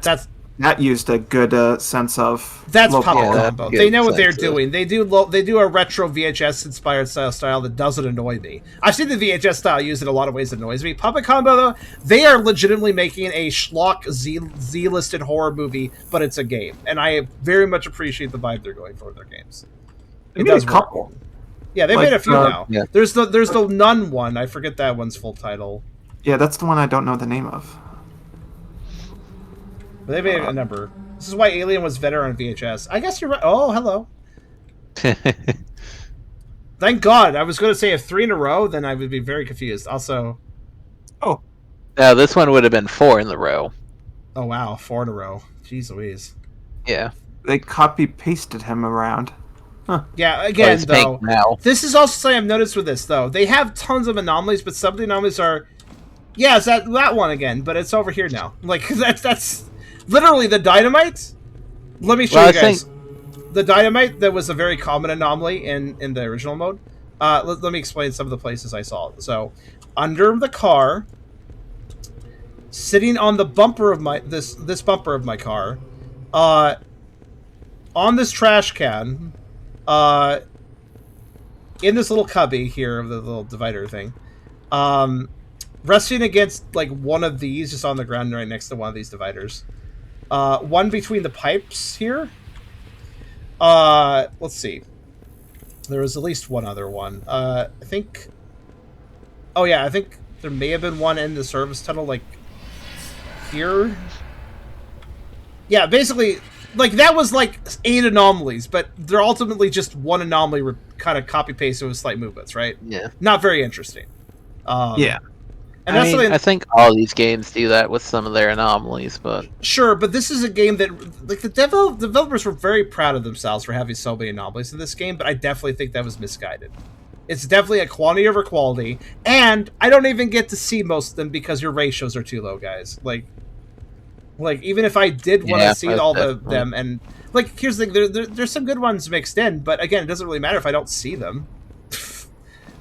that used a good sense of that's low power poly. combo. good They know what they're sense of- doing. They do a retro VHS inspired style that doesn't annoy me. I've seen the VHS style used in a lot of ways that annoys me. Puppet Combo though, they are legitimately making a schlock Z-listed horror movie, but it's a game, and I very much appreciate the vibe they're going for with their games. They made a couple. Yeah, they Like, made a few now. yeah. There's the Nun one. I forget that one's full title. Yeah, that's the one I don't know the name of. But they made a number. This is why Alien was better on VHS. I guess you're right. Oh, hello. Thank God. I was going to say if 3 in a row, then I would be very confused. Also, Now, this one would have been 4 in the row. oh wow, 4 in a row. Jeez Louise. Yeah. They copy pasted him around. Yeah, But again, it's though, pink now. this is also something I've noticed with this, though. They have tons of anomalies, but some of the anomalies are... Yeah, it's that one again, but it's over here now. Like, that's literally the dynamite. Let me show Well, you guys. The dynamite, that was a very common anomaly in the original mode. Let me explain some of the places I saw it. So, under the car, sitting on the bumper of my... This bumper of my car, on this trash can... in this little cubby here of the little divider thing, resting against like one of these, just on the ground right next to one of these dividers. One between the pipes here. Let's see. There was at least one other one. I think. Oh yeah, I think there may have been one in the service tunnel, like here. Yeah, basically. Like, that was, like, 8 anomalies, but they're ultimately just one anomaly kind of copy-pasted with slight movements, right? Yeah. Not very interesting. Yeah. And that's something... I think all these games do that with some of their anomalies, but... Sure, but this is a game that... Like, the developers were very proud of themselves for having so many anomalies in this game, but I definitely think that was misguided. It's definitely a quantity over quality, and I don't even get to see most of them because your ratios are too low, guys. Like, even if I did want to see all them, and like, here's the thing: there's some good ones mixed in, but again, it doesn't really matter if I don't see them.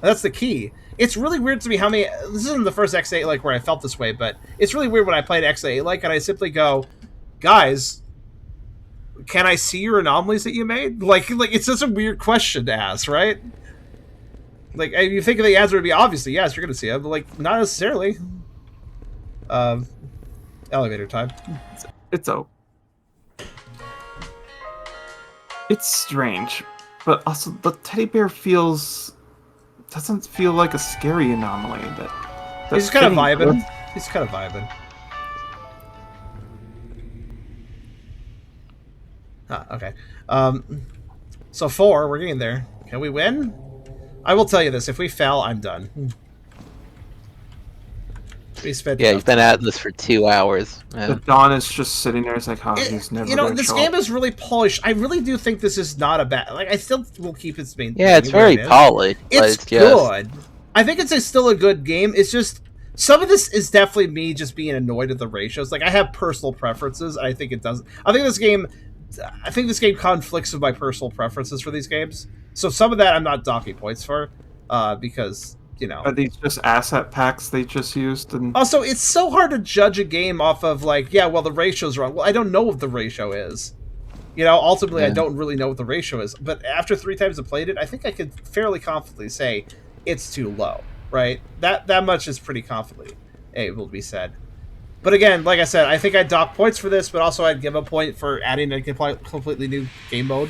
That's the key. It's really weird to me how many. This isn't the first X8 like where I felt this way, but it's really weird when I played X8 like, and I simply go, guys, can I see your anomalies that you made? Like it's just a weird question to ask, right? Like, you think the answer would be obviously yes, you're gonna see them, but like, not necessarily. Elevator time. It's strange, but also the teddy bear doesn't feel like a scary anomaly. He's just kind of vibing. He's kind of vibing. Okay. So 4, we're getting there. Can we win? I will tell you this: if we fail, I'm done. We spent. Yeah, you've been at this for 2 hours. The Dawn is just sitting there. It's like, oh, he's never. You know, gonna this show game up. is really polished. I really do think this is not a bad. Like, I still will keep its main. Yeah, it's very polished. But It's just... good. I think it's still a good game. It's just some of this is definitely me just being annoyed at the ratios. Like, I have personal preferences. I think it does. I think this game I think this game conflicts with my personal preferences for these games. So some of that I'm not docking points for, because Are these just asset packs they just used? And also it's so hard to judge a game off of like, yeah, well the ratio's wrong. Well, I don't know what the ratio is. Ultimately, I don't really know what the ratio is. But after 3 times I played it, I think I could fairly confidently say it's too low. Right? That much is pretty confidently able to be said. But again, like I said, I think I'd dock points for this, but also I'd give a point for adding a completely new game mode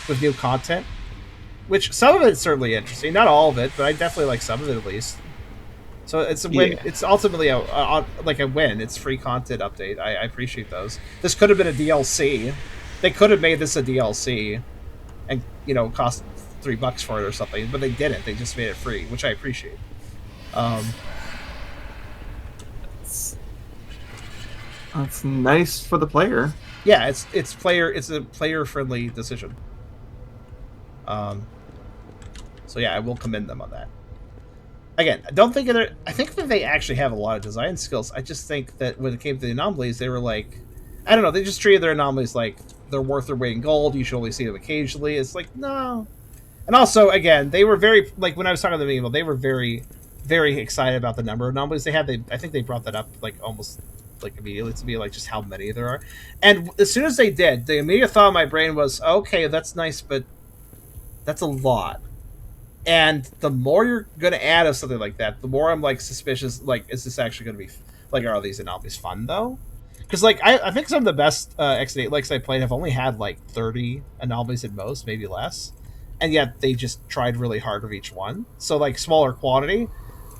with new content. Which some of it's certainly interesting, not all of it, but I definitely like some of it at least. So it's a win. Yeah. It's ultimately a win. It's free content update. I appreciate those. This could have been a DLC. They could have made this a DLC, and cost $3 for it or something, but they didn't. They just made it free, which I appreciate. That's nice for the player. Yeah, it's a player friendly decision. So yeah, I will commend them on that. Again, I don't think I think that they actually have a lot of design skills. I just think that when it came to the anomalies, they were like, I don't know, they just treated their anomalies like they're worth their weight in gold. You should only see them occasionally. It's like, no. And also, again, they were very, like when I was talking to them, they were very, very excited about the number of anomalies they had. I think they brought that up like almost like immediately to me, like just how many there are. And as soon as they did, the immediate thought in my brain was, okay, that's nice, but that's a lot. And the more you're going to add of something like that, the more I'm like suspicious. Like, is this actually going to be like, are these anomalies fun though? Because like I think some of the best X8 likes I played have only had like 30 anomalies at most, maybe less, and yet they just tried really hard with each one. So like smaller quantity,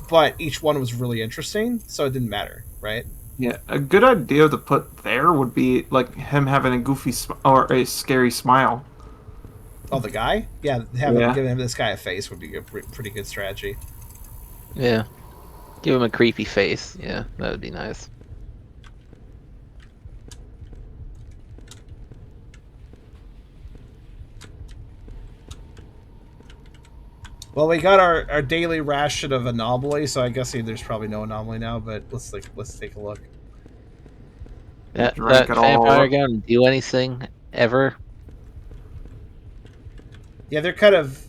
but each one was really interesting, so it didn't matter, right? Yeah, a good idea to put there would be like him having a goofy or a scary smile. Oh, the guy? Yeah, giving this guy a face would be a pretty good strategy. Yeah. Give him a creepy face. Yeah, that would be nice. Well, we got our daily ration of Anomaly, so I guess there's probably no Anomaly now, but let's take a look. That vampire gonna do anything ever? Yeah, they're kind of...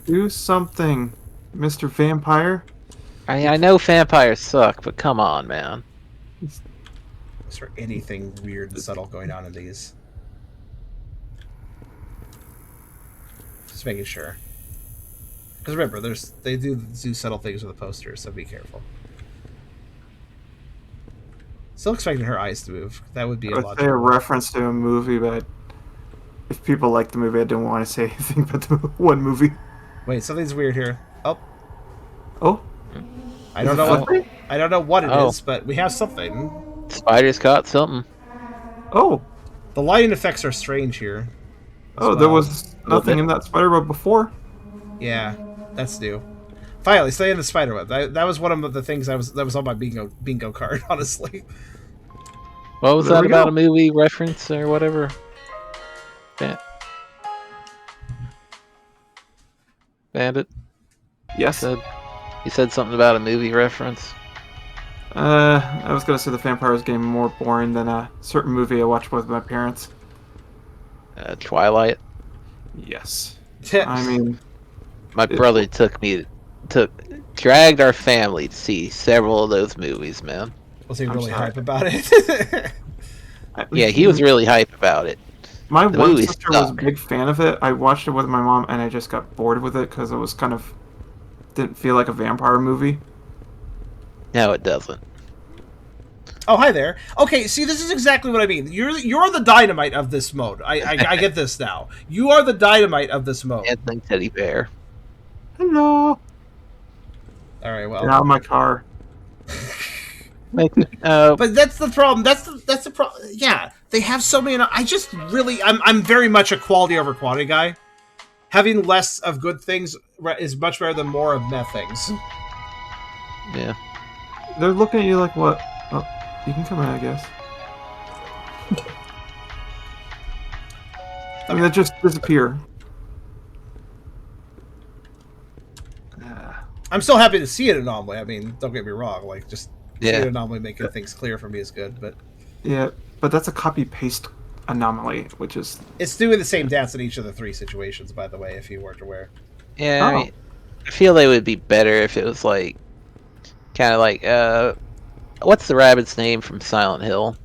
Do something, Mr. Vampire. I know vampires suck, but come on, man. Is there anything weird and subtle going on in these? Just making sure. Because remember, they do subtle things with the posters, so be careful. Still expecting her eyes to move. That would be a lot. I would say a reference to a movie, but if people like the movie, I don't want to say anything about the one movie. Wait, something's weird here. Oh. I don't know what it is, but we have something. Spider's caught something. Oh. The lighting effects are strange here. There was nothing in that spider web before. Yeah, that's new. Finally, stay in the spider web. That was one of the things that was on my bingo card, honestly. What was that about a movie reference or whatever? Bandit? Yes. You said something about a movie reference. I was gonna say the vampires game more boring than a certain movie I watched with my parents. Twilight. Yes. I mean, my brother dragged our family to see several of those movies, man. Was he really hype about it? Yeah, he was really hype about it. My one sister was a big fan of it. I watched it with my mom, and I just got bored with it because it was didn't feel like a vampire movie. No, it doesn't. Oh, hi there. Okay, see, this is exactly what I mean. You're the dynamite of this mode. I get this now. You are the dynamite of this mode. Dancing teddy bear. Hello. All right, well. Get out of my car. But that's the problem. That's the problem. Yeah, they have so many. I'm very much a quality over quantity guy. Having less of good things is much better than more of meh things. Yeah. They're looking at you like, what? Oh, you can come in, I guess. I mean, they just disappear. I'm still happy to see an anomaly. I mean, don't get me wrong. Seeing an anomaly making things clear for me is good, but... Yeah, but that's a copy-paste Anomaly, which is... It's doing the same dance in each of the 3 situations, by the way, if you weren't aware. Yeah, I mean, I feel they would be better if it was like, kind of like, what's the rabbit's name from Silent Hill?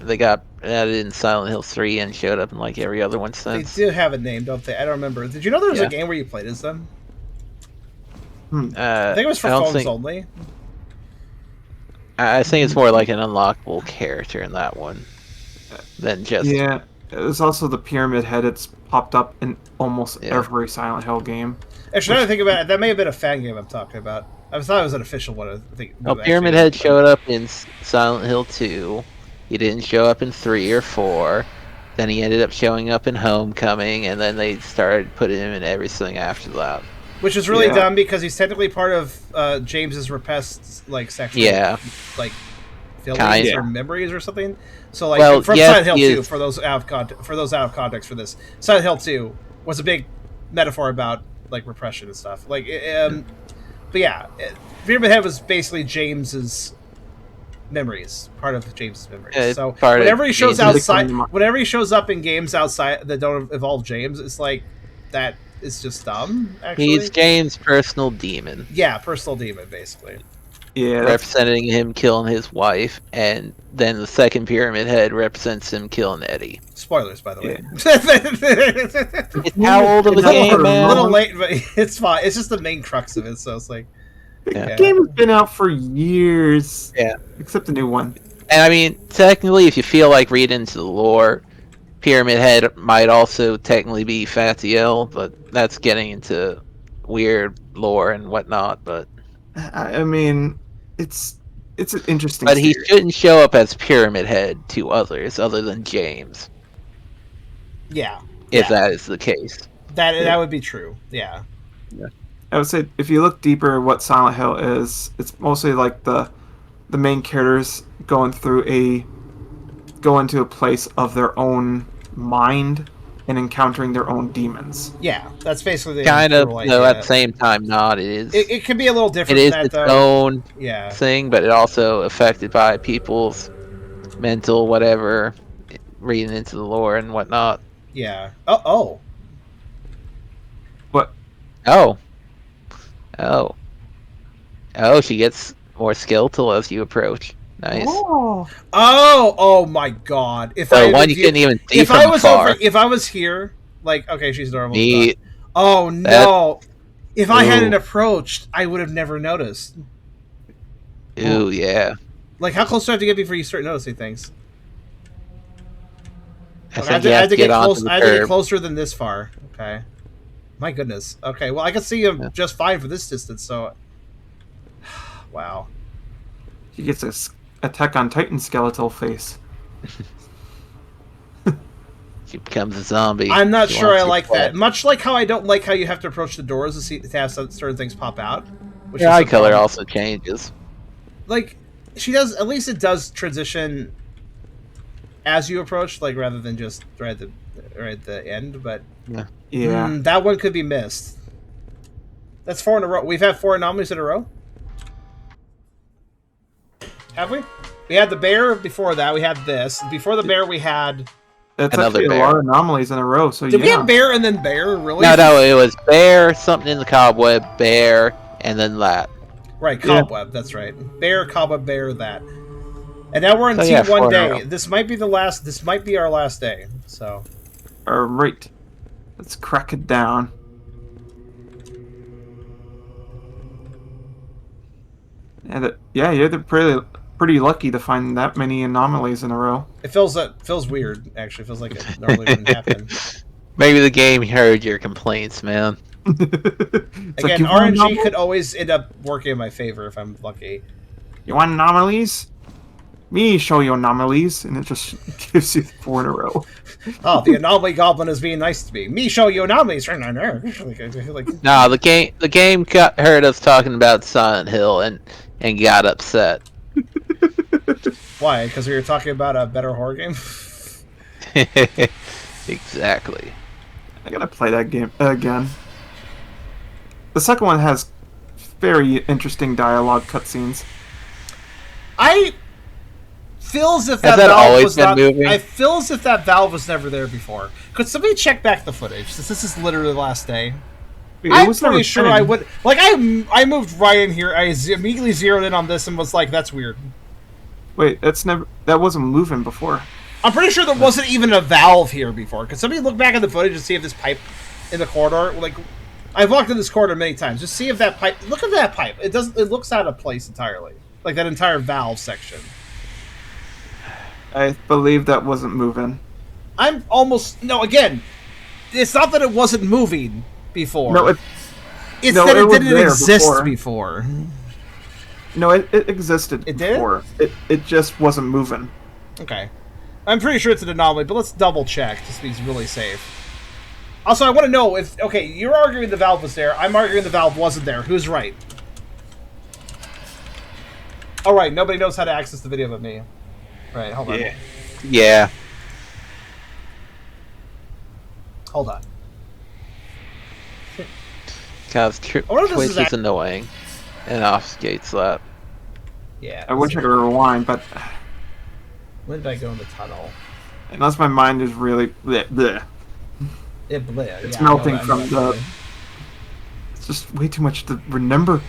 They got added in Silent Hill 3 and showed up in like every other one since. They do have a name, don't they? I don't remember. Did you know there was a game where you played as them? I think it was for phones only. I think it's more like an unlockable character in that one than just... Yeah, there's also the Pyramid Head. It's popped up in almost every Silent Hill game. Actually, now that I think about it, that may have been a fan game I'm talking about. I thought it was an official one. I think. Well, Pyramid Head showed up in Silent Hill 2. He didn't show up in 3 or 4. Then he ended up showing up in Homecoming, and then they started putting him in everything after that. Which is really dumb because he's technically part of James's repressed sexual feelings or memories or something. So from Silent Hill 2, for those out of context for this, Silent Hill 2 was a big metaphor about repression and stuff. But yeah, Pyramid Head was basically James's memories, part of James's memories. So whenever he shows whenever he shows up in games outside that don't involve James, it's like that. It's just dumb, actually. He's James' personal demon. Yeah, personal demon, basically. Yeah. Representing him killing his wife, and then the second Pyramid Head represents him killing Eddie. Spoilers, by the way. How old of a game, man? A little late, but it's fine. It's just the main crux of it, so it's like... The game has been out for years. Yeah. Except the new one. And I mean, technically, if you feel like reading into the lore, Pyramid Head might also technically be Fatiel, but that's getting into weird lore and whatnot. But I mean, it's an interesting. But he shouldn't show up as Pyramid Head to others other than James. Yeah. If that is the case. That would be true. Yeah. I would say if you look deeper at what Silent Hill is, it's mostly like the main characters go into a place of their own mind and encountering their own demons. Yeah, that's basically the kind of. Though at the same time, not. It can be a little different. It is than that, its though. own thing, but it also affected by people's mental whatever, reading into the lore and whatnot. Yeah. What? Oh. She gets more skeletal as you approach. Nice. Oh my God! You couldn't even see from afar. If I was here, okay, she's normal. Neat. Oh no! If I hadn't approached, I would have never noticed. Ooh, yeah. How close do I have to get before you start noticing things? I have to get closer than this far. Okay. My goodness. Okay, well, I can see him just fine from this distance, so... Wow. He gets a Attack on Titan skeletal face. She becomes a zombie. I'm not sure I like that. Much like how I don't like how you have to approach the doors to have certain things pop out. Your eye color also changes. She does... At least it does transition as you approach, rather than just right at the end, but... Yeah. That one could be missed. That's 4 in a row. We've had 4 anomalies in a row? Have we? We had the bear before that. We had this. Before the bear, we had... That's actually a lot of anomalies in a row, so Did we have bear and then bear, really? No, it was bear, something in the cobweb, bear, and then that. Right, cobweb, that's right. Bear, cobweb, bear, that. And now we're on team 1 day. This might be our last day, so... Alright. Let's crack it down. And you're pretty lucky to find that many anomalies in a row. It feels weird. Actually, it feels like it normally wouldn't happen. Maybe the game heard your complaints, man. Again, RNG could always end up working in my favor if I'm lucky. You want anomalies? Me show you anomalies, and it just gives you 4 in a row. Oh, the anomaly goblin is being nice to me. Me show you anomalies. No, the game heard us talking about Silent Hill and got upset. Why? Because we were talking about a better horror game? Exactly. I gotta play that game again. The second one has very interesting dialogue cutscenes. I feel as if Has that that valve always was been not. moving? I feel as if that valve was never there before. Could somebody check back the footage? Since this is literally the last day. It I'm was pretty never sure spinning. I would. Like I moved right in here. I immediately zeroed in on this and was like, "That's weird." Wait, that wasn't moving before. I'm pretty sure there wasn't even a valve here before. Could somebody look back at the footage and see if this pipe in the corridor, like, I've walked in this corridor many times. Just see if that pipe. Look at that pipe. It doesn't. It looks out of place entirely. Like that entire valve section. I believe that wasn't moving. I'm almost no. Again, it's not that it wasn't moving before. No, it's no, that it was didn't there exist before. No, it existed. It did? before. It just wasn't moving. Okay, I'm pretty sure it's an anomaly, but let's double check just to be really safe. Also, I want to know if okay, you're arguing the valve was there. I'm arguing the valve wasn't there. Who's right? All right, nobody knows how to access the video but me. Right, hold on. Yeah. Hold on. Because wonder if this Twitch is is annoying and obfuscates that. Yeah. I wish I could rewind, but When did I go in the tunnel? unless my mind is really bleh. It's melting from the. It's just way too much to remember.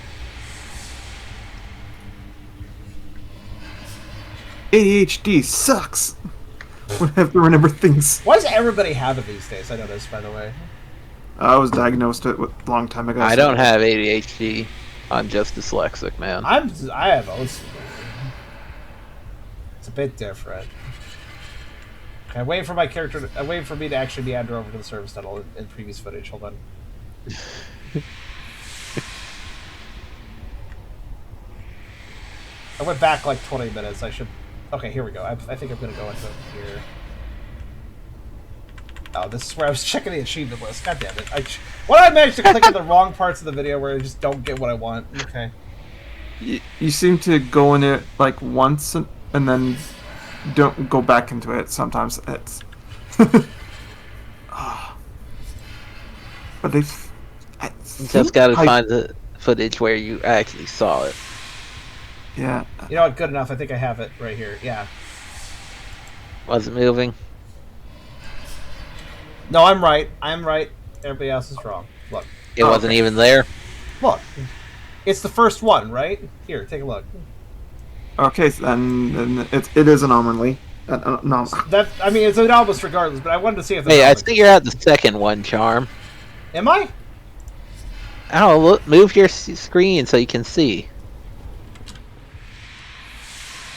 ADHD sucks. When I have to remember things. Why does everybody have it these days? I noticed, by the way. I was diagnosed a long time ago. I don't have ADHD. I'm just dyslexic, man. I have OCD. It's a bit different. Okay, I'm waiting for my character. I'm waiting for me to actually meander over to the service tunnel in previous footage. Hold on. I went back like 20 minutes. I should. Okay, here we go. I think I'm gonna go into here. Oh, this is where I was checking the achievement list. God damn it! Why did I manage to click on the wrong parts of the video where I just don't get what I want? Okay. You seem to go in it like once and then don't go back into it. Sometimes it's. But they've. You just gotta find the footage where you actually saw it. Yeah. You know what? Good enough. I think I have it right here. Yeah. Was it moving? No, I'm right. I'm right. Everybody else is wrong. Look. It wasn't even there. Look. It's the first one, right? Here, take a look. Okay, so then it is an anomaly. That I mean, it's anomalous regardless. But I wanted to see if. Hey, I think you're at the second one, Charm. Am I? Oh, look! Move your screen so you can see.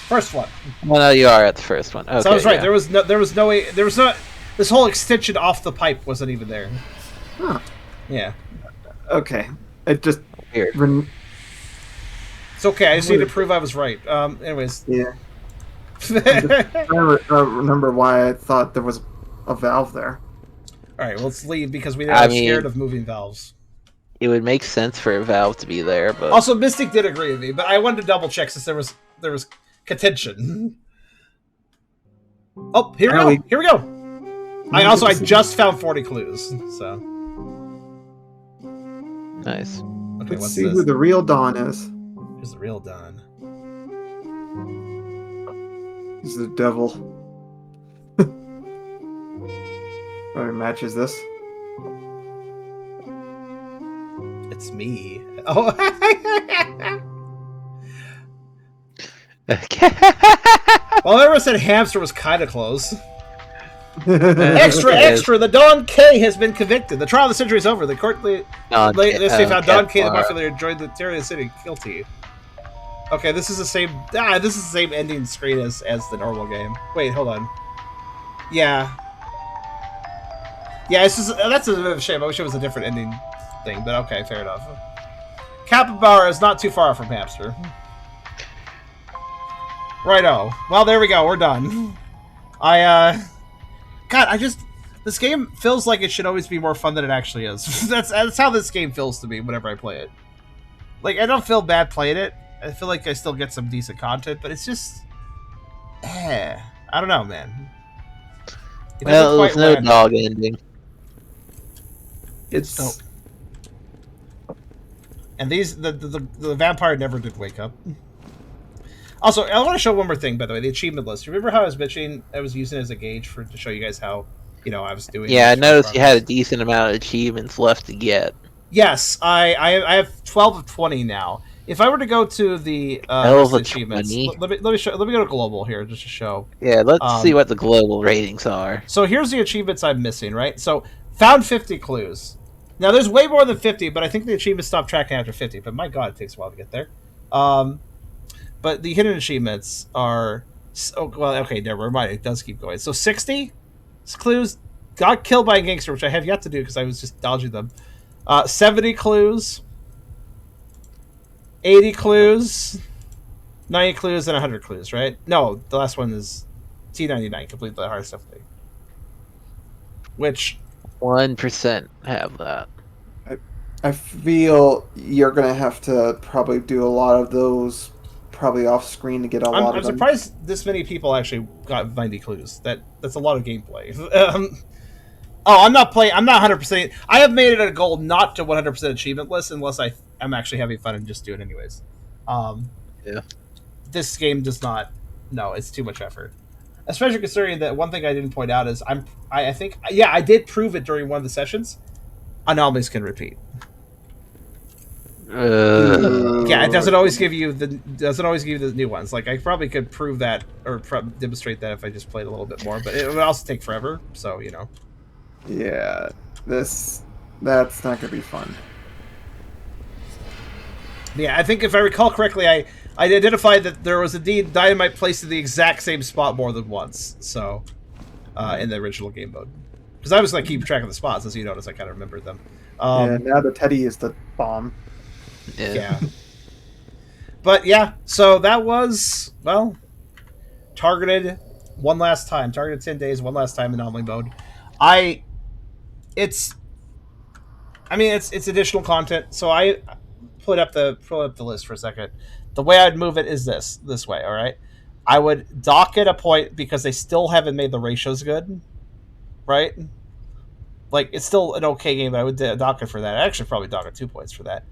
First one. Well, no, you are at the first one. Okay, So I was right. yeah. There was no way. There was not. This whole extension off the pipe wasn't even there. Huh. Yeah. Okay. It just. Weird. It's okay. I just need to prove I was right. Anyways. Yeah. I remember why I thought there was a valve there. All right. Well, let's leave because we are scared of moving valves. It would make sense for a valve to be there, but Also, Mystic did agree with me, but I wanted to double check since there was contention. Oh, here we go. Here we go. I just found 40 clues. So. nice. Okay, Let's what's see this? who the real Don is. Who's the real Don? He's the devil. Probably matches this. It's me. Oh. Well, I never said hamster was kind of close. Extra! The Don K has been convicted. The trial of the century is over. The court they found Don K, the mafia leader, joined the terror of the city, guilty. Okay, this is the same. This is the same ending screen as the normal game. Wait, hold on. Yeah. Yeah, that's a bit of a shame. I wish it was a different ending thing, but okay, fair enough. Capybara is not too far from hamster. Righto. Well, there we go. We're done. This game feels like it should always be more fun than it actually is. That's how this game feels to me whenever I play it. Like, I don't feel bad playing it. I feel like I still get some decent content, but it's just... I don't know, man. Well, there's no dog ending. It's... Oh. And the vampire never did wake up. Also, I want to show one more thing, by the way, the achievement list. Remember how I was bitching? I was using it as a gauge to show you guys how, I was doing. Yeah, I noticed you had a decent amount of achievements left to get. Yes, I have 12 of 20 now. If I were to go to the rest of the achievements, let me go to global here just to show. Yeah, let's see what the global ratings are. So here's the achievements I'm missing, right? So found 50 clues. Now there's way more than 50, but I think the achievements stop tracking after 50. But my god, it takes a while to get there. But the hidden achievements are okay. Never mind. It does keep going. So 60 clues. Got killed by a gangster, which I have yet to do because I was just dodging them. 70 clues. 80 clues. 90 clues and 100 clues, right? No, the last one is T99. Complete the hard stuff thing. Which 1% have that. I feel you're gonna have to probably do a lot of those, probably off screen to get a lot of them. I'm surprised this many people actually got 90 clues. That's a lot of gameplay. I'm not playing. I'm not 100%. I have made it a goal not to 100% achievement list unless I'm actually having fun and just do it anyways. Yeah. This game does not. No, it's too much effort. Especially considering that one thing I didn't point out is I think I did prove it during one of the sessions. Anomalies can repeat. Yeah, it doesn't always give you the new ones. Like I probably could prove that or demonstrate that if I just played a little bit more, but it would also take forever. So Yeah, that's not gonna be fun. Yeah, I think if I recall correctly, I identified that there was indeed dynamite placed in the exact same spot more than once. So, in the original game mode, because I was like keeping track of the spots, as you notice, I kind of remembered them. Yeah, now the Teddy is the bomb. Yeah. But yeah, so that was targeted one last time, targeted 10 days, one last time anomaly mode. It's additional content. So I pull up the list for a second. The way I'd move it is this way. All right, I would dock at a point because they still haven't made the ratios good, right? Like it's still an okay game, but I would dock it for that. I actually probably dock it 2 points for that.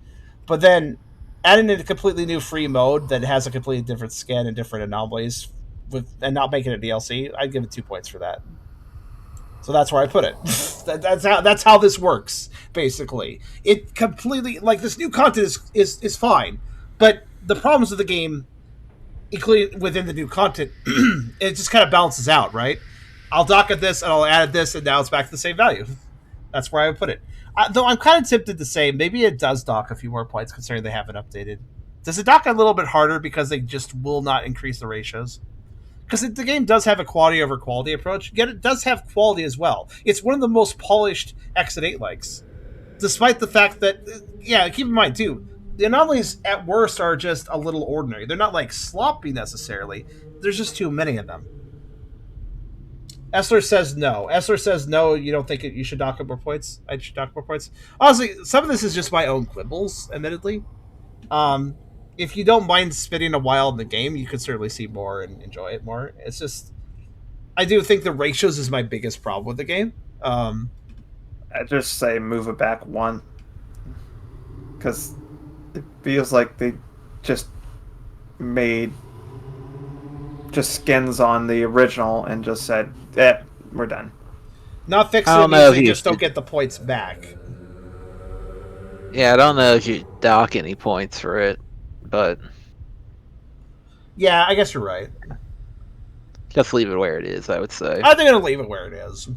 But then adding in a completely new free mode that has a completely different skin and different anomalies, and not making it DLC, I'd give it 2 points for that. So that's where I put it. that's how this works. Basically, it completely this new content is fine, but the problems with the game, including within the new content, it just kind of balances out, right? I'll dock at this and I'll add this, and now it's back to the same value. That's where I would put it. Though I'm kind of tempted to say maybe it does dock a few more points considering they haven't updated. Does it dock a little bit harder because they just will not increase the ratios? Because the game does have a quality over quality approach, yet it does have quality as well. It's one of the most polished Exit 8 likes. Despite the fact that, keep in mind too, the anomalies at worst are just a little ordinary. They're not like sloppy necessarily. There's just too many of them. Essler says no. Essler says no, you don't think you should dock up more points? I should dock more points? Honestly, some of this is just my own quibbles, admittedly. If you don't mind spending a while in the game, you could certainly see more and enjoy it more. It's just, I do think the ratios is my biggest problem with the game. I just say move it back one, because it feels like they just made skins on the original and just said, we're done. Not fixing it means they just don't get the points back. Yeah, I don't know if you dock any points for it, but yeah, I guess you're right. Just leave it where it is, I would say. I think I'm gonna leave it where it is.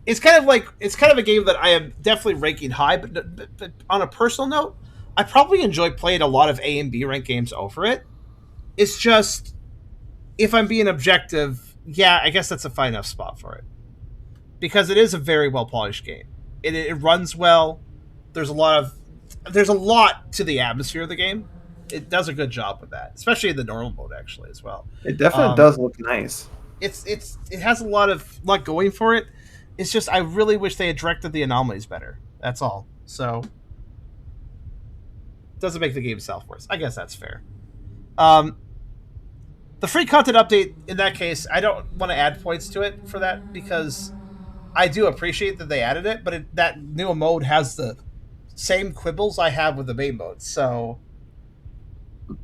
It's kind of a game that I am definitely ranking high, but on a personal note, I probably enjoy playing a lot of A and B rank games over it. It's just, if I'm being objective, I guess that's a fine enough spot for it. Because it is a very well polished game. It runs well. There's a lot to the atmosphere of the game. It does a good job with that, especially in the normal mode actually as well. It definitely does look nice. It has a lot going for it. It's just I really wish they had directed the anomalies better. That's all. So doesn't make the game itself worse. I guess that's fair. The free content update, in that case, I don't want to add points to it for that because I do appreciate that they added it, but that new mode has the same quibbles I have with the main mode. So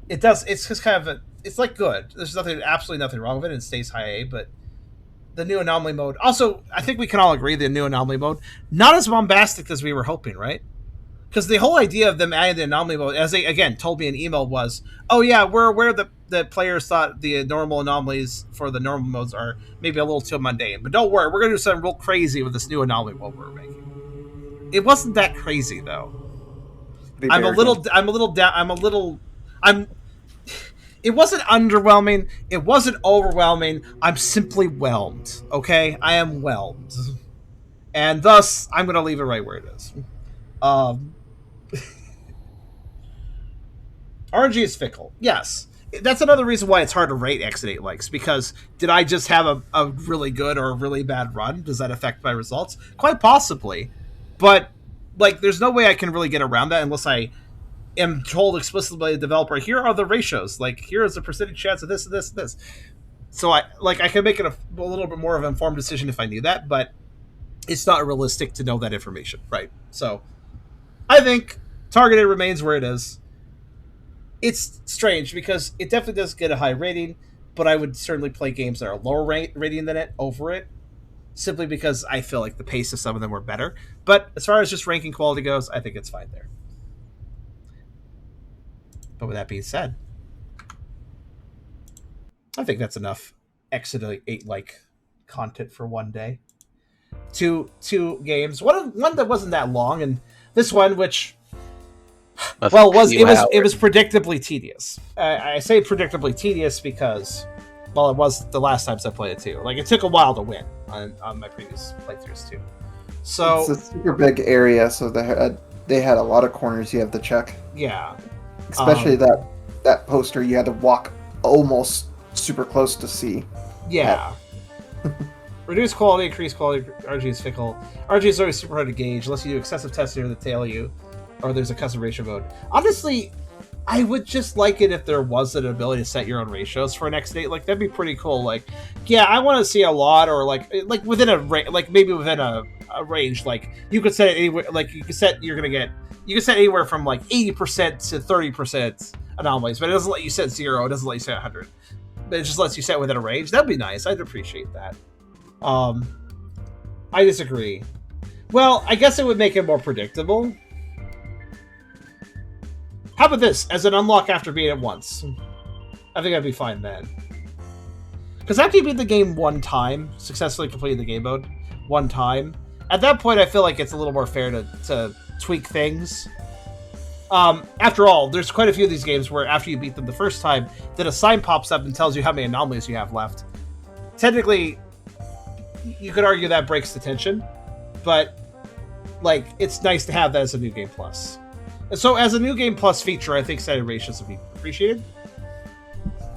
it does. It's just kind of it's like good. There's absolutely nothing wrong with it. It stays high A, but the new anomaly mode. Also, I think we can all agree the new anomaly mode not as bombastic as we were hoping, right? Because the whole idea of them adding the anomaly mode, as they again told me in email, was, oh yeah, we're aware that the players thought the normal anomalies for the normal modes are maybe a little too mundane, but don't worry, we're gonna do something real crazy with this new anomaly mode we're making. It wasn't that crazy though. It wasn't underwhelming. It wasn't overwhelming. I'm simply whelmed. Okay, I am whelmed, and thus I'm gonna leave it right where it is. RNG is fickle. Yes. That's another reason why it's hard to rate Exit 8 likes, because did I just have a really good or a really bad run? Does that affect my results? Quite possibly. But, like, there's no way I can really get around that unless I am told explicitly by the developer, here are the ratios. Like, here is the percentage chance of this and this and this. So, I can make it a little bit more of an informed decision if I knew that, but it's not realistic to know that information, right? So, I think Targeted remains where it is. It's strange because it definitely does get a high rating, but I would certainly play games that are lower rating than it over it, simply because I feel like the pace of some of them were better. But as far as just ranking quality goes, I think it's fine there. But with that being said, I think that's enough Exit 8 like content for one day. Two games. One that wasn't that long, and this one, which it was predictably tedious. I say predictably tedious because, well, it was the last times I played it too. Like, it took a while to win on my previous playthroughs too. So it's a super big area, so they had a lot of corners you have to check. Yeah, especially that poster you had to walk almost super close to see. Yeah. Reduce quality, increase quality. RG is fickle. RG is always super hard to gauge unless you do excessive testing or the tail you. Or there's a custom ratio mode. Honestly, I would just like it if there was an ability to set your own ratios for an X8. Like, that'd be pretty cool. Like, yeah, I want to see a lot, or like within maybe within a range. Like, you could set it anywhere. Like, you could set anywhere from like 80% to 30% anomalies, but it doesn't let you set 0. It doesn't let you set 100. But it just lets you set within a range. That'd be nice. I'd appreciate that. I disagree. Well, I guess it would make it more predictable. How about this, as an unlock after beating it once? I think I'd be fine then. Because after you beat the game one time, successfully completing the game mode one time, at that point I feel like it's a little more fair to tweak things. After all, there's quite a few of these games where after you beat them the first time, then a sign pops up and tells you how many anomalies you have left. Technically, you could argue that breaks the tension, but like, it's nice to have that as a New Game Plus. And so, as a New Game Plus feature, I think setting ratios would be appreciated.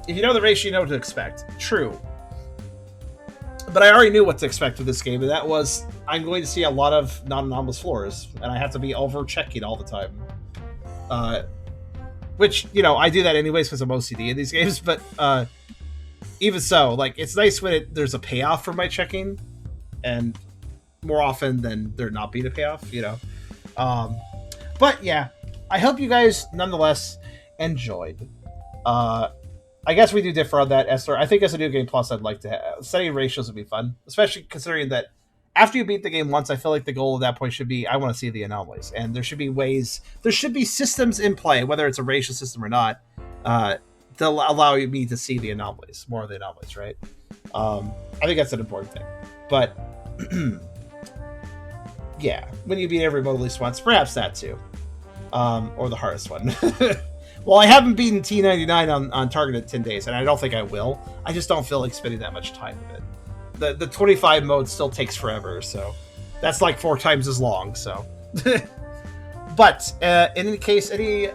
If you know the ratio, you know what to expect. True. But I already knew what to expect with this game, and that was, I'm going to see a lot of non-anomalous floors, and I have to be over-checking all the time. Which, I do that anyways because I'm OCD in these games, but even so, like, it's nice when there's a payoff for my checking, and more often than there not being a payoff, But yeah, I hope you guys nonetheless enjoyed. I guess we do differ on that, Esther. I think as a New Game Plus, I'd like to have setting ratios would be fun, especially considering that after you beat the game once, I feel like the goal at that point should be, I want to see the anomalies, and there should be systems in play, whether it's a ratio system or not, to allow me to see the anomalies, more of the anomalies, right? I think that's an important thing. But yeah, when you beat every mode at least once, perhaps that too. Or the hardest one. Well, I haven't beaten T99 on Targeted 10 days, and I don't think I will. I just don't feel like spending that much time with it. The 25 mode still takes forever, so that's like 4 times as long, so. But, in any case, any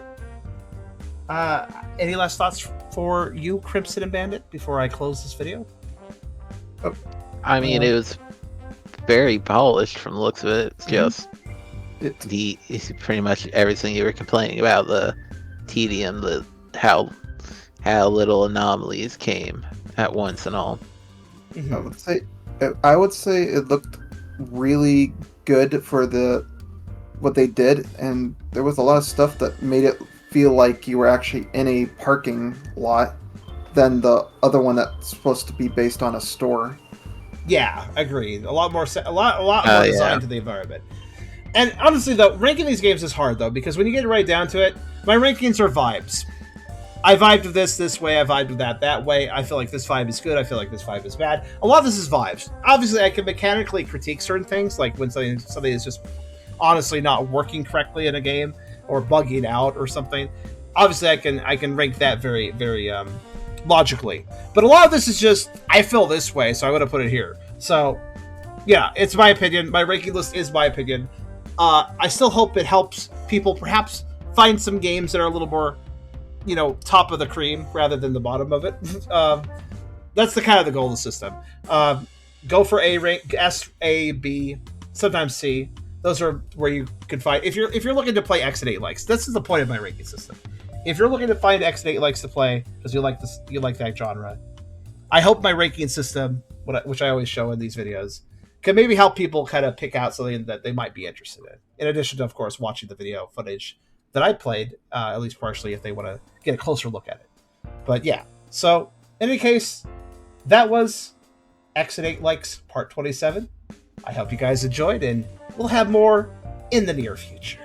last thoughts for you, Crimson and Bandit, before I close this video? I mean, it was very polished from the looks of it. It's just it's pretty much everything you were complaining about, the tedium, the how little anomalies came at once and all. Mm-hmm. I would say it looked really good for what they did, and there was a lot of stuff that made it feel like you were actually in a parking lot than the other one that's supposed to be based on a store. Yeah, agreed. A lot more more design to the environment. And honestly, though, ranking these games is hard, though, because when you get right down to it, my rankings are vibes. I vibed with this way, I vibed with that way. I feel like this vibe is good, I feel like this vibe is bad. A lot of this is vibes. Obviously, I can mechanically critique certain things, like when something is just honestly not working correctly in a game, or bugging out or something. Obviously, I can rank that very, very logically. But a lot of this is just, I feel this way, so I'm going to put it here. So, yeah, it's my opinion. My ranking list is my opinion. I still hope it helps people perhaps find some games that are a little more, top of the cream rather than the bottom of it. That's the kind of the goal of the system. Go for A rank, S, A, B, sometimes C. Those are where you can find, if you're looking to play X and 8 likes. This is the point of my ranking system. If you're looking to find X and 8 likes to play because you like that genre, I hope my ranking system, which I always show in these videos, can maybe help people kind of pick out something that they might be interested in. In addition to, of course, watching the video footage that I played, at least partially, if they want to get a closer look at it. But yeah, so in any case, that was X and 8 likes part 27. I hope you guys enjoyed, and we'll have more in the near future.